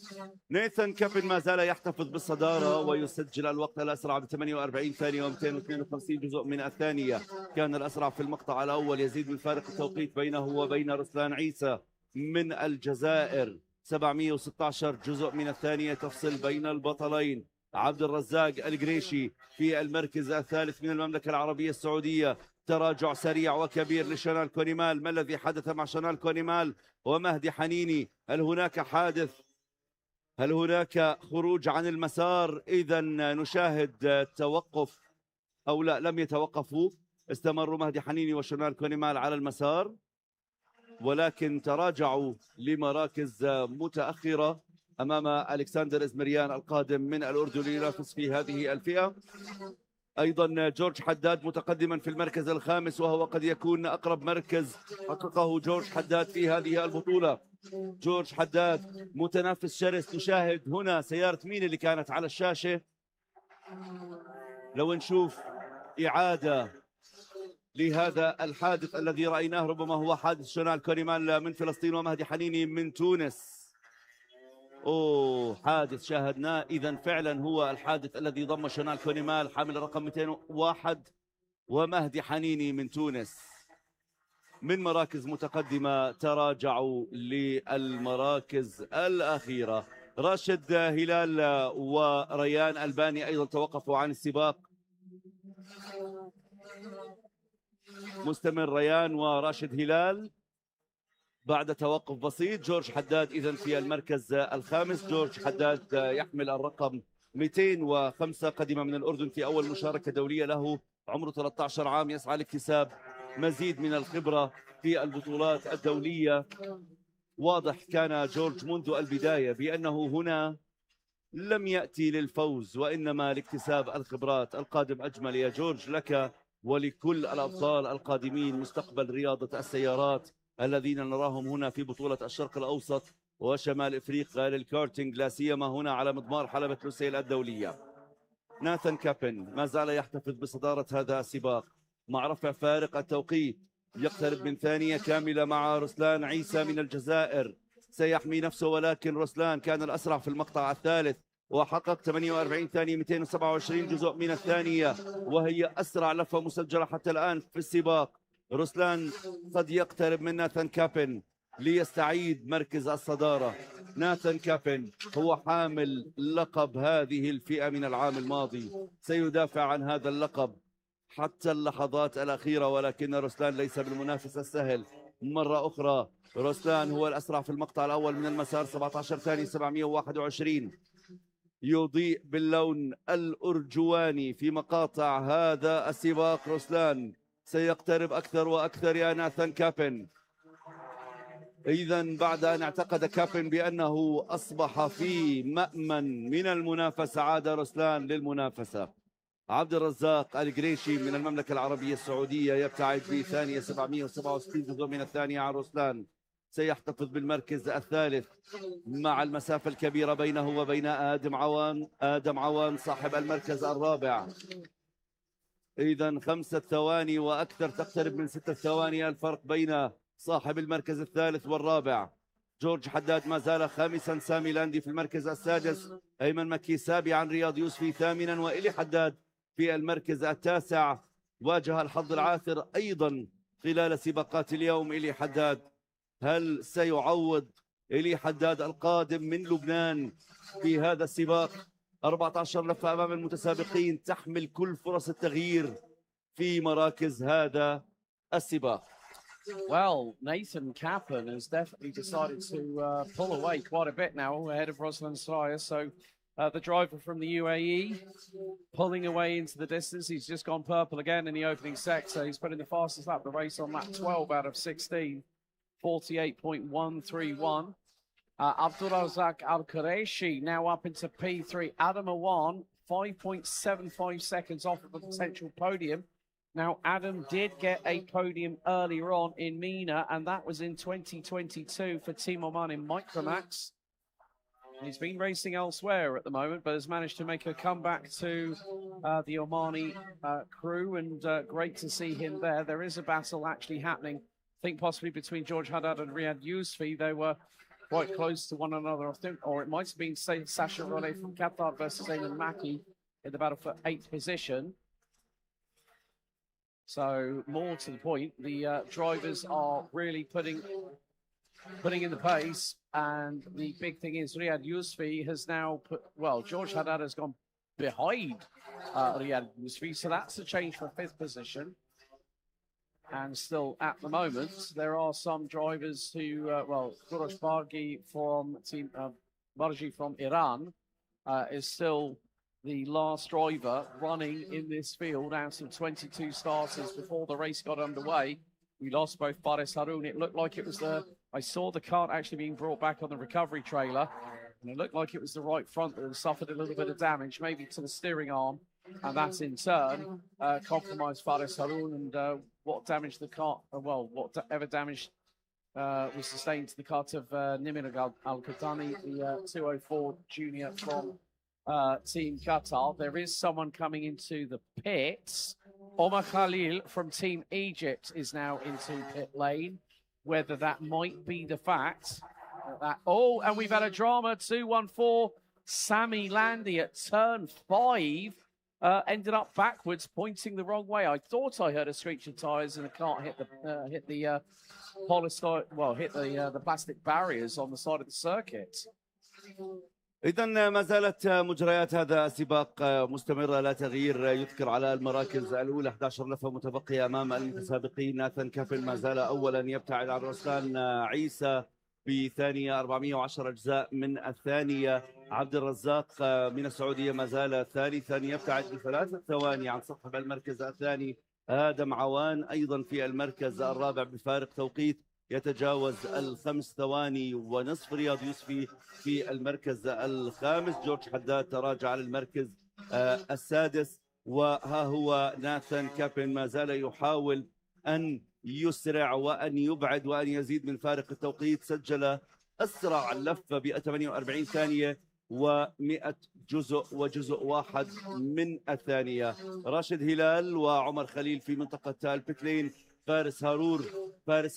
ناثان كابن ما زال يحتفظ بالصدارة ويسجل الوقت الأسرع ب 48 ثانية و252 جزء من الثانية. كان الأسرع في المقطع الأول، يزيد من فارق التوقيت بينه وبين رسلان عيسى من الجزائر 716 جزء من الثانية تفصل بين البطلين. عبد الرزاق القريشي في المركز الثالث من المملكة العربية السعودية. تراجع سريع وكبير لشنال كونيمال. ما الذي حدث مع شنال كونيمال ومهدي حنيني؟ هل هناك حادث؟ هل هناك خروج عن المسار؟ إذا نشاهد توقف، أو لا، لم يتوقفوا، استمروا مهدي حنيني وشنال كونيمال على المسار، ولكن تراجعوا لمراكز متأخرة أمام ألكسندر إزمريان القادم من الأردن لينافس في هذه الفئة. أيضا جورج حداد متقدما في المركز الخامس، وهو قد يكون أقرب مركز حققه جورج حداد في هذه البطولة. جورج حداد متنافس شرس. نشاهد هنا سيارة مين اللي كانت على الشاشة. لو نشوف إعادة لهذا الحادث الذي رأيناه، ربما هو حادث شنال كونيمال من فلسطين ومهدي حنيني من تونس. حادث شاهدناه. إذا فعلا هو الحادث الذي ضم شنال كونيمال حامل الرقم 201 ومهدي حنيني من تونس. من مراكز متقدمة تراجعوا للمراكز الأخيرة. راشد هلال وريان الباني أيضا توقفوا عن السباق. مستمر ريان وراشد هلال بعد توقف بسيط. جورج حداد إذن في المركز الخامس. جورج حداد يحمل الرقم 205، قدم من الأردن في أول مشاركة دولية له، عمره 13 عام، يسعى لاكتساب مزيد من الخبرة في البطولات الدولية. واضح كان جورج منذ البداية بأنه هنا لم يأتي للفوز وإنما لاكتساب الخبرات. القادم أجمل يا جورج لك ولكل الأبطال القادمين مستقبل رياضة السيارات الذين نراهم هنا في بطولة الشرق الأوسط وشمال افريقيا للكارتينج، لا سيما هنا على مضمار حلبة لوسيل الدولية. ناثان كابن ما زال يحتفظ بصدارة هذا السباق مع رفع فارق التوقيت يقترب من ثانية كاملة مع رسلان عيسى من الجزائر، سيحمي نفسه ولكن رسلان كان الأسرع في المقطع الثالث وحقق 48 ثانية 227 جزء من الثانية، وهي أسرع لفة مسجلة حتى الآن في السباق. رسلان قد يقترب من ناثان كابن ليستعيد مركز الصدارة. ناثان كابن هو حامل لقب هذه الفئة من العام الماضي، سيدافع عن هذا اللقب حتى اللحظات الأخيرة، ولكن رسلان ليس بالمنافس السهل. مرة أخرى رسلان هو الأسرع في المقطع الأول من المسار، 17 ثانية 721، يضيء باللون الأرجواني في مقاطع هذا السباق. رسلان سيقترب أكثر وأكثر يا ناثان كابن. إذن بعد أن اعتقد كابن بأنه أصبح في مأمن من المنافسة، عاد رسلان للمنافسة. عبد الرزاق القريشي من المملكة العربية السعودية يبتعد بثانية 767 جزء من الثانية عن رسلان، سيحتفظ بالمركز الثالث مع المسافة الكبيرة بينه وبين آدم عوان صاحب المركز الرابع. إذن 5 ثواني وأكثر، تقترب من 6 ثواني الفرق بين صاحب المركز الثالث والرابع. جورج حداد ما زال خامسا، سامي لاندي في المركز السادس، أيمن مكي سابعا، رياض يوسفي ثامنا، وإلي حداد في المركز التاسع. واجه الحظ العاثر أيضا خلال سباقات اليوم إلي حداد. هل سيعوض إلي حداد القادم من لبنان في هذا السباق؟ 14 لفة أمام المتسابقين تحمل كل فرص التغيير في مراكز هذا السباق. Well, Nathan Kaplan has definitely decided to pull away quite a bit now ahead of Ruslan Sraya. So the driver from the UAE pulling away into the distance. He's just gone purple again in the opening sector. He's putting the fastest lap of the race on lap 12 out of 16, 48.131. Abdulrazak Al-Qureshi now up into P3. Adam Awan, 5.75 seconds off of a potential podium. Now, Adam did get a podium earlier on in Mena, and that was in 2022 for Team Oman in Micromax. He's been racing elsewhere at the moment, but has managed to make a comeback to the Omani crew, and great to see him there. There is a battle actually happening, I think possibly between George Haddad and Riyad Yousfi. They were quite close to one another, I think, or it might have been Sasha Role from Qatar versus Ayman Maki in the battle for 8th position. So more to the point, the drivers are really putting in the pace, and the big thing is Riyad Yousfi has now put, well, George Haddad has gone behind Riyad Yousfi, so that's a change for 5th position. And still at the moment, there are some drivers who, well, Gurosh Bargi from Team Bargi from Iran is still the last driver running in this field out of 22 starters before the race got underway. We lost both Fares Haroun. It looked like it was I saw the cart actually being brought back on the recovery trailer, and it looked like it was the right front that had suffered a little bit of damage, maybe to the steering arm, and that in turn compromised Fares Haroun, and what damaged the cart, whatever damage was sustained to the cart of Nimir Al-Qatani, the 204 junior from Team Qatar. There is someone coming into the pits. Omar Khalil from Team Egypt is now into pit lane. Whether that might be the fact that, oh, and we've had a drama. 214 Sami Landy at turn 5 ended up backwards, pointing the wrong way. I thought I heard a screech of tires and the cart hit the polystyrene, well, hit the plastic barriers on the side of the circuit. إذن ما زالت مجريات هذا السباق مستمرة، لا تغيير يذكر على المراكز الأولى. 11 لفة متبقية أمام المتسابقين. ناثان كابن ما زال أولا، يبتعد عن رسلان عيسى بثانية 410 أجزاء من الثانية. عبد الرزاق من السعودية ما زال ثالثا، يبتعد ب3 ثواني عن صاحب المركز الثاني. آدم عوان أيضا في المركز الرابع بفارق توقيت يتجاوز 5 ثواني ونصف. رياض يوسفي في المركز الخامس. جورج حداد تراجع للمركز السادس. وها هو ناثان كابن ما زال يحاول أن يسرع وأن يبعد وأن يزيد من فارق التوقيت. سجل أسرع لفة ب 48 ثانية و100 جزء واحد من الثانية. راشد هلال وعمر خليل في منطقة البتلين فارس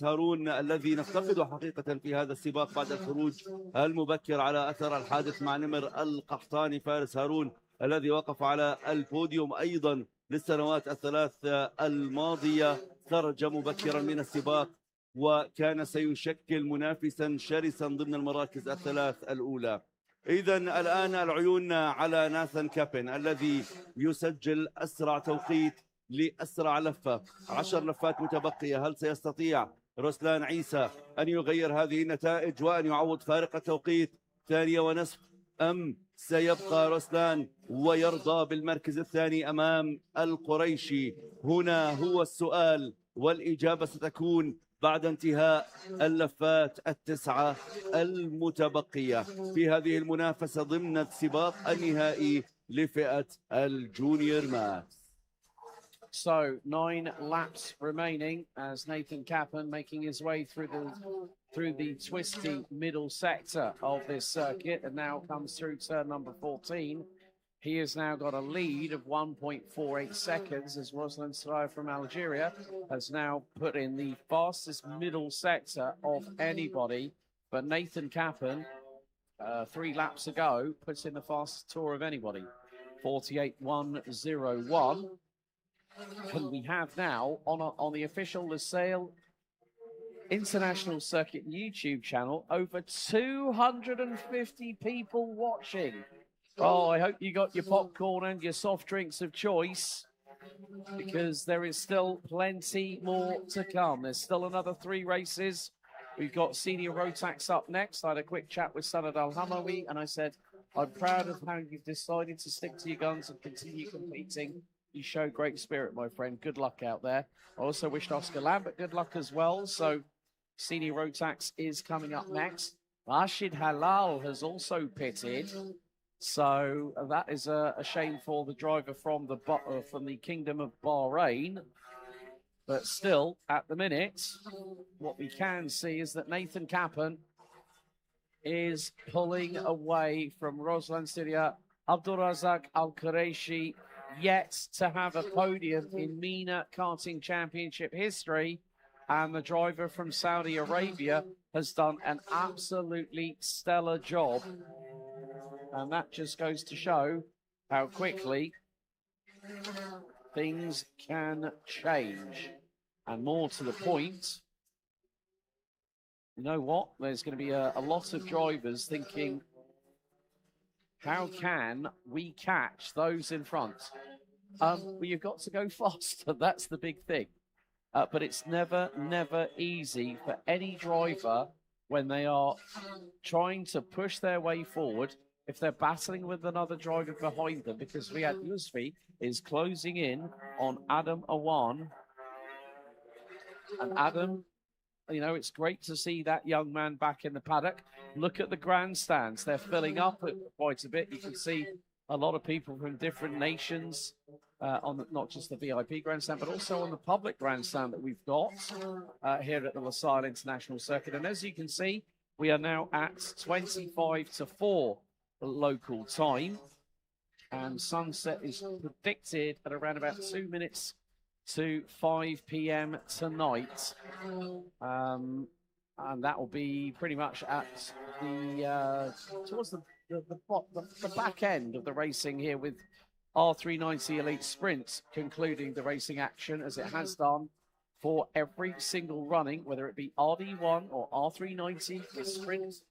هارون الذي نفتقده حقيقة في هذا السباق بعد الخروج المبكر على أثر الحادث مع نمر القحطاني. فارس هارون الذي وقف على البوديوم أيضا للسنوات الثلاث الماضية، خرج مبكرا من السباق وكان سيشكل منافسا شرسا ضمن المراكز الثلاث الأولى. إذا الآن العيون على ناثان كابن الذي يسجل أسرع توقيت لأسرع لفة، 10 لفات متبقية. هل سيستطيع رسلان عيسى أن يغير هذه النتائج وأن يعوض فارق التوقيت 2.5 أم سيبقى رسلان ويرضى بالمركز الثاني أمام القريشي؟ هنا هو السؤال، والإجابة ستكون بعد انتهاء اللفات التسعة المتبقية في هذه المنافسة ضمن السباق النهائي لفئة الجونيور ماكس. So 9 laps remaining as Nathan Kaplan making his way through the twisty middle sector of this circuit, and now comes through turn number 14. He has now got a lead of 1.48 seconds as Roslan Saraya from Algeria has now put in the fastest middle sector of anybody. But Nathan Kaplan, 3 laps ago, puts in the fastest tour of anybody, 48.101. And we have now on the official Lusail International Circuit YouTube channel over 250 people watching. Oh, I hope you got your popcorn and your soft drinks of choice, because there is still plenty more to come. There's still another 3 races. We've got Senior Rotax up next. I had a quick chat with Sanad Al-Hamawi, and I said, I'm proud of how you've decided to stick to your guns and continue competing. You show great spirit, my friend. Good luck out there. I also wished Oscar Lambert good luck as well. So Senior Rotax is coming up next. Rashid Halal has also pitted. So that is a shame for the driver from the Kingdom of Bahrain. But still, at the minute, what we can see is that Nathan Kaplan is pulling away from Roslan Syria, Abdulrazak Al-Qureshi, yet to have a podium in Mena Karting Championship history. And the driver from Saudi Arabia has done an absolutely stellar job. And that just goes to show how quickly things can change. And more to the point, you know what? There's going to be a lot of drivers thinking, how can we catch those in front? Well, you've got to go faster. That's the big thing. But it's never easy for any driver when they are trying to push their way forward, if they're battling with another driver behind them, because Riyad Yusfi is closing in on Adam Awan. And Adam, you know, it's great to see that young man back in the paddock. Look at the grandstands. They're filling up quite a bit. You can see a lot of people from different nations on not just the VIP grandstand, but also on the public grandstand that we've got here at the Lusail International Circuit. And as you can see, we are now at 3:55 local time. And sunset is predicted at around about 2 minutes to 5 p.m. tonight. And that will be pretty much at the towards the back end of the racing here, with R390 Elite Sprint concluding the racing action, as it has done for every single running, whether it be RD1 or R390. The Sprint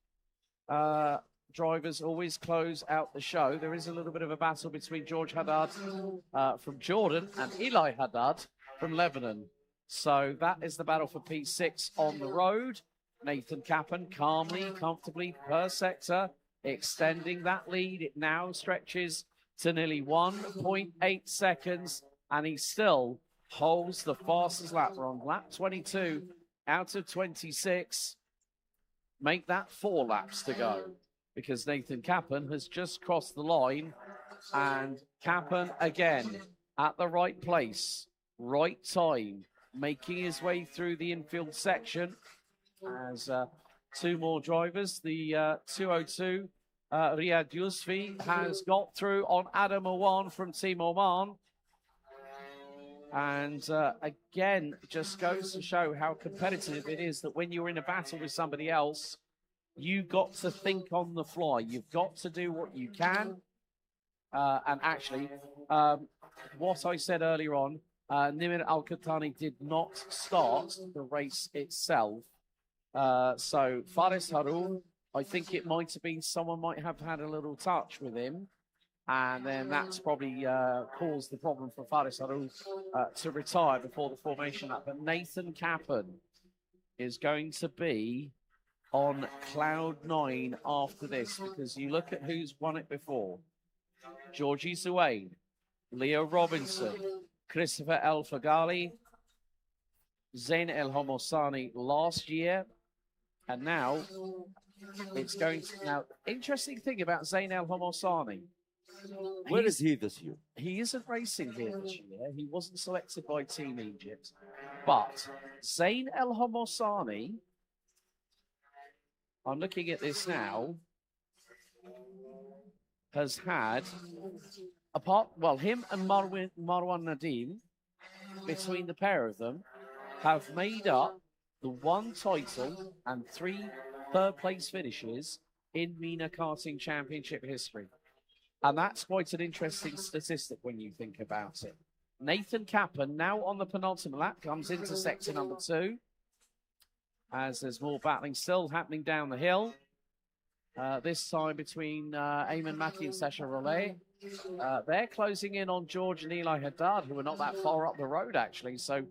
drivers always close out the show. There is a little bit of a battle between George Haddad from Jordan and Eli Haddad from Lebanon. So that is the battle for P6 on the road. Nathan Kaplan calmly, comfortably per sector, extending that lead. It now stretches to nearly 1.8 seconds, and he still holds the fastest lap. We're on lap 22 out of 26. Make that 4 laps to go, because Nathan Kaplan has just crossed the line, and Kaplan again at the right place, right time, making his way through the infield section as 2 more drivers. The 202 Riyad Yusfi has got through on Adam Awan from Team Oman. And again, just goes to show how competitive it is that when you're in a battle with somebody else, you've got to think on the fly. You've got to do what you can. And actually, what I said earlier on, Nimir Al-Qahtani did not start the race itself. So Faris Haroun, I think it might have been someone might have had a little touch with him. And then that's probably caused the problem for Faris Haroun to retire before the formation lap. But Nathan Kappen is going to be on cloud 9 after this, because you look at who's won it before. Georgie Zuwain, Leo Robinson, Christopher El Fagali, Zain El Homosani last year, and now it's going to... Now, interesting thing about Zain El Homosani. Where is he this year? He isn't racing here this year. He wasn't selected by Team Egypt. But Zain El Homosani, I'm looking at this now, has had, him and Marwan Nadim, between the pair of them, have made up the 1 title and 3 third-place finishes in Mena Karting Championship history. And that's quite an interesting statistic when you think about it. Nathan Kappen, now on the penultimate lap, comes into sector number 2, as there's more battling still happening down the hill. This time between Ayman Maki and Sasha Rollet. They're closing in on George and Eli Haddad, who are not that far up the road, actually. So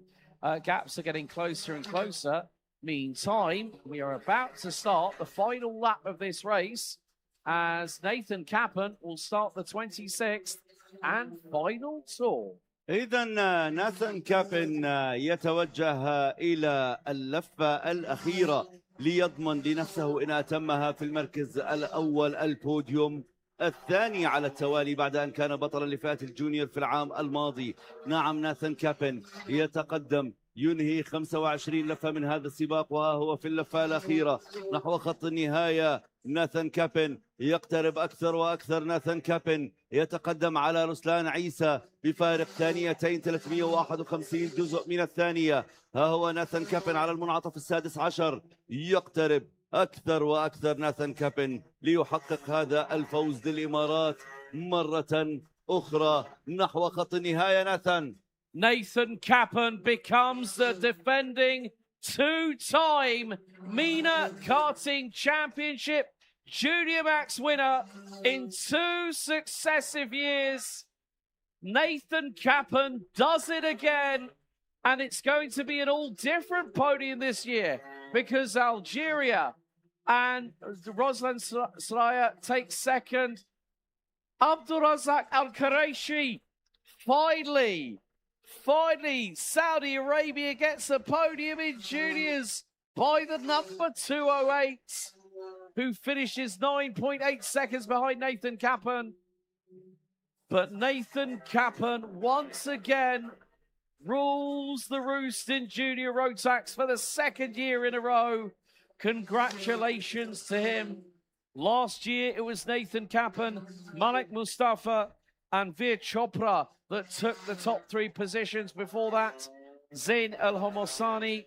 gaps are getting closer and closer. Meantime, we are about to start the final lap of this race, as Nathan Kappen will start the 26th and final tour. إذا ناثان كابن يتوجه إلى اللفة الأخيرة ليضمن لنفسه إن أتمها في المركز الأول البوديوم الثاني على التوالي بعد أن كان بطلا لفئة الجونيور في العام الماضي. نعم، ناثان كابن يتقدم، ينهي 25 لفة من هذا السباق وهو في اللفة الأخيرة نحو خط النهاية. ناثان كابن يقترب أكثر وأكثر. ناثان كابن يتقدم على رسلان عيسى بفارق ثانيتين 351 جزء من الثانية. ها هو ناثان كابن على المنعطف السادس عشر، يقترب أكثر وأكثر ناثان كابن ليحقق هذا الفوز للإمارات مرة أخرى نحو خط النهاية. Nathan Kappen becomes the defending 2-time Mena Karting Championship Junior Max winner in 2 successive years. Nathan Kappen does it again, and it's going to be an all different podium this year because Algeria and Roslan Saraya take second. Abdurazak Al-Qureshi Finally, Saudi Arabia gets a podium in juniors by the number 208, who finishes 9.8 seconds behind Nathan Kappen. But Nathan Kappen once again rules the roost in junior Rotax for the 2nd year in a row. Congratulations to him. Last year it was Nathan Kappen, Malik Mustafa and Veer Chopra that took the top 3 positions. Before that, Zain El Homosani,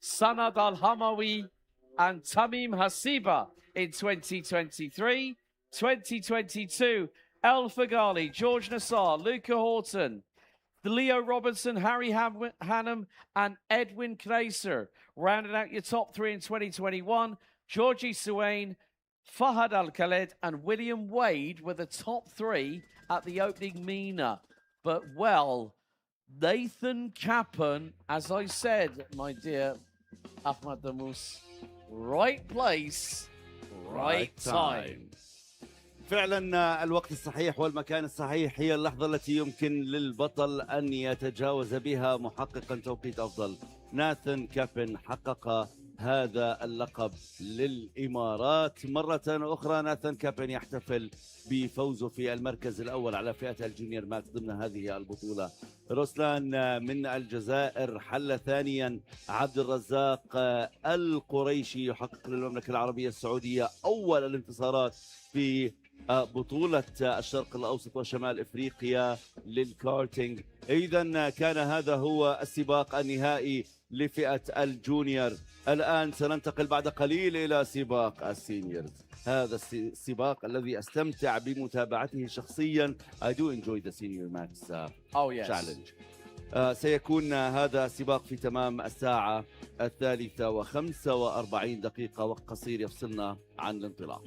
Sanad Al Hamawi, and Tamim Hasiba in 2023. 2022, El Fagali, George Nassar, Luca Horton, Leo Robinson, Harry Hannum, and Edwin Kreiser rounded out your top 3 in 2021. Georgie Suwain, Fahad Al-Khaled, and William Wade were the top 3 at the opening Mena. But, well, Nathan Kappen, as I said, my dear Ahmad Damus, right place, right time. فعلا الوقت الصحيح والمكان الصحيح هي اللحظة التي يمكن للبطل أن يتجاوز بها محققا توقيت أفضل. ناثان كابن حقق هذا اللقب للإمارات مرة أخرى. ناثان كابن يحتفل بفوزه في المركز الأول على فئة الجونيور ماكس ضمن هذه البطولة. رسلان من الجزائر حل ثانيا. عبد الرزاق القريشي يحقق للمملكة العربية السعودية أول الانتصارات في بطولة الشرق الأوسط وشمال افريقيا للكارتينج. اذا كان هذا هو السباق النهائي لفئة الجونيور. الآن سننتقل بعد قليل إلى سباق السينيورز، هذا السباق الذي أستمتع بمتابعته شخصيا. I do enjoy the Senior Max challenge. سيكون هذا السباق في تمام الساعة 3:45، وقت قصير يفصلنا عن الانطلاق.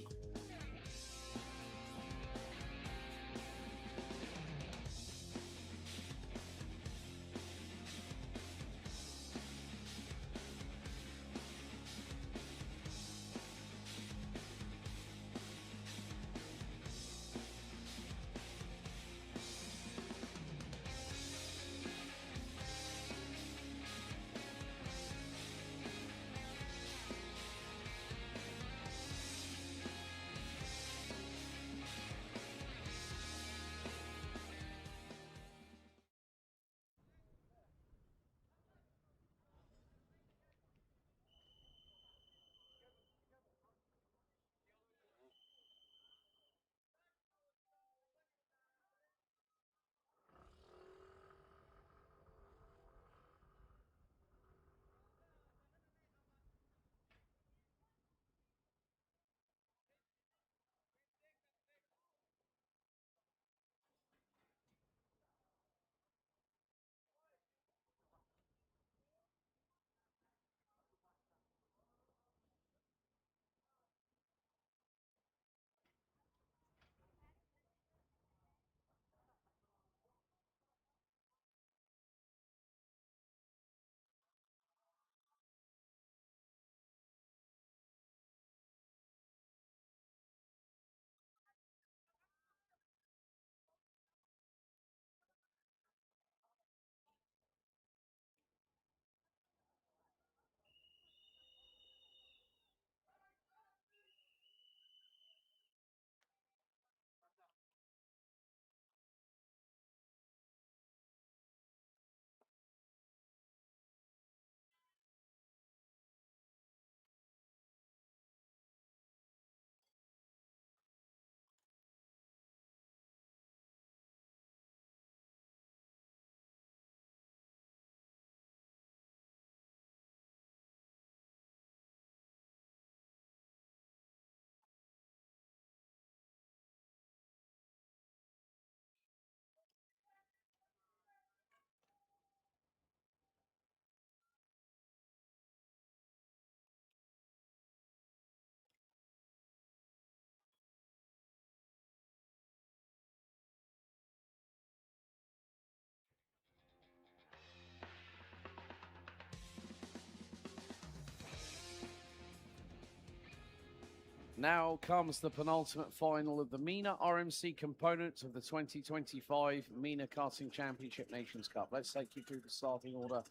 Now comes the penultimate final of the Mena RMC component of the 2025 Mena Karting Championship Nations Cup. Let's take you through the starting order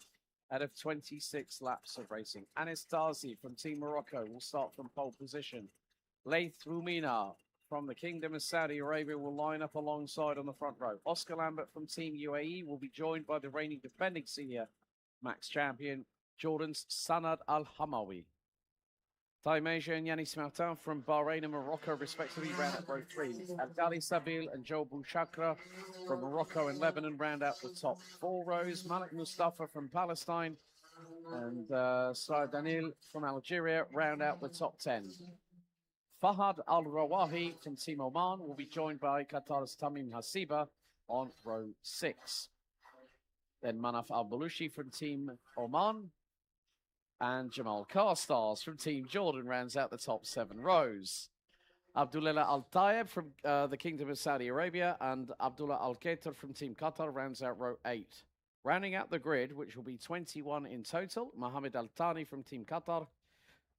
out of 26 laps of racing. Anis Darzi from Team Morocco will start from pole position. Laith Rumina from the Kingdom of Saudi Arabia will line up alongside on the front row. Oscar Lambert from Team UAE will be joined by the reigning defending senior Max champion, Jordan's Sanad Al-Hamawi. Taimeja and Yanis Martin from Bahrain and Morocco respectively round out row 3. Abdali Sabil and Joel Bouchakra from Morocco and Lebanon round out the top 4 rows. Malik Mustafa from Palestine and Saad Danil from Algeria round out the top 10. Fahad Al-Rawahi from Team Oman will be joined by Qatar's Tamim Hasiba on row 6. Then Manaf Al-Balushi from Team Oman and Jamal Carstars from Team Jordan rounds out the top 7 rows. Abdullah Al-Tayeb from the Kingdom of Saudi Arabia and Abdullah Al-Qatar from Team Qatar rounds out row 8. Rounding out the grid, which will be 21 in total, Mohamed Al-Thani from Team Qatar,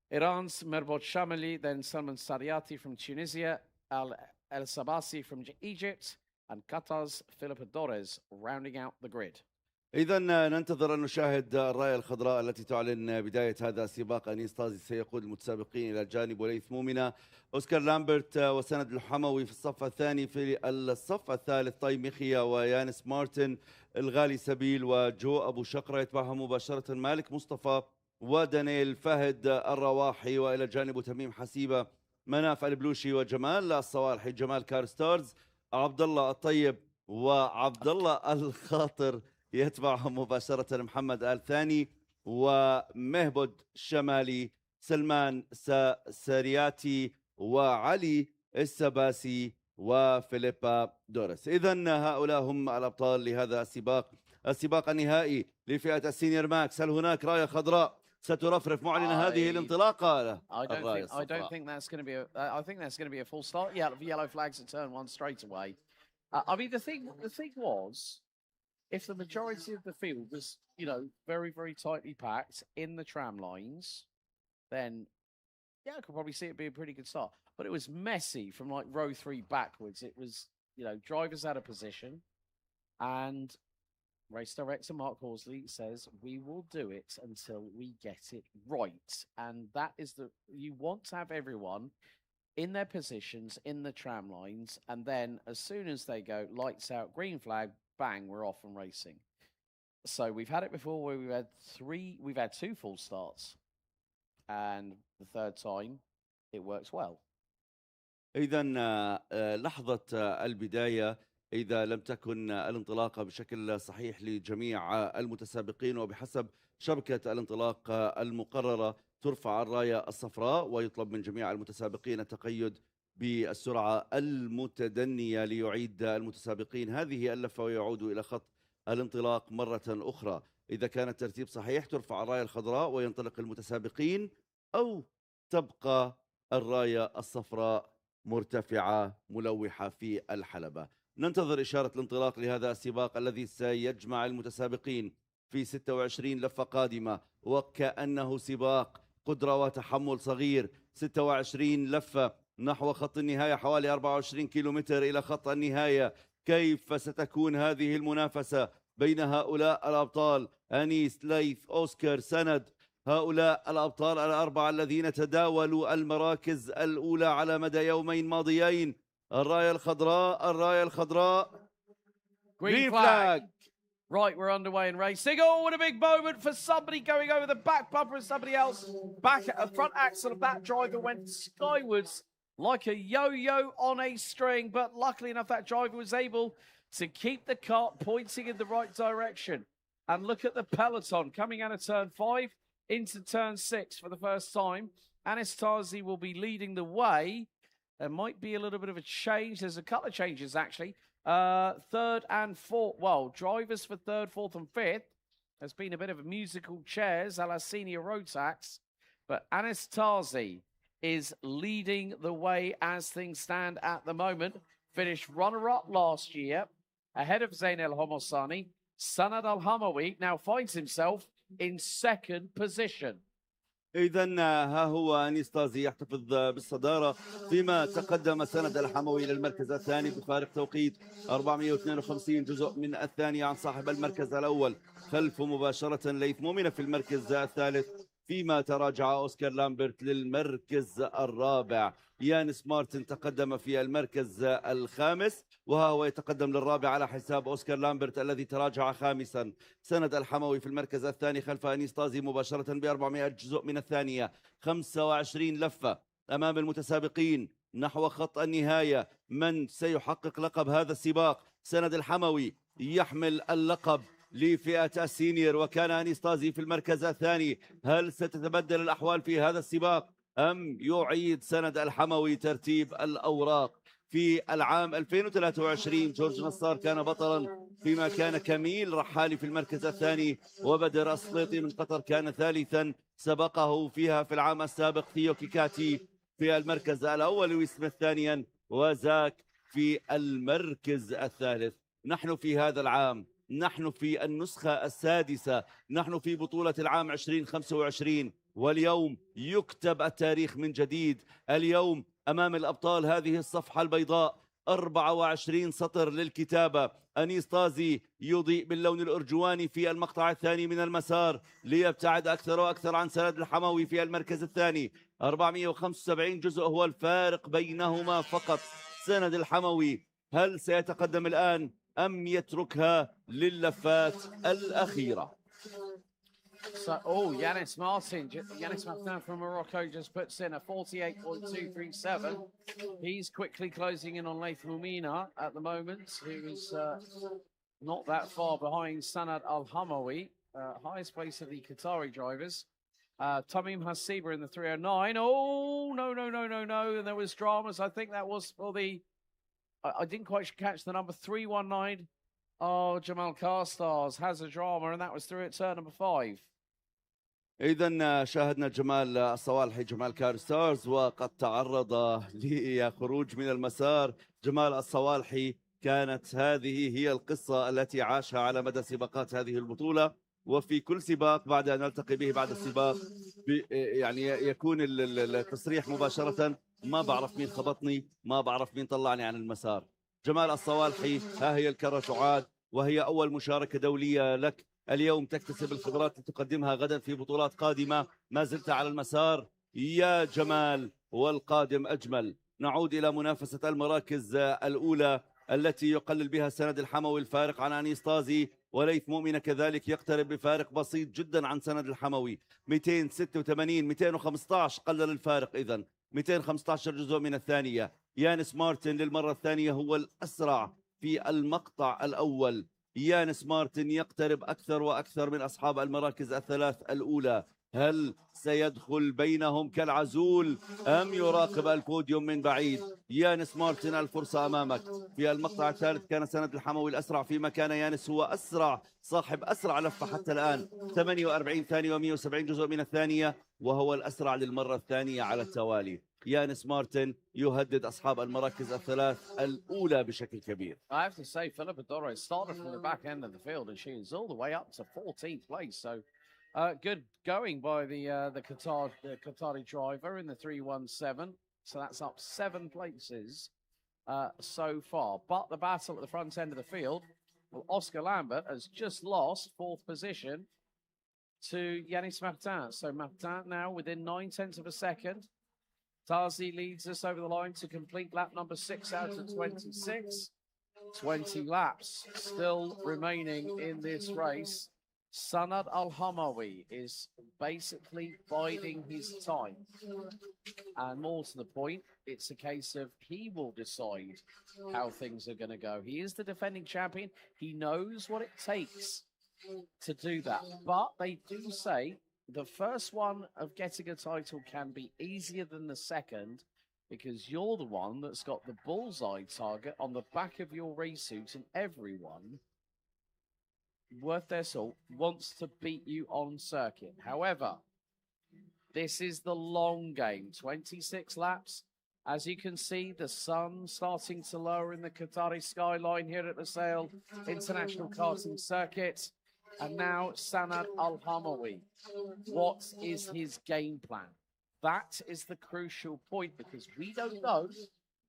Iran's Merbot Shamali, then Salman Sariati from Tunisia, El-Sabasi from Egypt, and Qatar's Philip Adores rounding out the grid. إذا ننتظر أن نشاهد الراية الخضراء التي تعلن بداية هذا السباق. أنيس طازي سيقود المتسابقين إلى الجانب، وليث مؤمنة، أوسكار لامبرت وسند الحموي في الصف الثاني. في الصف الثالث طي مخيا ويانس مارتن، الغالي سبيل وجو أبو شقرة. يتبعها مباشرة مالك مصطفى ودانيل فهد الرواحي، وإلى جانب تميم حسيبة مناف البلوشي وجمال الصوالحي، جمال كار ستارز، عبد الله الطيب وعبد الله الخاطر، يتبعهم مباشرة محمد آل ثاني ومهبد شمالي، سلمان سارياتي وعلي السباسي وفيليبا دورس. إذن هؤلاء هم الأبطال لهذا السباق النهائي لفئة السينيور ماكس. هل هناك راية خضراء سترفرف معلن هذه الانطلاقة؟ I don't think that's going to be I think that's going to be a full start. Yeah, yellow flags at turn one straight away. I mean, the thing was, if the majority of the field was, you know, very, very tightly packed in the tram lines, then yeah, I could probably see it be a pretty good start. But it was messy from like row 3 backwards. It was, you know, drivers out of position, and race director Mark Horsley says we will do it until we get it right. And that is you want to have everyone in their positions in the tram lines, and then as soon as they go lights out, green flag, bang, we're off and racing. So we've had it before where we've had 2 full starts, and the third time it works well. إذن لحظة البداية، إذا لم تكن الانطلاقة بشكل صحيح لجميع المتسابقين وبحسب شبكة الانطلاق المقررة، ترفع الراية الصفراء ويطلب من جميع المتسابقين التقيد بالسرعة المتدنية ليعيد المتسابقين هذه اللفة ويعودوا إلى خط الانطلاق مرة أخرى. إذا كان الترتيب صحيح ترفع الراية الخضراء وينطلق المتسابقين، أو تبقى الراية الصفراء مرتفعة ملوحة في الحلبة. ننتظر إشارة الانطلاق لهذا السباق الذي سيجمع المتسابقين في 26 لفة قادمة، وكأنه سباق قدرة وتحمل صغير. 26 لفة نحو خط النهاية، حوالي 24 كيلومتر إلى خط النهاية. كيف ستكون هذه المنافسة بين هؤلاء الأبطال؟ أنيس، ليث، أوسكار، سند، هؤلاء الأبطال الأربعة الذين تداولوا المراكز الأولى على مدى يومين ماضيين. الراية الخضراء، الراية الخضراء. Green flag. Right, we're underway in racing. Oh, what a big moment for somebody going over the back bumper of somebody else. Back at the front axle of that driver went skywards like a yo-yo on a string, but luckily enough that driver was able to keep the cart pointing in the right direction. And look at the peloton coming out of turn 5 into turn 6 for the first time. Anastasi will be leading the way. There might be a little bit of a change. There's a couple of changes, actually. Third and fourth. Well, drivers for third, fourth, and fifth. There's been a bit of a musical chairs a la senior road tax. But Anastasi is leading the way as things stand at the moment. Finished runner-up last year, ahead of Zain El Homosani. Sanad Al Hamawi now finds himself in second position. إذن ها هو أنيستازي يحتفظ بالصدارة، فيما تقدم سند الحموي للمركز الثاني بفارق توقيت 452 جزء من الثانية عن صاحب المركز الأول. خلفه مباشرة ليث مؤمنة في المركز الثالث، فيما تراجع أوسكار لامبرت للمركز الرابع. يانس مارتن تقدم في المركز الخامس، وها هو يتقدم للرابع على حساب أوسكار لامبرت الذي تراجع خامسا. سند الحموي في المركز الثاني خلف أنيستازي مباشرة ب400 جزء من الثانية. 25 لفة أمام المتسابقين نحو خط النهاية. من سيحقق لقب هذا السباق؟ سند الحموي يحمل اللقب لفئة السينيور، وكان أنيستازي في المركز الثاني. هل ستتبدل الأحوال في هذا السباق أم يعيد سند الحموي ترتيب الأوراق؟ في العام 2023 جورج نصار كان بطلا، فيما كان كميل رحالي في المركز الثاني، وبدر السليطي من قطر كان ثالثا. سبقه فيها في العام السابق ثيو كيكاتي في المركز الأول، ويسمث ثانيا، وزاك في المركز الثالث. نحن في هذا العام، نحن في النسخة السادسة، نحن في بطولة العام 2025، واليوم يكتب التاريخ من جديد. اليوم أمام الأبطال هذه الصفحة البيضاء، 24 سطر للكتابة. أنيستازي يضيء باللون الأرجواني في المقطع الثاني من المسار ليبتعد أكثر وأكثر عن سند الحموي في المركز الثاني. 475 جزء هو الفارق بينهما فقط. سند الحموي هل سيتقدم الآن أم يتركها لللفات الأخيرة؟ So, Yanis Martin from Morocco just puts in a 48.237. He's quickly closing in on Laith Mumina at the moment, who is not that far behind Sanad Al-Hamawi, highest place of the Qatari drivers. Tamim Hasiba in the 309. Oh, no. And there was dramas. I think that was for the... I didn't quite catch the number 319. Oh, Jamal Carstars has a drama, and that was through at turn number 5. إذا شاهدنا جمال الصوالحي جمال كارستارز وقد تعرض لخروج من المسار. جمال الصوالحي كانت هذه هي القصة التي عاشها على مدى سباقات هذه البطولة، وفي كل سباق بعد أن نلتقي به بعد السباق يعني يكون التصريح مباشرة: ما بعرف مين خبطني، ما بعرف مين طلعني عن المسار. جمال الصوالحي، ها هي الكرة تعاد، وهي أول مشاركة دولية لك اليوم، تكتسب الخبرات لتقدمها غدا في بطولات قادمة. ما زلت على المسار يا جمال، والقادم أجمل. نعود إلى منافسة المراكز الأولى التي يقلل بها سند الحموي الفارق عن أنيس طازي، وليث مؤمنة كذلك يقترب بفارق بسيط جدا عن سند الحموي. 286 215 قلل الفارق، إذن 215 جزء من الثانية. يانس مارتن للمرة الثانية هو الأسرع في المقطع الأول. يانس مارتن يقترب أكثر وأكثر من أصحاب المراكز الثلاث الأولى. هل سيدخل بينهم كالعزول أم يراقب البوديوم من بعيد؟ يانس مارتن الفرصة أمامك. في المقطع الثالث كان سند الحموي الأسرع، فيما كان يانس هو أسرع صاحب أسرع لفة حتى الآن، 48 ثانية و170 جزء من الثانية، وهو الأسرع للمرة الثانية على التوالي. يانس مارتن يهدد أصحاب المراكز الثلاث الأولى بشكل كبير. I have to say, Philippa Dore started from the back end of the field, and she is all the way up to 14th place. So good going by the Qatari driver in the 317. So that's up 7 places so far. But the battle at the front end of the field, well, Oscar Lambert has just lost 4th position to Yanis Martin. So Martin now within 9/10 of a second. Tazi leads us over the line to complete lap number 6 out of 26. 20 laps still remaining in this race. Sanad Al-Hamawi is basically biding his time. And more to the point, it's a case of he will decide how things are going to go. He is the defending champion. He knows what it takes to do that. But they do say the first one of getting a title can be easier than the second, because you're the one that's got the bullseye target on the back of your race suit, and everyone worth their salt wants to beat you on circuit. However, this is the long game, 26 laps. As you can see, the sun starting to lower in the Qatari skyline here at the Sale International Karting Circuit. And now Sanad Al-Hamawi. What is his game plan? That is the crucial point, because we don't know.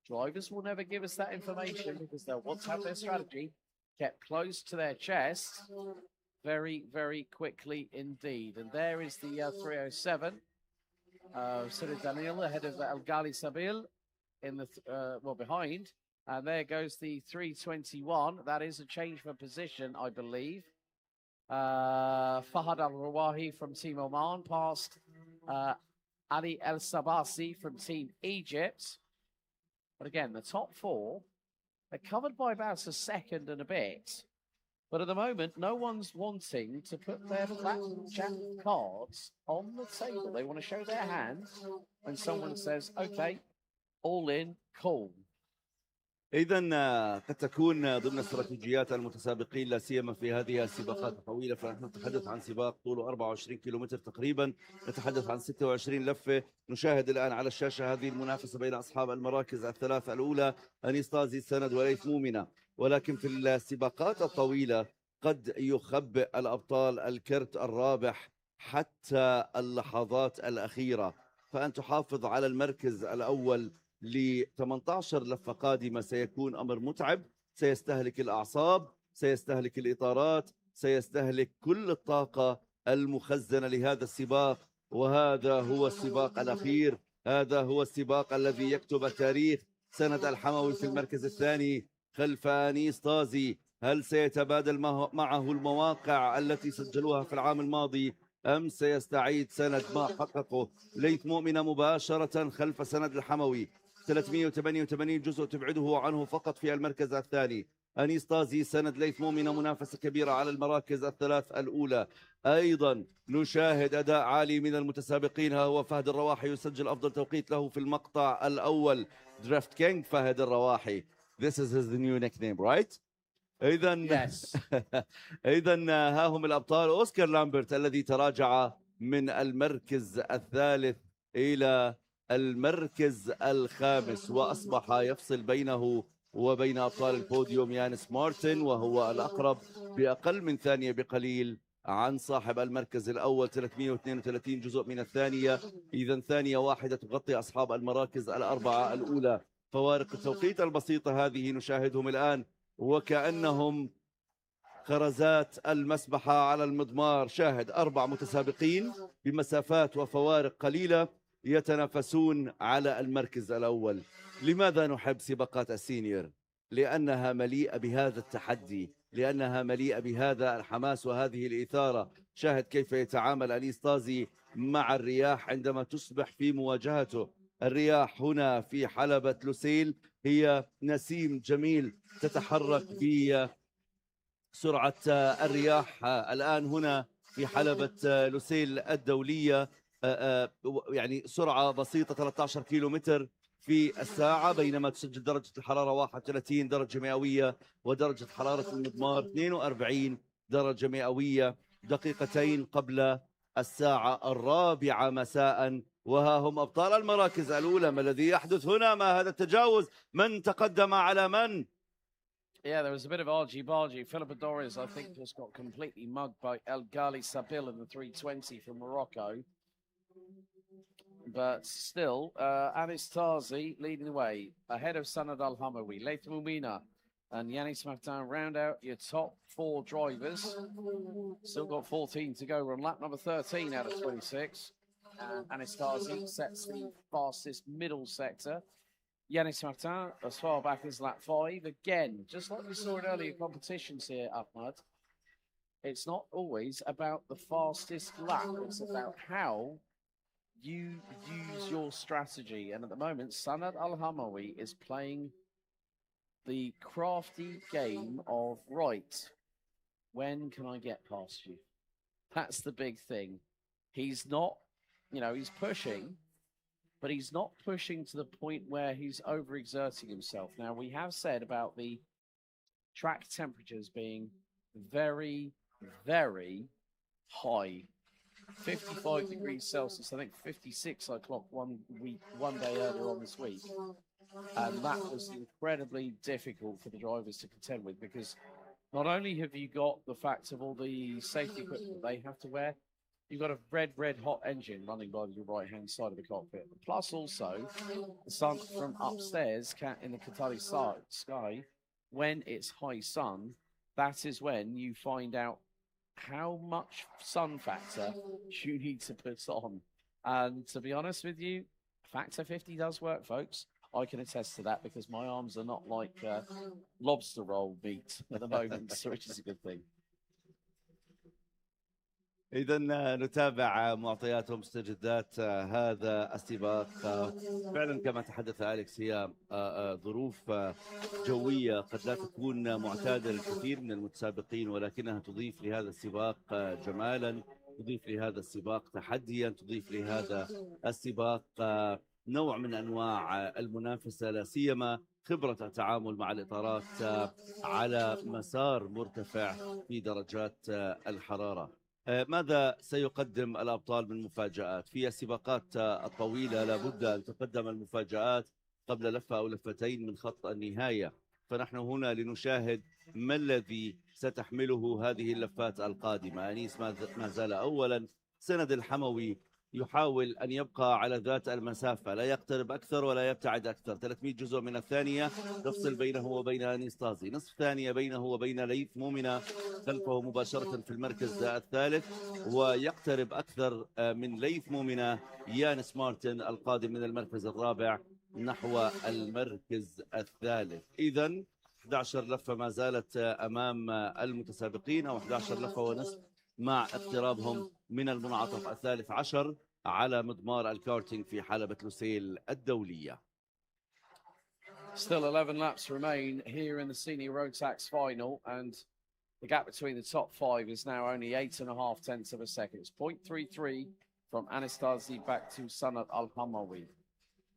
Drivers will never give us that information because they'll want to have their strategy kept close to their chest very, very quickly indeed. And there is the 307. Sidi Daniel ahead of El Ghali Sabil in the, behind. And there goes the 321. That is a change for position, I believe. Fahad Al-Rawahi from Team Oman past Ali El Sabasi from Team Egypt. But again, the top 4, they're covered by about a second and a bit. But at the moment, no one's wanting to put their blackjack cards on the table. They want to show their hand when someone says, okay, all in, cool. إذن قد تكون ضمن استراتيجيات المتسابقين لا سيما في هذه السباقات الطويلة. فنحن نتحدث عن سباق طوله 24 كيلومتر تقريبا، نتحدث عن 26 لفة. نشاهد الآن على الشاشة هذه المنافسة بين أصحاب المراكز الثلاث الأولى، أنيس طازي، سند، وليث مؤمنة. ولكن في السباقات الطويلة قد يخبئ الأبطال الكرت الرابح حتى اللحظات الأخيرة. فأن تحافظ على المركز الأول ل 18 لفة قادمة سيكون أمر متعب، سيستهلك الأعصاب، سيستهلك الإطارات، سيستهلك كل الطاقة المخزنة لهذا السباق. وهذا هو السباق الأخير، هذا هو السباق الذي يكتب التاريخ. سند الحموي في المركز الثاني خلف أنيس طازي. هل سيتبادل معه المواقع التي سجلوها في العام الماضي أم سيستعيد سند ما حققه ليث مؤمنة مباشرة خلف سند الحموي؟ 388 جزء تبعده عنه فقط في المركز الثاني. أنيس طازي سند ليث مؤمنة منافسة كبيرة على المراكز الثلاث الأولى. أيضا نشاهد أداء عالي من المتسابقين. ها هو فهد الرواحي يسجل أفضل توقيت له في المقطع الأول. درافت كينج فهد الرواحي. This is his new nickname, right? إذا Yes. إذا ها هم الأبطال. أوسكار لامبرت الذي تراجع من المركز الثالث إلى المركز الخامس وأصبح يفصل بينه وبين أبطال البوديوم يانس مارتن، وهو الأقرب بأقل من ثانية بقليل عن صاحب المركز الأول 332 جزء من الثانية. إذا ثانية واحدة تغطي أصحاب المراكز الأربعة الأولى. فوارق التوقيت البسيطة هذه نشاهدهم الآن وكأنهم خرزات المسبحة على المضمار. شاهد 4 متسابقين بمسافات وفوارق قليلة يتنافسون على المركز الأول. لماذا نحب سباقات السينيور؟ لأنها مليئة بهذا التحدي، لأنها مليئة بهذا الحماس وهذه الإثارة. شاهد كيف يتعامل أنيس طازي مع الرياح عندما تصبح في مواجهته. الرياح هنا في حلبة لوسيل هي نسيم جميل تتحرك بسرعة الرياح الآن هنا في حلبة لوسيل الدولية، يعني سرعة بسيطة 13 كيلومتر في الساعة، بينما تسجل درجة الحرارة 31 درجة مئوية ودرجة حرارة المضمار 42 درجة مئوية، دقيقتين قبل الساعة 4 مساء. وها هم أبطال المراكز الأولى. ما الذي يحدث هنا؟ ما هذا التجاوز؟ من تقدم على من؟ Yeah, there was a bit of argy-bargy. Philippidorius, I think, just got completely mugged by El Ghali Sabil in the 320 from Morocco. But still, Anis Tazi leading the way, ahead of Sanad Al-Hamawi. Latham Umina and Yanis Maftan round out your top 4 drivers. Still got 14 to go. We're on lap number 13 out of 26. And Anis Tazi sets the fastest middle sector. Yanis Martin as far back as lap 5. Again, just like we saw in earlier competitions here, Ahmad, it's not always about the fastest lap. It's about how you use your strategy. And at the moment, Sanad Al-Hamawi is playing the crafty game of, right, when can I get past you? That's the big thing. He's not, he's pushing, but he's not pushing to the point where he's overexerting himself. Now, we have said about the track temperatures being very, very high. 55 degrees Celsius, I think 56 I clocked one day earlier on this week. And that was incredibly difficult for the drivers to contend with, because not only have you got the fact of all the safety equipment they have to wear, you've got a red hot engine running by your right-hand side of the cockpit. Plus also, the sun from upstairs in the Qatari sky, when it's high sun, that is when you find out how much sun factor you need to put on. And to be honest with you, factor 50 does work, folks. I can attest to that because my arms are not like lobster roll meat at the moment, so which is a good thing. إذا نتابع معطيات ومستجدات هذا السباق. فعلا كما تحدث أليكس، هي ظروف جوية قد لا تكون معتادة للكثير من المتسابقين، ولكنها تضيف لهذا السباق جمالا، تضيف لهذا السباق تحديا، تضيف لهذا السباق نوع من أنواع المنافسة، لا سيما خبرة التعامل مع الإطارات على مسار مرتفع في درجات الحرارة. ماذا سيقدم الأبطال من مفاجآت؟ في السباقات الطويلة لابد أن تقدم المفاجآت قبل لفة أو لفتين من خط النهاية، فنحن هنا لنشاهد ما الذي ستحمله هذه اللفات القادمة. أنيس ما زال أولا. سند الحموي يحاول أن يبقى على ذات المسافة، لا يقترب أكثر ولا يبتعد أكثر. 300 جزء من الثانية تفصل بينه وبين أنيس طازي، نصف ثانية بينه وبين ليث مؤمنة خلفه مباشرة في المركز الثالث، ويقترب أكثر من ليث مؤمنة يانس مارتن القادم من المركز الرابع نحو المركز الثالث. إذن 11 لفة ما زالت أمام المتسابقين، أو 11 لفة ونصف مع اقترابهم من المنعطف الثالث عشر على مضمار الكارتينج في حلبة لوسيل الدولية. Still 11 laps remain here in the senior road tax final, and the gap between the top five is now only 8.5 tenths of a second. It's 0.33 from Anastasi back to Sanad Al-Hamawi.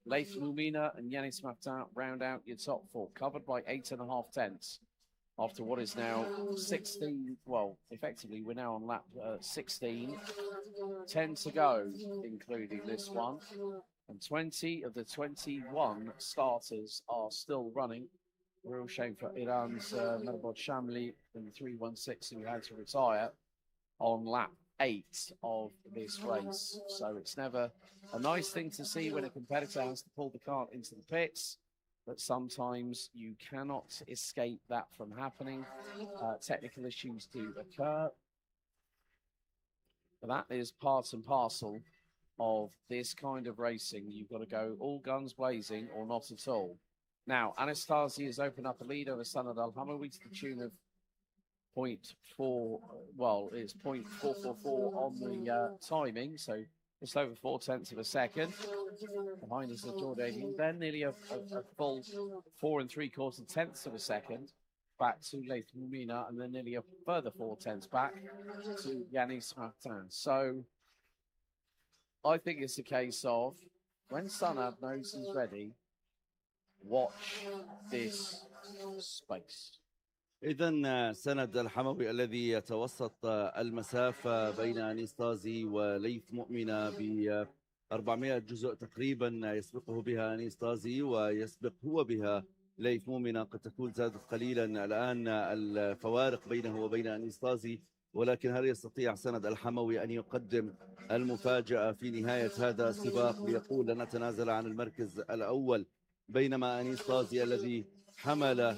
Leif Lumina and Yanis Martin round out your top four, covered by 8.5 tenths after what is now 16. Well, effectively, we're now on lap 16. 10 to go, including this one. And 20 of the 21 starters are still running. Real shame for Iran's Merbod Shamli and 316 who had to retire on lap 8 of this race. So it's never a nice thing to see when a competitor has to pull the cart into the pits, but sometimes you cannot escape that from happening. Technical issues do occur. But that is part and parcel of this kind of racing. You've got to go all guns blazing or not at all. Now, Anastasi has opened up a lead over Sanad Al-Hamawi to the tune of 0.4, well, it's 0.444 on the timing, so just over 4 tenths of a second. Behind us is Jordanian, then nearly a full 4 3/4 tenths of a second back to Leif Mumina, and then nearly a further 4 tenths back to Yanis Martin. So I think it's a case of when Sanad knows he's ready, watch this space. إذن سند الحموي الذي يتوسط المسافة بين أنيستازي وليث مؤمنة ب 400 جزء تقريبا، يسبقه بها أنيستازي ويسبق هو بها ليث مؤمنة. قد تكون زادت قليلا الآن الفوارق بينه وبين أنيستازي، ولكن هل يستطيع سند الحموي أن يقدم المفاجأة في نهاية هذا السباق ليقول لن نتنازل عن المركز الأول، بينما أنيستازي الذي حمل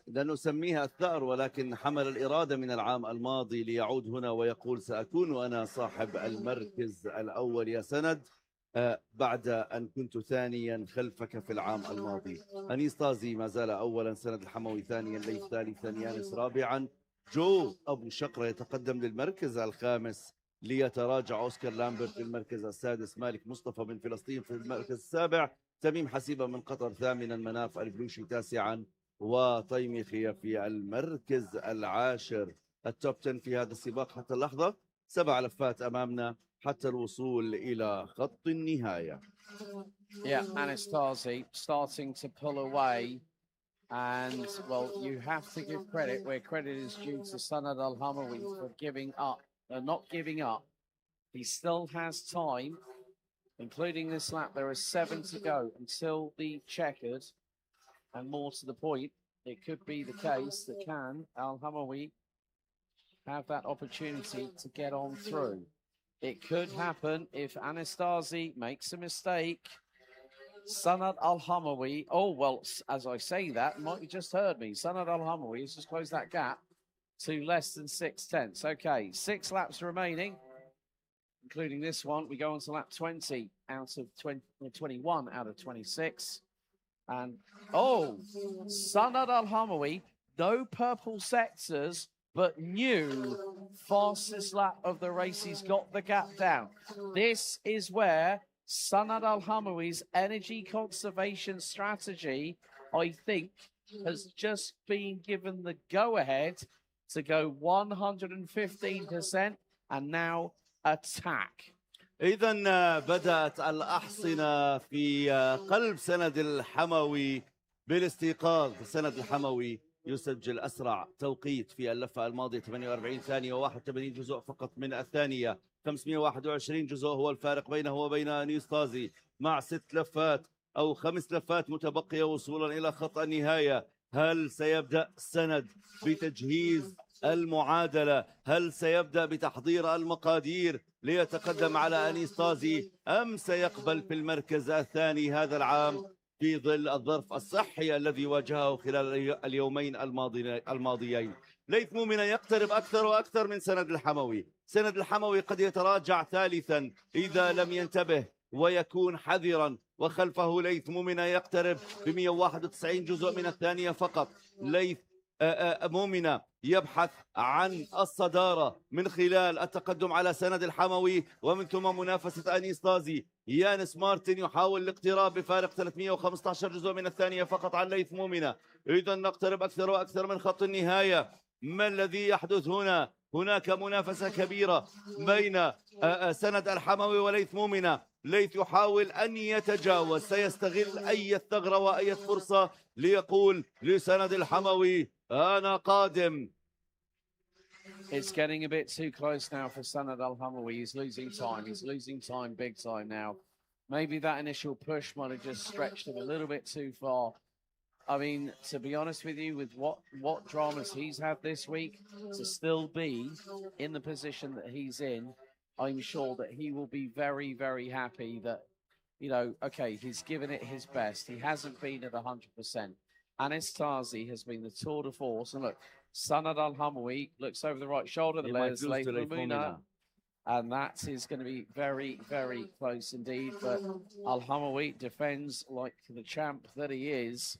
لن نسميها الثأر ولكن حمل الإرادة من العام الماضي ليعود هنا ويقول سأكون أنا صاحب المركز الأول يا سند بعد أن كنت ثانيا خلفك في العام الماضي. أنيستازي ما زال أولا، سند الحموي ثانيا، ليث ثالثا، يانس رابعا. جو أبو شقرة يتقدم للمركز الخامس، ليتراجع أوسكار لامبرت للمركز السادس، مالك مصطفى من فلسطين في المركز السابع، تميم حسيبة من قطر ثامنا، مناف البلوشي تاسعا، وطيميخية في المركز العاشر. التوب 10 في هذا السباق حتى اللحظة 7 لفات أمامنا حتى الوصول إلى خط النهاية. Yeah, Anastasi starting to pull away, and well, you have to give credit where credit is due to Sanad Al-Hamawi for giving up, not giving up. He still has time, including this lap. There are 7 to go until the checkered, and more to the point, it could be the case that can Al-Hamawi have that opportunity to get on through. It could happen if Anastasi makes a mistake. Sanad Al-Hamawi, oh, well, as I say that, Mike, you just heard me. Sanad Al-Hamawi has just closed that gap to less than 6 tenths. Okay, 6 laps remaining, including this one. We go on to lap 20 out of 21 out of 26. And, oh, Sanad Al-Hamawi, no purple sectors, but new fastest lap of the race. He's got the gap down. This is where Sanad Al-Hamawi's energy conservation strategy, I think, has just been given the go-ahead to go 115% and now attack. إذن بدأت الأحصنة في قلب سند الحموي بالاستيقاظ. سند الحموي يسجل أسرع توقيت في اللفة الماضية 48 ثانية و81 جزء فقط من الثانية. 521 جزء هو الفارق بينه وبين أنيستازي، مع 6 لفات أو 5 لفات متبقية وصولا إلى خط النهاية. هل سيبدأ سند بتجهيز المعادلة؟ هل سيبدأ بتحضير المقادير ليتقدم على أنيستازي، أم سيقبل في المركز الثاني هذا العام في ظل الظرف الصحي الذي واجهه خلال اليومين الماضيين؟ ليث مؤمنة يقترب أكثر وأكثر من سند الحموي. سند الحموي قد يتراجع ثالثا إذا لم ينتبه ويكون حذرا، وخلفه ليث مؤمنة يقترب ب 191 جزء من الثانية فقط. ليث مؤمنة يبحث عن الصدارة من خلال التقدم على سند الحموي، ومن ثم منافسة أنيس طازي. يانس مارتن يحاول الاقتراب بفارق 315 جزء من الثانية فقط عن ليث مؤمنة. إذا نقترب أكثر وأكثر من خط النهاية. ما الذي يحدث هنا؟ هناك منافسة كبيرة بين سند الحموي وليث مؤمنة. ليث يحاول أن يتجاوز، سيستغل أي ثغرة وأي فرصة ليقول لسند الحموي أنا قادم. It's getting a bit too close now for Sanad Al-Hamawi. He's losing time. He's losing time big time now. Maybe that initial push might have just stretched him a little bit too far. I mean, to be honest with you, with what dramas he's had this week, to still be in the position that he's in, I'm sure that he will be very, very happy that, you know, okay, he's given it his best. He hasn't been at 100%. Anis Tazi has been the tour de force. And look, Sanad Al-Hamawi looks over the right shoulder. There's Leith Mumina. And that is going to be very, very close indeed. But Al-Hamawi defends like the champ that he is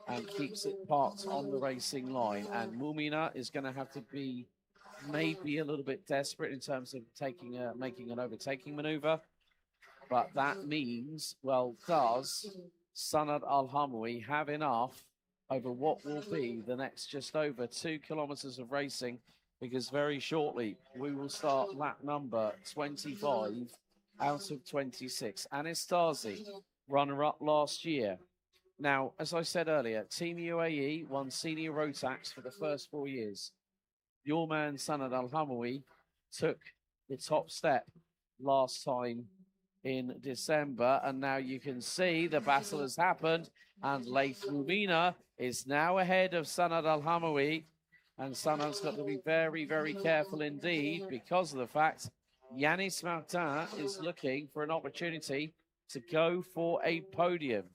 and keeps it parked on the racing line. And Mumina is going to have to be maybe a little bit desperate in terms of making an overtaking maneuver. But that means, well, does Sanad Al-Hamawi have enough over what will be the next just over 2 kilometers of racing? Because very shortly we will start lap number 25 out of 26. Anis Tazi, runner-up last year. Now, as I said earlier, Team UAE won senior road tax for the first 4 years. Your man, Sanad Al-Hamawi, took the top step last time in December, and now you can see the battle has happened, and Leith Mumina is now ahead of Sanad Al-Hamawi, and Sanad's got to be very, very careful indeed because of the fact Yanis Martin is looking for an opportunity to go for a podium.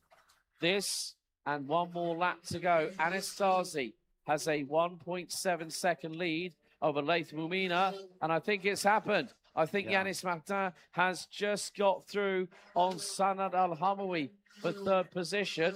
This and one more lap to go. Anis Tazi has a 1.7 second lead over Leith Mumina, and I think it's happened. I think Yanis Martin has just got through on Sanad Al-Hamawi for third position.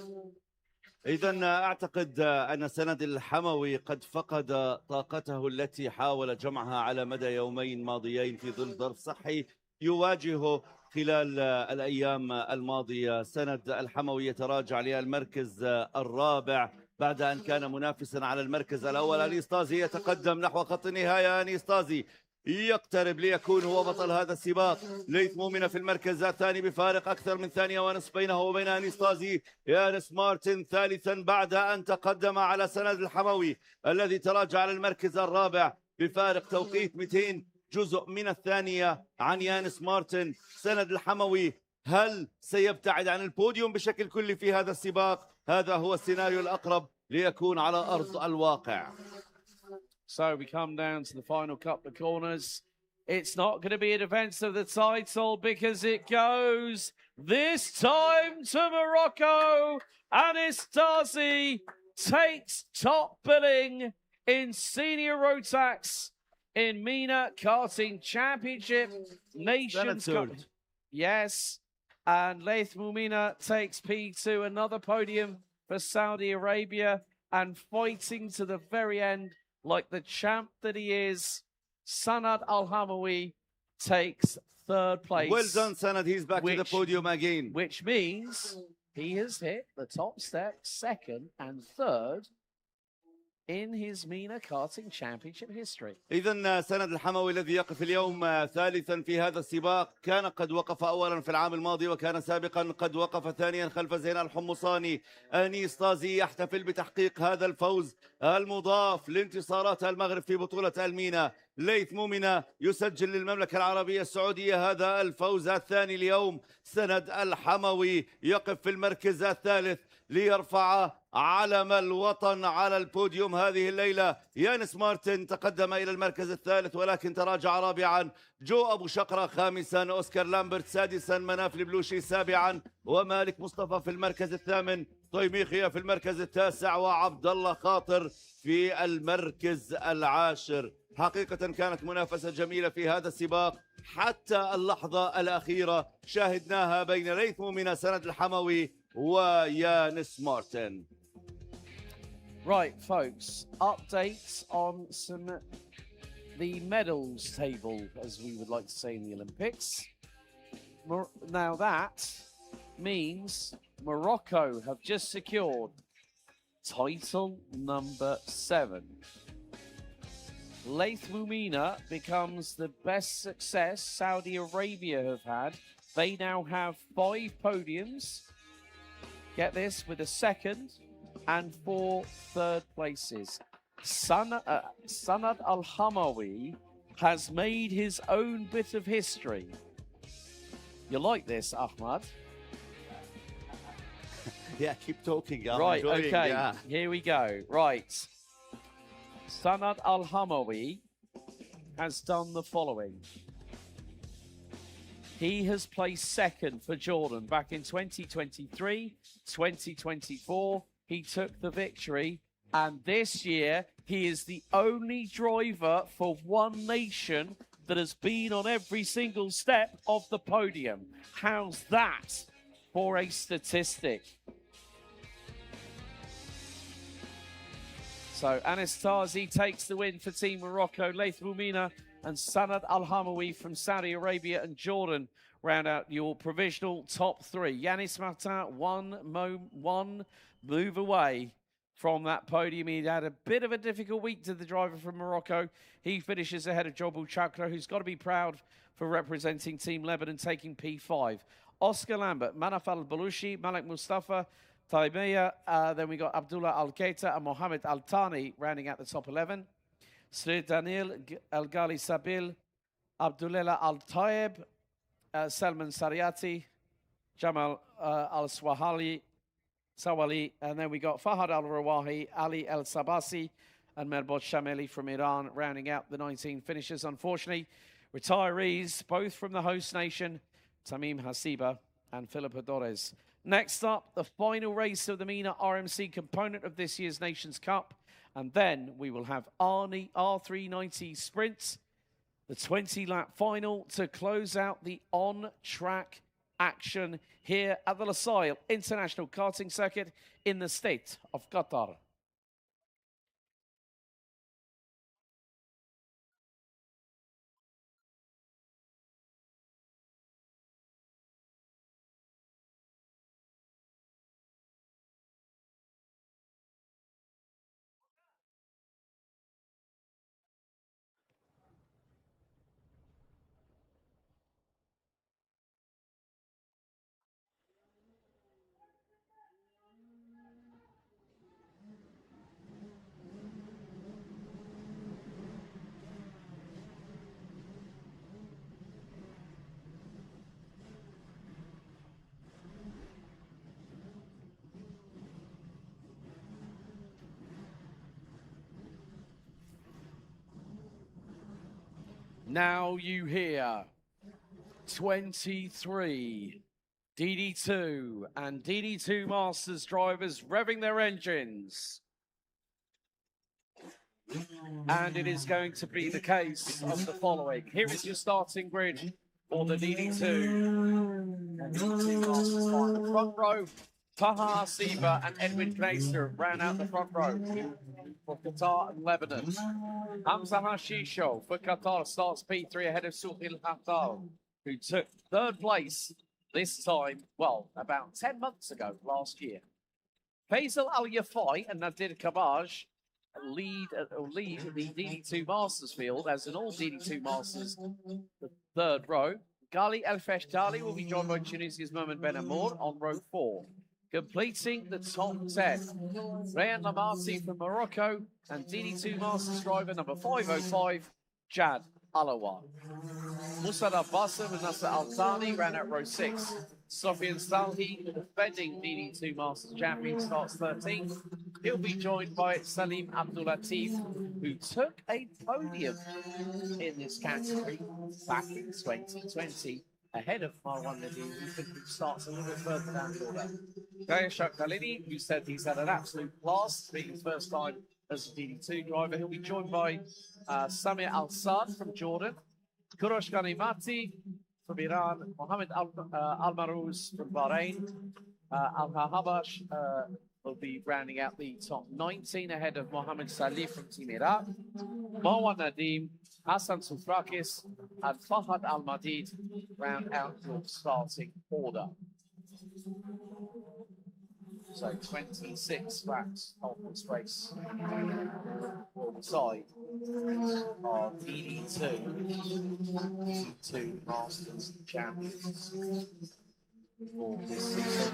إذن أعتقد أن سند الحموي قد فقد طاقته التي حاول جمعها على مدى يومين ماضيين في ظل ظرف صحي يواجهه خلال الأيام الماضية. سند الحموي يتراجع للمركز الرابع بعد أن كان منافسا على المركز الأول. أنيس طازي يتقدم نحو خط النهاية. أنيس طازي يقترب ليكون هو بطل هذا السباق. ليث مؤمنة في المركز الثاني بفارق أكثر من ثانية ونصف بينه وبين أنيس طازي. يانس مارتن ثالثا بعد أن تقدم على سند الحموي الذي تراجع على المركز الرابع بفارق توقيت 200 جزء من الثانية عن يانس مارتن. سند الحموي هل سيبتعد عن البوديوم بشكل كلي في هذا السباق؟ هذا هو السيناريو الأقرب ليكون على أرض الواقع. So we come down to the final couple of corners. It's not going to be a defense of the title because it goes this time to Morocco. Anis Tazi takes top billing in senior road tax in Mena Karting Championship Nations Cup. Yes, and Leith Mumina takes P2, another podium for Saudi Arabia, and fighting to the very end like the champ that he is, Sanad Al-Hamawi takes third place. Well done, Sanad. He's back to the podium again. Which means he has hit the top step, second and third in his Mena Karting Championship history. إذن سند الحموي الذي يقف اليوم ثالثا في هذا السباق كان قد وقف أولا في العام الماضي وكان سابقا قد وقف ثانيا خلف زين الحمصاني. أنيس طازي يحتفل بتحقيق هذا الفوز المضاف لانتصارات المغرب في بطولة المينا. ليث مؤمنة يسجل للمملكة العربية السعودية هذا الفوز الثاني اليوم. سند الحموي يقف في المركز الثالث ليرفع علم الوطن على البوديوم هذه الليلة. يانس مارتن تقدم إلى المركز الثالث ولكن تراجع رابعا. جو أبو شقرة خامسا، أوسكار لامبرت سادسا، مناف البلوشي سابعا، ومالك مصطفى في المركز الثامن، طيميخية في المركز التاسع، وعبد الله خاطر في المركز العاشر. حقيقة كانت منافسة جميلة في هذا السباق حتى اللحظة الأخيرة شاهدناها بين ليث مؤمنة سند الحموي ويانس مارتن. Right, folks, updates on the medals table, as we would like to say in the Olympics. Now that means Morocco have just secured title number 7. Laith Mumina becomes the best success Saudi Arabia have had. They now have 5 podiums. Get this, with a 2nd and 4 third places. Sanad Al-Hamawi has made his own bit of history. You like this, Ahmad? Yeah, keep talking. Right, okay, here we go. Right. Sanad Al-Hamawi has done the following. He has placed 2nd for Jordan back in 2023, 2024. He took the victory, and this year he is the only driver for one nation that has been on every single step of the podium. How's that for a statistic? So Anastazi takes the win for Team Morocco. Laith Mumina and Sanad Al-Hamawi from Saudi Arabia and Jordan round out your provisional top 3. Yanis Martin, one move away from that podium. He had a bit of a difficult week to the driver from Morocco. He finishes ahead of Jobul Chakra, who's got to be proud for representing Team Lebanon, taking P5. Oscar Lambert, Manaf Al-Balushi, Malik Mustafa, Taimeya, then we got Abdullah Al-Keita and Mohamed Al-Thani rounding out the top 11. Sri Daniel Al-Ghali Sabil, Abdullah Al-Tayeb, Salman Sariati, Jamal Al-Sawali, and then we got Fahad Al-Rawahi, Ali El-Sabasi, and Merbot Shameli from Iran rounding out the 19 finishers. Unfortunately, retirees, both from the host nation, Tamim Hasiba and Philip Adores. Next up, the final race of the MENA RMC component of this year's Nations Cup. And then we will have Arnie R390 Sprint, the 20-lap final to close out the on-track action here at the Lusail International Karting Circuit in the state of Qatar. Now you hear 23 DD2 and DD2 Masters drivers revving their engines. And it is going to be the case of the following. Here is your starting grid for the DD2. And DD2 Masters on the front row. Taha Siba and Edwin Kneister ran out the front row for Qatar and Lebanon. Hamza Hashisho for Qatar starts P3 ahead of Suhail Hattal, who took 3rd place this time, well, about 10 months ago, last year. Faisal Al-Yafai and Nadir Kabaj lead the DD2 Masters field as an all DD2 Masters, the 3rd row. Ghali El-Feshdali will be joined by Tunisia's Mohamed Ben Amour on row 4. Completing the top 10, Rayan Lamasi from Morocco and DD2 Masters driver number 505, Jad Alawan. Musad Abbasam and Nasser Al-Thani ran at row 6. Sofian Salhi, the defending DD2 Masters champion, starts 13th. He'll be joined by Salim Abdulatif, who took a podium in this category back in 2020. Ahead of Marwan Nadim, who starts a little bit further down the order. Gayashak Khalidi, who said he's had an absolute blast, being his first time as a DD2 driver. He'll be joined by Samir Al-Sad from Jordan, Kurosh Ghanimati from Iran, Mohammed Al-Maruz from Bahrain, Al-Habash will be rounding out the top 19 ahead of Mohamed Salih from Team Iraq. Marwan Nadim, Hassan Soufrakis, and Fahad Al Madid round out your starting order. So 26 laps of this race will decide our DD2 two Masters champions for this season.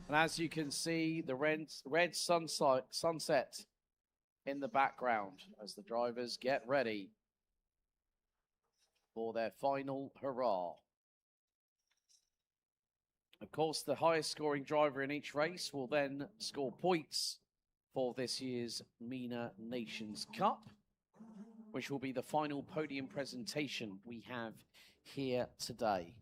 And as you can see, the red sunset in the background as the drivers get ready for their final hurrah. Of course, the highest scoring driver in each race will then score points for this year's Mena Nations Cup, which will be the final podium presentation we have here today.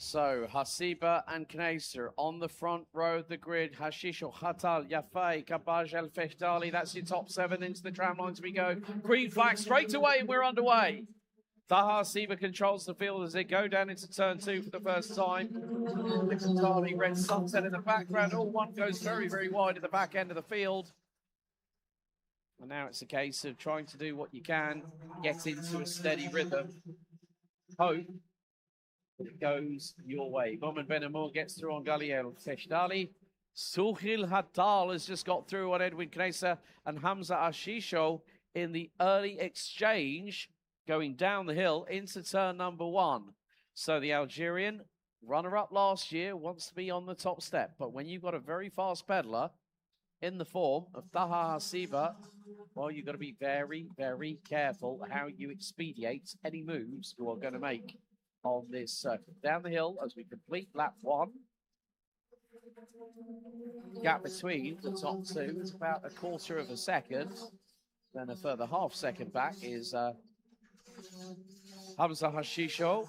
So, Hasiba and Knaser on the front row of the grid. Hashisho, Khatal, Yafai, Kabaj, El Fehdali. That's your top 7 into the tram lines we go. Green flag straight away, and we're underway. Taha Hasiba controls the field as they go down into turn 2 for the first time. Fehdali, red sunset in the background. All one goes very, very wide at the back end of the field. And now it's a case of trying to do what you can, get into a steady rhythm. Hope it goes your way. Mohamed Benamor gets through on Galiel Feshdali. Suhil Hatal has just got through on Edwin Kneser and Hamza Ashisho in the early exchange going down the hill into turn number 1. So the Algerian, runner-up last year, wants to be on the top step. But when you've got a very fast peddler in the form of Taha Hasiba, well, you've got to be very, very careful how you expedite any moves you are going to make on this circuit. Down the hill as we complete lap 1. Gap between the top 2 is about a quarter of a second. Then a further half second back is Hamza Hashisho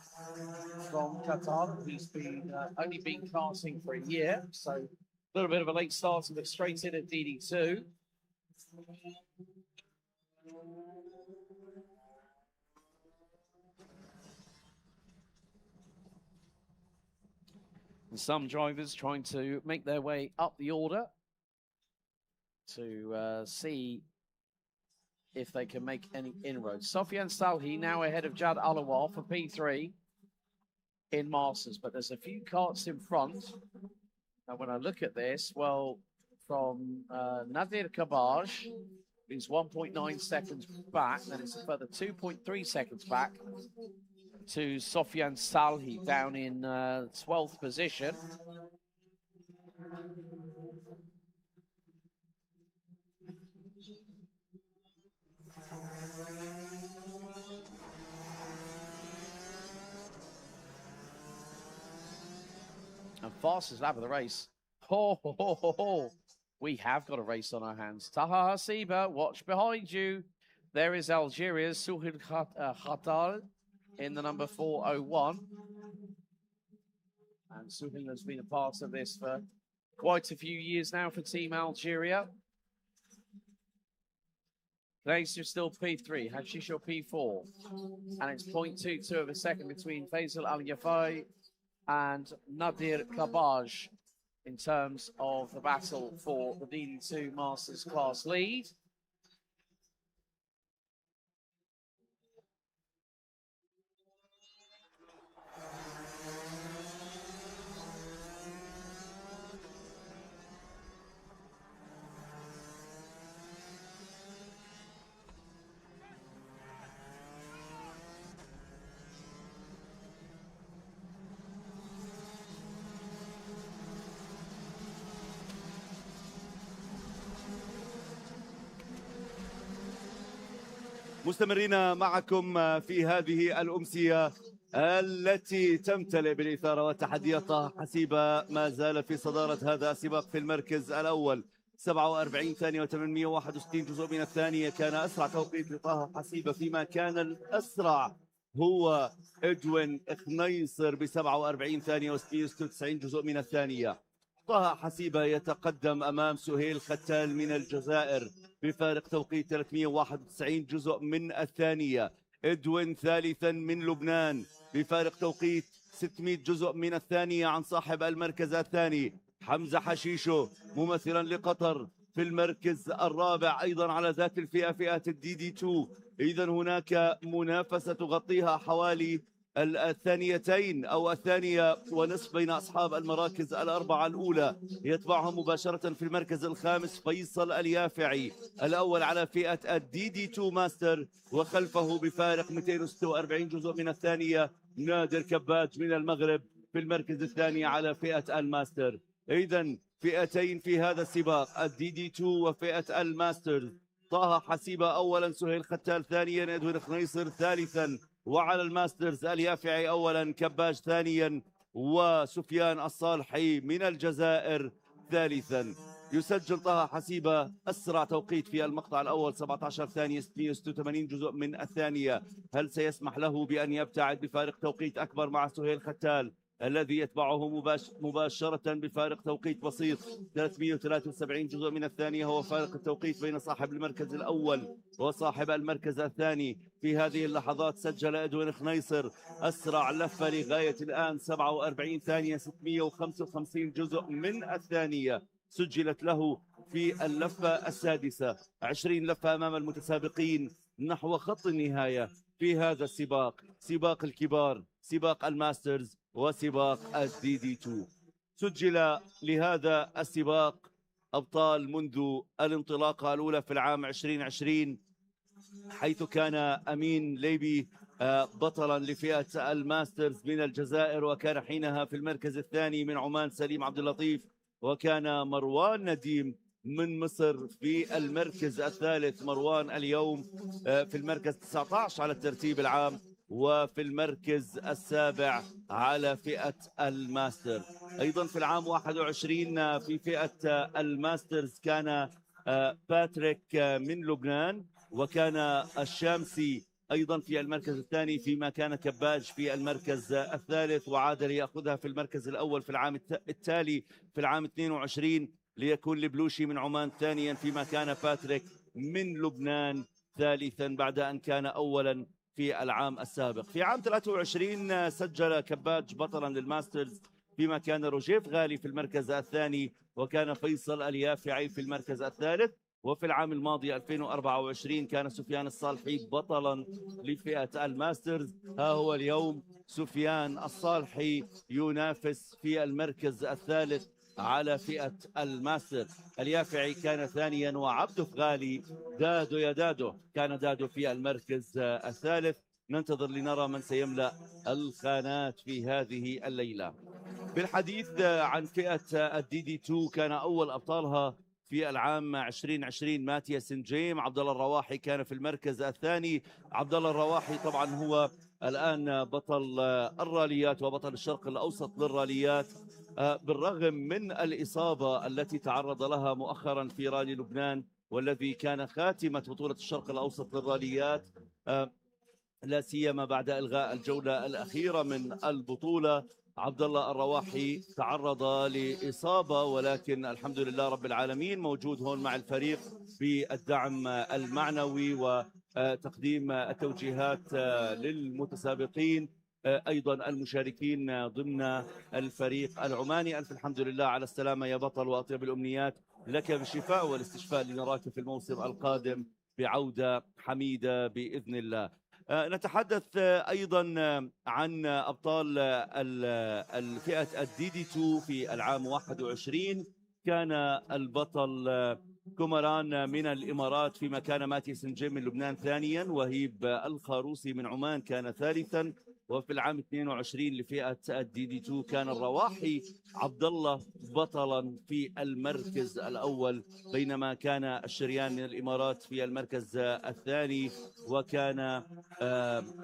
from Qatar. He's been only been karting for a year, so a little bit of a late start, but straight in at DD2. And some drivers trying to make their way up the order to see if they can make any inroads. Sofian Salhi now ahead of Jad Alawal for P3 in Masters, but there's a few karts in front. And when I look at this, well, from Nadir Kabaj, who's 1.9 seconds back, then it's a further 2.3 seconds back to Sofian Salhi down in 12th position. And fastest lap of the race. Ho, ho, ho, ho, ho. We have got a race on our hands. Taha Hasiba, watch behind you. There is Algeria's Suhil Khatal in the number 401. And Suhil has been a part of this for quite a few years now for Team Algeria. Knaser still P3, Hashisho P4. And it's 0.22 of a second between Faisal Al Yafai and Nadir Kabaj in terms of the battle for the DD2 Masters class lead. مستمرين معكم في هذه الأمسية التي تمتلئ بالإثارة والتحديات. طه حسيبة ما زال في صدارة هذا السباق في المركز الأول، 47 ثانية و861 جزء من الثانية. كان أسرع توقيت لطه حسيبة، فيما كان الأسرع هو إدوين خنيصر ب 47 ثانية و96 جزء من الثانية. طه حسيبة يتقدم أمام سهيل ختال من الجزائر بفارق توقيت 391 جزء من الثانية. إدوين ثالثا من لبنان بفارق توقيت 600 جزء من الثانية عن صاحب المركز الثاني حمزة حشيشو ممثلا لقطر في المركز الرابع أيضا على ذات الفئة، فئة الدي دي 2. إذا هناك منافسة تغطيها حوالي الثانيتين أو الثانية ونصف بين أصحاب المراكز الأربعة الأولى. يتبعهم مباشرة في المركز الخامس فيصل اليافعي الأول على فئة الدي دي 2 ماستر، وخلفه بفارق 246 جزء من الثانية نادر كباج من المغرب في المركز الثاني على فئة الماستر. إذا فئتين في هذا السباق، الدي دي 2 وفئة الماستر. طه حسيبة أولا، سهيل ختال ثانيا، إدوين خنيصر ثالثا، وعلى الماسترز اليافعي أولا، كباج ثانيا، وسفيان الصالحي من الجزائر ثالثا. يسجل طه حسيبة أسرع توقيت في المقطع الأول 17 ثانية 686 جزء من الثانية. هل سيسمح له بأن يبتعد بفارق توقيت أكبر مع سهيل ختال الذي يتبعه مباشرة بفارق توقيت بسيط 373 جزء من الثانية؟ هو فارق التوقيت بين صاحب المركز الأول وصاحب المركز الثاني. في هذه اللحظات سجل إدوين خنيصر أسرع لفة لغاية الآن 47 ثانية 655 جزء من الثانية سجلت له في اللفة السادسة. 20 لفة أمام المتسابقين نحو خط النهاية في هذا السباق، سباق الكبار، سباق الماسترز وسباق الدي دي 2. سجل لهذا السباق أبطال منذ الانطلاقة الأولى في العام 2020، حيث كان أمين ليبي بطلا لفئة الماسترز من الجزائر، وكان حينها في المركز الثاني من عمان سليم عبد اللطيف، وكان مروان نديم من مصر في المركز الثالث. مروان اليوم في المركز 19 على الترتيب العام، وفي المركز السابع على فئة الماستر. أيضا في العام 21 في فئة الماسترز كان باتريك من لبنان، وكان الشامسي أيضا في المركز الثاني، فيما كان كباج في المركز الثالث، وعاد ليأخذها في المركز الأول في العام التالي في العام 22 ليكون لبلوشي من عمان ثانيا، فيما كان باتريك من لبنان ثالثا بعد أن كان أولا في العام السابق. في عام 23 سجل كباج بطلا للماسترز، فيما كان روجيف غالي في المركز الثاني، وكان فيصل اليافعي في المركز الثالث. وفي العام الماضي 2024 كان سفيان الصالحي بطلا لفئة الماسترز. ها هو اليوم سفيان الصالحي ينافس في المركز الثالث على فئة الماستر. اليافعي كان ثانيا، وعبد فغالي دادو يا دادو كان دادو في المركز الثالث. ننتظر لنرى من سيملأ الخانات في هذه الليلة. بالحديث عن فئة الدي دي 2، كان أول أبطالها في العام 2020 ماتيا سنجيم. عبد الله الرواحي كان في المركز الثاني. عبد الله الرواحي طبعا هو الآن بطل الراليات وبطل الشرق الأوسط للراليات، بالرغم من الإصابة التي تعرض لها مؤخرا في رالي لبنان، والذي كان خاتمة بطولة الشرق الأوسط للراليات، لا سيما بعد إلغاء الجولة الأخيرة من البطولة. عبد الله الرواحي تعرض لإصابة، ولكن الحمد لله رب العالمين موجود هون مع الفريق بالدعم المعنوي وتقديم التوجيهات للمتسابقين، أيضا المشاركين ضمن الفريق العماني. ألف الحمد لله على السلامة يا بطل، وأطيب الأمنيات لك بالشفاء والاستشفاء، لنراك في الموسم القادم بعودة حميدة بإذن الله. نتحدث أيضا عن أبطال الفئة الدي دي 2 في العام 21. كان البطل كومران من الإمارات، فيما كان ماتي سنجيم من لبنان ثانيا، وهيب الخاروسي من عمان كان ثالثا، وفي العام 22 لفئة الدي دي 2 كان الرواحي عبد الله بطلا في المركز الأول، بينما كان الشريان من الإمارات في المركز الثاني، وكان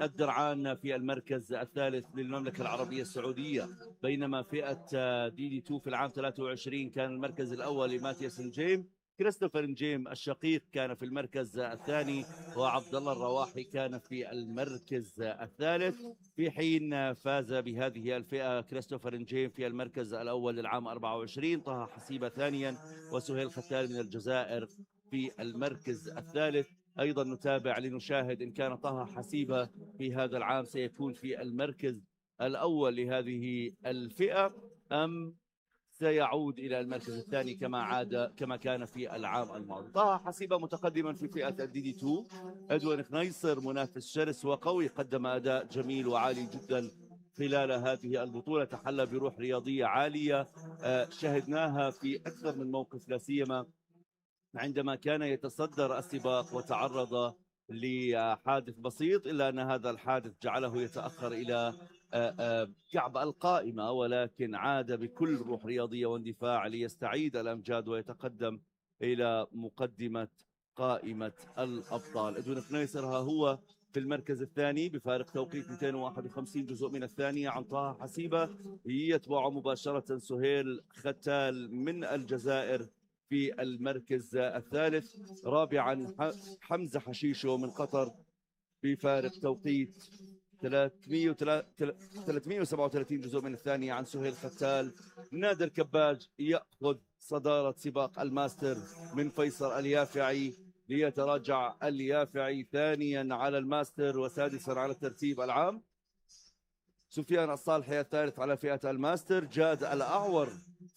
الدرعان في المركز الثالث للمملكة العربية السعودية. بينما فئة دي دي 2 في العام 23 كان المركز الأول لماتياس نجيم، كريستوفر نجيم الشقيق كان في المركز الثاني، وعبد الله الرواحي كان في المركز الثالث، في حين فاز بهذه الفئة كريستوفر نجيم في المركز الأول للعام 24، طه حسيبة ثانيا، وسهيل ختال من الجزائر في المركز الثالث. أيضا نتابع لنشاهد إن كان طه حسيبة في هذا العام سيكون في المركز الأول لهذه الفئة أم سيعود إلى المركز الثاني كما كان في العام الماضي. طه حسيبة متقدما في فئة الدي دي 2. ادوين خنيصر منافس شرس وقوي، قدم أداء جميل وعالي جدا خلال هذه البطولة، تحلى بروح رياضية عالية شهدناها في أكثر من موقف، لا سيما عندما كان يتصدر السباق وتعرض لحادث بسيط، إلا أن هذا الحادث جعله يتأخر إلى كعب القائمة، ولكن عاد بكل روح رياضية واندفاع ليستعيد الأمجاد ويتقدم إلى مقدمة قائمة الأبطال. ادوين خنيصر ها هو في المركز الثاني بفارق توقيت 251 جزء من الثانية عن طه حسيبة، يتبع مباشرة سهيل ختال من الجزائر في المركز الثالث. رابعا حمزة حشيشو من قطر بفارق توقيت 337 جزء من الثانية عن سهيل ختال. نادر كباج يأخذ صدارة سباق الماستر من فيصل اليافعي، ليتراجع اليافعي ثانيا على الماستر وسادسا على الترتيب العام. سفيان الصالحي الثالث على فئة الماستر. جاد الأعور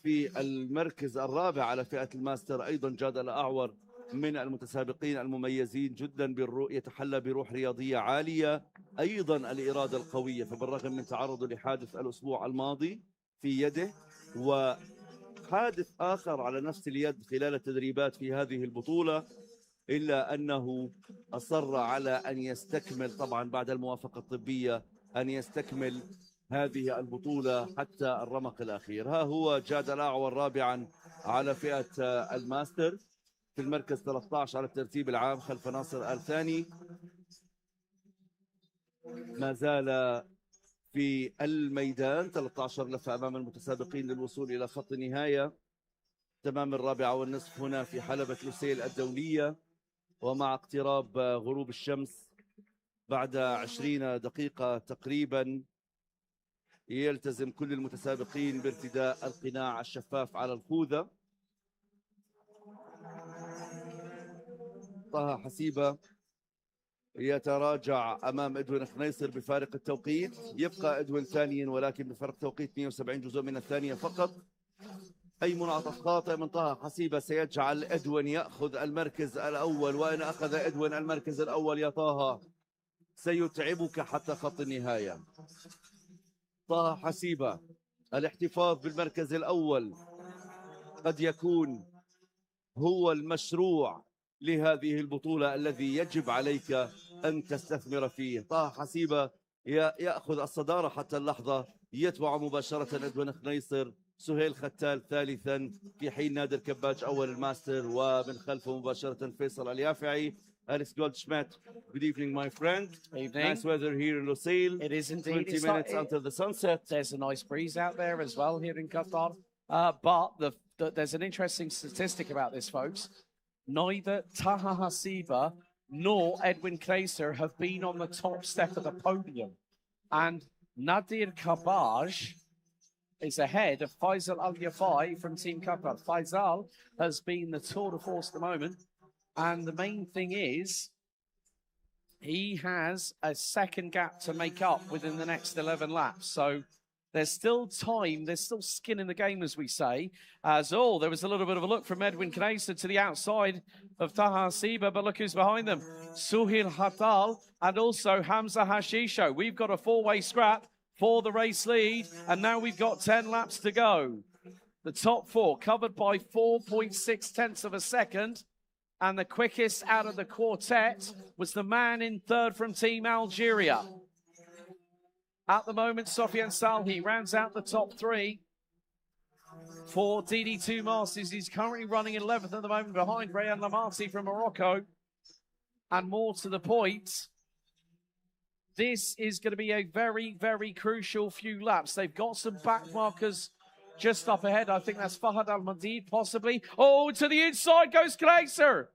في المركز الرابع على فئة الماستر، أيضا جاد الأعور من المتسابقين المميزين جدا، يتحلى بروح رياضية عالية، أيضا الإرادة القوية، فبالرغم من تعرضه لحادث الأسبوع الماضي في يده وحادث آخر على نفس اليد خلال التدريبات في هذه البطولة، إلا أنه أصر على أن يستكمل، طبعا بعد الموافقة الطبية، أن يستكمل هذه البطولة حتى الرمق الأخير. ها هو جاد الأعور رابعا على فئة الماستر في المركز 13 على الترتيب العام خلف ناصر الثاني. ما زال في الميدان 13 لفة أمام المتسابقين للوصول إلى خط النهاية. تمام 1:15 هنا في حلبة لوسيل الدولية، ومع اقتراب غروب الشمس بعد 20 دقيقة تقريبا يلتزم كل المتسابقين بارتداء القناع الشفاف على الخوذة. طه حسيبة يتراجع أمام ادوين خنيصر بفارق التوقيت، يبقى ادوين ثانيا ولكن بفارق توقيت 170 جزء من الثانية فقط. أي منعطف خاطئ من طه حسيبة سيجعل ادوين يأخذ المركز الأول، وإن أخذ ادوين المركز الأول يا طه سيتعبك حتى خط النهاية. طه حسيبة الاحتفاظ بالمركز الأول قد يكون هو المشروع لهذه البطولة الذي يجب عليك أن تستثمر فيه. طه حسيبة يأخذ الصدارة حتى اللحظة، يتبع مباشرة ادوين خنيصر، سهيل ختال ثالثا، في حين نادر كباج أول الماستر، ومن خلفه مباشرة فيصل اليافعي. Alex Goldschmidt, good evening, my friend. Evening. Nice weather here in Lusail. It is indeed. 20 minutes until the sunset. There's a nice breeze out there as well here in Qatar. But there's an interesting statistic about this, folks. Neither Taha Hasiba nor Edwin Kaiser have been on the top step of the podium. And Nadir Kabaj is ahead of Faisal Al-Yafai from Team Qatar. Faisal has been the tour de force at the moment. And the main thing is, he has a second gap to make up within the next 11 laps. So there's still time, there's still skin in the game, as we say. There was a little bit of a look from Edwin Knaser to the outside of Taha Siba, but look who's behind them. Suhil Hatal and also Hamza Hashisho. We've got a four-way scrap for the race lead, and now we've got 10 laps to go. The top four covered by 4.6 tenths of a second. And the quickest out of the quartet was the man in third from Team Algeria. At the moment, Sofian Salhi rounds out the top three. For DD2 Masters, he's currently running 11th at the moment behind Rayan Lamati from Morocco. And more to the point, this is going to be a very, very crucial few laps. They've got some back markers just up ahead. I think that's Fahad Al-Madid, possibly. Oh, to the inside goes Kleiser.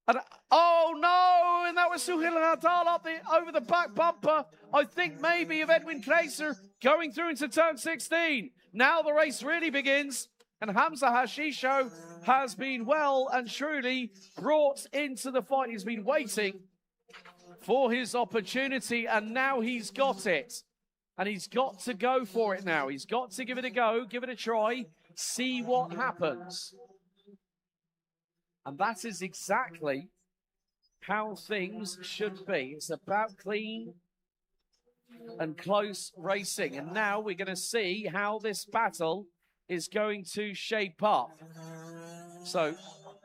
And, oh, no, and that was Suhail Nadal over the back bumper, I think maybe, of Edwin Kleiser going through into turn 16. Now the race really begins, and Hamza Hashisho has been well and truly brought into the fight. He's been waiting for his opportunity, and now he's got it. And he's got to go for it now. He's got to give it a go, give it a try, see what happens. And that is exactly how things should be. It's about clean and close racing. And now we're going to see how this battle is going to shape up. So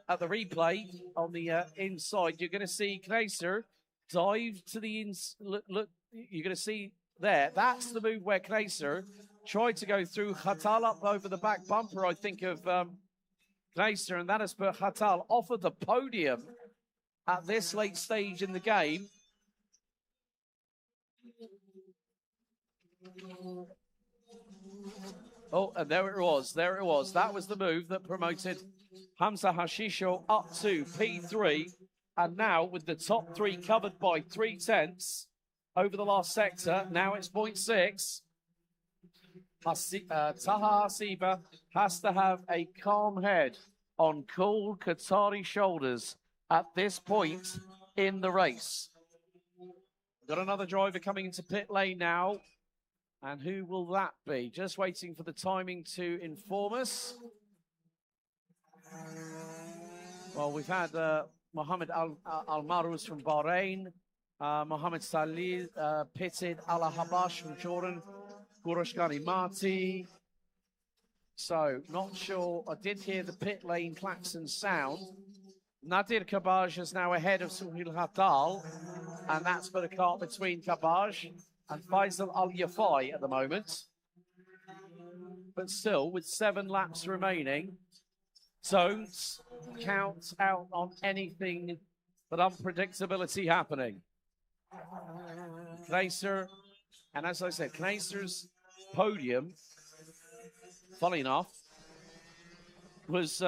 at the replay on the inside, you're going to see Kleiser dive to the look, you're going to see there. That's the move where Kleiser tried to go through Khatal up over the back bumper, I think, of Kleiser, and that has put Khatal off of the podium at this late stage in the game. Oh, and there it was. There it was. That was the move that promoted Hamza Hashisho up to P3. And now, with the top three covered by 3/10 over the last sector, now it's 0.6. Taha Hasiba has to have a calm head on cool Qatari shoulders at this point in the race. Got another driver coming into pit lane now. And who will that be? Just waiting for the timing to inform us. Well, we've had Mohammed Al-Marous from Bahrain, Mohammed Salih pitted, Ala Habash from Jordan, Goroshkani Marti. So, not sure. I did hear the pit lane klaxon sound. Nadir Kabaj is now ahead of Suhail Khatal, and that's for the car between Kabaj and Faisal Al-Yafai at the moment. But still, with 7 laps remaining, don't count out on anything but unpredictability happening. Kleiser, and as I said, Kleiser's podium, funny enough, was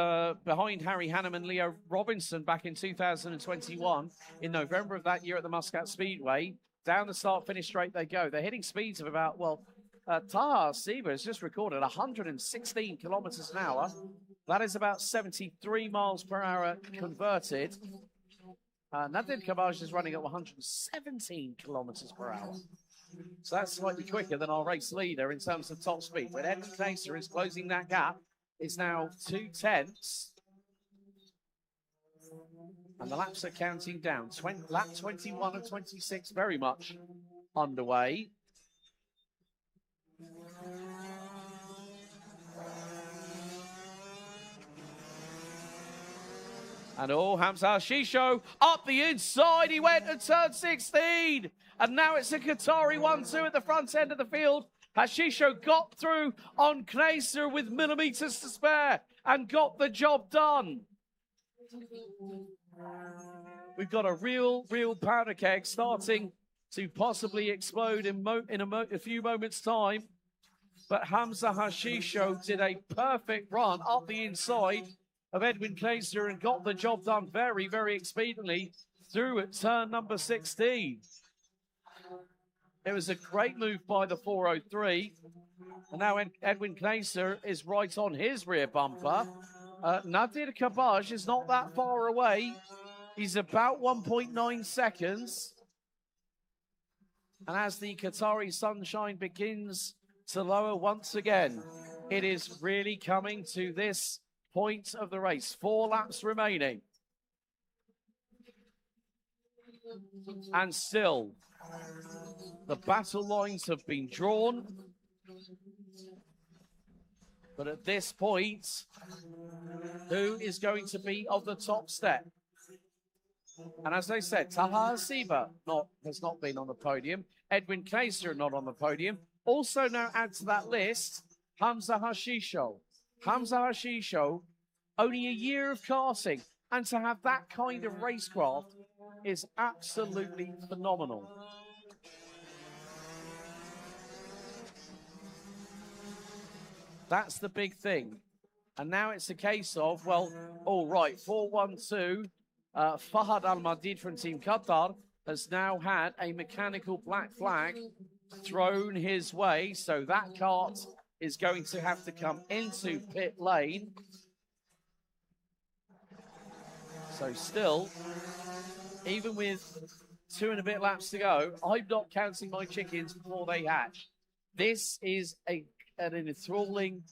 behind Harry Hannam and Leo Robinson back in 2021 in November of that year at the Muscat Speedway. Down the start-finish straight they go. They're hitting speeds of about, well, Taha Hasiba has just recorded 116 kilometers an hour. That is about 73 miles per hour converted. Nadir Kabaj is running at 117 kilometers per hour. So that's slightly quicker than our race leader in terms of top speed. But Edwin Kleiser is closing that gap. It's now 2/10. And the laps are counting down. Lap 21 of 26 very much underway. And oh, Hamza Hashisho up the inside. He went and turned 16. And now it's a Qatari 1-2 at the front end of the field. Hashisho got through on Kleiser with millimeters to spare and got the job done. We've got a real powder keg starting to possibly explode in a few moments' time. But Hamza Hashisho did a perfect run up the inside of Edwin Kleiser and got the job done very, very expediently through at turn number 16. It was a great move by the 403. And now Edwin Kleiser is right on his rear bumper. Nadir Kabaj is not that far away. He's about 1.9 seconds. And as the Qatari sunshine begins to lower once again, it is really coming to this point of the race. 4 laps remaining. And still, the battle lines have been drawn. But at this point, who is going to be on the top step? And as I said, Taha Hasiba has not been on the podium. Edwin Kaiser not on the podium. Also now add to that list, Hamza Hashisho. Hamza Hashisho, only a year of karting. And to have that kind of racecraft is absolutely phenomenal. That's the big thing. And now it's a case of, well, all right, 4-1-2. Fahad Al-Madid from Team Qatar has now had a mechanical black flag thrown his way. So that kart is going to have to come into pit lane. So still, even with 2 and a bit laps to go, I'm not counting my chickens before they hatch. This is an enthralling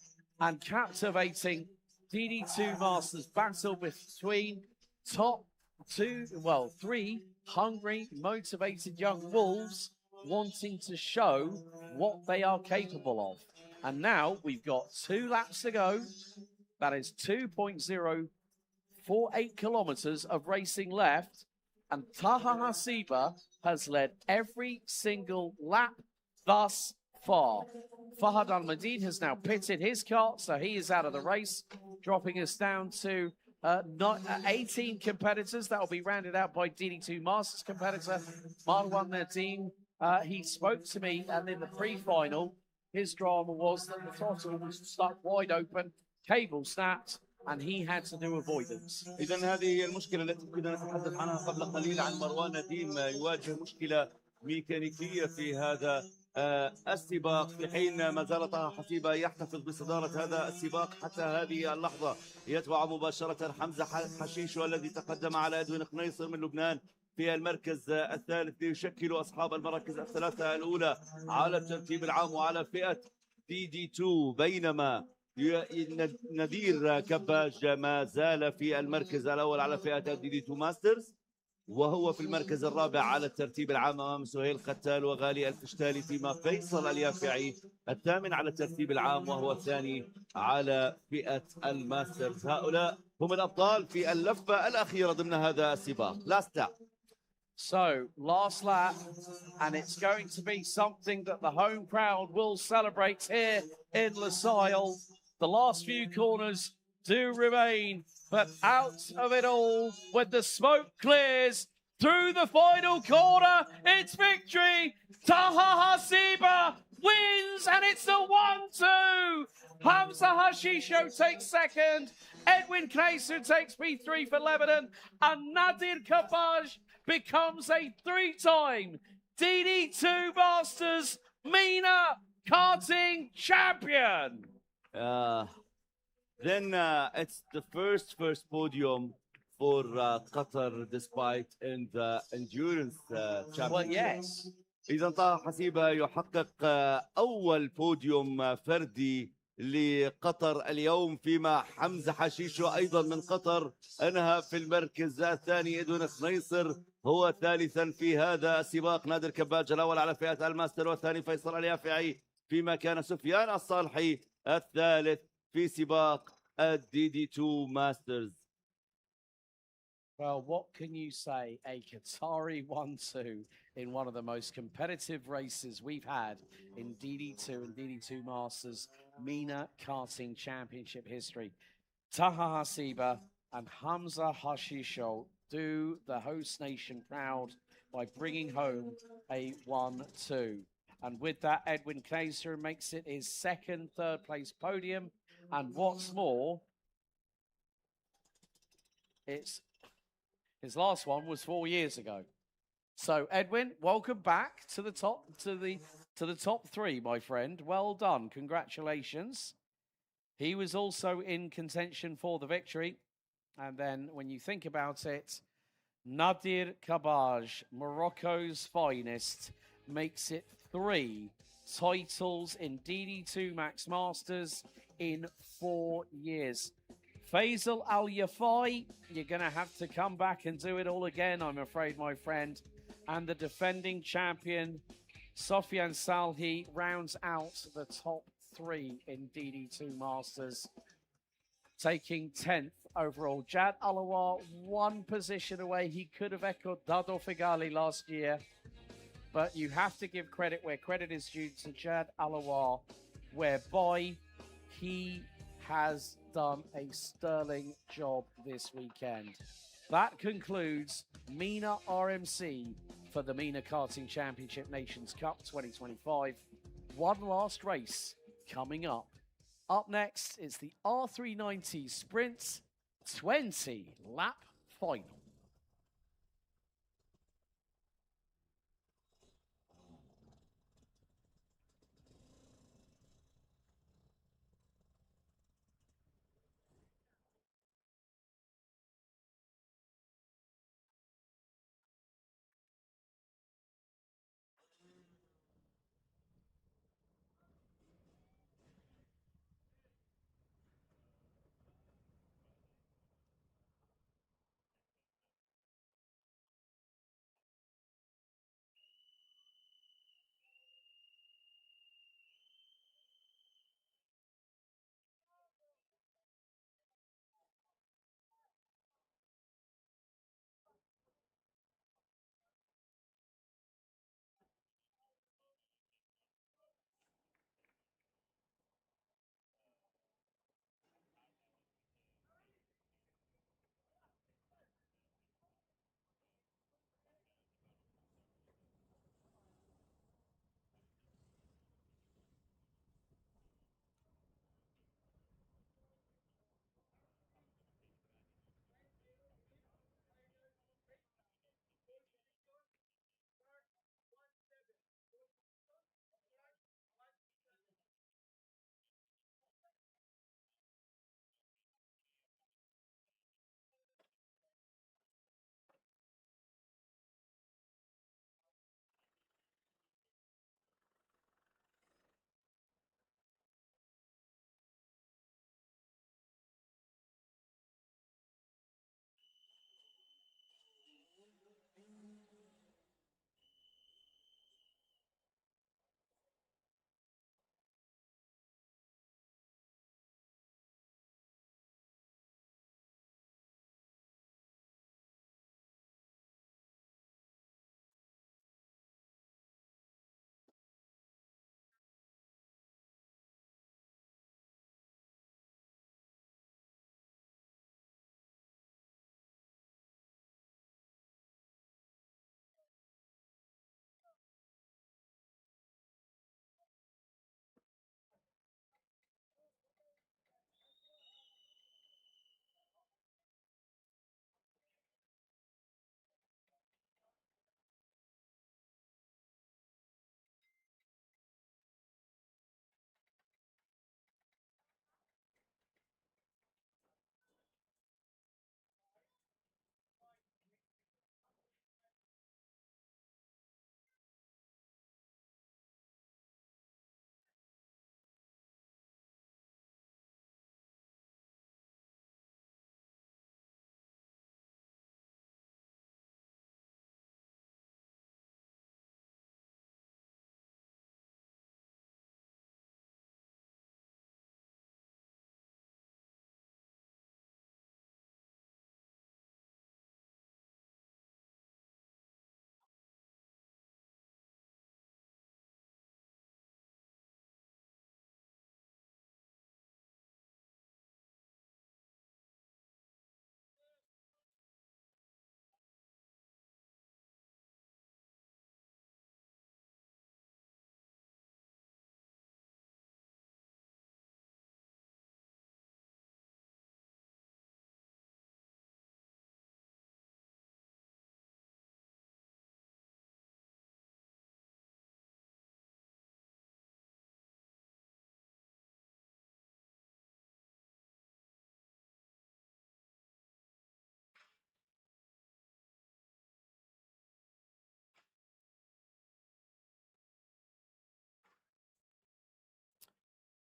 and captivating DD2 Masters battle between three hungry, motivated young wolves wanting to show what they are capable of. And now we've got 2 laps to go. That is 2.048 kilometers of racing left. And Taha Hasiba has led every single lap thus far. Fahad Al-Madid has now pitted his kart, so he is out of the race, dropping us down to 18 competitors. That will be rounded out by DD2 Masters competitor Marwan Nadeem. He spoke to me, and in the pre-final, his drama was that the throttle was stuck wide open, cable snapped, and he had to do avoidance. إذن هذه المشكلة التي كنا نتحدث عنها قبل قليل عن مروان نديم يواجه مشكلة ميكانيكية في هذا السباق، في حين ما زال طه حسيبة يحتفظ بصدارة هذا السباق حتى هذه اللحظة. يتبع مباشرة حمزة حشيشو الذي تقدم على ادوين خنيصر من لبنان في المركز الثالث، ليشكل أصحاب المراكز الثلاثة الأولى على الترتيب العام وعلى فئة DD2، بينما نذير كباج ما زال في المركز الأول على فئة DD2 ماسترز، وهو في المركز الرابع على الترتيب العام أمام سهيل قتال وغالي الفشتالي، فيما فيصل اليافعي الثامن على الترتيب العام وهو الثاني على فئة الماسترز. هؤلاء هم الأبطال في اللفة الأخيرة ضمن هذا السباق. Last lap. So, last lap, and it's going to be something that the home crowd will celebrate here in Lusail. The last few corners do remain, but out of it all, when the smoke clears through the final corner, it's victory. Taha Hasiba wins, and it's the 1-2. Hamza Hashisho takes second. Edwin Kaiser takes P3 for Lebanon, and Nadir Kabaj becomes a 3-time DD2 Masters Mena Karting champion. Then it's the first podium for Qatar, despite in the endurance championship. Well, yes. إذا طه حسيبة يحقق أول بوديوم فردي لقطر اليوم، فيما حمزة حشيشو أيضا من قطر أنهى في المركز الثاني. إدوين خنيصر هو ثالثا في هذا السباق. نادر كباج الأول على فئة الماستر، والثاني فيصل اليافعي، فيما كان سفيان الصالحي الثالث في سباق DD2 Masters. Well, what can you say? A Qatari 1-2 in one of the most competitive races we've had in DD2 and DD2 Masters Mena Karting Championship history. Taha Hasiba and Hamza Hashisho do the host nation proud by bringing home a 1-2. And with that, Edwin Kaiser makes it his second, third place podium. And what's more, his last one was 4 years ago. So Edwin, welcome back to the top, to the top 3, my friend. Well done, congratulations. He was also in contention for the victory. And then when you think about it, Nadir Kabaj, Morocco's finest, makes it 3 titles in DD2 Max Masters in 4 years. Faisal Al-Yafai, you're going to have to come back and do it all again, I'm afraid, my friend. And the defending champion, Sofian Salhi, rounds out the top 3 in DD2 Masters, taking 10th overall. Jad Alawar, one position away. He could have echoed Dado Figali last year, but you have to give credit where credit is due to Jad Alawar, whereby he has done a sterling job this weekend. That concludes Mena RMC for the Mena Karting Championship Nations Cup 2025. One last race coming up. Up next, it's the R390 Sprint 20 lap final.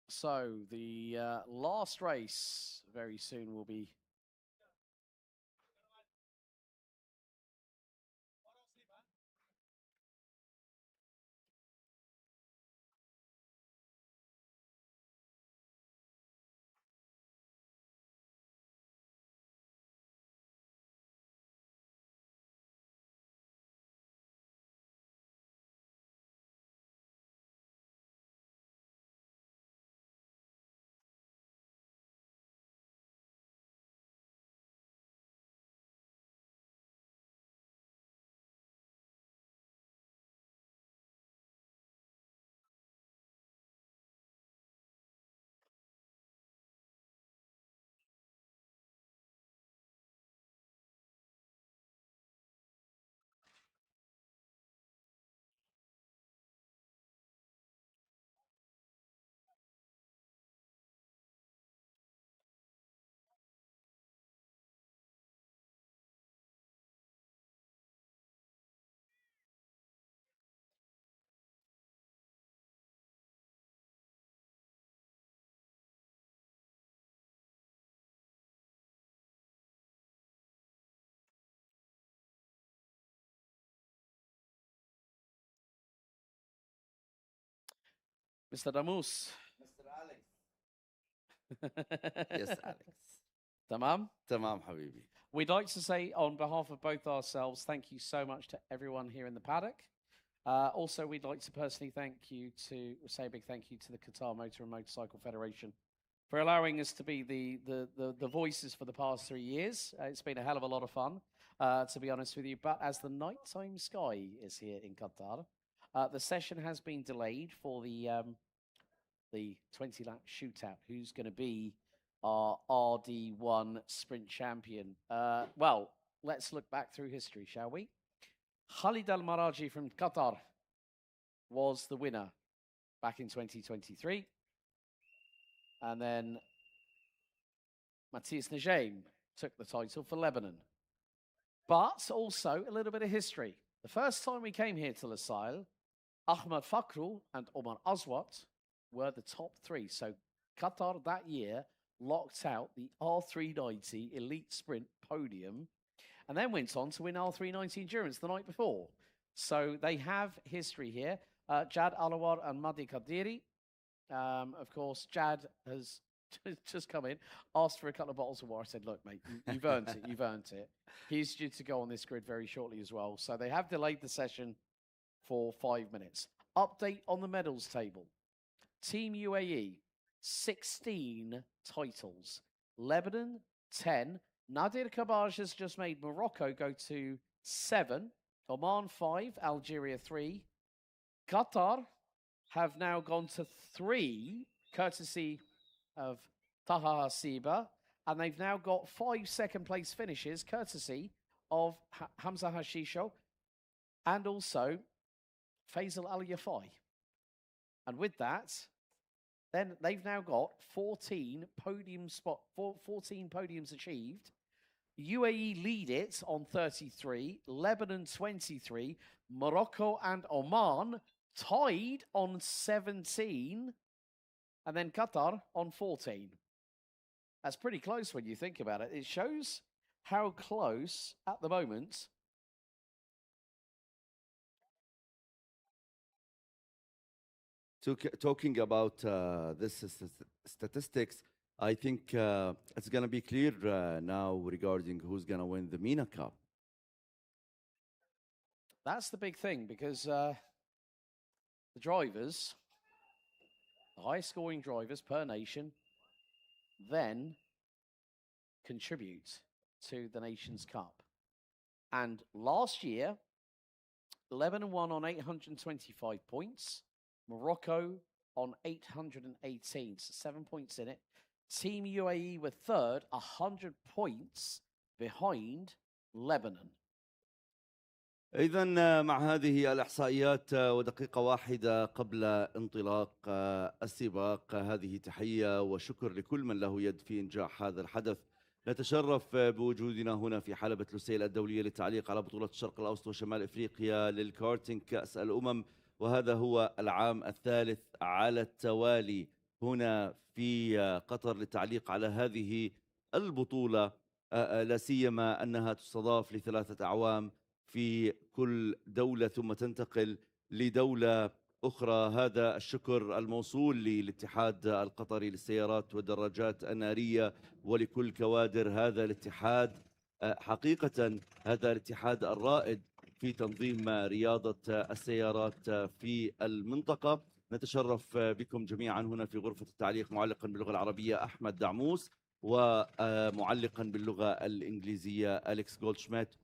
So the last race very soon will be Mr. Damus. Mr. Alex. Yes, Alex. Tamam? تمام حبيبي. We'd like to say on behalf of both ourselves, thank you so much to everyone here in the paddock. Also, we'd like to personally say a big thank you to the Qatar Motor and Motorcycle Federation for allowing us to be the voices for the past 3 years. It's been a hell of a lot of fun, to be honest with you. But as the nighttime sky is here in Qatar, the session has been delayed for the 20-lap shootout. Who's going to be our RD1 sprint champion? Well, let's look back through history, shall we? Khalid Al-Maraji from Qatar was the winner back in 2023. And then Matthias Najim took the title for Lebanon. But also a little bit of history. The first time we came here to Lusail, Ahmad Fakrou and Omar Aswat were the top 3. So Qatar that year locked out the R390 Elite Sprint podium and then went on to win R390 Endurance the night before. So they have history here. Jad Alawar and Madi Kadiri. Of course, Jad has just come in, asked for a couple of bottles of water. I said, look, mate, you've earned it. You've earned it. He's due to go on this grid very shortly as well. So they have delayed the session for 5 minutes. Update on the medals table. Team UAE, 16 titles. Lebanon, 10. Nadir Kabaj has just made Morocco go to 7. Oman, 5. Algeria, 3. Qatar have now gone to 3, courtesy of Taha Hasiba. And they've now got 5 second-place finishes, courtesy of Hamza Hashisho and also Faisal Al Yafai. And with that, then they've now got 14 podiums achieved. UAE lead it on 33, Lebanon 23, Morocco and Oman tied on 17, and then Qatar on 14. That's pretty close when you think about it. It shows how close at the moment. Talking about this statistics, I think it's going to be clear now regarding who's going to win the Mena Cup. That's the big thing, because the drivers, the highest scoring drivers per nation, then contribute to the Nations Cup. And last year, Lebanon won on 825 points. Morocco on 818, so 7 points in it. Team UAE were third, 100 points behind Lebanon. إذا مع هذه الإحصائيات ودقيقة واحدة قبل انطلاق السباق، هذه تحية وشكر لكل من له يد في إنجاح هذا الحدث. نتشرف بوجودنا هنا في حلبة لوسيل الدولية للتعليق على بطولة الشرق الأوسط وشمال افريقيا للكارتينج كأس الامم، وهذا هو العام الثالث على التوالي هنا في قطر للتعليق على هذه البطولة، لا سيما أنها تستضاف ل3 أعوام في كل دولة ثم تنتقل لدولة أخرى. هذا الشكر الموصول للاتحاد القطري للسيارات والدراجات النارية ولكل كوادر هذا الاتحاد. حقيقة هذا الاتحاد الرائد في تنظيم رياضة السيارات في المنطقة. نتشرف بكم جميعا هنا في غرفة التعليق، معلقا باللغة العربية أحمد دعموس، ومعلقا باللغة الإنجليزية أليكس جولدشميت.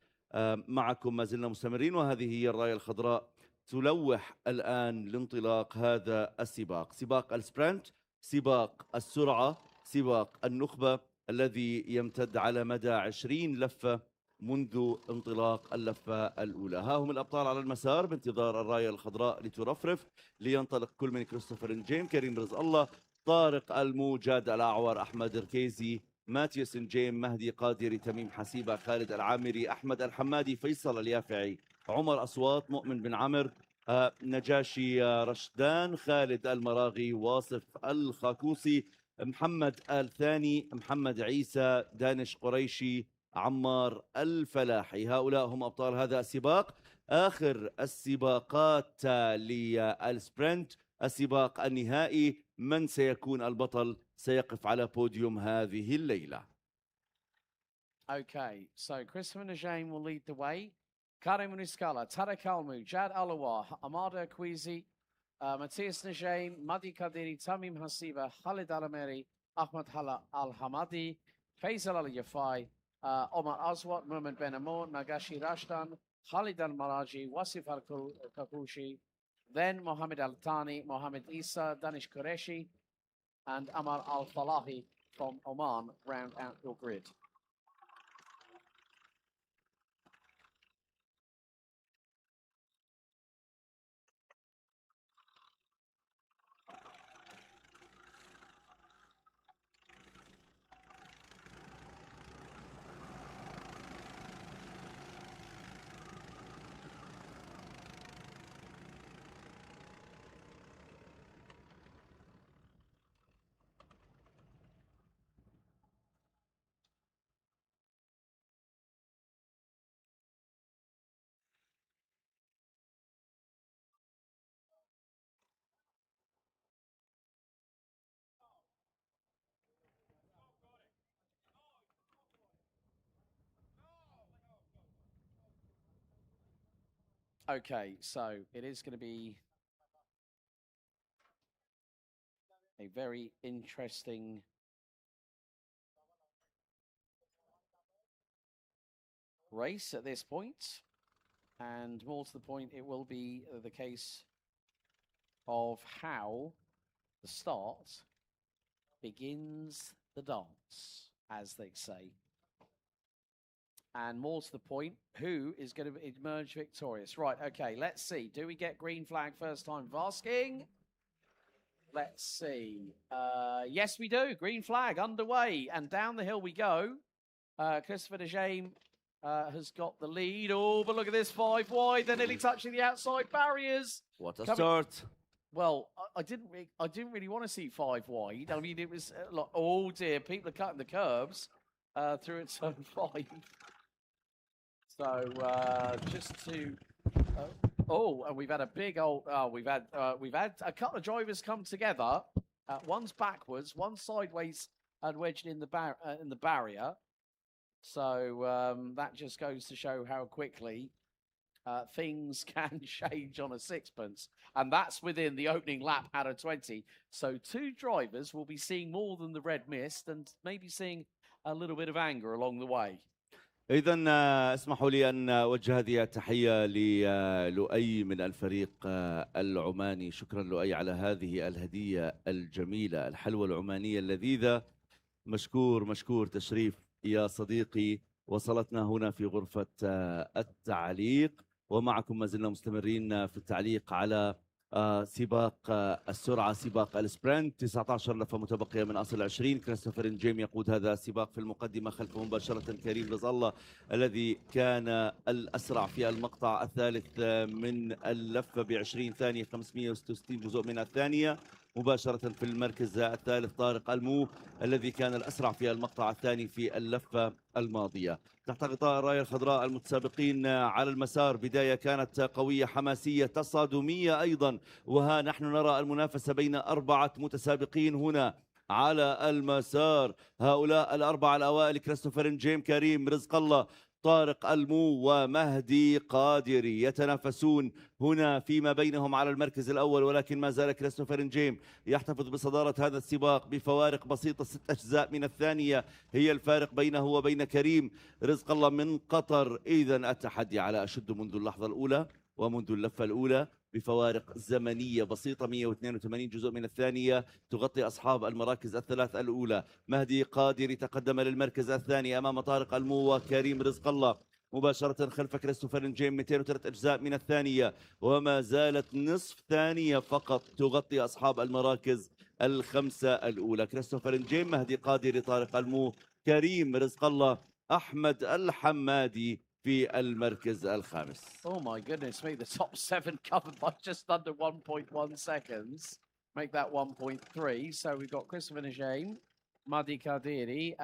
معكم ما زلنا مستمرين، وهذه هي الراية الخضراء تلوح الآن لانطلاق هذا السباق، سباق السبرنت، سباق السرعة، سباق النخبة الذي يمتد على مدى 20 لفة منذ انطلاق اللفة الأولى. ها هم الأبطال على المسار بانتظار الراية الخضراء لترفرف لينطلق كل من كريستوفر نجيم، كريم رزق الله، طارق الموجد، الأعور أحمد ركيزي، ماتيوس نجيم، مهدي قادري، تميم حسيبة، خالد العامري، أحمد الحمادي، فيصل اليافعي، عمر أصوات، مؤمن بن عمر، نجاشي رشدان، خالد المراغي، واصف الخاكوسي، محمد الثاني، محمد عيسى، دانش قريشي، عمار الفلاحي. هؤلاء هم أبطال هذا السباق. آخر السباقات للسبرنت السباق النهائي. من سيكون البطل سيقف على بوديوم هذه الليلة. Okay, so Christopher Najim will lead the way. Karim Muniscala, Tarek Almu, Jad Alawa, Amada Kwizi, Matthias Najim, Madi Kadiri, Tamim Hasiba, Khalid Alameri, Ahmad Al Hamadi, Faisal Al Yafai, Omar Aswat, Muhammad Ben Amor, Nagashi Rashdan, Khalid Al Maraji, Wasif Al Kakushi, then Mohammed Al Thani, Mohammed Isa, Danish Qureshi, and Amar Al Falahi from Oman round out your grid. Okay, so it is going to be a very interesting race at this point, and more to the point, it will be the case of how the start begins the dance, as they say. And more to the point, who is going to emerge victorious? Right, okay, let's see. Do we get green flag first time Vasking? Let's see. Yes, we do. Green flag underway. And down the hill we go. Christopher Najim has got the lead. Oh, but look at this, 5 wide. They're nearly touching the outside barriers. What a start. Well, I didn't really want to see 5 wide. I mean, it was like, oh dear, people are cutting the curbs through its own 5. So just to, and we've had a big old, we've had a couple of drivers come together. One's backwards, one sideways and wedged in the barrier. So that just goes to show how quickly things can change on a sixpence, and that's within the opening lap out of 20. So 2 drivers will be seeing more than the red mist and maybe seeing a little bit of anger along the way. إذا اسمحوا لي أن أوجه هذه التحية للؤي من الفريق العماني. شكرا لؤي على هذه الهدية الجميلة، الحلوى العمانية اللذيذة. مشكور مشكور تشريف يا صديقي. وصلتنا هنا في غرفة التعليق، ومعكم ما زلنا مستمرين في التعليق على سباق السرعة، سباق السبرنت. 19 لفة متبقية من أصل 20. كريستوفر نجيم يقود هذا السباق في المقدمة، خلفه مباشرة كريم رضا الله الذي كان الأسرع في المقطع الثالث من اللفة ب20 ثانية 566 جزء من الثانية. مباشرة في المركز الثالث طارق المو الذي كان الأسرع في المقطع الثاني في اللفة الماضية. تحت غطاء الراية الخضراء المتسابقين على المسار، بداية كانت قوية حماسية تصادمية أيضا، وها نحن نرى المنافسة بين 4 متسابقين هنا على المسار. هؤلاء ال4 الأوائل كريستوفر نجيم، كريم رزق الله، طارق المو ومهدي قادري يتنافسون هنا فيما بينهم على المركز الأول، ولكن ما زال كريستوفر نجيم يحتفظ بصدارة هذا السباق بفوارق بسيطة. 6 أجزاء من الثانية هي الفارق بينه وبين كريم رزق الله من قطر. إذن التحدي على أشد منذ اللحظة الأولى ومنذ اللفة الأولى بفوارق زمنية بسيطة. 182 جزء من الثانية تغطي أصحاب المراكز الثلاث الأولى. مهدي قادر تقدم للمركز الثاني أمام طارق المو وكريم رزق الله، مباشرة خلف كريستوفر نجيم 203 أجزاء من الثانية، وما زالت نصف ثانية فقط تغطي أصحاب المراكز ال5 الأولى. كريستوفر نجيم، مهدي قادر، طارق المو، كريم رزق الله، أحمد الحمادي في المركز الخامس. Oh my goodness me, the top 7 covered by just under 1.1 seconds. Make that 1.3. So we've got Christopher Najim, Madi Kadiri.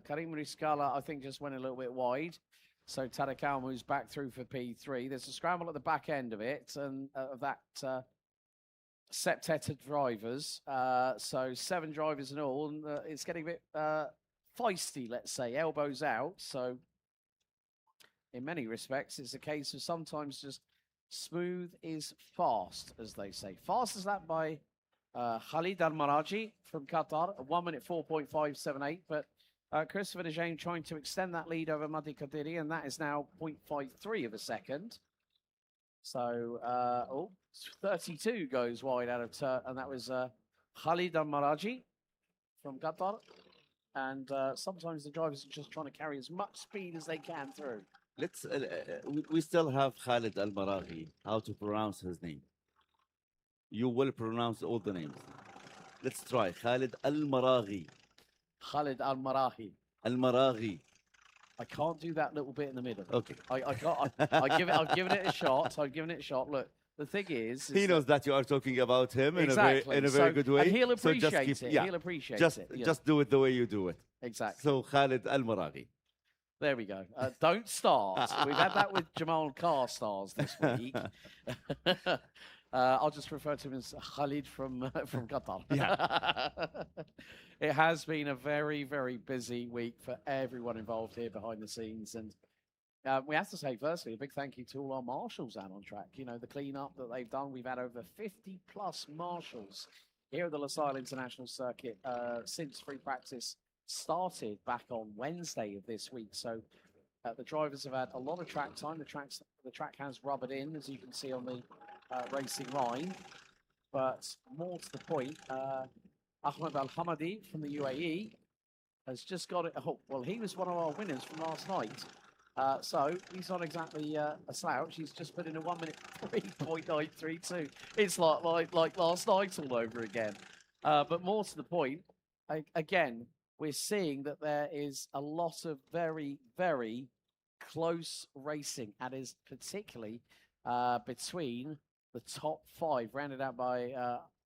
Karim Riskala, I think, just went a little bit wide. So Tarek Almu's back through for P3. There's a scramble at the back end of it, and of that septet of drivers. So 7 drivers in all, and it's getting a bit feisty, let's say, elbows out. So in many respects, it's a case of sometimes just smooth is fast, as they say. Fast as that by Khalid Al-Maraji from Qatar, 1 minute 4.578. But Christopher de Jaime trying to extend that lead over Madi Kadiri, and that is now 0.53 of a second. So, 32 goes wide out of turn, and that was Khalid Al-Maraji from Qatar. And sometimes the drivers are just trying to carry as much speed as they can through. Let's. We still have Khalid Al-Maraghi. How to pronounce his name? You will pronounce all the names. Let's try Khalid Al-Maraghi. Khalid Al-Marahi. Al-Maraghi. I can't do that little bit in the middle. Okay. I can't. I've given it a shot. I've given it a shot. Look, the thing is he knows that you are talking about him exactly. in a very good way. And he'll appreciate so just it. Yeah, he'll appreciate it. Just do it the way you do it. Exactly. So Khalid Al-Maraghi. There we go. Don't start. We've had that with Jamal Car Stars this week. I'll just refer to him as Khalid from Qatar. Yeah. It has been a very, very busy week for everyone involved here behind the scenes. And we have to say, firstly, a big thank you to all our marshals out on track. You know, the clean-up that they've done. We've had over 50-plus marshals here at the Lusail International Circuit since free practice started back on Wednesday of this week. So the drivers have had a lot of track time. The track has rubbered in, as you can see on the racing line. But more to the point, Ahmed Al-Hamadi from the UAE has just got it. Oh, well, he was one of our winners from last night. So he's not exactly a slouch. He's just put in a 1 minute 3.932. It's like last night all over again. But more to the point, again, we're seeing that there is a lot of very, very close racing, and is particularly between the top 5, rounded out by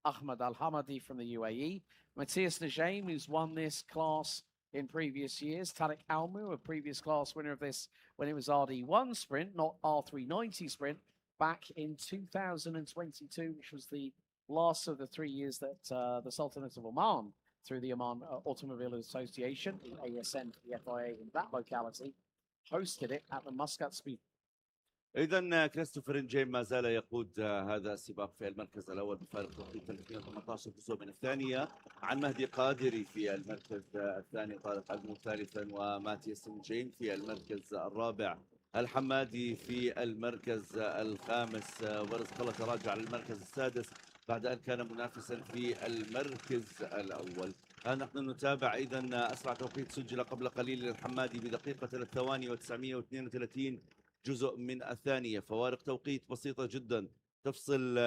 Ahmed Al-Hamadi from the UAE, Matthias de Jaime, who's won this class in previous years, Tariq Almu, a previous class winner of this when it was RD1 sprint, not R390 sprint, back in 2022, which was the last of the 3 years that the Sultanate of Oman, through the Oman Automobile Association, the ASN, the FIA in that locality, hosted it at the Muscat Speed. إذا كريستوفر جيم ما زال يقود هذا السباق في المركز الأول بفارق توقيت 2018 كسوة من الثانية عن مهدي قادري في المركز الثاني، طارق المو ثالثا، وماتياس جيم في المركز الرابع، الحمادي في المركز الخامس، ورزق الله تراجع للمركز السادس بعد أن كان منافسا في المركز الأول. نحن نتابع أيضا أسرع توقيت سجل قبل قليل للحمادي بدقيقة 3 ثواني و932 جزء من الثانية، فوارق توقيت بسيطة جدا تفصل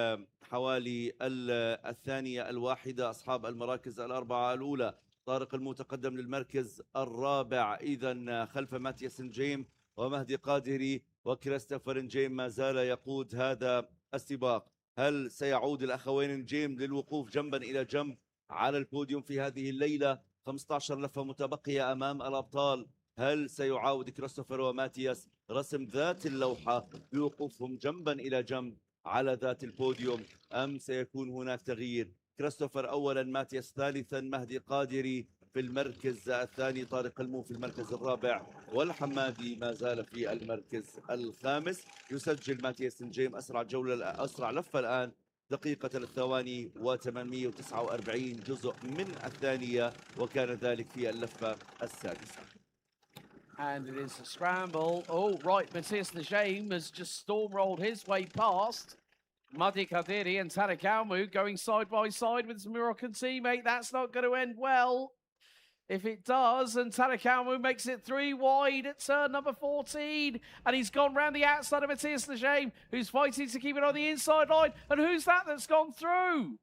حوالي الثانية الواحدة أصحاب المراكز الأربعة الأولى. طارق المتقدم للمركز الرابع إذا خلف ماتياس جيم ومهدي قادري، وكريستوفر جيم ما زال يقود هذا السباق. هل سيعود الأخوين جيم للوقوف جنبا إلى جنب على البوديوم في هذه الليلة؟ 15 لفة متبقية أمام الأبطال. هل سيعاود كريستوفر وماتياس رسم ذات اللوحة بوقوفهم جنبا إلى جنب على ذات البوديوم، أم سيكون هناك تغيير؟ كريستوفر أولا، ماتياس ثالثا، مهدي قادري في المركز الثاني، طارق المو في المركز الرابع، والحمادي ما زال في المركز الخامس. يسجل ماتياس جيم أسرع جولة، أسرع لفة الآن، دقيقة 3 ثواني و849 جزء من الثانية، وكان ذلك في اللفة السادسة. And it is a scramble. Oh, right, Matthias de Jaime has just storm-rolled his way past Madi Kadiri and Tariq Almu going side by side with his Moroccan teammate. That's not going to end well. If it does, and Tariq Almu makes it 3 wide at turn number 14, and he's gone round the outside of Matthias de Jaime, who's fighting to keep it on the inside line. And who's that that's gone through?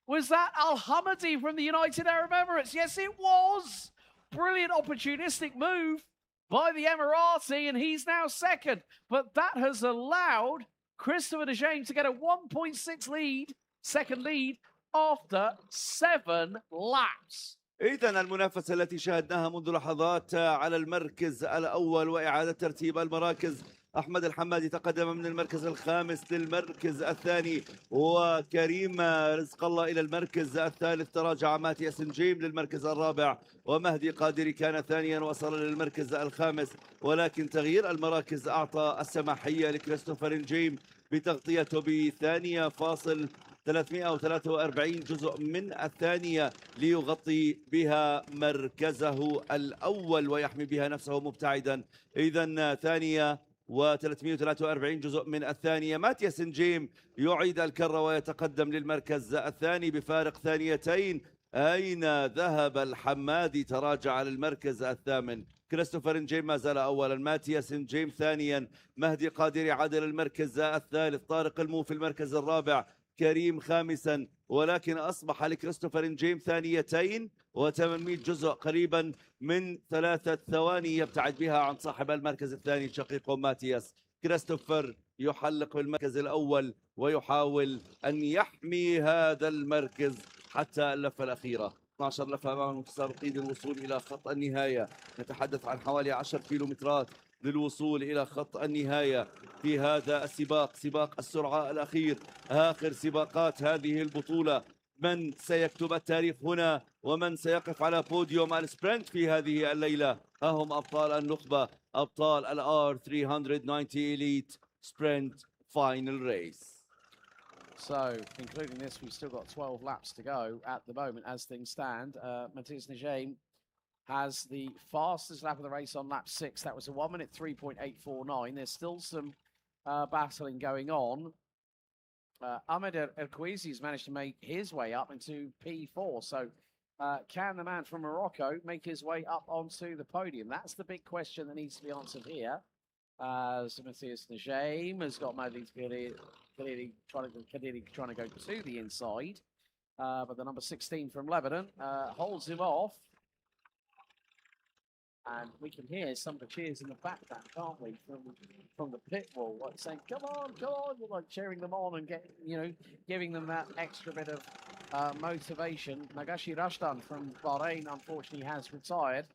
Was that Al-Hamadi from the United Arab Emirates? Yes, it was. Brilliant opportunistic move by the Emirati, and he's now second. But that has allowed Christopher de Jaime to get a 1.6 lead, second lead, after 7 laps. إذن المنافسة التي شاهدناها منذ لحظات على المركز الأول وإعادة ترتيب المراكز أحمد الحمادي تقدم من المركز الخامس للمركز الثاني، وكريم رزق الله إلى المركز الثالث. تراجع ماتياس نجيم للمركز الرابع، ومهدي قادري كان ثانيا وصل للمركز الخامس، ولكن تغيير المراكز أعطى السماحية لكريستوفر نجيم بتغطيته بثانية فاصل 343 جزء من الثانية ليغطي بها مركزه الأول ويحمي بها نفسه مبتعدا. إذن ثانية و343 جزء من الثانية. ماتياس نجيم يعيد الكرة ويتقدم للمركز الثاني بفارق ثانيتين. أين ذهب الحمادي؟ تراجع للمركز الثامن. كريستوفر نجيم ما زال أولا، ماتياس نجيم ثانيا، مهدي قادري عادل المركز الثالث، طارق المو في المركز الرابع، كريم خامسا، ولكن أصبح لكريستوفر نجيم ثانيتين و800 جزء، قريبا من 3 ثواني يبتعد بها عن صاحب المركز الثاني شقيقه ماتياس. كريستوفر يحلق بالمركز الأول ويحاول أن يحمي هذا المركز حتى اللفة الأخيرة. 12 لفة أمام المتسابقين للوصول إلى خط النهاية. نتحدث عن حوالي 10 كيلومترات للوصول إلى خط النهاية في هذا السباق، سباق السرعة الأخير، آخر سباقات هذه البطولة. من سيكتب التاريخ هنا ومن سيقف على بوديوم السبرنت في هذه الليلة؟ ها هم أبطال النخبة، أبطال الR 390 Elite Sprint Final Race. So, concluding this, we've still got 12 laps to go at the moment as things stand. Matias Nijim has the fastest lap of the race on lap 6. That was a 1 minute 3.849. There's still some battling going on. Ahmed Erkouizi has managed to make his way up into P4. So, can the man from Morocco make his way up onto the podium? That's the big question that needs to be answered here. As Matias Nijim has got Madeleine Kadiri trying to go to the inside. But the number 16 from Lebanon holds him off. And we can hear some of the cheers in the background, can't we, from the pit wall, like saying, come on, like cheering them on and giving them that extra bit of motivation. Nagashi Rashdan from Bahrain, unfortunately, has retired,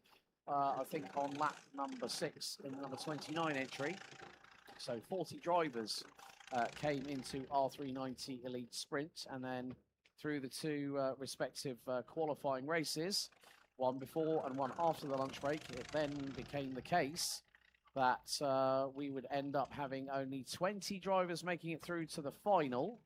I think on lap number 6 in the number 29 entry. So 40 drivers came into R390 Elite Sprint, and then through the two respective qualifying races, one before and one after the lunch break, it then became the case that we would end up having only 20 drivers making it through to the final.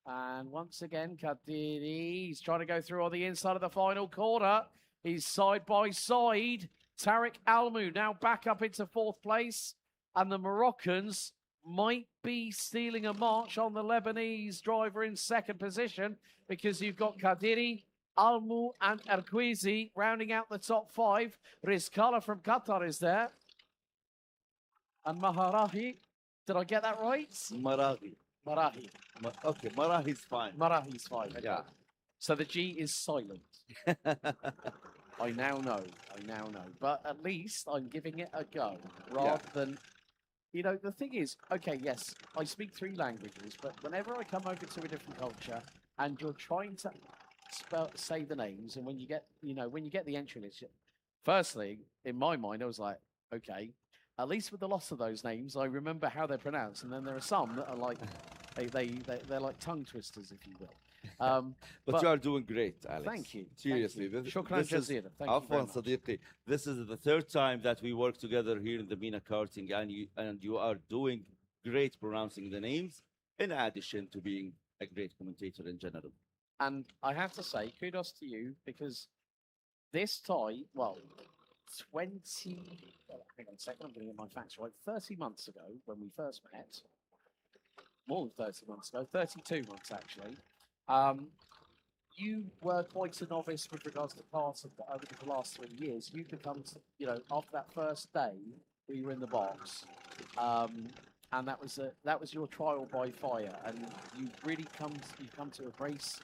And once again, Kadiri, he's trying to go through on the inside of the final corner. He's side by side. Tariq Almu now back up into 4th place. And the Moroccans might be stealing a march on the Lebanese driver in 2nd position, because you've got Kadiri, Almu and Erkouizi rounding out the top 5. Rizkala from Qatar is there. And Maharahi, did I get that right? Marahi. Okay, Marahi's fine. Marahi's fine, okay. Yeah. So the G is silent. I now know. But at least I'm giving it a go, rather than... You know, the thing is, okay, yes, I speak 3 languages, but whenever I come over to a different culture and you're trying to say the names, and when you get the entry list, firstly, in my mind, I was like, okay, at least with the loss of those names, I remember how they're pronounced, and then there are some that are like, they're like tongue twisters, if you will. But you are doing great, Alex. Thank you. Seriously. Shukran jazeeran. Thank you very much. Sadiqi. This is the 3rd time that we work together here in the Mena Karting, and you are doing great pronouncing the names, in addition to being a great commentator in general. And I have to say, kudos to you, because this tie, well, hang on a second, I'm going to get my facts right. 30 months ago, when we first met, more than 30 months ago, 32 months actually, you were quite a novice with regards to parts of over the last 3 years. You've become, after that first day, we were in the box, and that was your trial by fire, and you've really come to embrace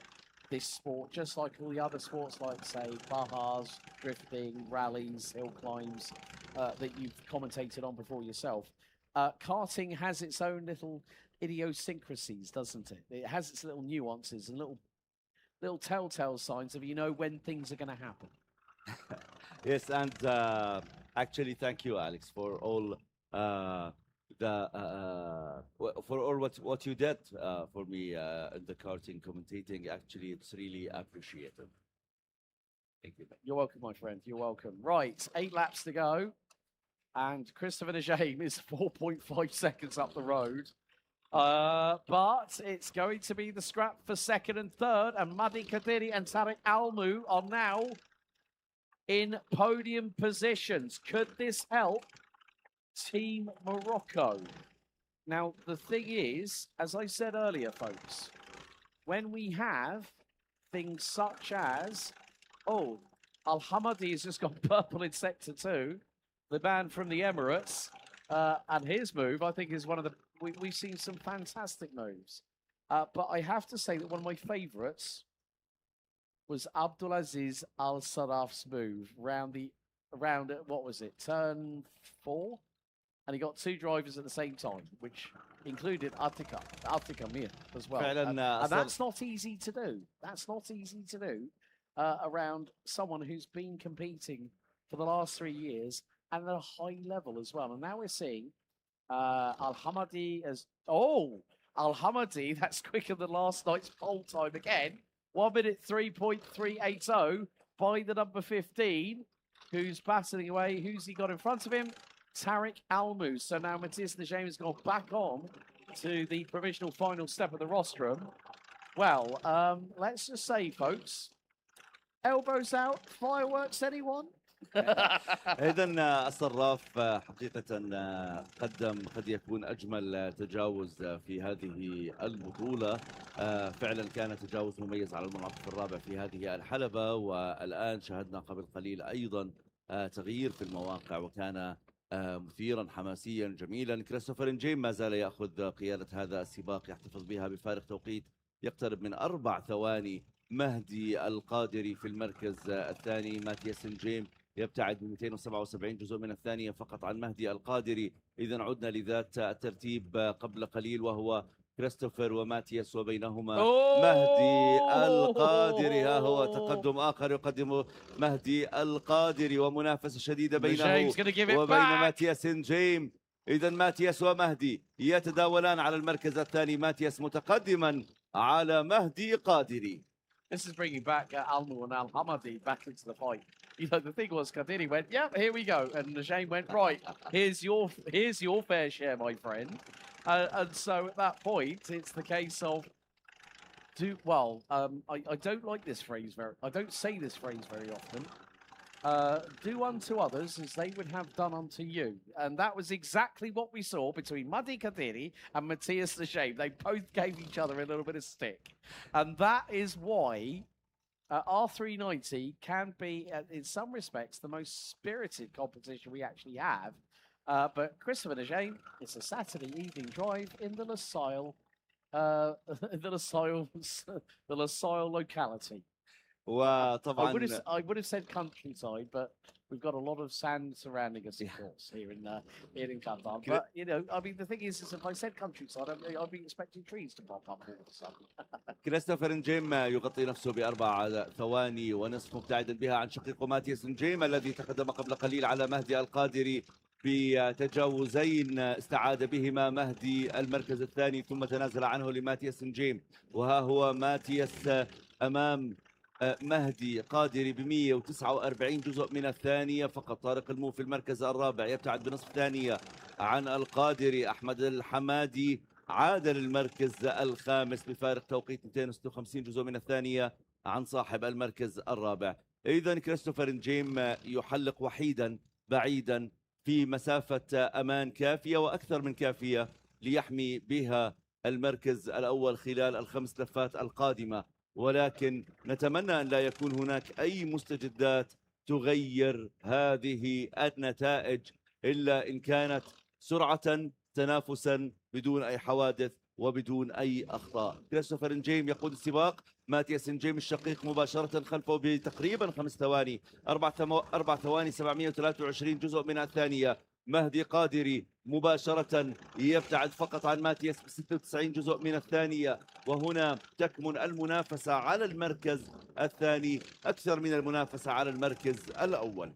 this sport, just like all the other sports, like, say, bahas, drifting, rallies, hill climbs, that you've commentated on before yourself. Karting has its own little idiosyncrasies, doesn't it? It has its little nuances and little telltale signs of when things are going to happen. Yes, and actually, thank you, Alex, for all for all what you did for me in the karting commentating. Actually, it's really appreciated. Thank you. You're welcome, my friend. You're welcome. Right, 8 laps to go. And Christopher Najim is 4.5 seconds up the road. But it's going to be the scrap for second and third. And Madi Kadiri and Tariq Almu are now in podium positions. Could this help Team Morocco? Now, the thing is, as I said earlier, folks, when we have things such as, oh, Al-Hamadi has just got purple in Sector 2, the man from the Emirates, and his move, I think, is one of the... We've seen some fantastic moves. But I have to say that one of my favourites was Abdulaziz Al-Sarraf's move around, what was it, turn 4? And he got 2 drivers at the same time, which included Atika Mir as well. And that's not easy to do. That's not easy to do around someone who's been competing for the last 3 years and at a high level as well. And now we're seeing Al-Hamadi as... Oh, Al-Hamadi, that's quicker than last night's pole time again. 1 minute 3.380 by the number 15, who's battling away. Who's he got in front of him? Tariq Almu. So now Matthias Najim has gone back on to the provisional final step of the rostrum. Well, let's just say, folks, elbows out, fireworks, anyone? إذا الصراف حقيقة قدم قد يكون أجمل تجاوز في هذه البطولة. فعلا كان تجاوز مميز على المنعطف الرابع في هذه الحلبة، والآن شاهدنا قبل قليل أيضا تغيير في المواقع وكان مثيرا حماسيا جميلا. كريستوفر نجيم ما زال يأخذ قيادة هذا السباق، يحتفظ بها بفارق توقيت يقترب من 4 ثواني. مهدي القادري في المركز الثاني. ماتياس نجيم يبتعد ب 277 جزء من الثانية فقط عن مهدي القادري. إذا عدنا لذات الترتيب قبل قليل وهو كريستوفر وماتياس، وبينهما مهدي القادري. ها هو تقدم آخر يقدم مهدي القادري ومنافسة شديدة بينه وبين ماتياس نجيم. إذا ماتياس ومهدي يتداولان على المركز الثاني، ماتياس متقدما على مهدي قادري. This is bringing back Almu and Al-Hamadi back into the fight. You know, the thing was, Kadiri went, yep, here we go. And Najim went, right, here's your fair share, my friend. And so at that point, it's the case of, I don't like this phrase I don't say this phrase very often. Do unto others as they would have done unto you. And that was exactly what we saw between Madi Kadiri and Matthias Najim. They both gave each other a little bit of stick. And that is why R390 can be, in some respects, the most spirited competition we actually have. But Christopher Najim, it's a Saturday evening drive in the LaSalle locality. وطبعا I would have said countryside, but we've got a lot of sand surrounding us, of course, here in Qatar. But you know, I mean, the thing is if I said countryside, I'd be expecting trees to pop up all of a sudden. كريستوفر نجيم يغطي نفسه ب4 ثواني ونصف مبتعدا بها عن شقيقه ماتياس نجيم الذي تقدم قبل قليل على مهدي القادري بتجاوزين استعاد بهما مهدي المركز الثاني ثم تنازل عنه لماتياس نجيم. وها هو ماتياس أمام مهدي قادري ب 149 جزء من الثانية فقط. طارق المو في المركز الرابع يبتعد بنصف ثانية عن القادري. أحمد الحمادي عاد للمركز الخامس بفارق توقيت 256 جزء من الثانية عن صاحب المركز الرابع. إذن كريستوفر نجيم يحلق وحيدا بعيدا في مسافة أمان كافية وأكثر من كافية ليحمي بها المركز الأول خلال ال5 لفات القادمة، ولكن نتمنى أن لا يكون هناك أي مستجدات تغير هذه النتائج إلا إن كانت سرعة تنافسا بدون أي حوادث وبدون أي أخطاء. كريستوفر نجيم يقود السباق، ماتياس نجيم الشقيق مباشرة خلفه بتقريبا 5 ثواني، 4 ثواني 723 جزء من الثانية. مهدي قادري مباشرة يبتعد فقط عن ماتياس ب 96 جزء من الثانية، وهنا تكمن المنافسة على المركز الثاني أكثر من المنافسة على المركز الأول.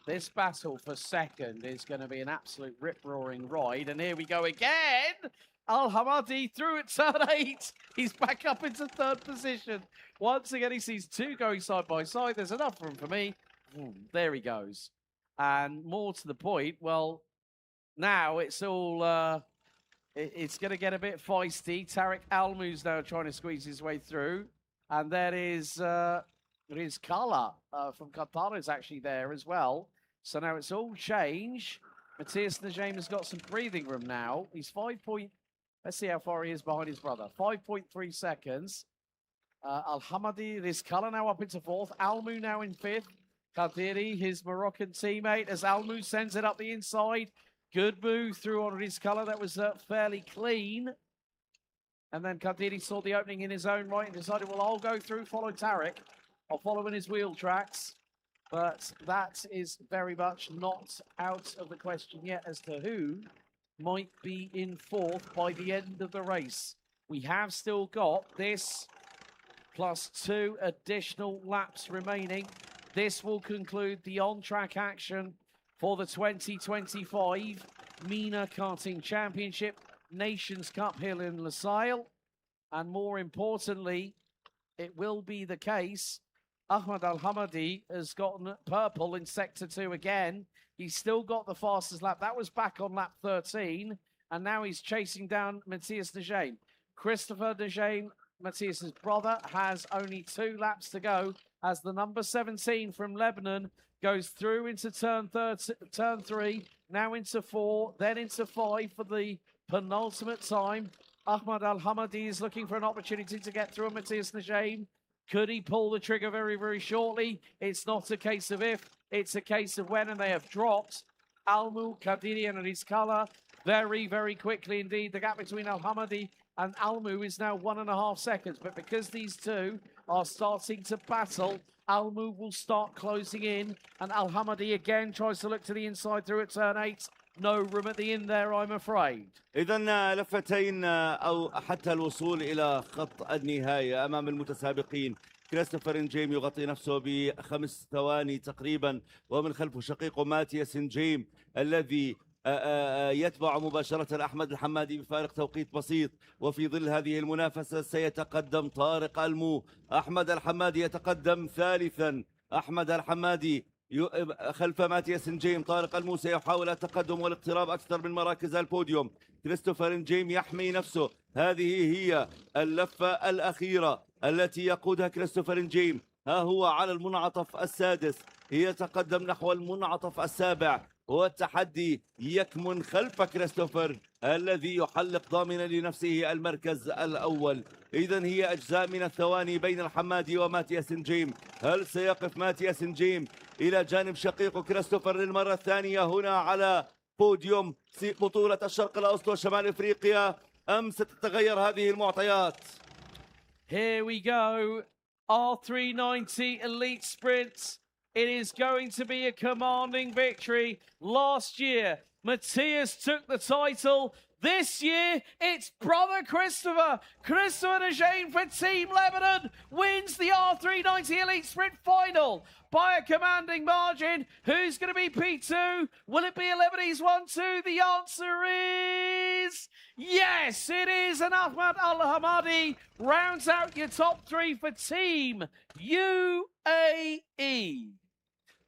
This battle for second is going to be an absolute rip-roaring ride. And here we go again. Al-Hamadi through at turn 8. He's back up into third position. Once again, he sees two going side by side. There's enough room for me. There he goes. And more to the point, well, now it's all... it's going to get a bit feisty. Tariq Almu's now trying to squeeze his way through. And there is Kala from Qatar is actually there as well. So now it's all change. Matthias Najim has got some breathing room now. He's 5 point... Let's see how far he is behind his brother. 5.3 seconds. Al-Hamadi, Rizkala now up into fourth. Almu now in fifth. Kadiri, his Moroccan teammate, as Almu sends it up the inside. Good move through on Rizkala. That was fairly clean. And then Kadiri saw the opening in his own right and decided, well, I'll go through, follow Tariq. I'll follow in his wheel tracks. But that is very much not out of the question yet as to who might be in fourth by the end of the race. We have still got this plus 2 additional laps remaining. This will conclude the on-track action for the 2025 Mena Karting Championship Nations Cup here in Lusail. And more importantly, it will be the case Ahmad Al-Hamadi has gotten purple in Sector 2 again. He's still got the fastest lap. That was back on lap 13. And now he's chasing down Matthias Najim. Christopher Najim, Matthias's brother, has only 2 laps to go as the number 17 from Lebanon goes through into turn 3, now into 4, then into 5 for the penultimate time. Ahmad Al-Hamadi is looking for an opportunity to get through Matthias Najim. Could he pull the trigger very, very shortly? It's not a case of if, it's a case of when, and they have dropped. Almu, Kadiri, and Rizkala very, very quickly indeed. The gap between Al-Hamadi and Almu is now 1.5 seconds. But because these two are starting to battle, Almu will start closing in. And Al-Hamadi again tries to look to the inside through at turn 8. No room at the end there, I'm afraid. إذن لفتين أو حتى الوصول إلى خط النهاية أمام المتسابقين. كريستوفر نجيم يغطي نفسه ب5 ثواني تقريبا، ومن خلفه شقيقه ماتياس نجيم الذي يتبع مباشرة أحمد الحمادي بفارق توقيت بسيط. وفي ظل هذه المنافسة سيتقدم طارق المو. أحمد الحمادي يتقدم ثالثا. أحمد الحمادي خلف ماتياس نجيم. طارق المو سيحاول التقدم والاقتراب أكثر من مراكز البوديوم. كريستوفر نجيم يحمي نفسه. هذه هي اللفة الأخيرة التي يقودها كريستوفر نجيم. ها هو على المنعطف السادس، يتقدم نحو المنعطف السابع، والتحدي يكمن خلف كريستوفر الذي يحلق ضامنا لنفسه المركز الأول. إذن هي أجزاء من الثواني بين الحمادي وماتياس نجيم. هل سيقف ماتياس نجيم إلى جانب شقيقه كريستوفر للمرة الثانية هنا على بوديوم بطولة الشرق الاوسط وشمال افريقيا، ام ستتغير هذه المعطيات؟ Here we go. R390 Elite Sprint. It is going to be a commanding victory. Last year, Matthias took the title. This year, it's brother Christopher. Christopher Najim for Team Lebanon wins the R390 Elite Sprint final by a commanding margin. Who's going to be P2? Will it be a Lebanese 1-2? The answer is yes, it is. And Ahmad Al-Hamadi rounds out your top 3 for Team UAE.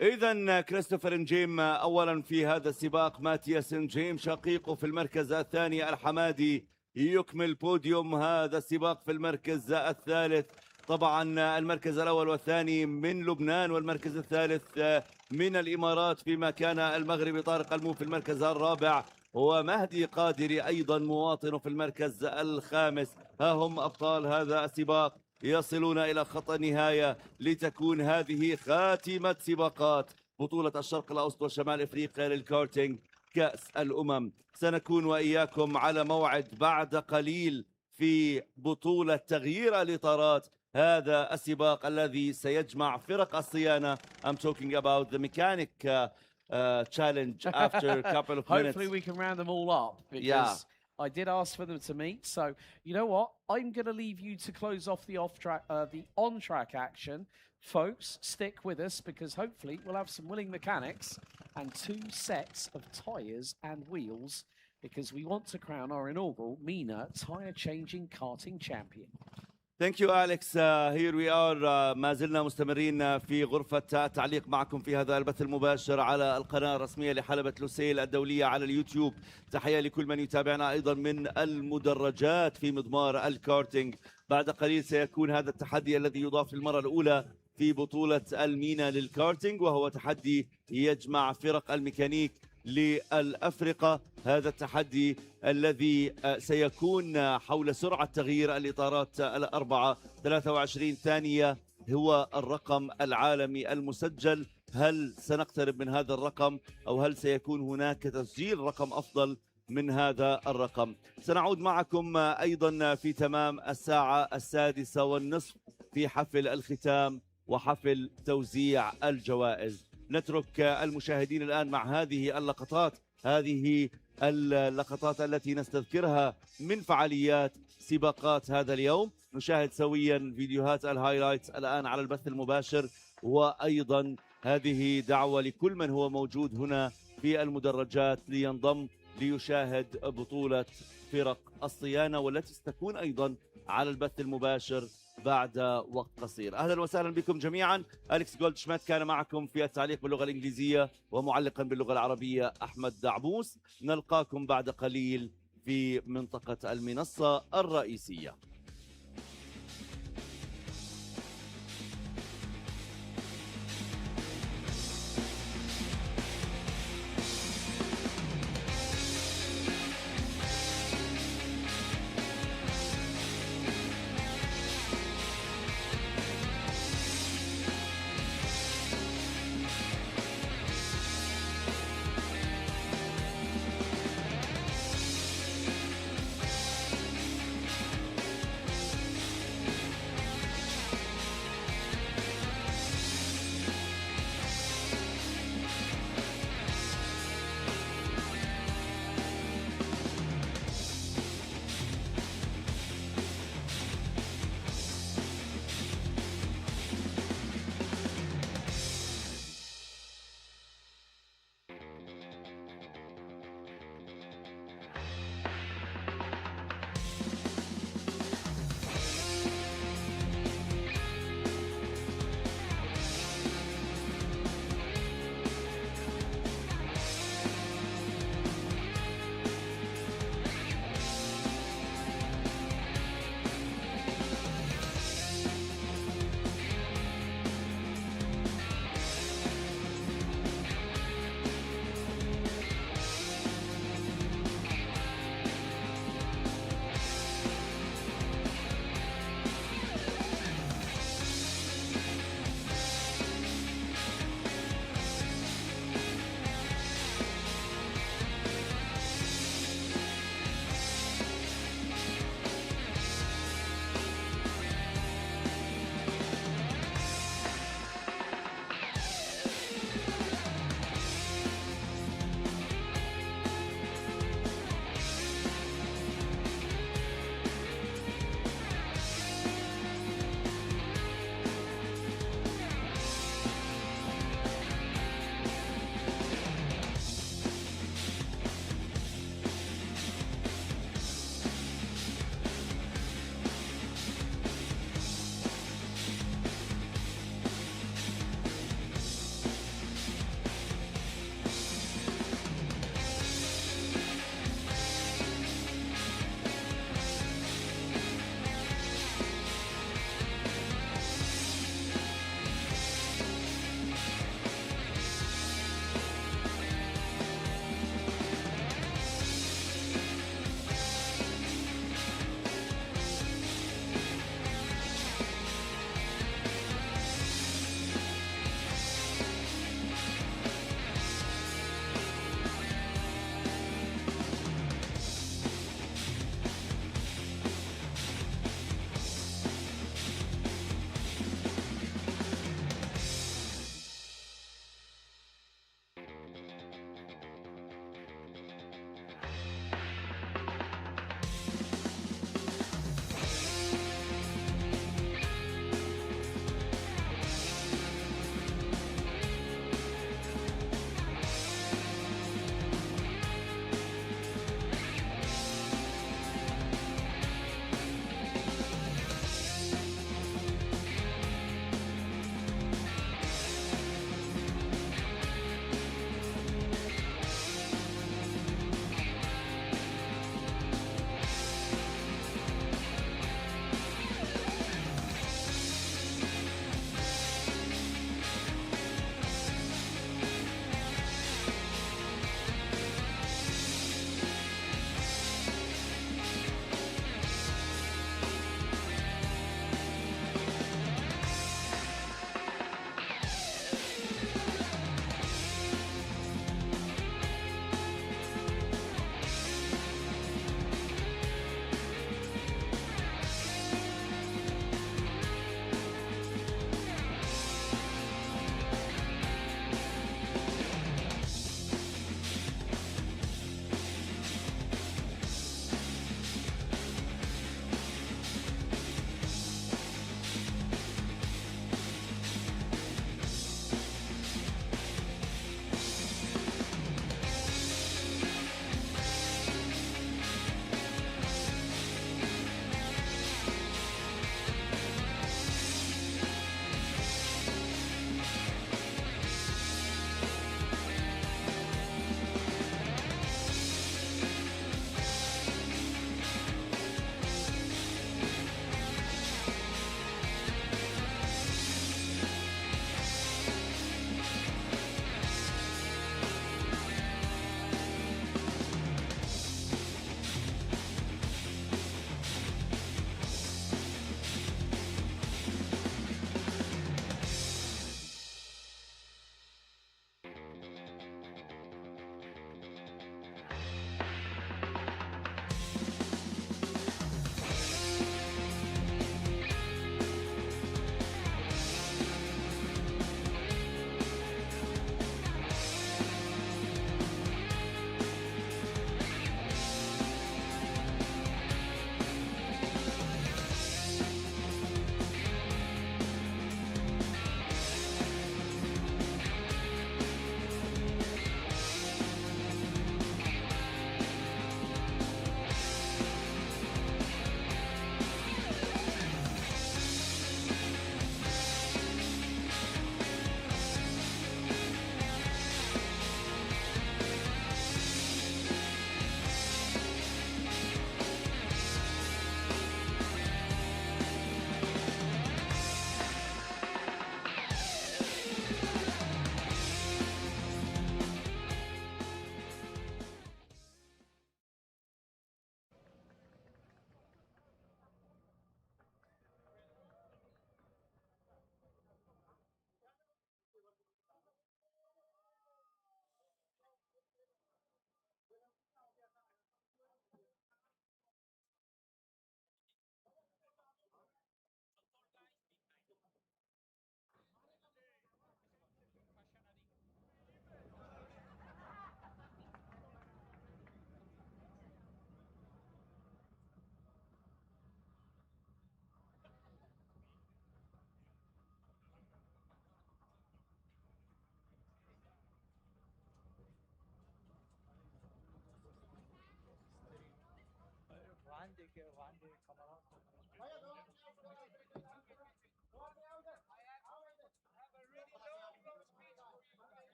إذن كريستوفر نجيم أولا في هذا السباق. ماتياس نجيم شقيقه في المركز الثاني. الحمادي يكمل بوديوم هذا السباق في المركز الثالث. طبعا المركز الأول والثاني من لبنان، والمركز الثالث من الإمارات، فيما كان المغربي طارق المو في المركز الرابع، ومهدي قادري أيضا مواطنه في المركز الخامس. ها هم أبطال هذا السباق يصلون إلى خط النهاية لتكون هذه خاتمة سباقات بطولة الشرق الأوسط وشمال إفريقيا للكارتينج كأس الأمم. سنكون وإياكم على موعد بعد قليل في بطولة تغيير الإطارات، هذا السباق الذي سيجمع فرق الصيانة. I'm talking about the mechanic challenge after a couple of minutes. Hopefully we can round them all up, because I did ask for them to meet. So, you know what? I'm going to leave you to close off the on-track action. folks, stick with us because hopefully we'll have some willing mechanics and 2 sets of tyres and wheels because we want to crown our inaugural Mena Tyre Changing Karting Champion. Thank you Alex. Here we are. ما زلنا مستمرين في غرفة التعليق معكم في هذا البث المباشر على القناة الرسمية لحلبة لوسيل الدولية على اليوتيوب. تحية لكل من يتابعنا أيضا من المدرجات في مضمار الكارتينج. بعد قليل سيكون هذا التحدي الذي يضاف للمرة الأولى في بطولة المينا للكارتينج، وهو تحدي يجمع فرق الميكانيك للأفرقة. هذا التحدي الذي سيكون حول سرعة تغيير الإطارات الأربعة. 23 ثانية هو الرقم العالمي المسجل. هل سنقترب من هذا الرقم أو هل سيكون هناك تسجيل رقم أفضل من هذا الرقم؟ سنعود معكم أيضا في تمام الساعة 6:30 في حفل الختام وحفل توزيع الجوائز. نترك المشاهدين الآن مع هذه اللقطات، هذه اللقطات التي نستذكرها من فعاليات سباقات هذا اليوم. نشاهد سويا فيديوهات الهايلايتس الآن على البث المباشر، وأيضا هذه دعوة لكل من هو موجود هنا في المدرجات لينضم ليشاهد بطولة فرق الصيانة والتي ستكون أيضا على البث المباشر بعد وقت قصير. أهلا وسهلا بكم جميعا. أليكس جولدشميت كان معكم في التعليق باللغة الإنجليزية، ومعلقا باللغة العربية أحمد دعبوس. نلقاكم بعد قليل في منطقة المنصة الرئيسية.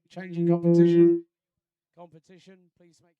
changing competition. Please make.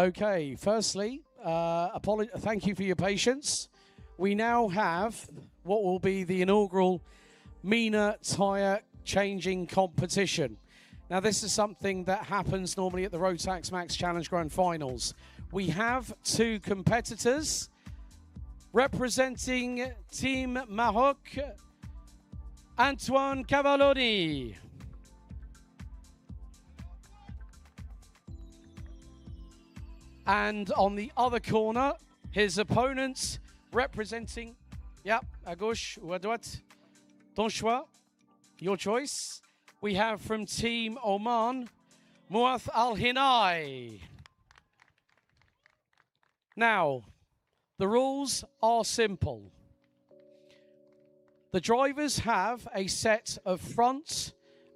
Okay, firstly, thank you for your patience. We now have what will be the inaugural Mena tyre changing competition. Now, this is something that happens normally at the Rotax Max Challenge Grand Finals. We have two competitors representing Team Maroc, Antoine Cavalloni. And on the other corner, his opponents representing, à gauche ou à droite, ton choix, your choice. We have from Team Oman, Muath Al-Hinai. Now, the rules are simple. The drivers have a set of front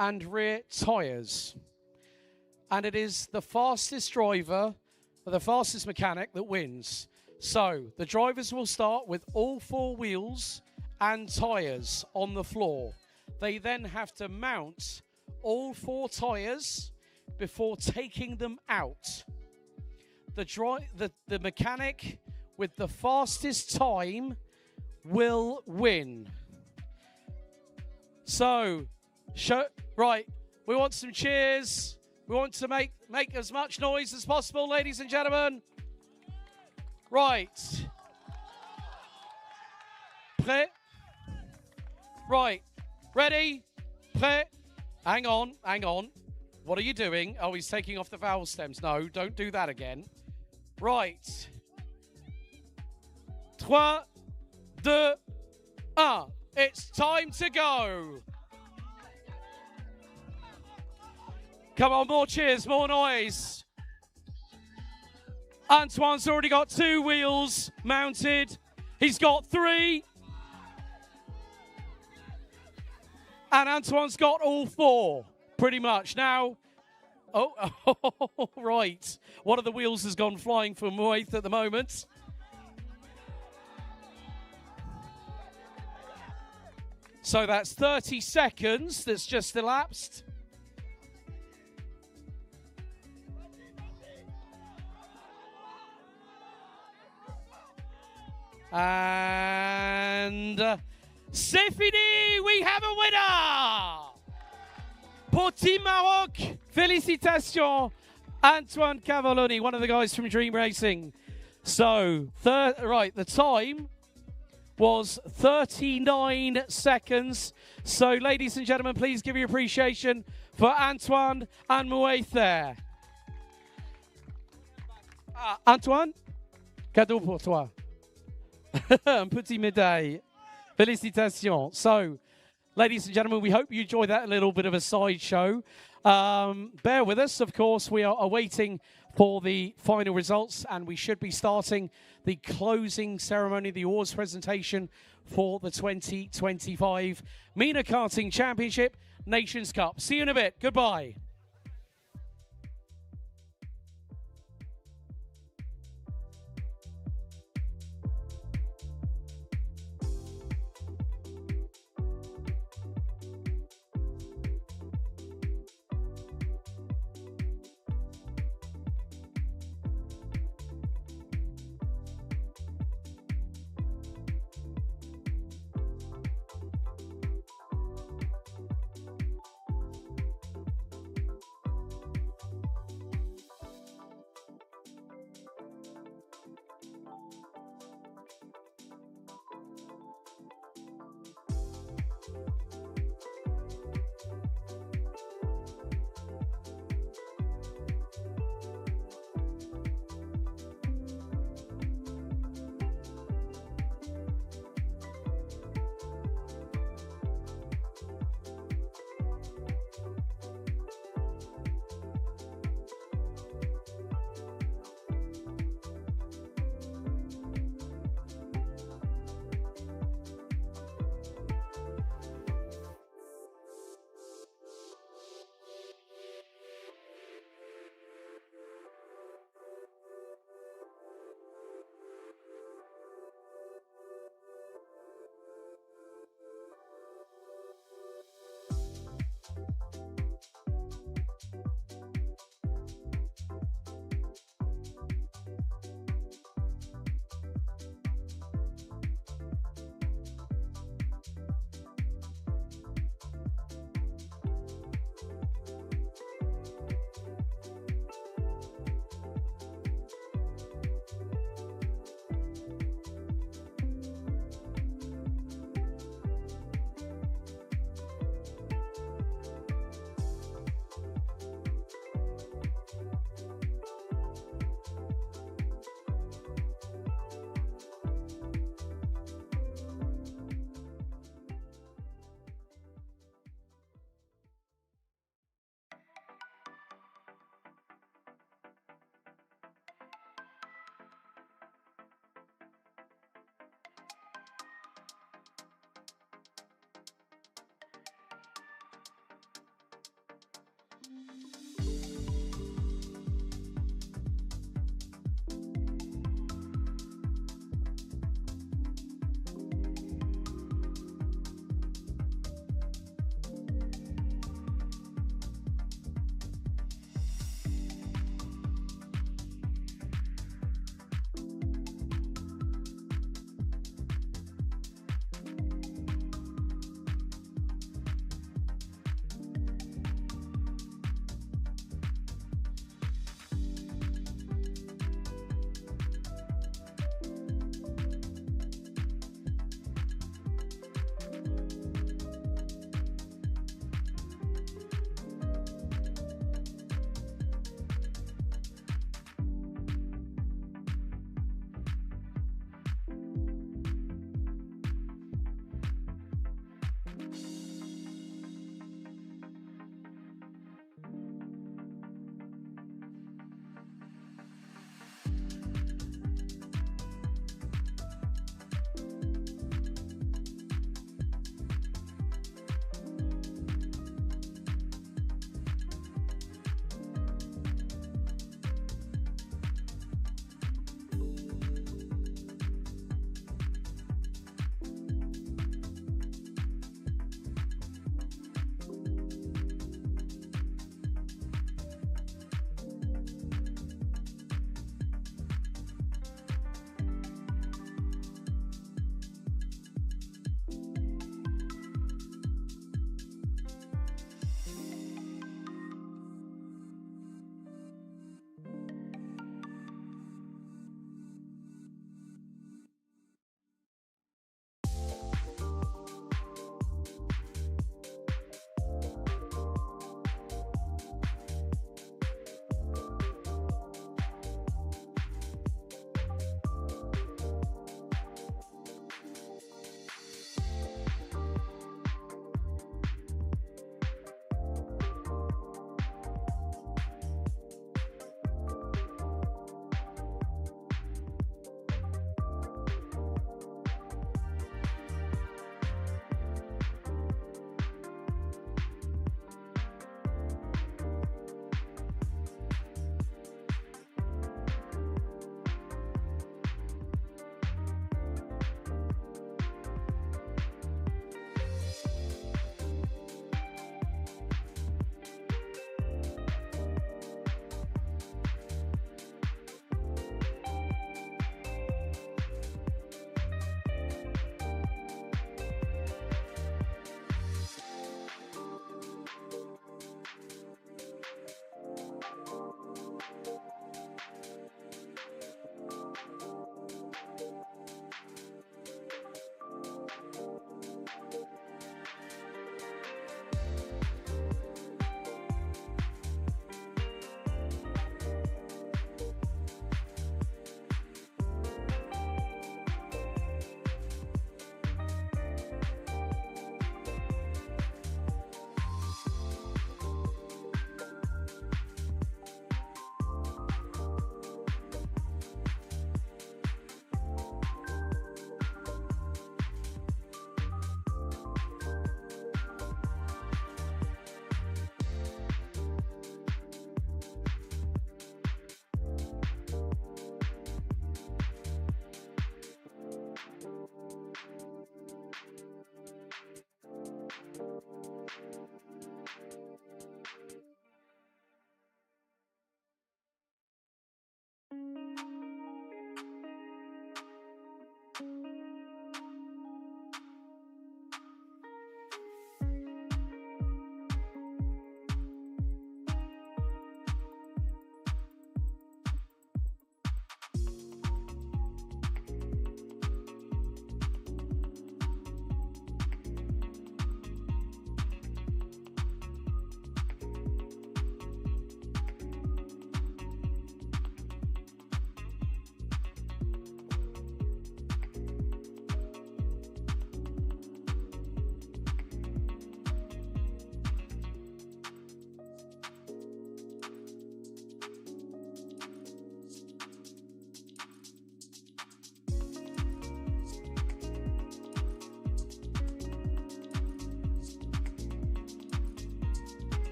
and rear tyres. And it is the fastest driver, or the fastest mechanic that wins. So, the drivers will start with all four wheels and tyres on the floor. They then have to mount all four tyres before taking them out. The mechanic with the fastest time will win. So, right, we want some cheers. We want to make as much noise as possible, ladies and gentlemen. Right. Prêt? Right. Ready? Prêt? Hang on. What are you doing? Oh, he's taking off the vowel stems. No, don't do that again. Right. 3, 2, 1. It's time to go. Come on, more cheers, more noise. Antoine's already got 2 wheels mounted. He's got 3. And Antoine's got all 4, pretty much. Now, right. One of the wheels has gone flying for Muath at the moment. So that's 30 seconds that's just elapsed. And c'est fini, we have a winner! Pour Team Maroc, félicitations, Antoine Cavalloni, one of the guys from Dream Racing. So, right, the time was 39 seconds. So, ladies and gentlemen, please give your appreciation for Antoine and Muath there. Antoine, cadeau pour toi. Un petit médaille. Félicitations. So, ladies and gentlemen, we hope you enjoyed that little bit of a sideshow. Bear with us, of course. We are awaiting for the final results, and we should be starting the closing ceremony, the awards presentation for the 2025 Mena Karting Championship Nations Cup. See you in a bit. Goodbye.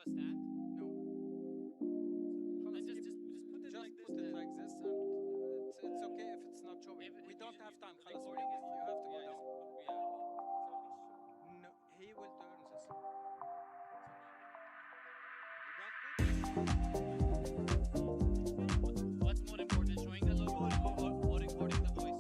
a stand? No. Just put it like this and it's okay if it's not showing. We don't have time. خلاص, you have to go down. No, he will turn this. What's more important, showing the logo or recording the voice?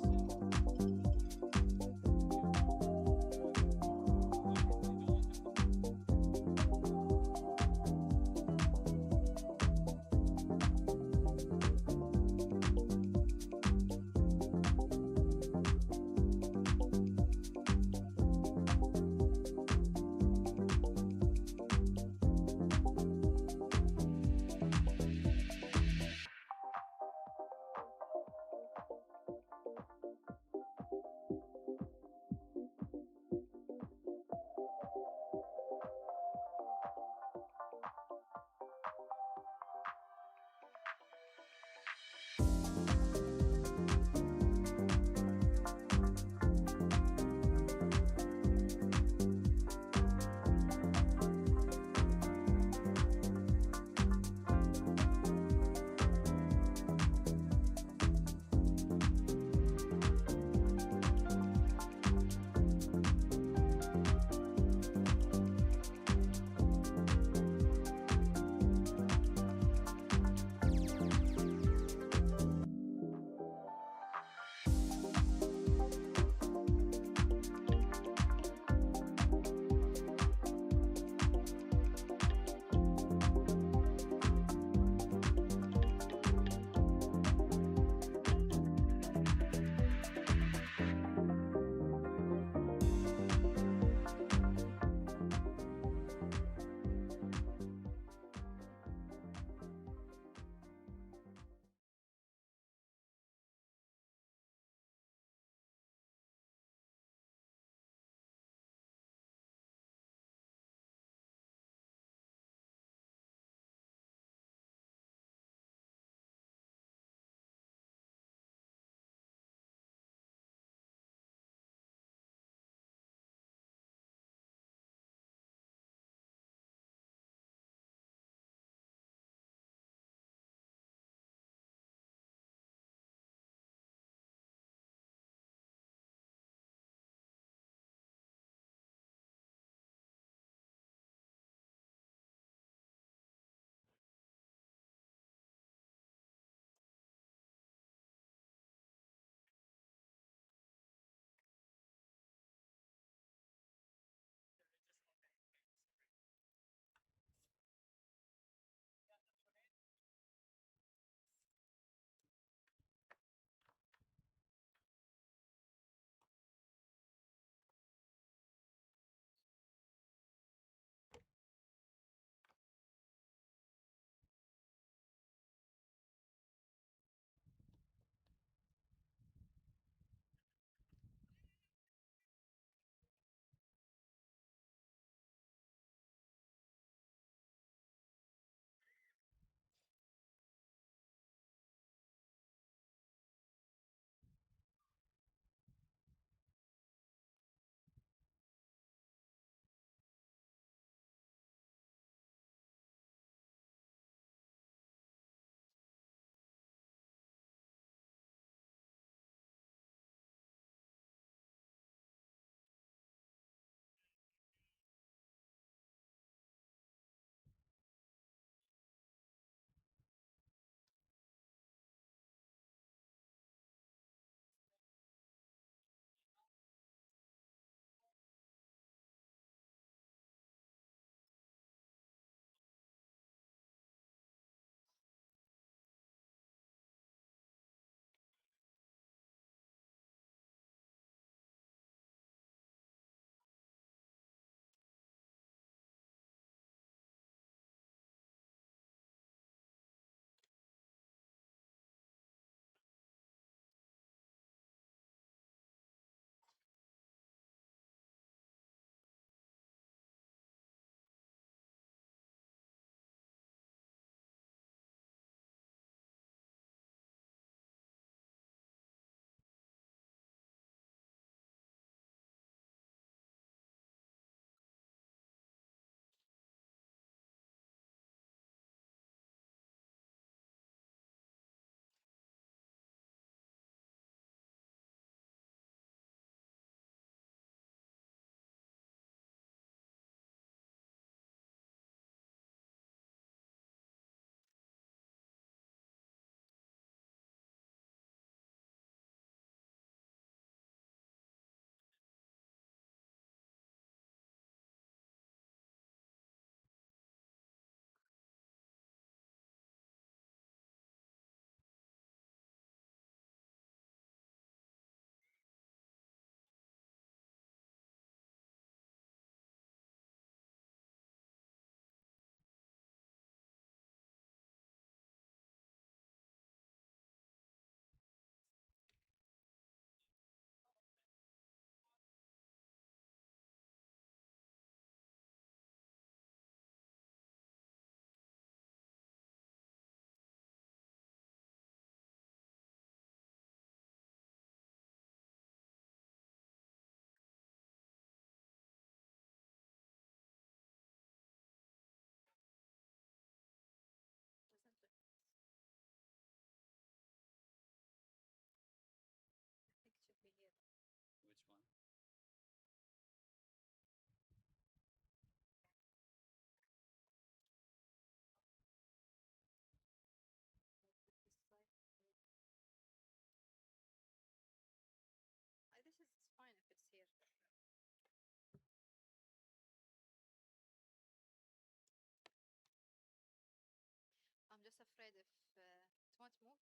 move.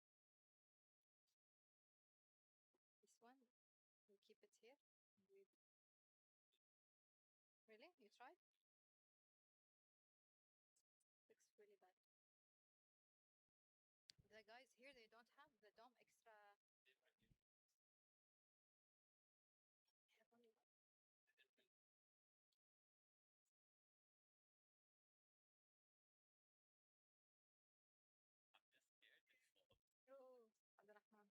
This one, we keep it here. Really? You tried? Looks really bad. The guys here, they don't have the dome extra. Have only one. Oh, عبد الرحمن.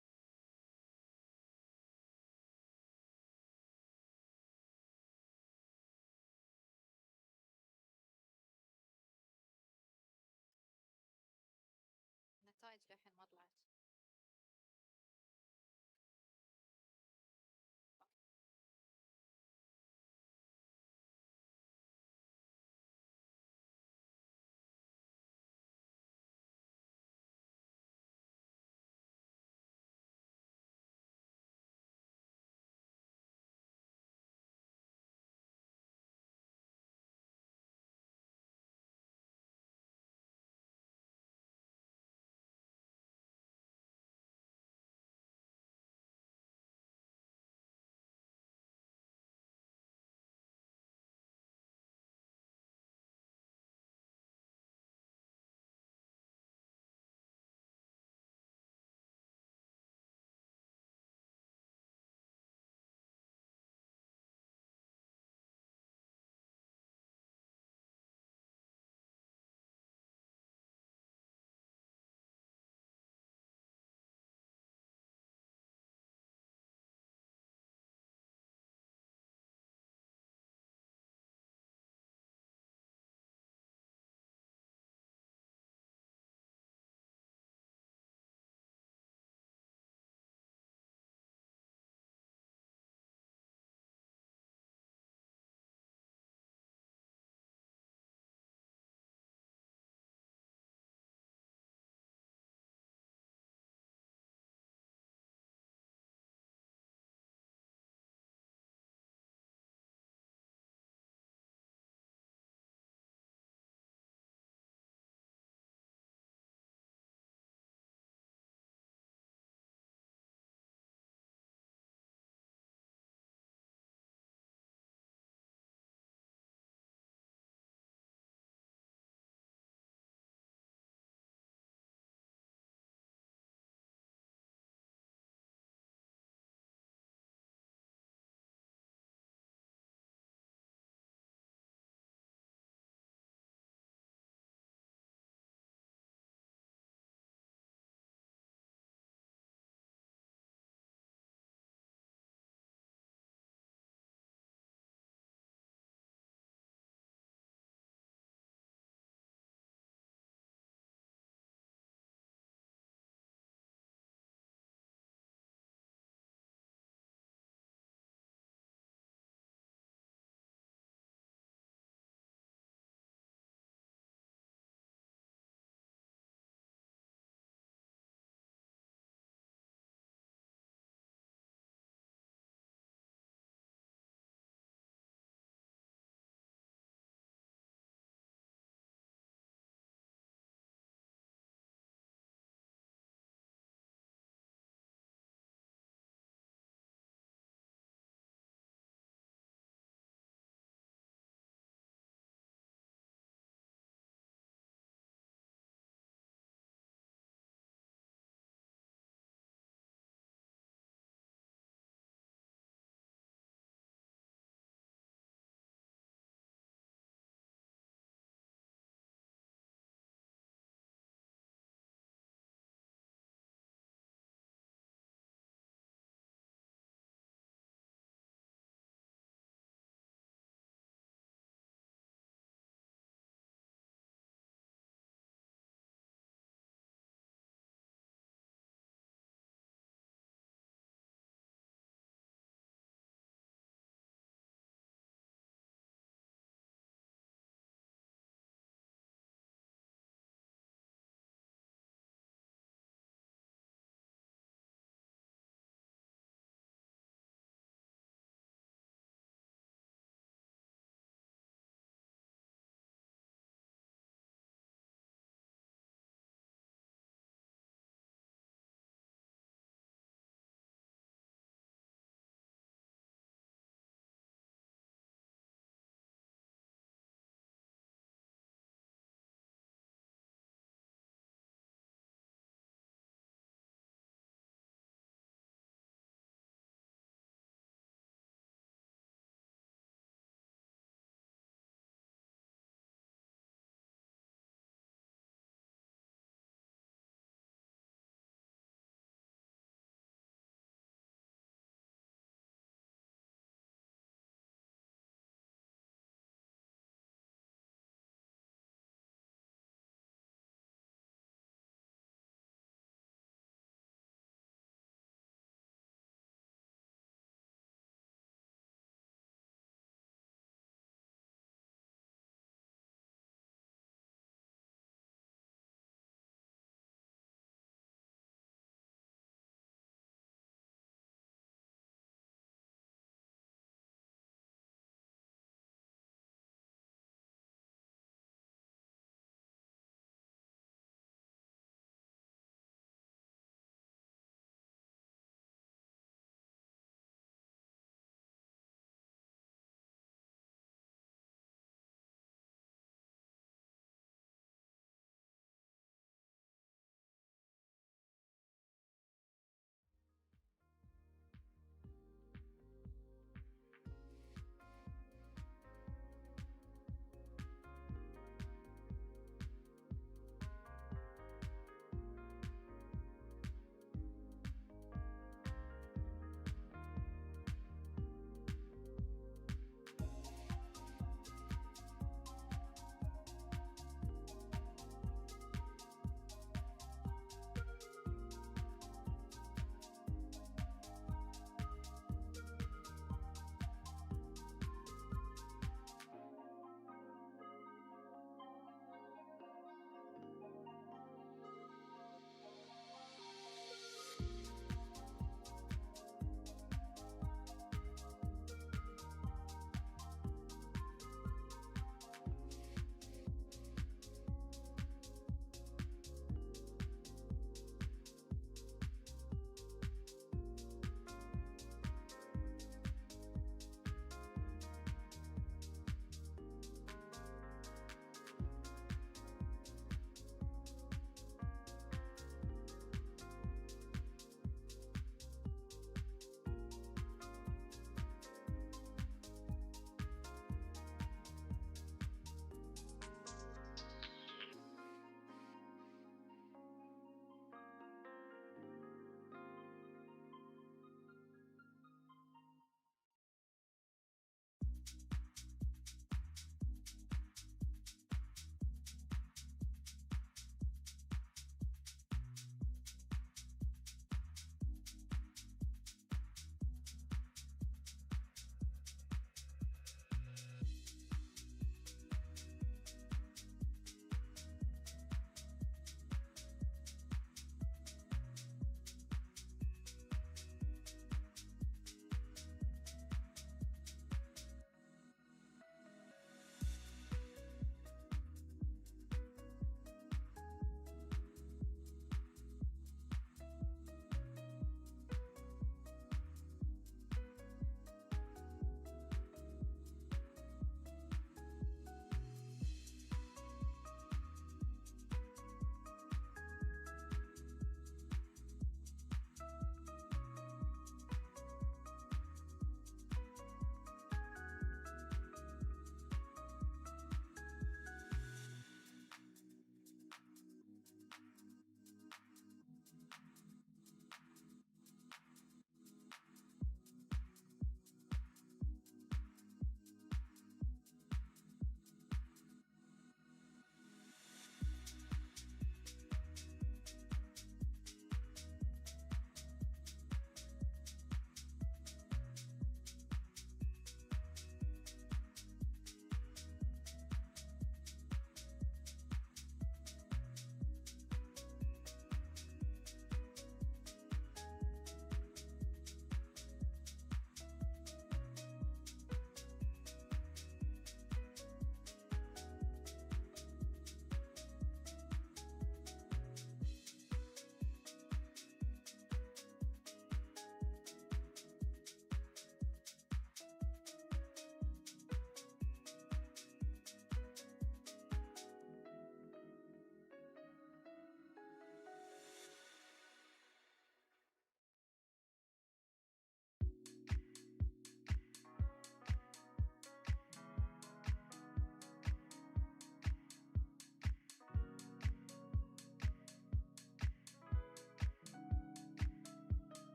النتائج للحين ما طلعت.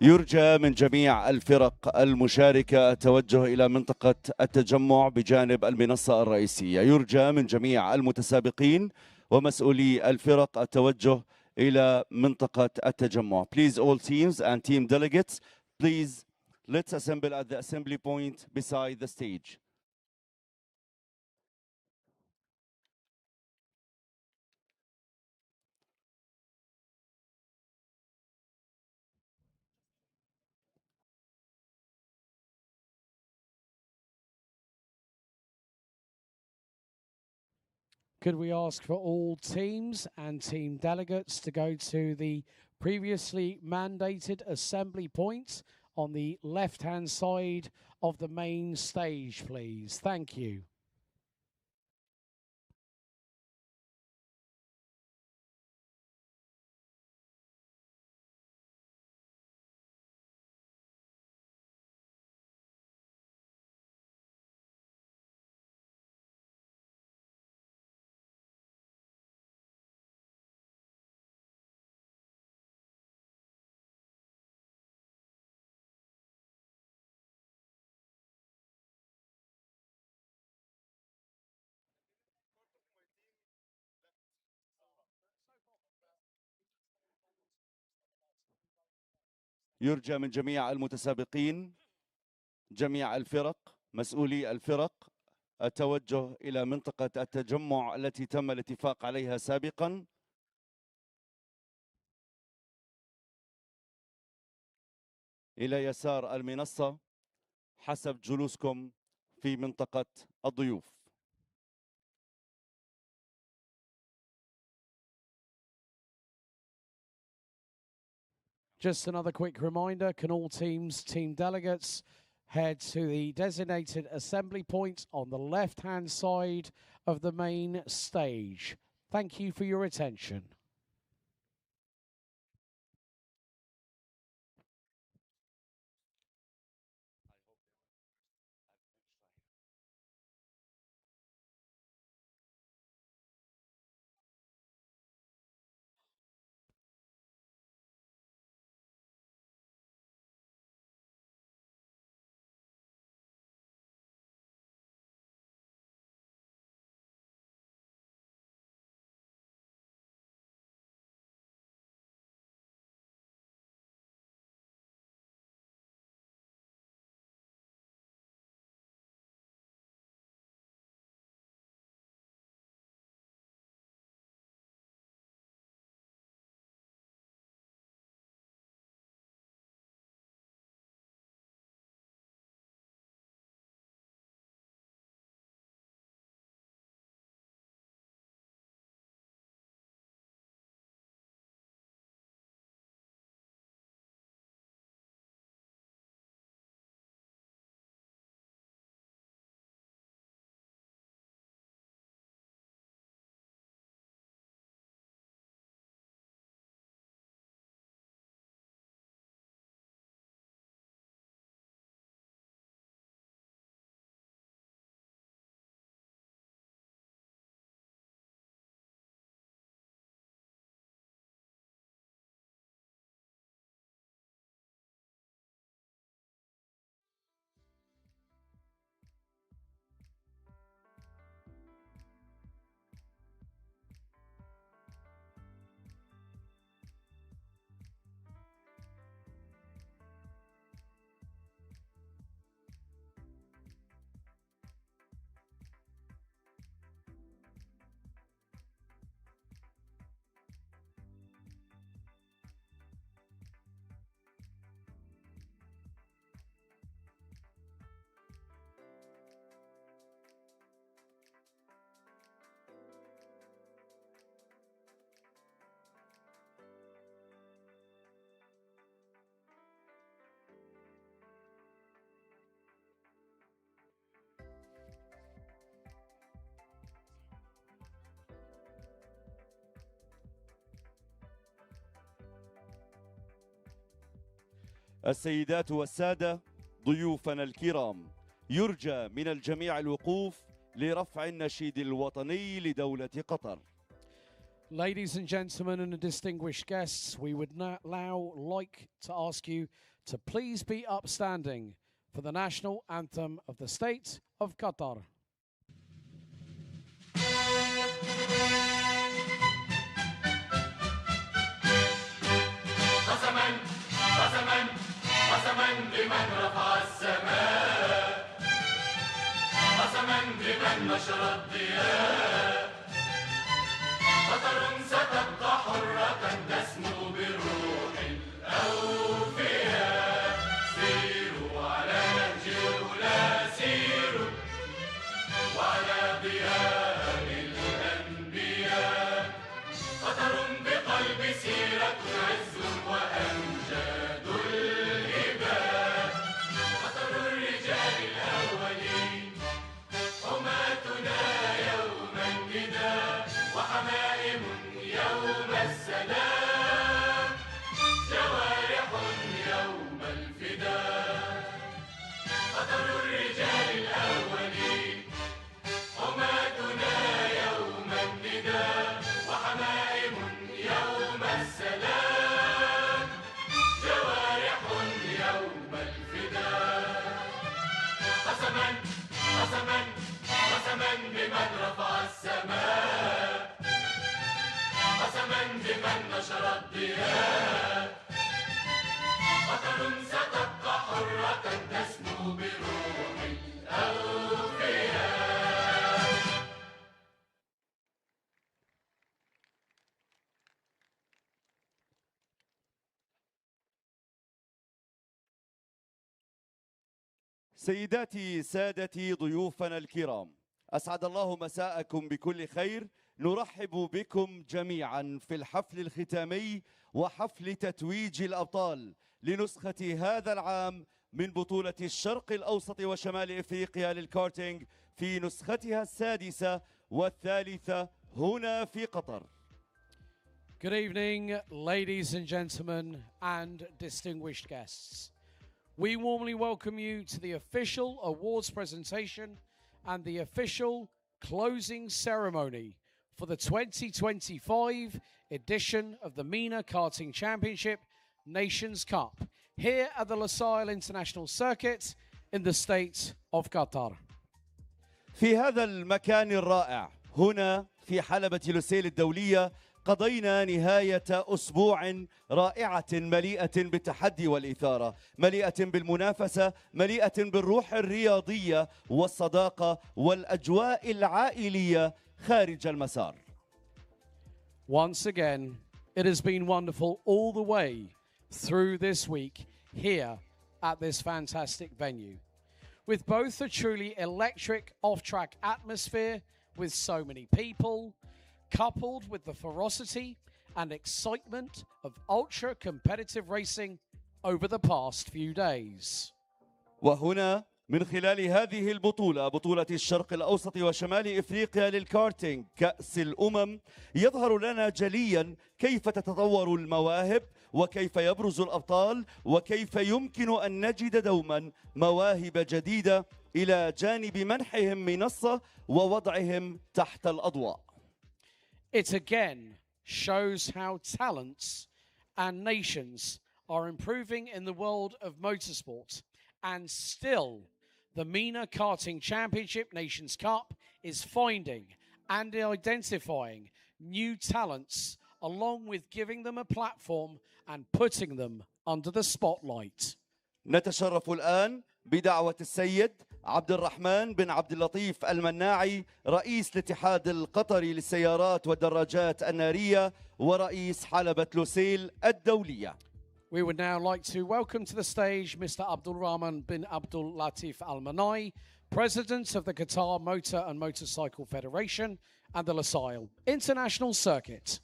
يرجى من جميع الفرق المشاركة التوجه إلى منطقة التجمع بجانب المنصة الرئيسية. يرجى من جميع المتسابقين ومسؤولي الفرق التوجه إلى منطقة التجمع. Please all teams and team delegates, please let's assemble at the assembly point beside the stage. Could we ask for all teams and team delegates to go to the previously mandated assembly point on the left-hand side of the main stage, please? Thank you. يرجى من جميع المتسابقين جميع الفرق مسؤولي الفرق التوجه إلى منطقة التجمع التي تم الاتفاق عليها سابقا. إلى يسار المنصة حسب جلوسكم في منطقة الضيوف. Just another quick reminder, can all teams, team delegates, head to the designated assembly point on the left-hand side of the main stage. Thank you for your attention. السيدات والسادة ضيوفنا الكرام، يرجى من الجميع الوقوف لرفع النشيد الوطني لدولة قطر. Ladies and gentlemen and distinguished guests, we would now like to ask you to please be upstanding for the national anthem of the state of Qatar. قسما قسما قسما بمن رفع السماء، قسما بمن نشر الضياء، قطر ستبقى حرة تسمو بالروح الأوفياء. سيروا على نهج الأولى، سيروا وعلى ضياء الأنبياء. قطر بقلب سيرة عز وأمجاد الهبات. قطر الرجال الأولين، حماتنا يوم النداء، وحمائم يوم السلام، جوارح يوم الفداء. قطر الرجال الأولين، حماتنا يوم النداء، وحمائم يوم السلام، جوارح يوم الفداء. قسما قسما قسما بمن رفع السماء، قسما بمن نشر الضياء. قطر ستبقى حرة تسمو بروح الأوفياء. سيداتي سادتي ضيوفنا الكرام، أسعد الله مساءكم بكل خير. نرحب بكم جميعا في الحفل الختامي وحفل تتويج الأبطال لنسخة هذا العام من بطولة الشرق الأوسط وشمال إفريقيا للكارتينج في نسختها السادسة والثالثة هنا في قطر. Good evening, ladies and gentlemen and distinguished guests. We warmly welcome you to the official awards presentation and the official closing ceremony for the 2025 edition of the Mena Karting Championship Nations Cup here at the Lusail International Circuit in the state of Qatar. في هذا المكان الرائع هنا في حلبة لوسيل الدولية قضينا نهاية أسبوع رائعة مليئة بالتحدي والإثارة، مليئة بالمنافسة، مليئة بالروح الرياضية والصداقة والأجواء العائلية خارج المسار. Once again, it has been wonderful all the way through this week here at this fantastic venue, with both a truly electric off-track atmosphere with so many people, coupled with the ferocity and excitement of ultra-competitive racing over the past few days. وهنا من خلال هذه البطولة، بطولة الشرق الأوسط وشمال إفريقيا للكارتينج كأس الأمم، يظهر لنا جليا كيف تتطور المواهب وكيف يبرز الأبطال وكيف يمكن أن نجد دوما مواهب جديدة إلى جانب منحهم منصة ووضعهم تحت الأضواء. It again shows how talents and nations are improving in the world of motorsport, and still the Mena Karting Championship Nations Cup is finding and identifying new talents along with giving them a platform and putting them under the spotlight. نتشرف الآن بدعوة السيد عبد الرحمن بن عبد اللطيف المناعي، رئيس الاتحاد القطري للسيارات والدراجات النارية ورئيس حلبة لوسيل الدولية. We would now like to welcome to the stage Mr. Abdul Rahman bin Abdul Latif Al Manai, President of the Qatar Motor and Motorcycle Federation and the Lusail International Circuit.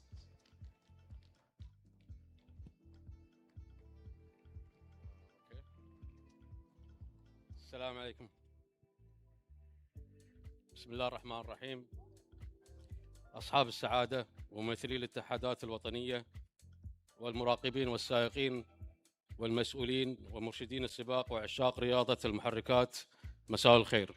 السلام عليكم. بسم الله الرحمن الرحيم. أصحاب السعادة وممثلي الاتحادات الوطنية والمراقبين والسائقين والمسؤولين ومرشدين السباق وعشاق رياضة المحركات، مساء الخير.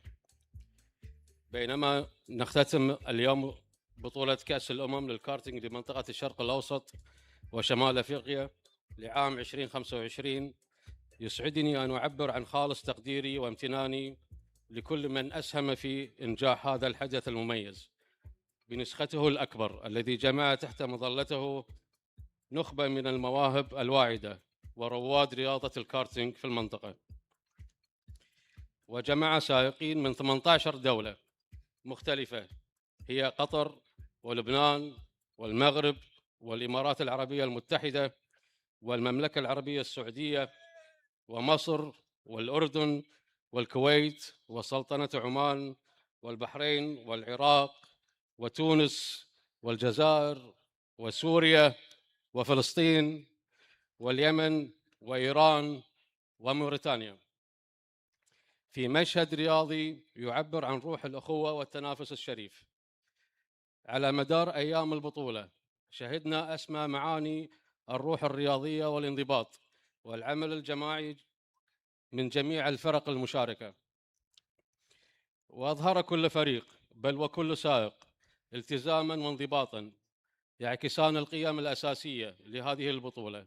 بينما نختتم اليوم بطولة كأس الأمم للكارتينج لمنطقة الشرق الأوسط وشمال أفريقيا لعام 2025، يسعدني أن أعبر عن خالص تقديري وامتناني لكل من أسهم في إنجاح هذا الحدث المميز بنسخته الأكبر، الذي جمع تحت مظلته نخبة من المواهب الواعدة ورواد رياضة الكارتينج في المنطقة، وجمع سائقين من 18 دولة مختلفة هي قطر ولبنان والمغرب والإمارات العربية المتحدة والمملكة العربية السعودية ومصر والأردن والكويت وسلطنة عمان والبحرين والعراق وتونس والجزائر وسوريا وفلسطين واليمن وإيران وموريتانيا، في مشهد رياضي يعبر عن روح الأخوة والتنافس الشريف. على مدار أيام البطولة شهدنا أسمى معاني الروح الرياضية والانضباط والعمل الجماعي من جميع الفرق المشاركة، وأظهر كل فريق بل وكل سائق التزاما وانضباطا يعكسان القيم الأساسية لهذه البطولة: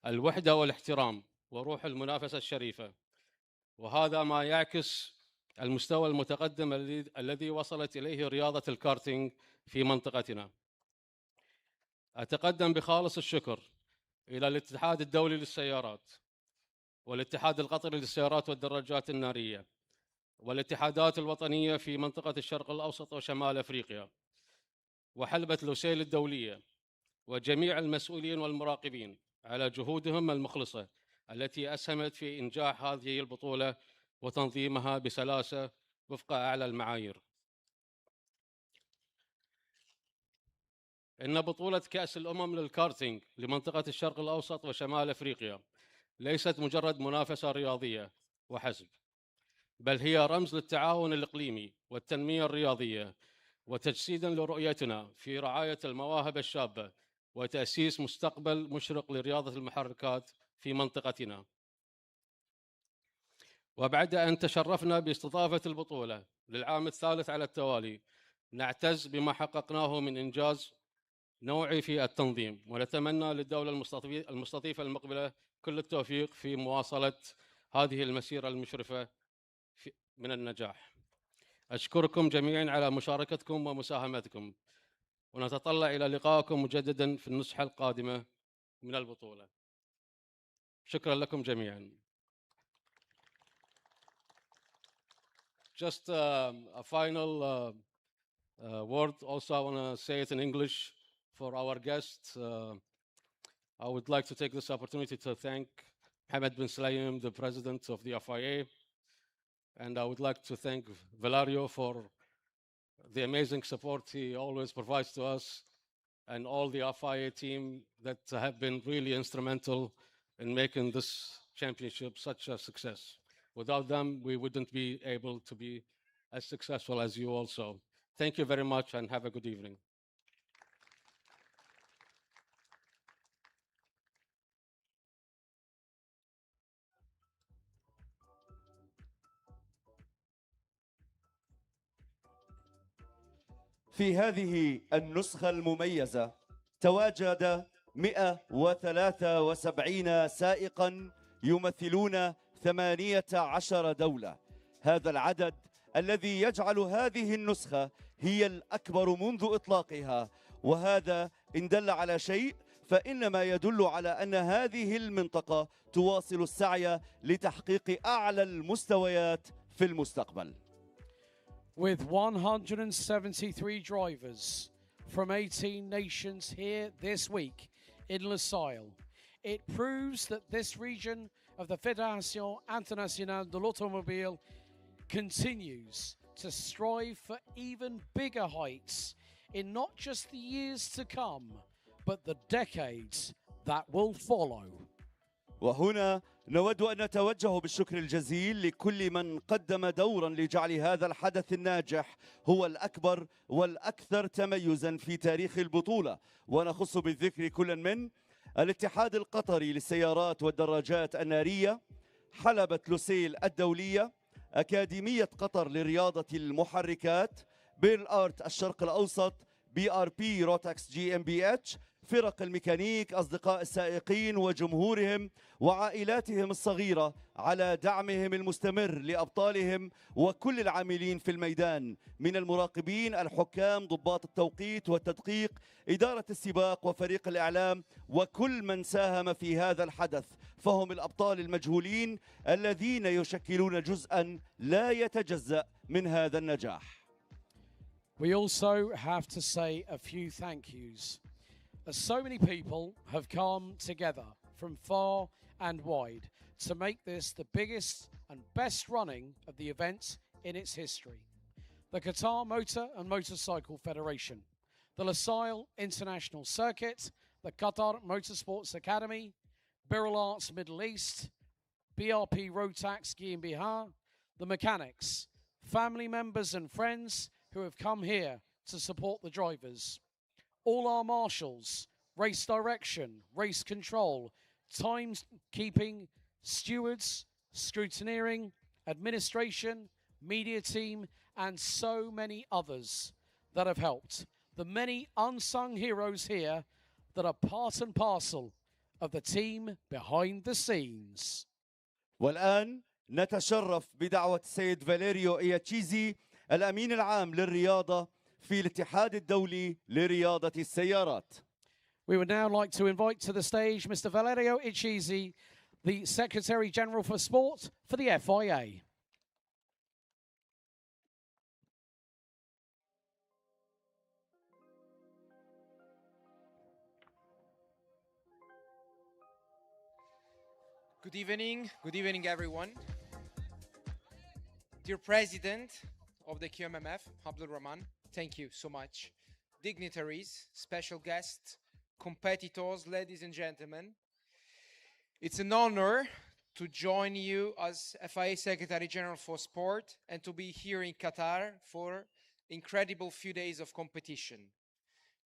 الوحدة والاحترام وروح المنافسة الشريفة، وهذا ما يعكس المستوى المتقدم الذي وصلت إليه رياضة الكارتينج في منطقتنا. أتقدم بخالص الشكر إلى الاتحاد الدولي للسيارات والاتحاد القطري للسيارات والدراجات النارية والاتحادات الوطنية في منطقة الشرق الأوسط وشمال أفريقيا وحلبة لوسيل الدولية وجميع المسؤولين والمراقبين على جهودهم المخلصة التي أسهمت في إنجاح هذه البطولة وتنظيمها بسلاسة وفق أعلى المعايير. إن بطولة كأس الأمم للكارتينج لمنطقة الشرق الأوسط وشمال أفريقيا ليست مجرد منافسة رياضية وحسب، بل هي رمز للتعاون الإقليمي والتنمية الرياضية وتجسيداً لرؤيتنا في رعاية المواهب الشابة وتأسيس مستقبل مشرق لرياضة المحركات في منطقتنا. وبعد أن تشرفنا باستضافة البطولة للعام الثالث على التوالي، نعتز بما حققناه من إنجاز نوعي في التنظيم، ونتمنى للدولة المستضيفة المقبلة كل التوفيق في مواصلة هذه المسيرة المشرفة من النجاح. أشكركم جميعا على مشاركتكم ومساهمتكم، ونتطلع إلى لقائكم مجددا في النسخة القادمة من البطولة. شكرا لكم جميعا. Just a final word. Also, I want to say it in English for our guests. I would like to take this opportunity to thank Mohammed bin Sulaim, the president of the FIA, and I would like to thank Valerio for the amazing support he always provides to us, and all the FIA team that have been really instrumental in making this championship such a success. Without them, we wouldn't be able to be as successful as you also. Thank you very much and have a good evening. في هذه النسخة المميزة تواجد 173 سائقاً يمثلون 18 دولة. هذا العدد الذي يجعل هذه النسخة هي الأكبر منذ إطلاقها، وهذا إن دل على شيء فإنما يدل على أن هذه المنطقة تواصل السعي لتحقيق أعلى المستويات في المستقبل. With 173 drivers from 18 nations here this week in Lusail, it proves that this region of the Fédération Internationale de l'Automobile continues to strive for even bigger heights in not just the years to come, but the decades that will follow. وهنا نود أن نتوجه بالشكر الجزيل لكل من قدم دورا لجعل هذا الحدث الناجح هو الأكبر والأكثر تميزا في تاريخ البطولة، ونخص بالذكر كل من الاتحاد القطري للسيارات والدراجات النارية، حلبة لوسيل الدولية، أكاديمية قطر لرياضة المحركات، بيرل آرت الشرق الأوسط، بي آر بي روتاكس جي ام بي اتش، فرق الميكانيك، أصدقاء السائقين وجمهورهم وعائلاتهم الصغيرة على دعمهم المستمر لأبطالهم وكل العاملين في الميدان من المراقبين، الحكام، ضباط التوقيت والتدقيق، إدارة السباق وفريق الإعلام وكل من ساهم في هذا الحدث، فهم الأبطال المجهولين الذين يشكلون جزءا لا يتجزأ من هذا النجاح. We also have to say a few thank yous, as so many people have come together from far and wide to make this the biggest and best running of the event in its history. The Qatar Motor and Motorcycle Federation, the Lusail International Circuit, the Qatar Motorsports Academy, Birrell Arts Middle East, BRP Rotax GmbH, the mechanics, family members and friends who have come here to support the drivers, all our marshals, race direction, race control, timekeeping, stewards, scrutineering, administration, media team, and so many others that have helped. The many unsung heroes here that are part and parcel of the team behind the scenes. والآن نتشرف بدعوة السيد فاليريو إياتشيزي الأمين العام للرياضة في الاتحاد الدولي لرياضة السيارات. We would now like to invite to the stage Mr. Valerio Ichizi, the Secretary General for Sport for the FIA. Good evening everyone. Dear President of the QMMF, Abdul Rahman, thank you so much. Dignitaries, special guests, competitors, ladies and gentlemen, it's an honor to join you as FIA Secretary General for Sport and to be here in Qatar for incredible few days of competition.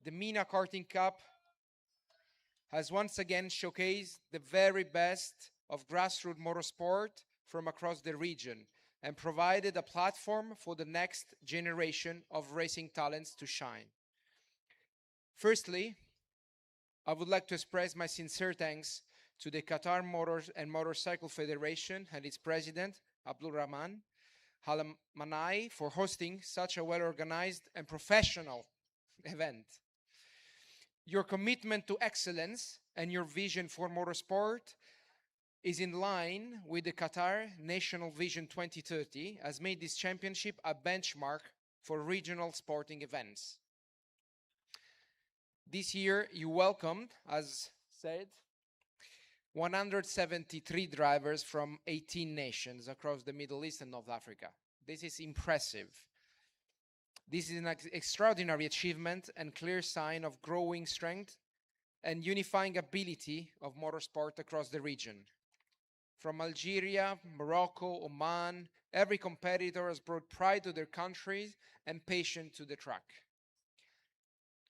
The Mena Karting Cup has once again showcased the very best of grassroots motorsport from across the region and provided a platform for the next generation of racing talents to shine. Firstly, I would like to express my sincere thanks to the Qatar Motors and Motorcycle Federation and its president, Abdul Rahman Al-Manai, for hosting such a well-organized and professional event. Your commitment to excellence and your vision for motorsport is in line with the Qatar National Vision 2030, has made this championship a benchmark for regional sporting events. This year, you welcomed, as said, 173 drivers from 18 nations across the Middle East and North Africa. This is impressive. This is an extraordinary achievement and clear sign of growing strength and unifying ability of motorsport across the region. From Algeria, Morocco, Oman, every competitor has brought pride to their countries and passion to the track.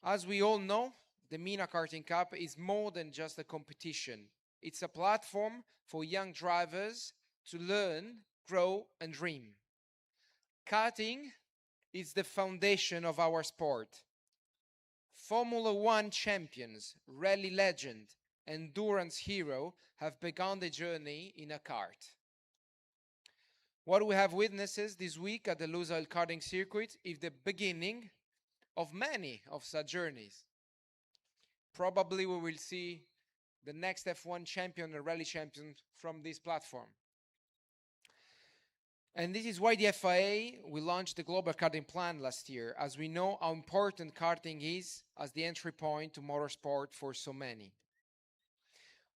As we all know, the Mena Karting Cup is more than just a competition. It's a platform for young drivers to learn, grow, and dream. Karting is the foundation of our sport. Formula One champions, rally legend, endurance hero have begun the journey in a kart. What we have witnessed this week at the Lusail karting circuit is the beginning of many of such journeys. Probably we will see the next F1 champion or rally champion from this platform. And this is why the FIA we launched the Global Karting Plan last year, as we know how important karting is as the entry point to motorsport for so many.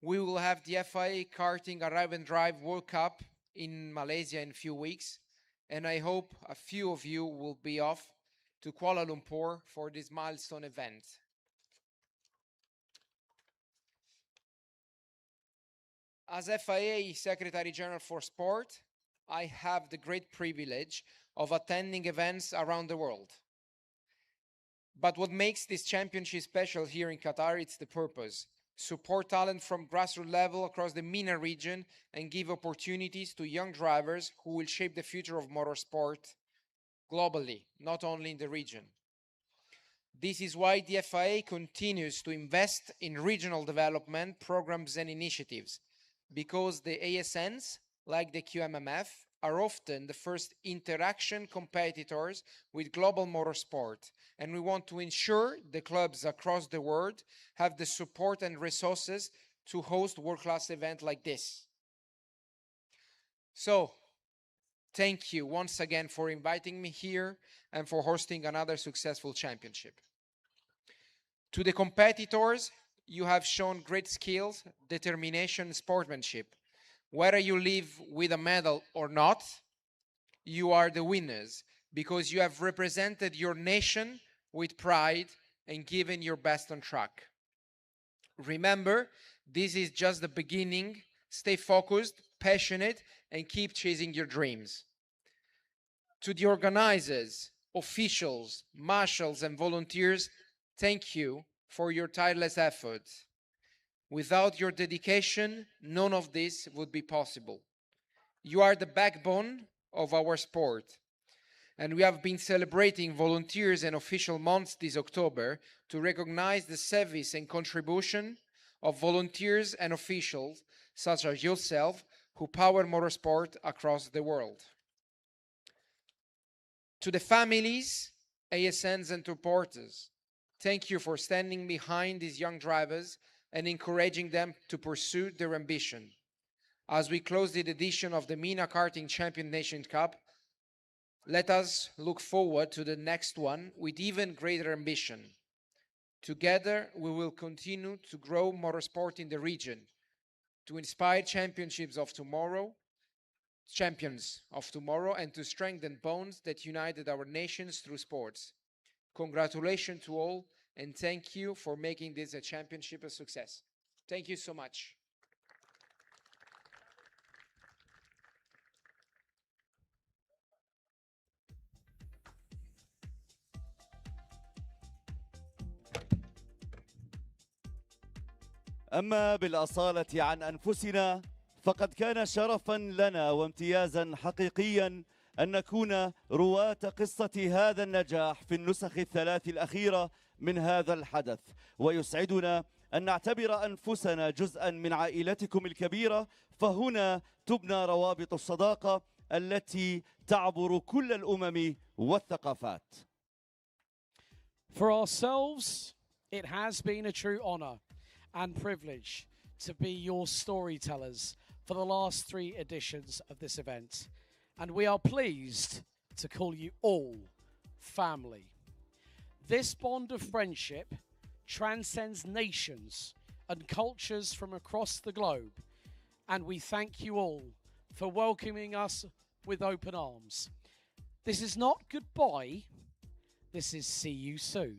We will have the FIA Karting Arrive and Drive World Cup in Malaysia in a few weeks, and I hope a few of you will be off to Kuala Lumpur for this milestone event. As FIA Secretary General for Sport, I have the great privilege of attending events around the world. But what makes this championship special here in Qatar, it's the purpose. support talent from grassroots level across the MENA region, and give opportunities to young drivers who will shape the future of motorsport globally, not only in the region. This is why the FIA continues to invest in regional development programs and initiatives, because the ASNs, like the QMMF, are often the first interaction competitors with global motorsport, and we want to ensure the clubs across the world have the support and resources to host world-class events like this. So, thank you once again for inviting me here and for hosting another successful championship. To the competitors, you have shown great skills, determination, and sportsmanship. Whether you leave with a medal or not, you are the winners because you have represented your nation with pride and given your best on track. Remember, this is just the beginning. Stay focused, passionate, and keep chasing your dreams. To the organizers, officials, marshals, and volunteers, thank you for your tireless efforts. Without your dedication, none of this would be possible. You are the backbone of our sport. And we have been celebrating volunteers and official months this October to recognize the service and contribution of volunteers and officials such as yourself who power motorsport across the world. To the families, ASNs, and supporters, thank you for standing behind these young drivers and encouraging them to pursue their ambition. As we close the edition of the Mena Karting Nations Cup, let us look forward to the next one with even greater ambition. Together, we will continue to grow motorsport in the region, to inspire champions of tomorrow, and to strengthen bonds that united our nations through sports. Congratulations to all, and thank you for making this a championship a success. Thank you so much. أما بالأصالة عن أنفسنا فقد كان شرفا لنا وامتيازا حقيقيا أن نكون رواة قصة هذا النجاح في النسخ الثلاث الأخيرة من هذا الحدث، ويسعدنا أن نعتبر أنفسنا جزءا من عائلتكم الكبيرة، فهنا تبنى روابط الصداقة التي تعبر كل الأمم والثقافات. For ourselves, it has been a true honor and privilege to be your storytellers for the last 3 editions of this event. And we are pleased to call you all family. This bond of friendship transcends nations and cultures from across the globe. And we thank you all for welcoming us with open arms. This is not goodbye, this is see you soon.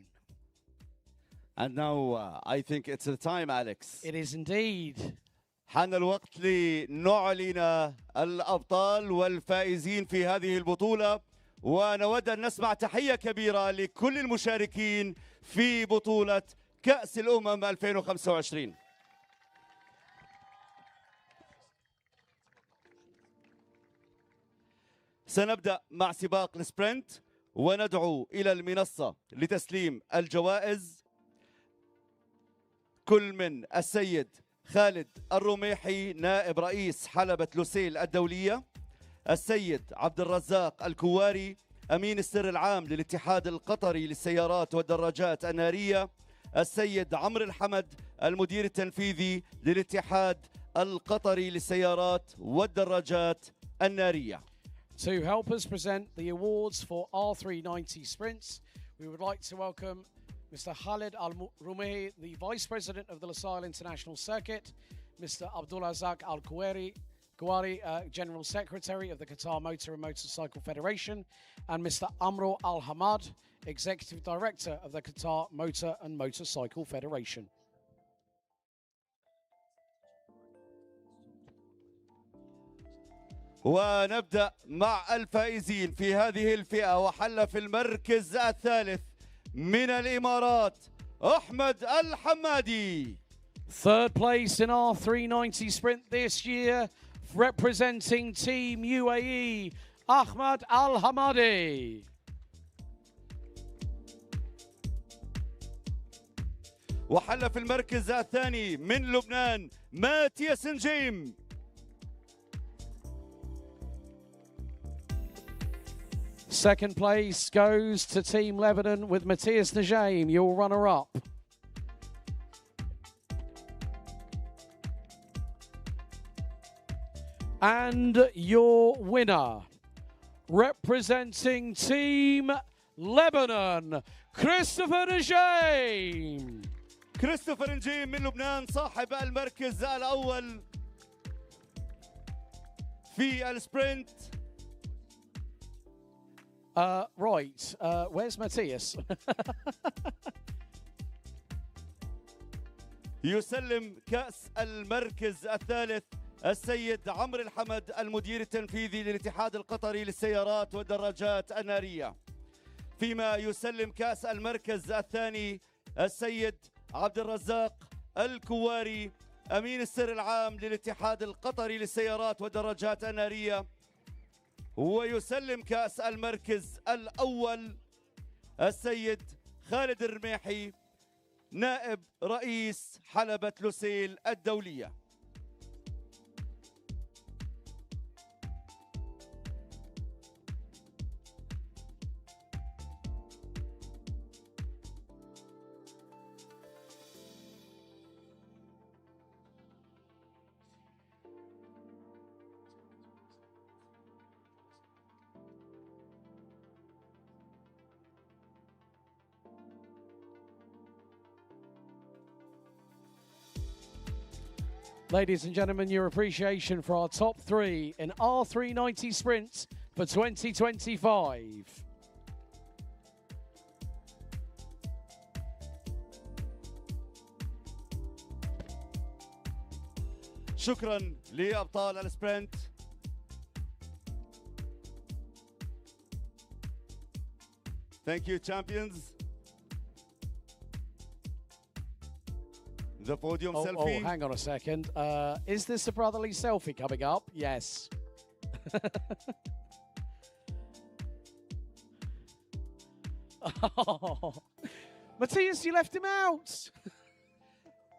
And now I think it's the time, Alex. It is indeed. حان الوقت لنعلن الأبطال والفائزين في هذه البطولة، ونود أن نسمع تحية كبيرة لكل المشاركين في بطولة كأس الأمم 2025. سنبدأ مع سباق السبرنت، وندعو إلى المنصة لتسليم الجوائز كل من السيد خالد الرميحي نائب رئيس حلبة لوسيل الدولية، السيد عبد الرزاق الكواري أمين السر العام للاتحاد القطري للسيارات والدراجات النارية، السيد عمرو الحمد المدير التنفيذي للاتحاد القطري للسيارات والدراجات النارية. To help us present the awards for R390 Sprints, we would like to welcome Mr. Khalid Al-Rumehi, the Vice President of the Lusail International Circuit, Mr. Abdulrazak Al-Kouari, General Secretary of the Qatar Motor and Motorcycle Federation, and Mr. Amro Al-Hamad, Executive Director of the Qatar Motor and Motorcycle Federation. ونبدأ مع الفائزين في هذه الفئة، وحل في المركز الثالث من الإمارات أحمد الحمادي. Third place in our 390 sprint this year, representing Team UAE, Ahmad Al Hamadi. وحل في المركز الثاني من لبنان ماتياس نجيم. Second place goes to Team Lebanon with Matthias Najaim, your runner-up. And your winner, representing Team Lebanon, Christopher Najaim. كريستوفر نجيم من لبنان صاحب المركز الأول في السبرنت. Right, where's Matthias? يسلم كأس المركز الثالث السيد عمرو الحمد المدير التنفيذي للاتحاد القطري للسيارات والدراجات النارية، فيما يسلم كأس المركز الثاني السيد عبد الرزاق الكواري أمين السر العام للاتحاد القطري للسيارات والدراجات النارية. ويسلم كأس المركز الأول السيد خالد الرميحي نائب رئيس حلبة لوسيل الدولية. Ladies and gentlemen, your appreciation for our top three in R390 sprints for 2025. شكرا لأبطال السبرنت. Thank you, champions. The podium selfie. Oh, hang on a second. Is this a brotherly selfie coming up? Yes. Oh, Matthias, you left him out.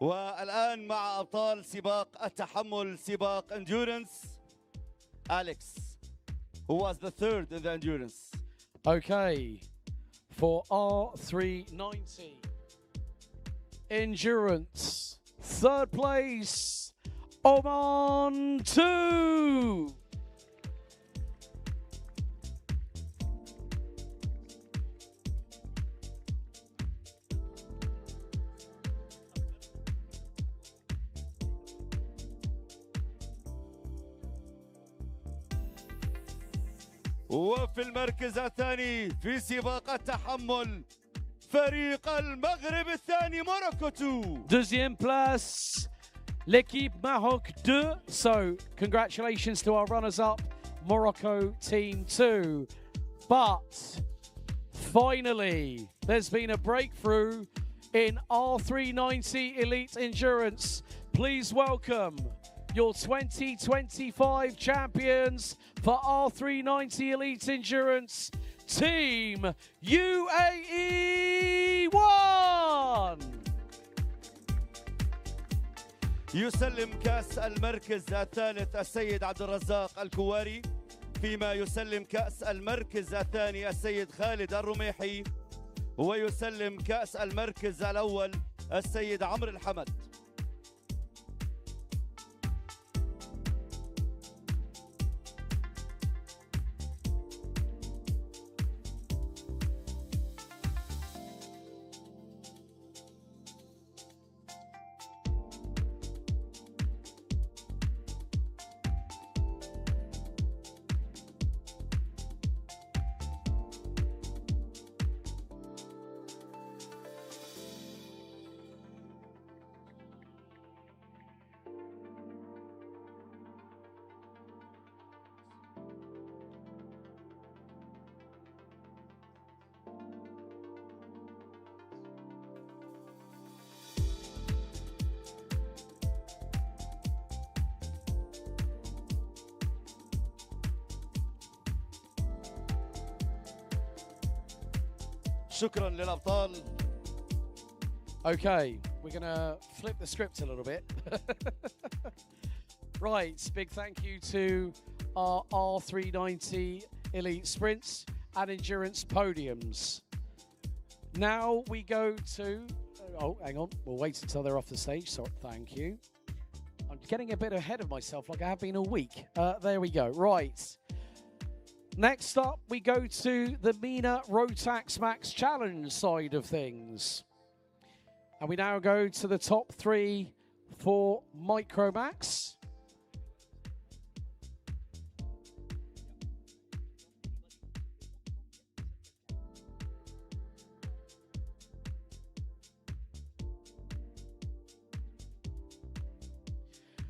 والآن مع أبطال سباق التحمل سباق endurance, Alex, who was the third in the endurance. Okay, for R390 endurance, third place, Oman 2. وفي المركز الثاني في سباق التحمل فريق المغرب الثاني موروكو 2. Deuxième place, l'équipe Maroc 2. So, congratulations to our runners-up, Morocco Team 2. But, finally, there's been a breakthrough in R390 Elite Endurance. Please welcome your 2025 champions for R390 Elite Endurance, Team UAE 1. يسلم كأس المركز الثالث السيد عبد الرزاق الكواري، فيما يسلم كأس المركز الثاني السيد خالد الرميحي، ويسلم كأس المركز الأول السيد عمرو الحمد. شكرا للأبطال. Okay, we're going to flip the script a little bit. Right, big thank you to our R390 Elite Sprints and Endurance podiums. Now we go to... Oh, hang on. We'll wait until they're off the stage. So, thank you. I'm getting a bit ahead of myself like I have been all week. There we go. Right. Next up, we go to the Mena Rotax Max Challenge side of things. And we now go to the top 3 for Micromax.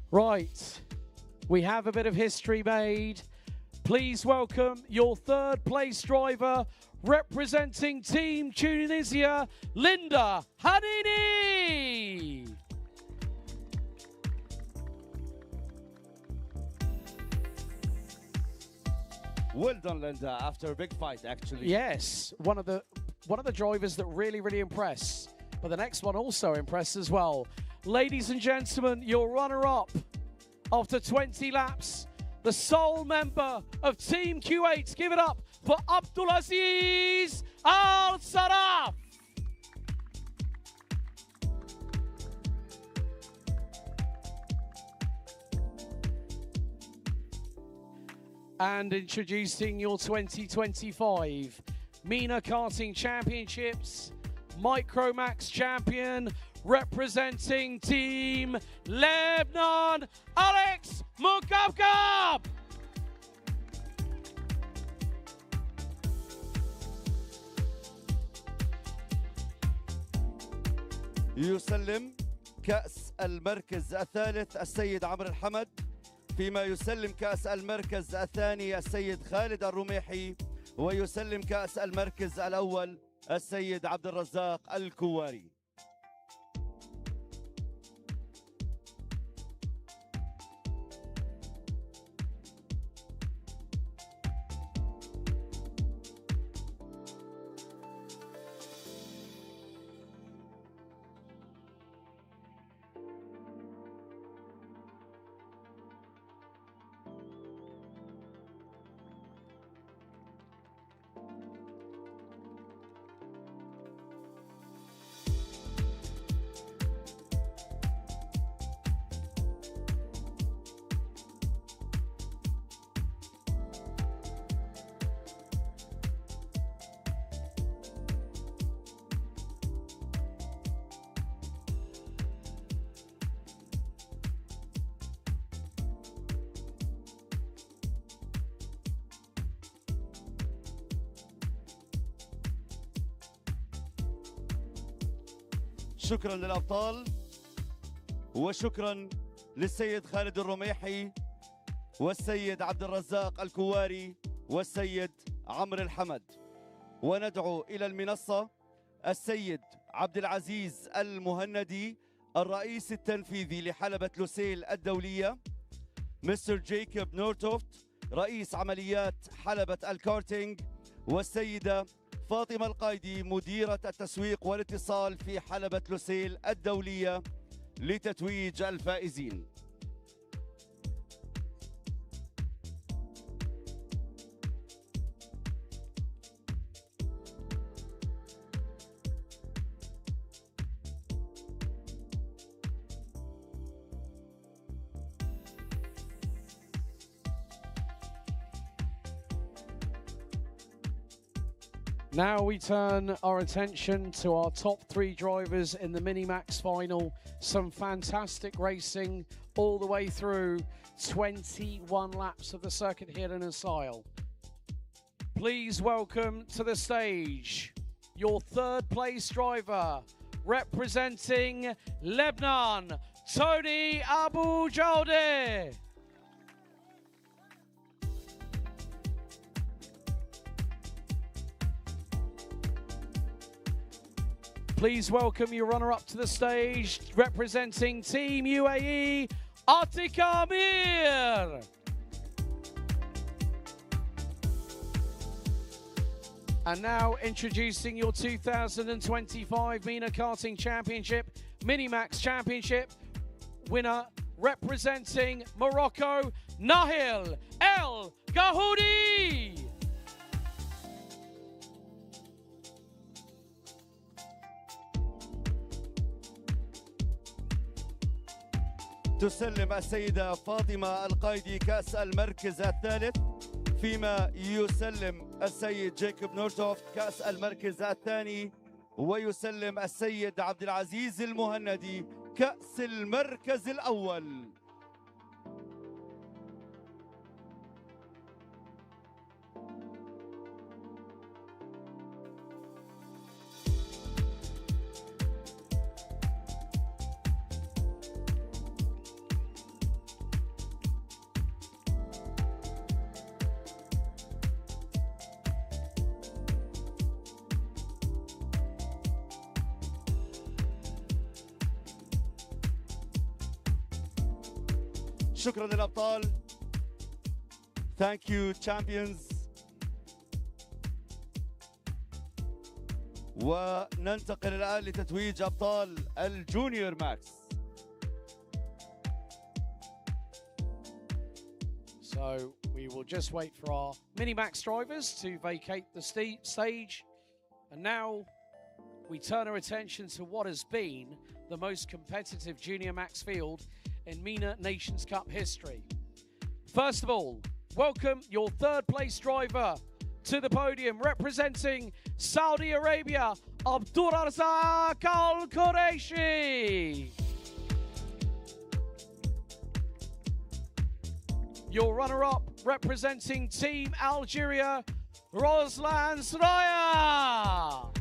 Right, we have a bit of history made. Please welcome your third place driver representing Team Tunisia, Linda Hanini. Well done, Linda, after a big fight, actually. Yes, one of the drivers that really impress. But the next one also impressed as well. Ladies and gentlemen, your runner-up after 20 laps, the sole member of Team Q8. Give it up for Abdulaziz Al-Saraf. And introducing your 2025 Mena Karting Championships Micromax champion, representing Team Lebanon, Alex Mukabkab. يسلم كأس المركز الثالث السيد عمرو الحمد، فيما يسلم كأس المركز الثاني السيد خالد الرميحي، ويسلم كأس المركز الأول السيد عبد الرزاق الكواري. شكرا للأبطال، وشكرا للسيد خالد الرميحي والسيد عبد الرزاق الكواري والسيد عمرو الحمد. وندعو إلى المنصة السيد عبد العزيز المهندي الرئيس التنفيذي لحلبة لوسيل الدولية، مستر جيكوب نورتوفت رئيس عمليات حلبة الكارتينج، والسيدة فاطمة القايدي مديرة التسويق والاتصال في حلبة لوسيل الدولية لتتويج الفائزين. Now we turn our attention to our top 3 drivers in the Minimax final. Some fantastic racing all the way through 21 laps of the circuit here in Asile. Please welcome to the stage your third place driver representing Lebanon, Tony Abu Jawde. Please welcome your runner-up to the stage, representing Team UAE, Atika Amir. And now introducing your 2025 Mena Karting Championship, Minimax Championship winner representing Morocco, Nahil El Gahoudi. تسلم السيدة فاطمة القايدي كأس المركز الثالث، فيما يسلم السيد جاكوب نورتوف كأس المركز الثاني، ويسلم السيد عبد العزيز المهندي كأس المركز الأول. شكرا للأبطال. Thank you champions. وننتقل الآن لتتويج أبطال الجونيور ماكس. So we will just wait for our Minimax drivers to vacate the stage. And now we turn our attention to what has been the most competitive Junior Max field in Mena Nations Cup history. First of all, welcome your third place driver to the podium, representing Saudi Arabia, Abdulrazak Al Qureshi. Your runner-up, representing Team Algeria, Roslan Sraya.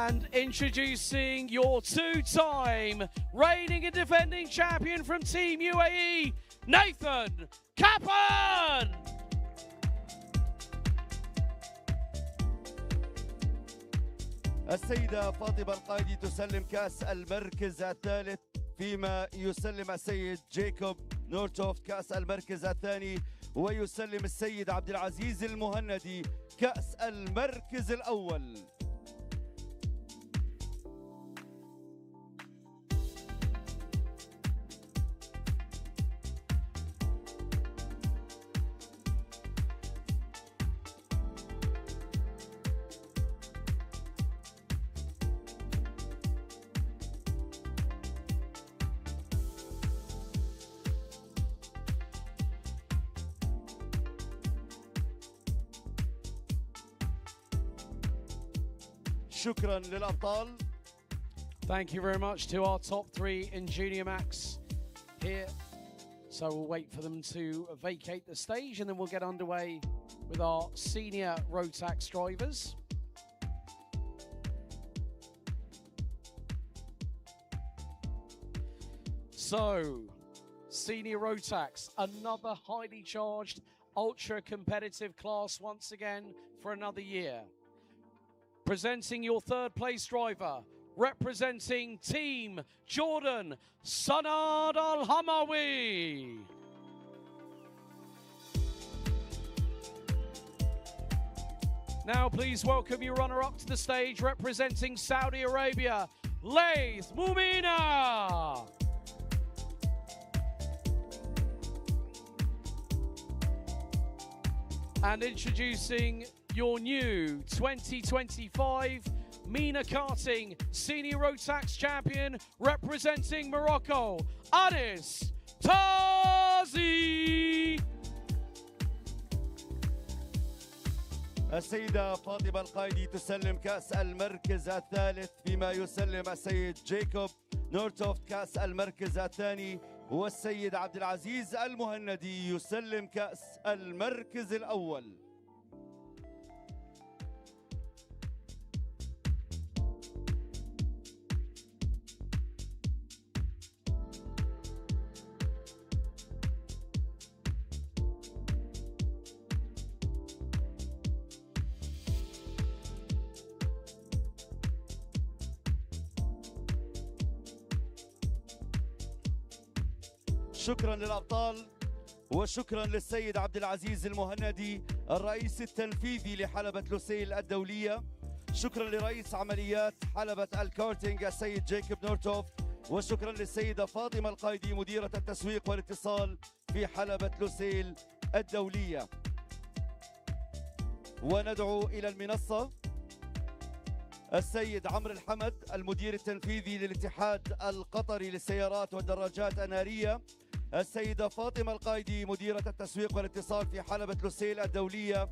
And introducing your two-time reigning and defending champion from Team UAE, Nathan Kapan. السيدة فاطمة القايدي تسلم كأس المركز الثالث، فيما يسلم السيد جاكوب نورتوف كأس المركز الثاني، ويسلم السيد عبد العزيز المهندي كأس المركز الأول. شكرا للأبطال. Thank you very much to our top three in Junior Max here. So we'll wait for them to vacate the stage and then we'll get underway with our senior Rotax drivers. So, senior Rotax, another highly charged, ultra competitive class once again for another year. Presenting your third place driver, representing Team Jordan, Sanad Al-Hamawi. Now please welcome your runner-up to the stage, representing Saudi Arabia, Laith Mumina. And introducing your new 2025 Mena Karting Senior Rotax Champion, representing Morocco, Anis Tazi. السيدة فاطمة القايدي تسلم كأس المركز الثالث، فيما يسلم السيد جاكوب نورتوف كأس المركز الثاني، والسيد عبد العزيز المهندي يسلم كأس المركز الأول. شكرا للأبطال. وشكرا للسيد عبد العزيز المهندي الرئيس التنفيذي لحلبة لوسيل الدولية. شكرا لرئيس عمليات حلبة الكارتينج السيد جيكوب نورتوف. وشكرا للسيدة فاطمة القايدي مديرة التسويق والاتصال في حلبة لوسيل الدولية. وندعو إلى المنصة السيد عمرو الحمد المدير التنفيذي للاتحاد القطري للسيارات والدراجات النارية، السيدة فاطمة القايدي مديرة التسويق والاتصال في حلبة لوسيل الدولية،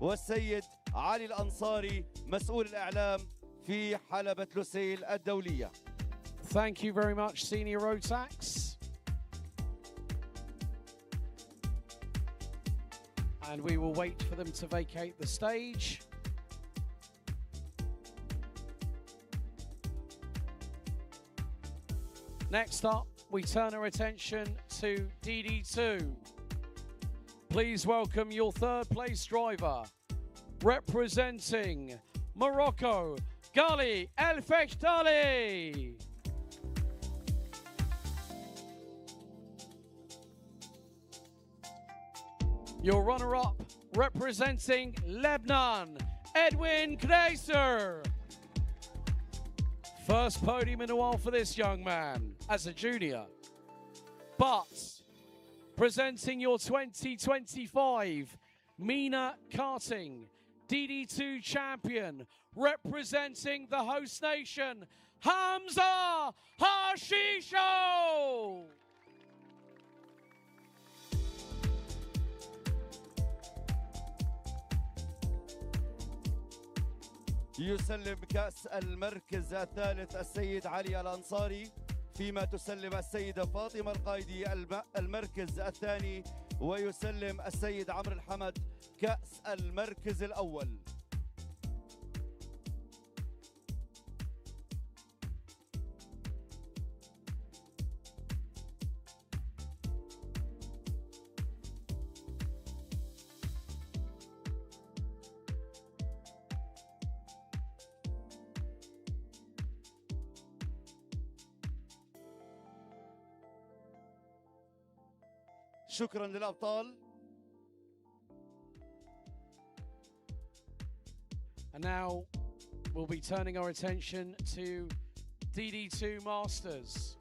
والسيد علي الأنصاري مسؤول الإعلام في حلبة لوسيل الدولية. Thank you very much, Senior Road Tax. And we will wait for them to vacate the stage. Next up, we turn our attention to DD2. Please welcome your third place driver, representing Morocco, Gali El Fechtali. Your runner-up, representing Lebanon, Edwin Kreiser. First podium in a while for this young man as a junior. But presenting your 2025 Mena Karting DD2 champion, representing the host nation, Hamza Hashisho. يسلم كأس المركز الثالث السيد علي الأنصاري، فيما تسلم السيدة فاطمة القايدي المركز الثاني، ويسلم السيد عمرو الحمد كأس المركز الأول. شكرا للأبطال. And now we'll be turning our attention to DD2 Masters.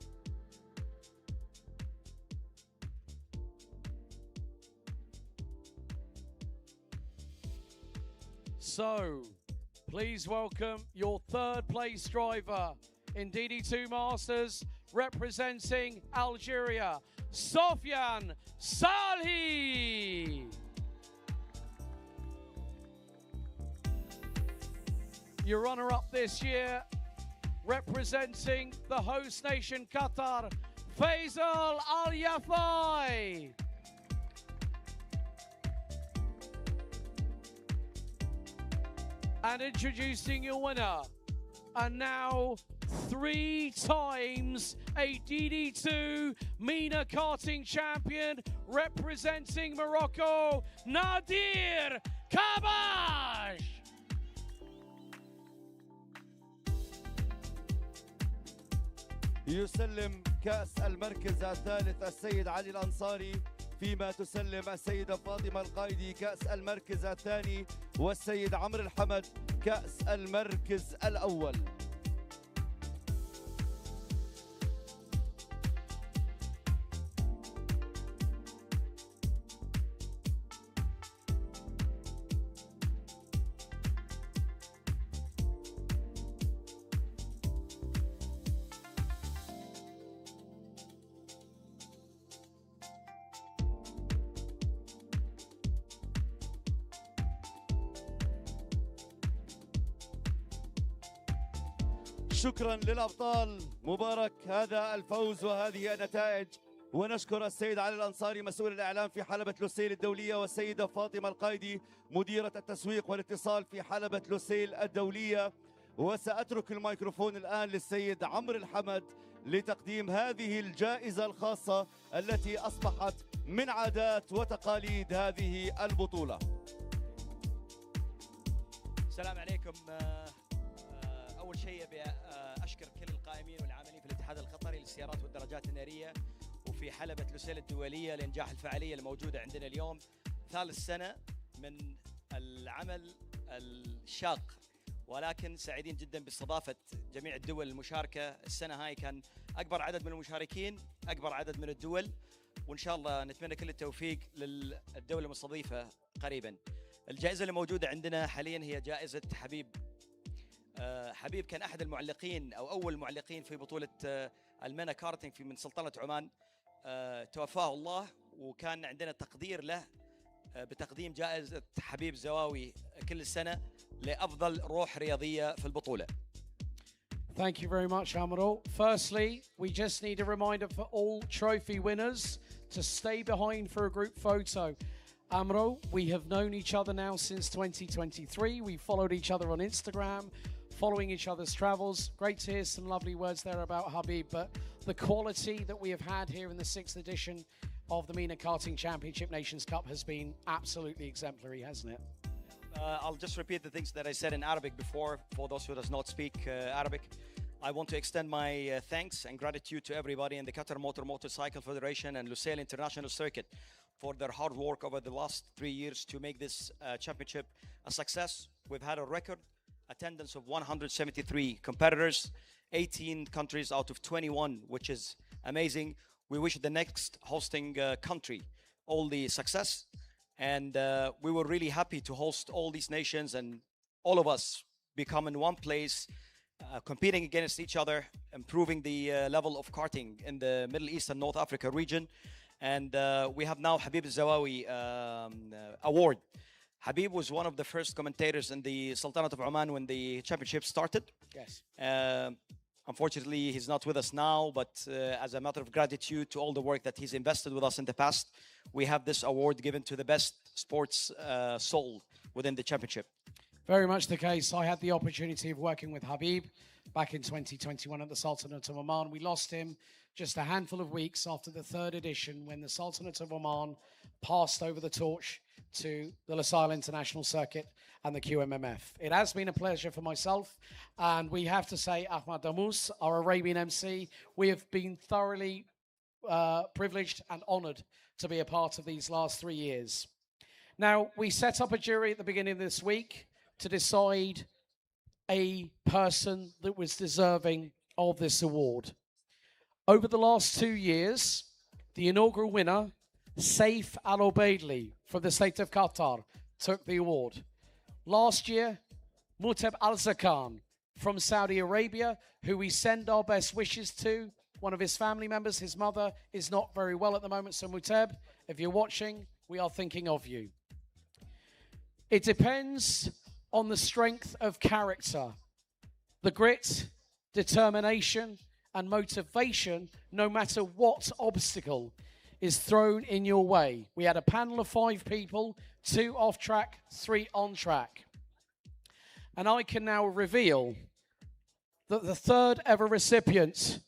So, please welcome your third place driver in DD2 Masters, representing Algeria, Sofyan Salhi. Your runner-up this year, representing the host nation Qatar, Faisal Al-Yafai. And introducing your winner, and now 3 times a DD2 Mena Karting champion, representing Morocco, Nadir Kabash. يسلم كأس المركز الثالث السيد علي الأنصاري، فيما تسلم السيدة فاطمة القايدي كأس المركز الثاني، والسيد عمرو الحمد كأس المركز الأول. شكرا للأبطال، مبارك هذا الفوز وهذه النتائج. ونشكر السيد علي الأنصاري مسؤول الإعلام في حلبة لوسيل الدولية، والسيدة فاطمة القايدي مديرة التسويق والاتصال في حلبة لوسيل الدولية. وسأترك الميكروفون الآن للسيد عمرو الحمد لتقديم هذه الجائزة الخاصة التي أصبحت من عادات وتقاليد هذه البطولة. السلام عليكم. أول شيء أبي أشكر كل القائمين والعاملين في الاتحاد القطري للسيارات والدراجات النارية، وفي في حلبة لوسيل الدولية لإنجاح الفعالية الموجودة عندنا اليوم. ثالث سنة من العمل الشاق، ولكن سعيدين جدا باستضافة جميع الدول المشاركة. السنة هاي كان أكبر عدد من المشاركين، أكبر عدد من الدول، وإن شاء الله نتمنى كل التوفيق للدولة المستضيفة قريبا. الجائزة اللي موجودة عندنا حاليا هي جائزة حبيب. حبيب كان أحد المعلقين أو أول معلقين في بطولة المينا كارتينج من سلطنة عمان. توفاه الله، وكان عندنا تقدير له بتقديم جائزة حبيب زواوي كل سنة لأفضل روح رياضية في البطولة. Thank you very much, Amaro. Firstly, we just need a reminder for all trophy winners to stay behind for a group photo. Amaro, we have known each other now since 2023. We followed each other on Instagram, following each other's travels. Great to hear some lovely words there about Habib, but the quality that we have had here in the 6th edition of the Mena Karting Championship Nations Cup has been absolutely exemplary, hasn't it? I'll just repeat the things that I said in Arabic before, for those who does not speak Arabic. I want to extend my thanks and gratitude to everybody in the Qatar Motorcycle Federation and Lusail International Circuit for their hard work over the last 3 years to make this championship a success. We've had a record attendance of 173 competitors, 18 countries out of 21, which is amazing. We wish the next hosting country all the success. And we were really happy to host all these nations and all of us become in one place, competing against each other, improving the level of karting in the Middle East and North Africa region. And we have now Habib Zawawi award. Habib was one of the first commentators in the Sultanate of Oman when the championship started. Yes. Unfortunately, he's not with us now, but as a matter of gratitude to all the work that he's invested with us in the past, we have this award given to the best sports soul within the championship. Very much the case. I had the opportunity of working with Habib back in 2021 at the Sultanate of Oman. We lost him just a handful of weeks after the 3rd edition when the Sultanate of Oman passed over the torch to the Lusail International Circuit and the QMMF. It has been a pleasure for myself, and we have to say, Ahmad Damus, our Arabian MC, we have been thoroughly privileged and honoured to be a part of these last 3 years. Now, we set up a jury at the beginning of this week to decide a person that was deserving of this award. Over the last 2 years, the inaugural winner, Saif Al-Obeidli from the state of Qatar, took the award. Last year, Muteb Al-Zakan from Saudi Arabia, who we send our best wishes to. One of his family members, his mother, is not very well at the moment. So Muteb, if you're watching, we are thinking of you. It depends on the strength of character, the grit, determination, and motivation, no matter what obstacle is thrown in your way. We had a panel of 5 people, 2 off track, 3 on track. And I can now reveal that the 3rd ever recipient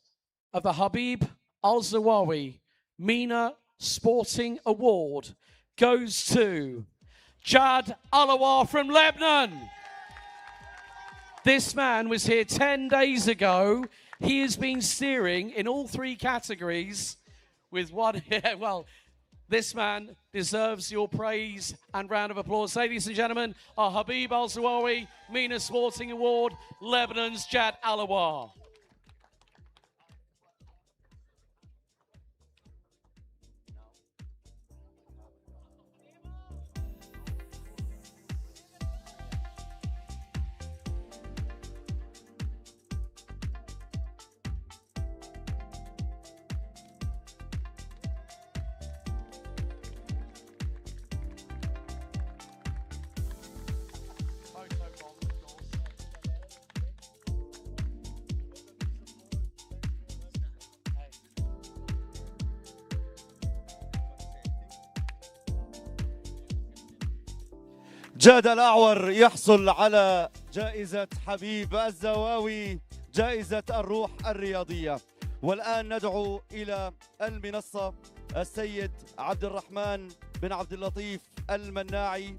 of the Habib Al-Zawawi Mena Sporting Award goes to Jad Alawar from Lebanon. This man was here 10 days ago. He has been steering in all 3 categories with one. Well, this man deserves your praise and round of applause. Ladies and gentlemen, our Habib Al-Zawawi Mena Sporting Award, Lebanon's Jad Alawar. جاد الأعور يحصل على جائزة حبيب الزواوي، جائزة الروح الرياضية. والآن ندعو إلى المنصة السيد عبد الرحمن بن عبد اللطيف المناعي،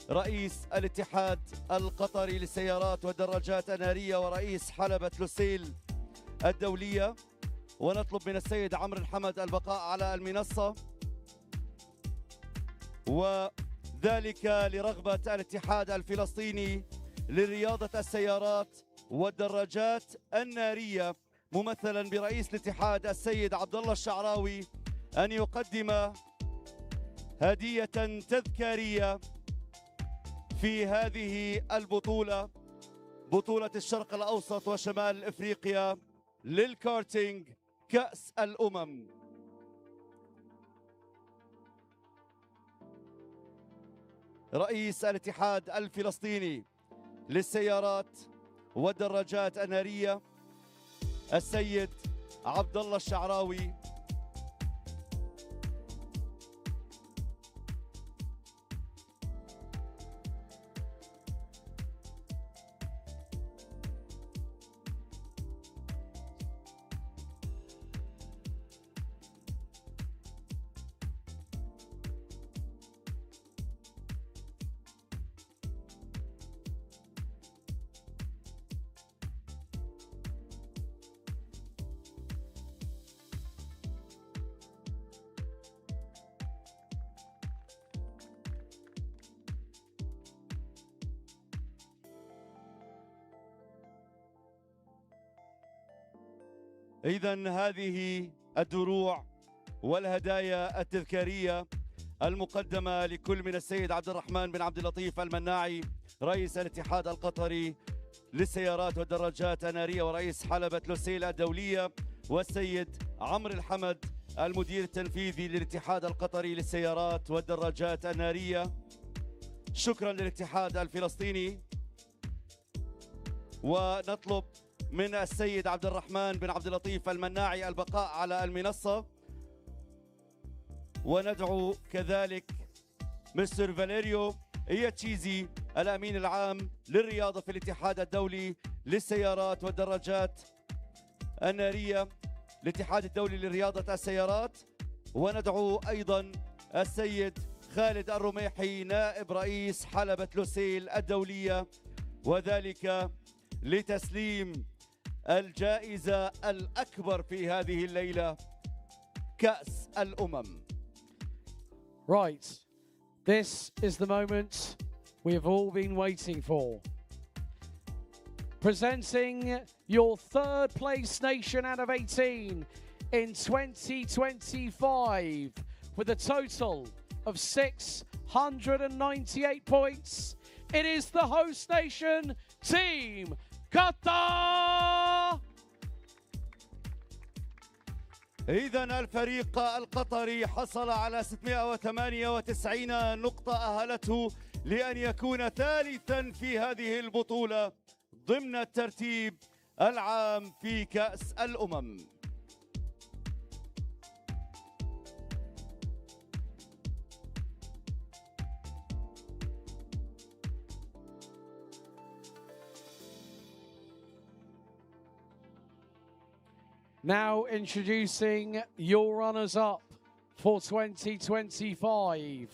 رئيس الاتحاد القطري للسيارات والدراجات النارية ورئيس حلبة لوسيل الدولية، ونطلب من السيد عمرو الحمد البقاء على المنصة، وذلك لرغبة الاتحاد الفلسطيني لرياضة السيارات والدراجات النارية ممثلا برئيس الاتحاد السيد عبد الله الشعراوي أن يقدم هدية تذكارية في هذه البطولة، بطولة الشرق الأوسط وشمال إفريقيا للكارتينج كأس الأمم. رئيس الاتحاد الفلسطيني للسيارات والدراجات النارية السيد عبد الله الشعراوي. إذن هذه الدروع والهدايا التذكارية المقدمة لكل من السيد عبد الرحمن بن عبد اللطيف المناعي رئيس الاتحاد القطري للسيارات والدراجات النارية ورئيس حلبة لوسيل الدولية، والسيد عمرو الحمد المدير التنفيذي للاتحاد القطري للسيارات والدراجات النارية. شكرا للاتحاد الفلسطيني. ونطلب من السيد عبد الرحمن بن عبد اللطيف المناعي البقاء على المنصة، وندعو كذلك مستر فاليريو إياتشيزي الأمين العام للرياضة في الاتحاد الدولي للسيارات والدراجات النارية، الاتحاد الدولي لرياضة السيارات. وندعو أيضا السيد خالد الرميحي نائب رئيس حلبة لوسيل الدولية، وذلك لتسليم الجائزة الأكبر في هذه الليلة، كأس الأمم. Right, this is the moment we have all been waiting for. Presenting your third place nation out of 18 in 2025 with a total of 698 points. It is the host nation, Team Qatar! إذن الفريق القطري حصل على 698 نقطة أهلته لأن يكون ثالثا في هذه البطولة ضمن الترتيب العام في كأس الأمم. Now introducing your runners-up for 2025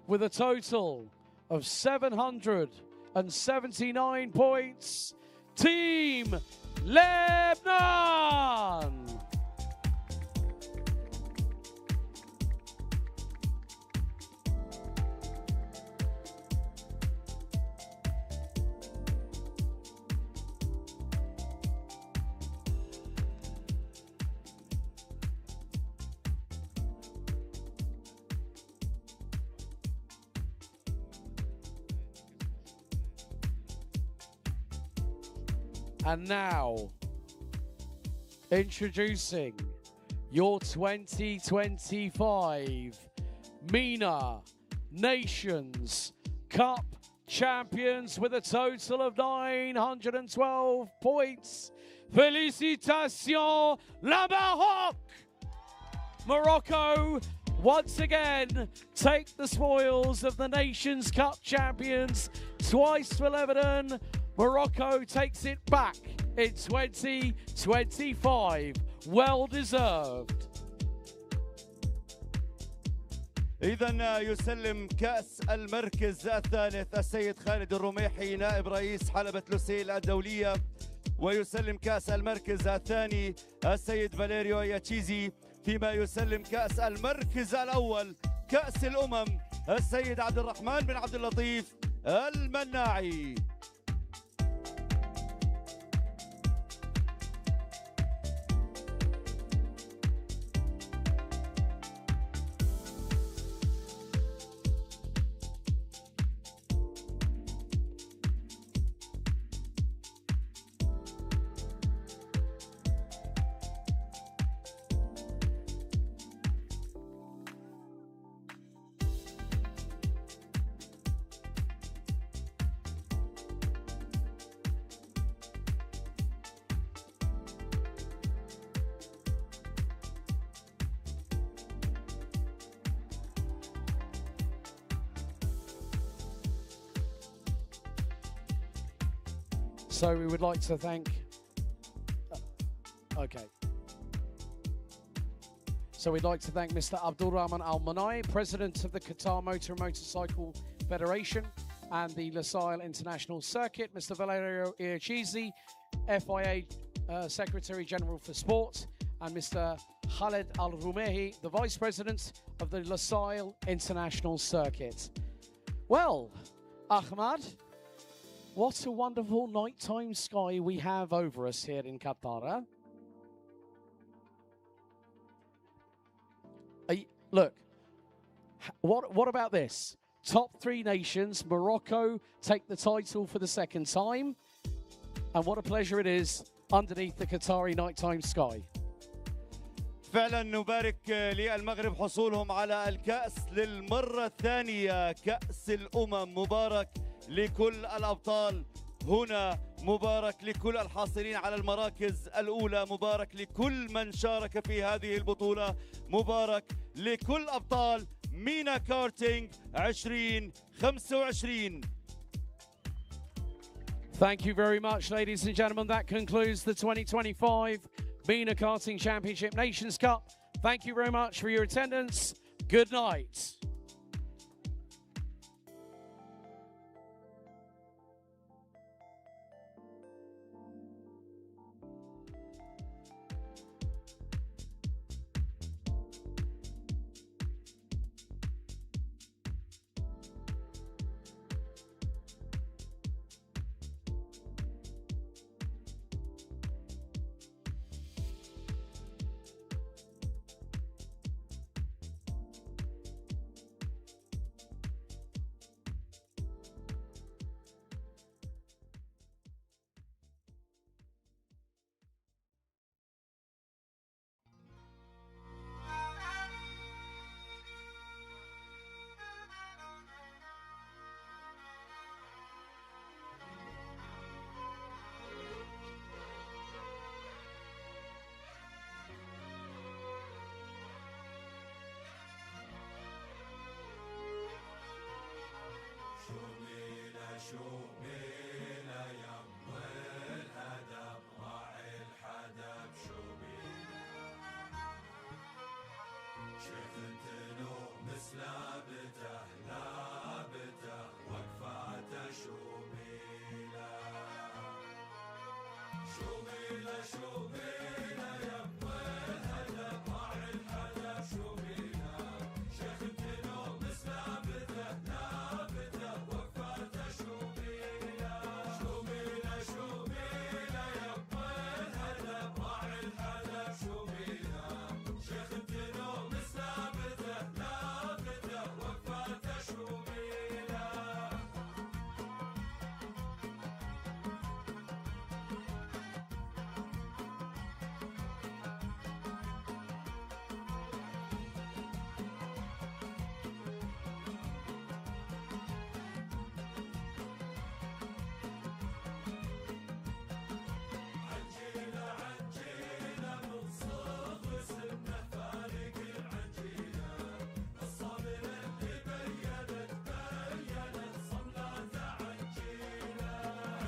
with a total of 779 points, Team Lebanon! And now, introducing your 2025 Mena Nations Cup champions with a total of 912 points. Félicitations, la Maroc! Morocco once again take the spoils of the Nations Cup champions twice for Lebanon. Morocco takes it back in 2025. Well deserved. إذن يسلم كأس المركز الثالث السيد خالد الرميحي نائب رئيس حلبة لوسيل الدولية، ويسلم كأس المركز الثاني السيد فاليريو ياتشيزي، فيما يسلم كأس المركز الأول كأس الأمم السيد عبد الرحمن بن عبد اللطيف المناعي. So we would like to thank. Okay. So we'd like to thank Mr. Abdul Rahman Al Manai, President of the Qatar Motor and Motorcycle Federation and the Lusail International Circuit, Mr. Valerio Iachizi, FIA Secretary General for Sport, and Mr. Khaled Al Rumehi, the Vice President of the Lusail International Circuit. Well, Ahmad, what a wonderful nighttime sky we have over us here in Qatar. Look, what about this? Top three nations, Morocco take the title for the second time. And what a pleasure it is underneath the Qatari nighttime sky. فعلا نبارك للمغرب حصولهم على الكأس للمرة الثانية، كأس الأمم. مبارك لكل الأبطال هنا، مبارك لكل الحاصلين على المراكز الأولى، مبارك لكل من شارك في هذه البطولة، مبارك لكل أبطال مينا كارتينج 2025. Thank you very much, ladies and gentlemen. That concludes the 2025 Mena Karting Championship Nations Cup. Thank you very much for your attendance. Good night. شو بينا يا